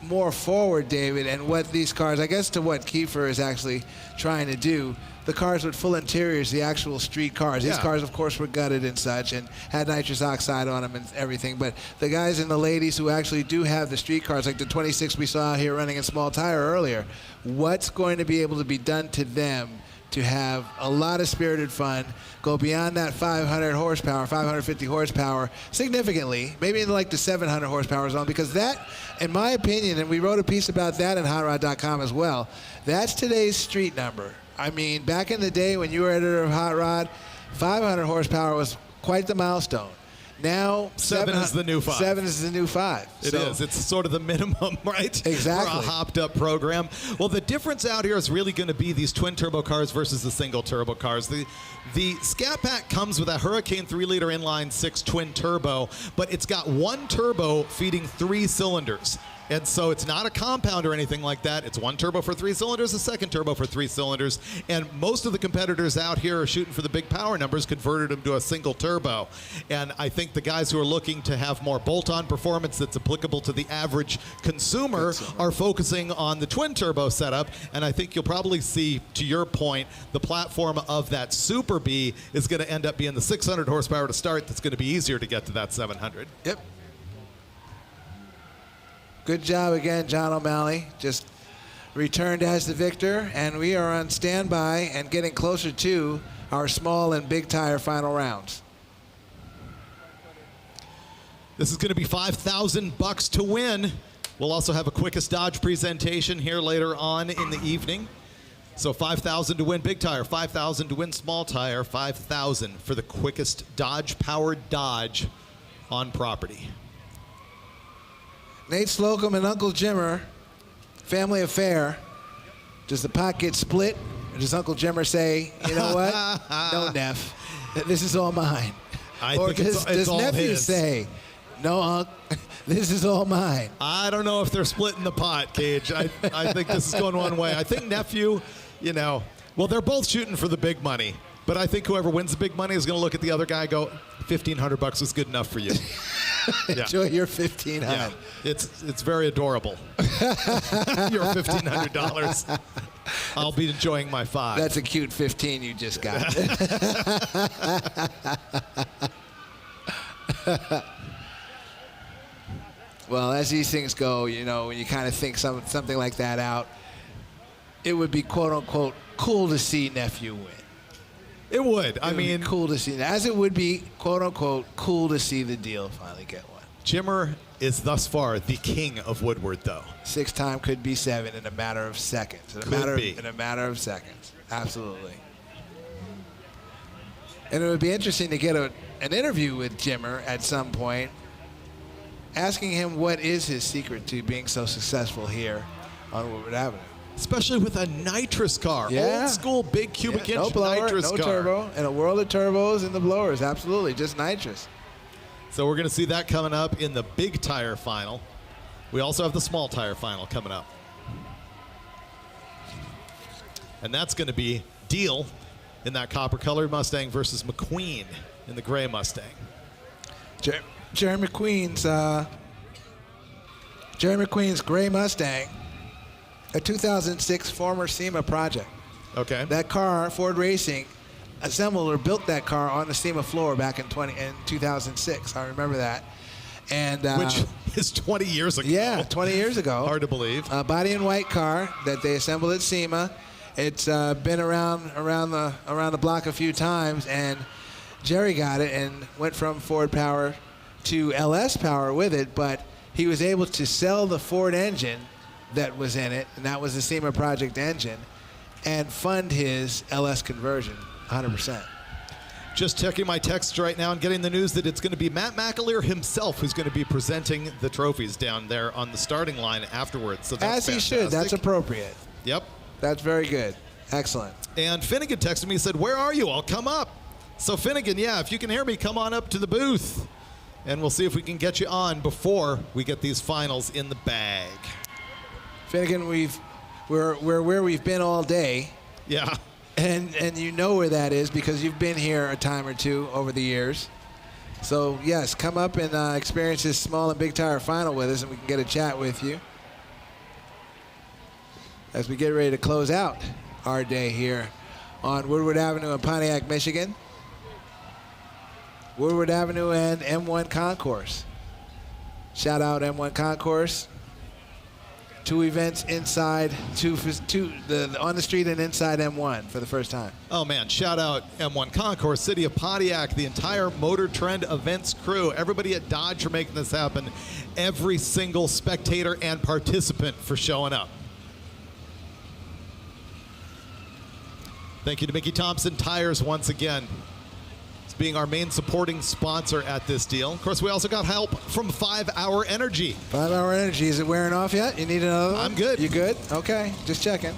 more forward, David, and what these cars, I guess to what Keffer is actually trying to do. The cars with full interiors, the actual street cars. These cars, of course, were gutted and such and had nitrous oxide on them and everything. But the guys and the ladies who actually do have the street cars, like the 26 we saw here running in small tire earlier, what's going to be able to be done to them to have a lot of spirited fun, go beyond that 500 horsepower, 550 horsepower significantly, maybe in like the 700 horsepower zone, because that, in my opinion, and we wrote a piece about that in HotRod.com as well, that's today's street number. I mean, back in the day when you were editor of Hot Rod, 500 horsepower was quite the milestone. Now 7 is the new 5. 7 is the new 5. It is. It's sort of the minimum, right? Exactly. For a hopped-up program. Well, the difference out here is really going to be these twin-turbo cars versus the single-turbo cars. The Scat Pack comes with a Hurricane 3-liter inline-6 twin-turbo, but it's got one turbo feeding 3 cylinders. And so it's not a compound or anything like that. It's one turbo for 3 cylinders, a second turbo for 3 cylinders. And most of the competitors out here are shooting for the big power numbers, converted them to a single turbo. And I think the guys who are looking to have more bolt-on performance that's applicable to the average consumer are focusing on the twin turbo setup. And I think you'll probably see, to your point, the platform of that Super B is going to end up being the 600 horsepower to start. That's going to be easier to get to that 700. Yep. Good job again, John O'Malley. Just returned as the victor, and we are on standby and getting closer to our small and big tire final rounds. This is going to be $5,000 to win. We'll also have a quickest Dodge presentation here later on in the evening. So $5,000 to win big tire, $5,000 to win small tire, $5,000 for the quickest Dodge-powered Dodge on property. Nate Slocum and Uncle Jimmer, family affair. Does the pot get split? Or does Uncle Jimmer say, you know what? No, Neff, this is all mine. Or does nephew say, no, Unc, this is all mine? I don't know if they're splitting the pot, Cage. I think this is going one way. I think nephew, you know, well, they're both shooting for the big money. But I think whoever wins the big money is going to look at the other guy and go, $1,500 is good enough for you. Enjoy your $1,500. Yeah. It's very adorable. Your $1,500. I'll be enjoying my 5. That's a cute 15 you just got. Well, as these things go, you know, when you kind of think something like that out, it would be quote unquote cool to see nephew win. It would. I mean, cool to see, as it would be, quote unquote, cool to see the deal finally get one. Jimmer is thus far the king of Woodward, though. 6-time could be 7 in a matter of seconds. In a matter of seconds. Absolutely. And it would be interesting to get an interview with Jimmer at some point, asking him what is his secret to being so successful here on Woodward Avenue. Especially with a nitrous car. Yeah. Old school big cubic inch no blower, nitrous no car. turbo, and a world of turbos and the blowers. Absolutely, just nitrous. So we're going to see that coming up in the big tire final. We also have the small tire final coming up. And that's going to be Deal in that copper-colored Mustang versus McQueen in the gray Mustang. Jerry McQueen's gray Mustang, a 2006 former SEMA project. Okay. That car, Ford Racing, assembled or built that car on the SEMA floor back in 2006. I remember that. And which is 20 years ago. Yeah, 20 years ago. Hard to believe. Body and white car that they assembled at SEMA. It's been around the block a few times, and Jerry got it and went from Ford power to LS power with it, but he was able to sell the Ford engine that was in it, and that was the SEMA project engine, and fund his LS conversion 100%. Just checking my text right now and getting the news that it's going to be Matt McAleer himself who's going to be presenting the trophies down there on the starting line afterwards. So that's As he should. That's appropriate. Yep. That's very good. Excellent. And Finnegan texted me and said, "Where are you? I'll come up." So Finnegan, yeah, if you can hear me, come on up to the booth, and we'll see if we can get you on before we get these finals in the bag. Finnegan, we're where we've been all day. Yeah. And you know where that is because you've been here a time or two over the years. So, yes, come up and experience this small and big tire final with us, and we can get a chat with you as we get ready to close out our day here on Woodward Avenue in Pontiac, Michigan. Woodward Avenue and M1 Concourse. Shout out M1 Concourse. 2 events inside, on the street and inside M1 for the first time. Oh, man, shout out M1 Concourse, City of Pontiac, the entire MotorTrend events crew, everybody at Dodge for making this happen, every single spectator and participant for showing up. Thank you to Mickey Thompson Tires once again. being our main supporting sponsor at this deal. Of course, we also got help from 5 Hour Energy. 5 Hour Energy, is it wearing off yet? You need another one? I'm good. You good? Okay, just checking.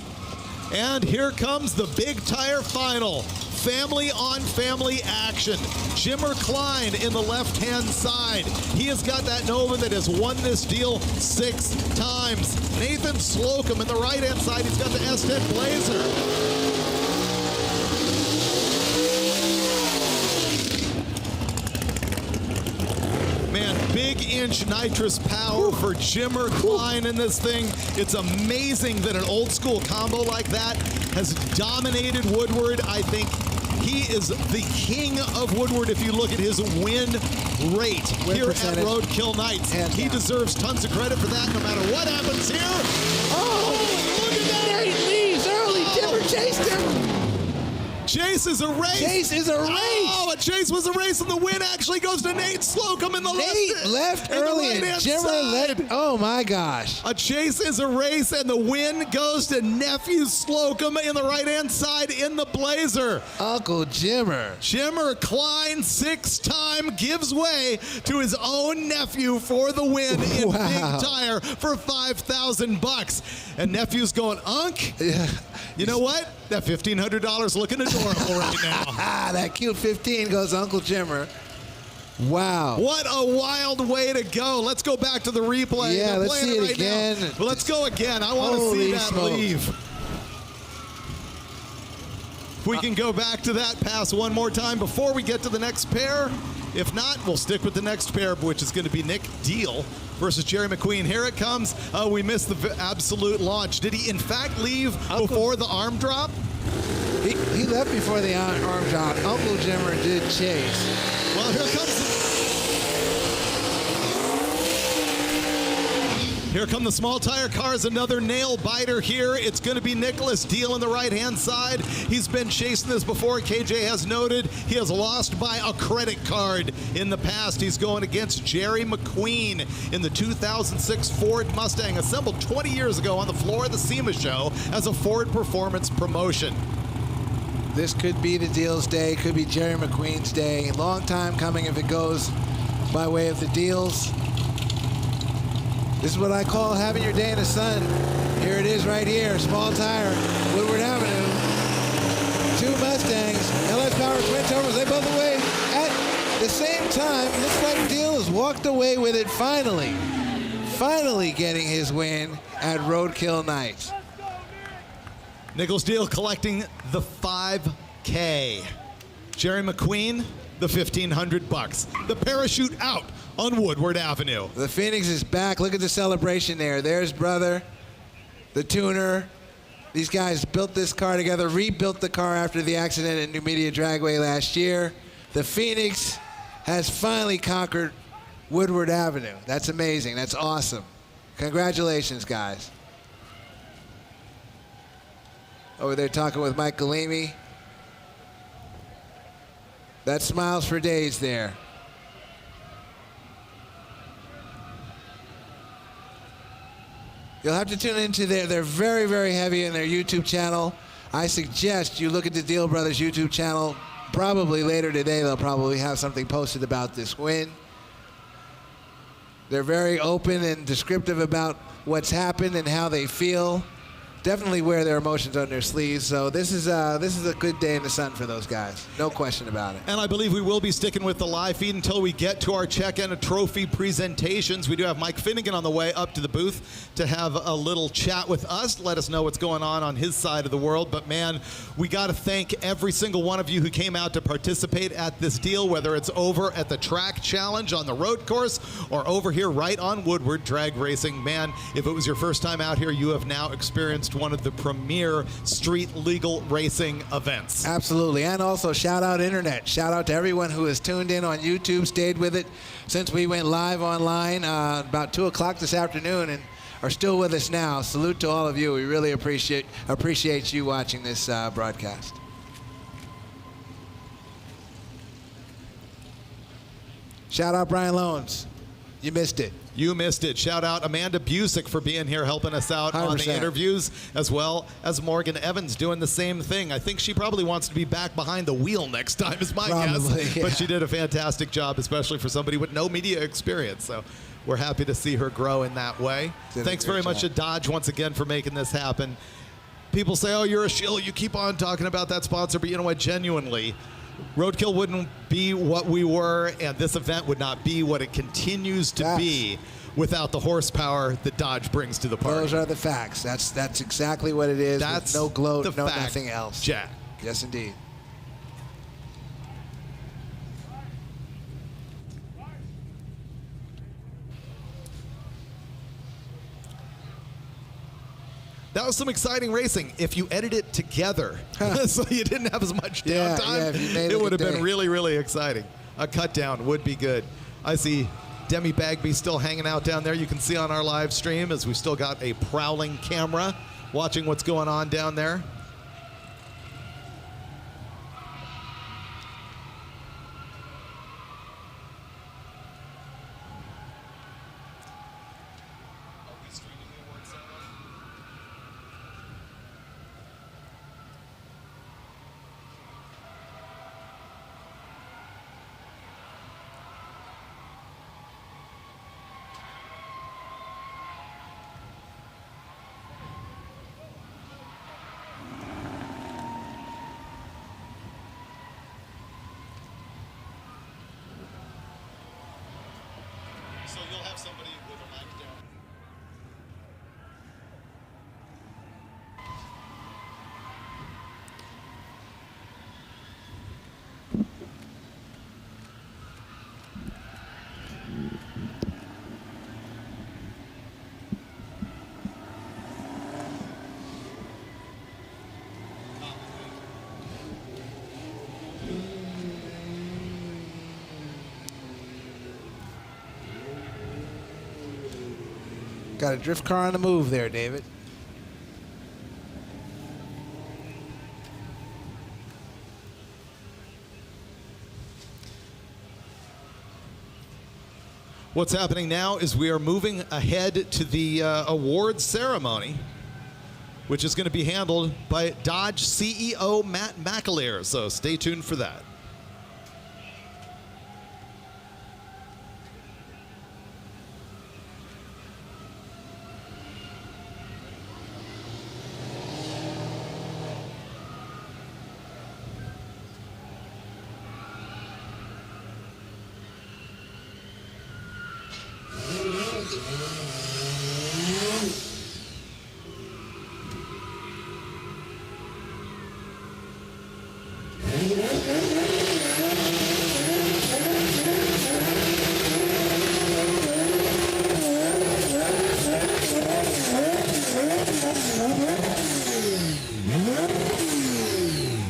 And here comes the big tire final. Family on family action. Jimmer Kline in the left-hand side. He has got that Nova that has won this deal 6 times. Nathan Slocum in the right-hand side. He's got the S10 Blazer. Man, big inch nitrous power for Jimmer Kline in this thing. It's amazing that an old school combo like that has dominated Woodward. I think he is the king of Woodward if you look at his win rate here at Roadkill Nights. He deserves tons of credit for that no matter what happens here. Oh, look at that. He leaves early. Jimmer chased him. Chase is a race. Chase is a race. Oh, a chase was a race, and the win actually goes to Nate Slocum in the left early, and Jimmer led. Oh my gosh! A chase is a race, and the win goes to nephew Slocum in the right-hand side in the Blazer. Uncle Jimmer. Jimmer Kline 6-time gives way to his own nephew for the win in Big Tire for $5,000. And nephew's going, Unc. Yeah. You know what? That $1,500 looking adorable right now. That cute 15 goes to Uncle Jimmer. Wow. What a wild way to go. Let's go back to the replay. Yeah, let's see it right again. Well, let's go again. I want to see that leave. If we can go back to that pass one more time before we get to the next pair. If not, we'll stick with the next pair, which is going to be Nick Deal versus Jerry McQueen. Here it comes. We missed the absolute launch. Did he, in fact, leave before the arm drop? He left before the arm drop. Uncle Jimmer did chase. Well, here comes Here come the small tire cars, another nail biter here. It's going to be Nicholas Deal on the right-hand side. He's been chasing this before. KJ has noted he has lost by a credit card in the past. He's going against Jerry McQueen in the 2006 Ford Mustang, assembled 20 years ago on the floor of the SEMA show as a Ford Performance promotion. This could be the Deal's day, could be Jerry McQueen's day. Long time coming if it goes by way of the Deals. This is what I call having your day in the sun. Here it is right here, small tire, Woodward Avenue. 2 Mustangs, LS Power twin turbos, they both away at the same time. Looks like Deal has walked away with it finally. Finally getting his win at Roadkill Nights. Nicholas Deal collecting the $5K. Jerry McQueen, the $1,500. The parachute out on Woodward Avenue. The Phoenix is back. Look at the celebration there. There's brother, the tuner. These guys built this car together, rebuilt the car after the accident at New Media Dragway last year. The Phoenix has finally conquered Woodward Avenue. That's amazing. That's awesome. Congratulations, guys. Over there talking with Mike Galimi. That smiles for days there. You'll have to tune into they're very, very heavy in their YouTube channel. I suggest you look at the Deal Brothers YouTube channel. Probably later today, they'll probably have something posted about this win. They're very open and descriptive about what's happened and how they feel. Definitely wear their emotions on their sleeves. So this is a good day in the sun for those guys. No question about it. And I believe we will be sticking with the live feed until we get to our check-in trophy presentations. We do have Mike Finnegan on the way up to the booth to have a little chat with us, let us know what's going on his side of the world. But man, we got to thank every single one of you who came out to participate at this deal, whether it's over at the track challenge on the road course or over here right on Woodward drag racing. Man, if it was your first time out here, you have now experienced one of the premier street legal racing events. Absolutely. And also shout out internet. Shout out to everyone who has tuned in on YouTube, stayed with it since we went live online about 2 o'clock this afternoon and are still with us now. Salute to all of you. We really appreciate you watching this broadcast. Shout out Brian Loans. You missed it. You missed it. Shout out Amanda Busick for being here helping us out on the 100%. interviews, as well as Morgan Evans doing the same thing. I think she probably wants to be back behind the wheel next time is my guess. Yeah. But she did a fantastic job, especially for somebody with no media experience. So we're happy to see her grow in that way. Thanks very much to Dodge once again for making this happen. People say, oh, you're a shill. You keep on talking about that sponsor, but you know what? Genuinely, Roadkill wouldn't be what we were, and this event would not be what it continues to be without the horsepower that Dodge brings to the party. Those are the facts. That's exactly what it is. That's with no gloat, the no fact, nothing else. Jack. Yes, indeed. That was some exciting racing. If you edit it together, so you didn't have as much downtime, if you made it would have a been day. really, really exciting. A cut down would be good. I see Demi Bagby still hanging out down there. You can see on our live stream as we still got a prowling camera watching what's going on down there. So you'll have somebody with a mic down. Got a drift car on the move there, David. What's happening now is we are moving ahead to the awards ceremony, which is going to be handled by Dodge CEO Matt McAleer. So stay tuned for that.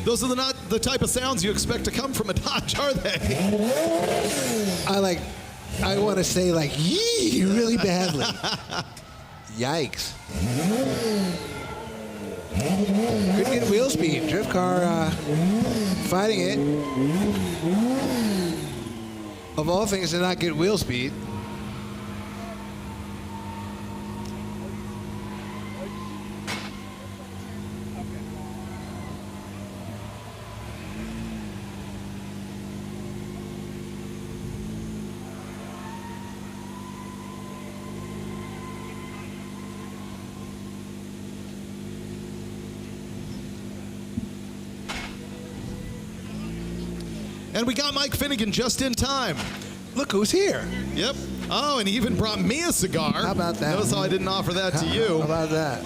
Those are not the type of sounds you expect to come from a Dodge, are they? I want to say like yee really badly. Yikes. Couldn't get wheel speed. Drift car fighting it. Of all things to not get wheel speed. And we got Mike Finnegan just in time. Look who's here. Yep. Oh, and he even brought me a cigar. How about that? Notice how I didn't offer that to you. How about that?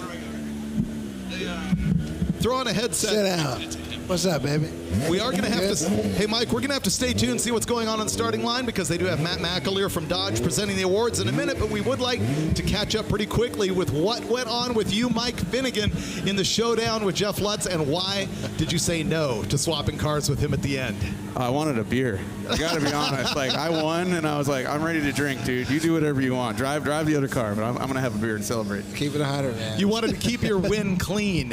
Throw on a headset. Sit down. What's up, baby? We are going to have to, hey Mike, we're going to have to stay tuned and see what's going on the starting line because they do have Matt McAleer from Dodge presenting the awards in a minute, but we would like to catch up pretty quickly with what went on with you, Mike Finnegan, in the showdown with Jeff Lutz, and why did you say no to swapping cars with him at the end? I wanted a beer. I got to be honest. Like, I won, and I was like, I'm ready to drink, dude. You do whatever you want. Drive the other car, but I'm going to have a beer and celebrate. Keep it 100, man. You wanted to keep your win clean.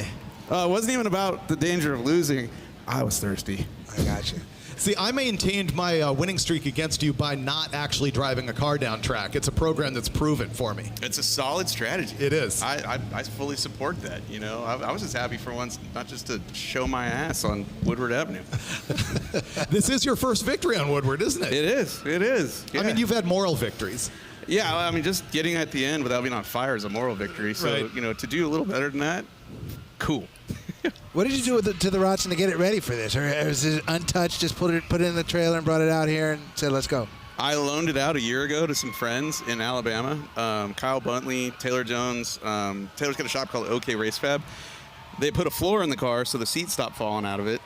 It wasn't even about the danger of losing. I was thirsty. I got you. See, I maintained my winning streak against you by not actually driving a car down track. It's a program that's proven for me. It's a solid strategy. It is. I fully support that. You know, I was just happy for once, not just to show my ass on Woodward Avenue. This is your first victory on Woodward, isn't it? It is. It is. Yeah. I mean, you've had moral victories. Yeah, I mean, just getting at the end without being on fire is a moral victory. So, Right. you know, to do a little better than that, cool. What did you do to the Rotson to get it ready for this? Or is it untouched, just put it in the trailer and brought it out here and said, let's go? I loaned it out a year ago to some friends in Alabama. Kyle Buntley, Taylor Jones. Taylor's got a shop called OK Race Fab. They put a floor in the car so the seats stopped falling out of it.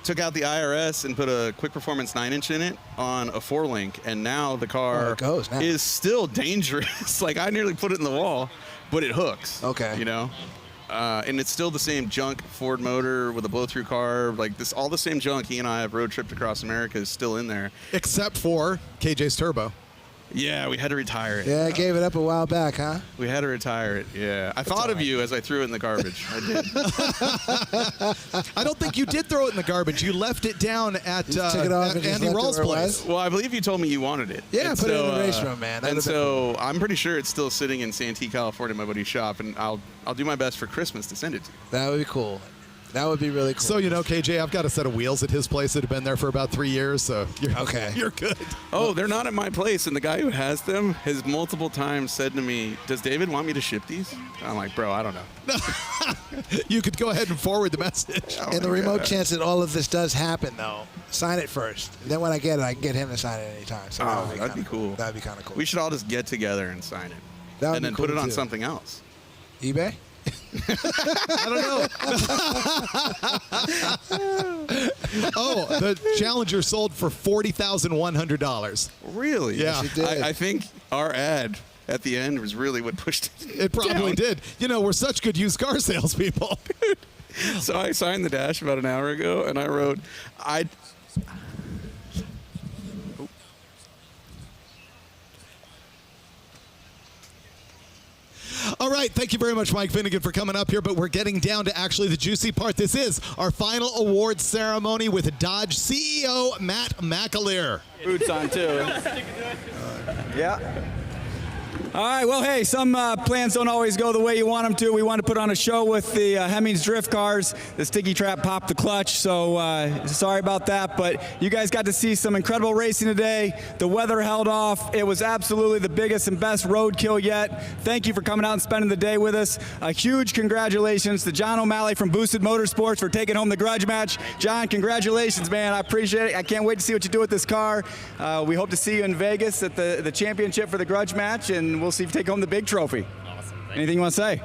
Took out the IRS and put a Quick Performance 9-inch in it on a 4-link, and now the car is still dangerous. Like, I nearly put it in the wall, but it hooks. Okay. You know? And it's still the same junk Ford motor with a blow-through carb. Like, this, all the same junk he and I have road tripped across America is still in there. Except for KJ's turbo. Yeah, we had to retire it. Yeah, I gave it up a while back, huh? We had to retire it, yeah. I thought of you as I threw it in the garbage. I did. I don't think you did throw it in the garbage. You left it down at Andy Rawls' place. Well, I believe you told me you wanted it. Yeah, And put it in so, the race room, man. That'd And have been so I'm pretty sure it's still sitting in Santee, California, my buddy's shop, and I'll do my best for Christmas to send it to you. That would be cool. That would be really cool. So, you know, KJ, I've got a set of wheels at his place that have been there for about 3 years, so you're good. Oh, they're not at my place, and the guy who has them has multiple times said to me, does David want me to ship these? I'm like, bro, I don't know. You could go ahead and forward the message. In the remote chance that all of this does happen, though, sign it first. And then when I get it, I can get him to sign it anytime. So that'd be cool. That'd be kind of cool. We should all just get together and sign it. That would and be then cool, put it on too. something else. eBay? I don't know. Oh, the Challenger sold for $40,100. Really? Yeah. I think our ad at the end was really what pushed it. It probably down. did. You know, we're such good used car salespeople. So I signed the dash about an hour ago, and I wrote, All right, thank you very much, Mike Finnegan, for coming up here, but we're getting down to actually the juicy part. This is our final awards ceremony with Dodge CEO Matt McAleer. Boots on, too. Yeah. All right, well, hey, some plans don't always go the way you want them to. We want to put on a show with the Hemmings drift cars. The sticky trap popped the clutch, so sorry about that. But you guys got to see some incredible racing today. The weather held off. It was absolutely the biggest and best roadkill yet. Thank you for coming out and spending the day with us. A huge congratulations to John O'Malley from Boosted Motorsports for taking home the grudge match. John, congratulations, man. I appreciate it. I can't wait to see what you do with this car. We hope to see you in Vegas at the championship for the grudge match, and we'll see if you take home the big trophy. Awesome. Anything you want to say?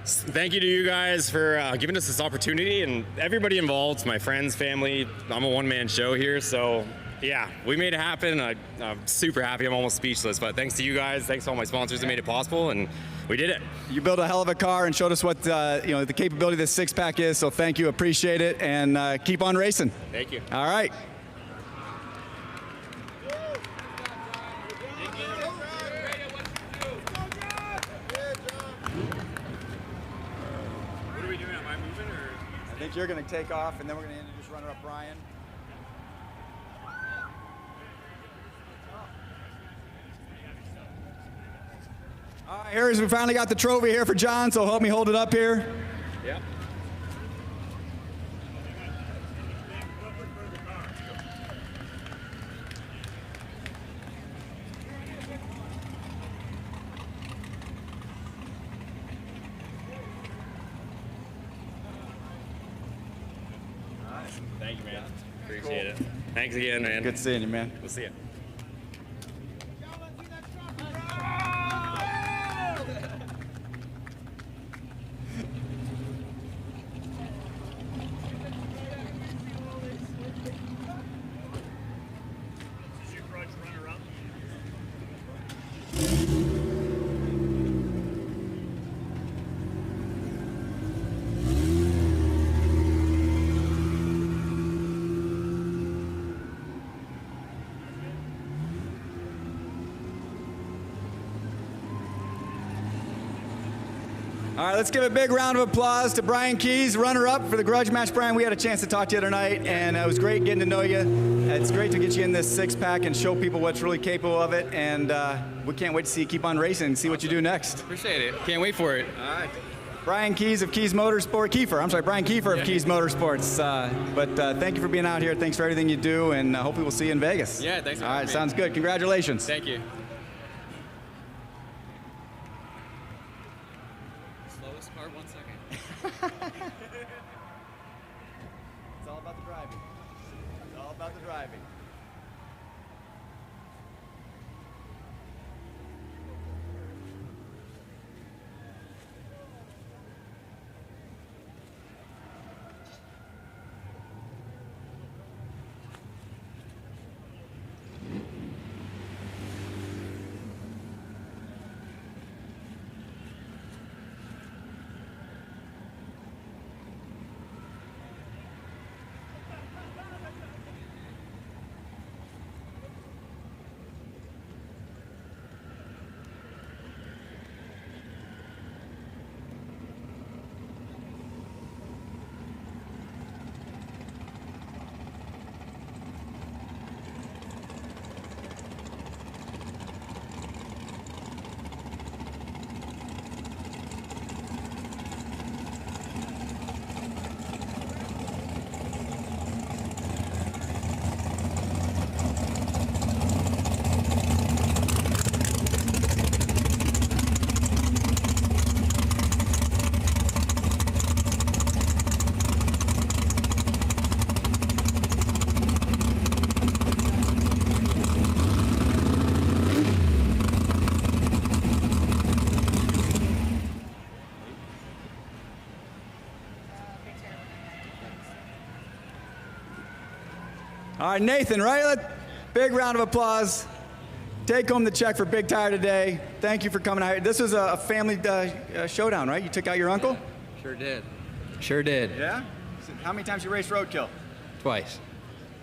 Thank you to you guys for giving us this opportunity, and everybody involved, my friends, family. I'm a one-man show here, so yeah, we made it happen. I'm super happy. I'm almost speechless, but thanks to you guys, thanks to all my sponsors that made it possible, and we did it. You built a hell of a car and showed us what the capability of this six-pack is, so thank you, appreciate it, and keep on racing. Thank you. All right. I think you're going to take off, and then we're going to introduce runner-up Brian. All right, Harris, we finally got the trophy here for John, so help me hold it up here. Yeah. Thank you, man. Appreciate it. Thanks again, man. Good seeing you, man. We'll see you. All right, let's give a big round of applause to Brian Keys, runner-up for the Grudge Match. Brian, we had a chance to talk to you the other night, and it was great getting to know you. It's great to get you in this six-pack and show people what's really capable of it, and we can't wait to see you keep on racing and see what you do next. Appreciate it. Can't wait for it. All right. Brian Keys of Keys Motorsport, Brian Keffer of Keys Motorsports. Thank you for being out here. Thanks for everything you do, and hopefully we'll see you in Vegas. Yeah, thanks for All right, having me. sounds good. Congratulations. Thank you. Slowest car, 1 second. It's all about the driving. It's all about the driving. All right, Nathan, right? Big round of applause. Take home the check for Big Tire today. Thank you for coming out. This was a family showdown, right? You took out your uncle? Sure did. Sure did. Yeah? How many times you raced Roadkill? Twice.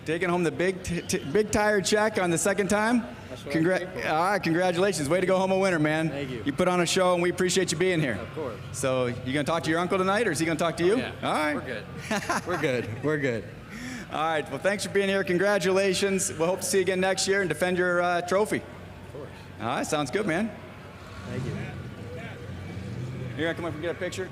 Taking home the big Tire check on the second time? All right, congratulations. Way to go home a winner, man. Thank you. You put on a show, and we appreciate you being here. Of course. So you going to talk to your uncle tonight, or is he going to talk to you? Yeah. All right. We're good. We're good. We're good. All right. Well, thanks for being here. Congratulations. We'll hope to see you again next year and defend your trophy. Of course. All right. Sounds good, man. Thank you. You're going to come up and get a picture?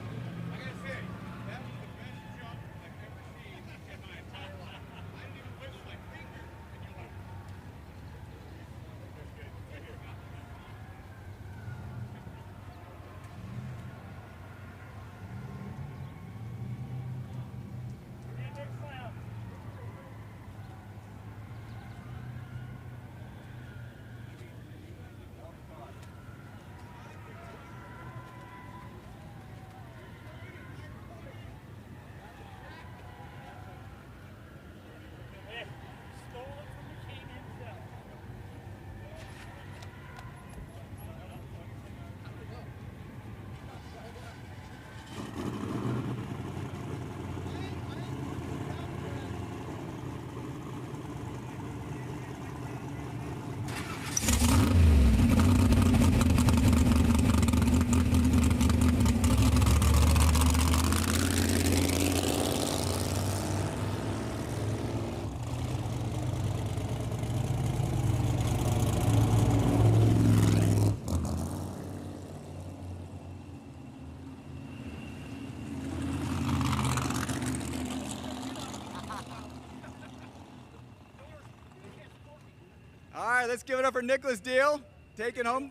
All right, let's give it up for Nicholas Deal, taking home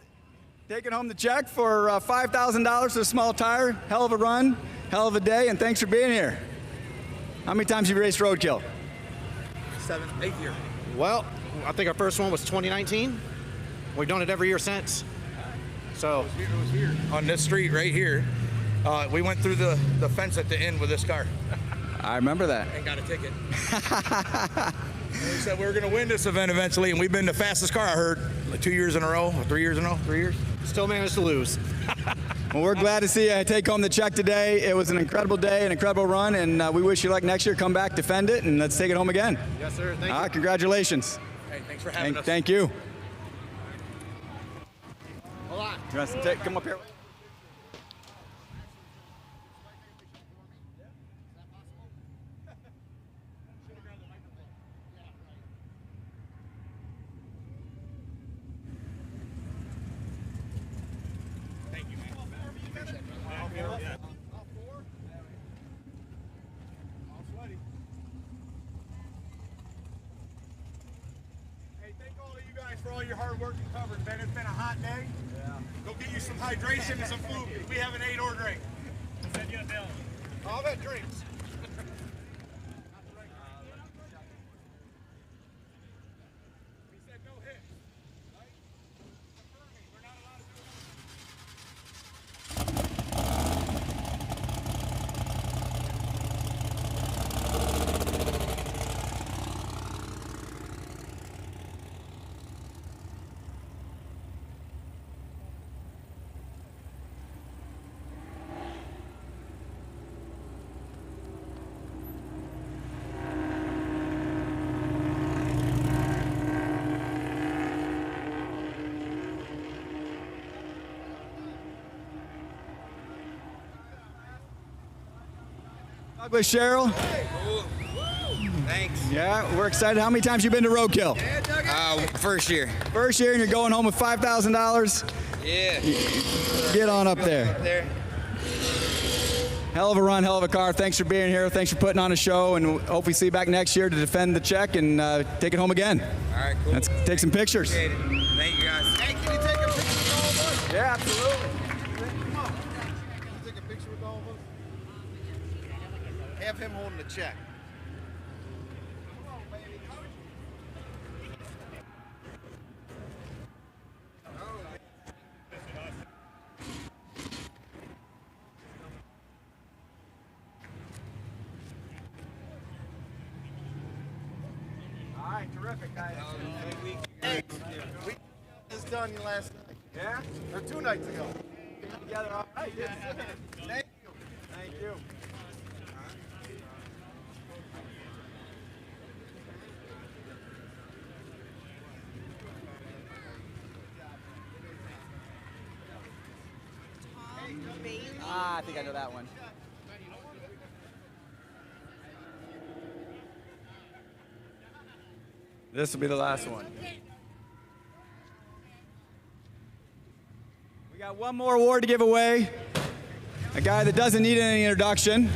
the check for $5,000 for a small tire. Hell of a run, hell of a day, and thanks for being here. How many times have you raced Roadkill? 7th, 8th year. Well, I think our first one was 2019. We've done it every year since. So It was here. On this street right here. We went through the fence at the end with this car. I remember that. And got a ticket. We said we were going to win this event eventually, and we've been the fastest car, I heard, like 2 years in a row, or 3 years in a row, 3 years. Still managed to lose. Well, we're glad to see you take home the check today. It was an incredible day, an incredible run, and we wish you luck next year. Come back, defend it, and let's take it home again. Yes, sir. Thank you. Congratulations. Hey, thanks for having us. Thank you. Hold on. You want to come up here? your hard work recovered, Ben. It's been a hot day. Yeah. Go get you some hydration and some food. We have an 8-or drink. Send you a bill. All that drinks. Douglas, Cheryl. Thanks. Yeah, we're excited. How many times you been to Roadkill? First year. First year, and you're going home with $5,000? Yeah. Get on up there. Hell of a run, hell of a car. Thanks for being here. Thanks for putting on a show, and hope we see you back next year to defend the check and take it home again. All right, cool. Let's take some pictures. Appreciate it. Thank you, guys. Hey, can you take a picture with all of us? Yeah, absolutely. Come on. Can you take a picture with all of us? Have him holding the check. All right, terrific, guys. Hey, we this done last night. Yeah? Or 2 nights ago. Together. All right. Thank you. Thank you. I think I know that one. This will be the last one. We got one more award to give away. A guy that doesn't need any introduction.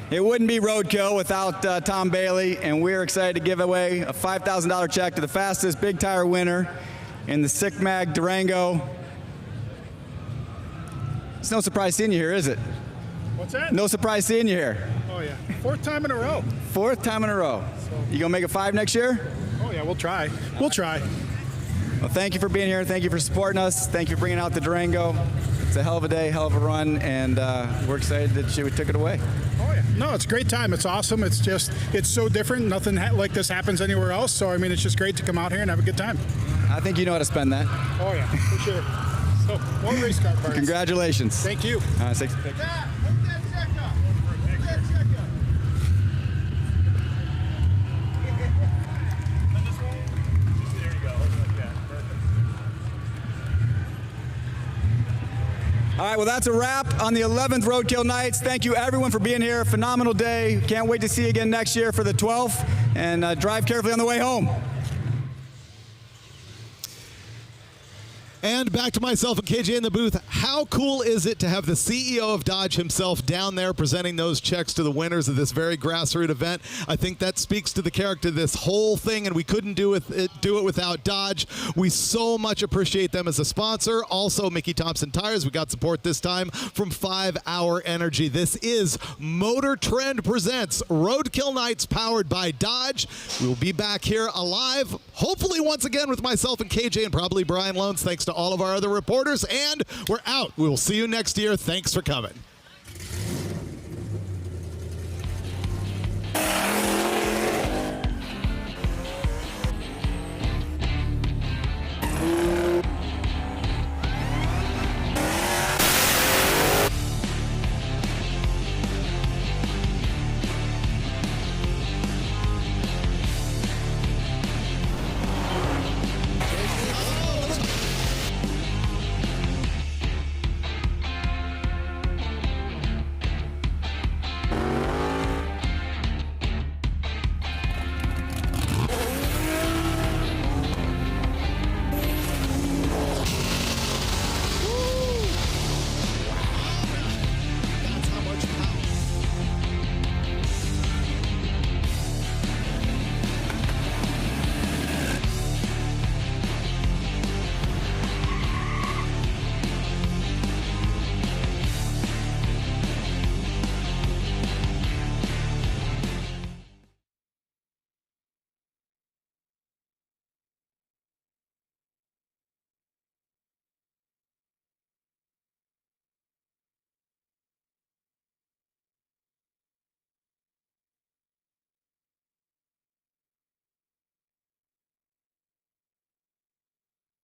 It wouldn't be Roadkill without Tom Bailey, and we're excited to give away a $5,000 check to the fastest big tire winner in the Sick Mag Durango. It's no surprise seeing you here, is it? What's that? No surprise seeing you here. Oh, yeah. 4th time in a row. 4th time in a row. You gonna make it 5 next year? Oh, yeah, we'll try. We'll try. Well, thank you for being here. Thank you for supporting us. Thank you for bringing out the Durango. It's a hell of a day, hell of a run, and we're excited that you took it away. Oh, yeah. No, it's a great time. It's awesome. It's just, it's so different. Nothing like this happens anywhere else. So, I mean, it's just great to come out here and have a good time. I think you know how to spend that. Oh, yeah, for sure. So, more race car parts. Congratulations. Thank you. Thanks. Yeah, put that check up. Put that check up. There you go. Like that. Perfect. All right, well, that's a wrap on the 11th Roadkill Nights. Thank you, everyone, for being here. Phenomenal day. Can't wait to see you again next year for the 12th. And drive carefully on the way home. And back to myself and KJ in the booth. How cool is it to have the CEO of Dodge himself down there presenting those checks to the winners of this very grassroots event? I think that speaks to the character of this whole thing, and we couldn't do it without Dodge. We so much appreciate them as a sponsor. Also, Mickey Thompson Tires. We got support this time from 5 Hour Energy. This is MotorTrend presents Roadkill Nights powered by Dodge. We'll be back here alive, hopefully once again with myself and KJ and probably Brian Lones. Thanks to all of our other reporters, and we're out. We will see you next year. Thanks for coming.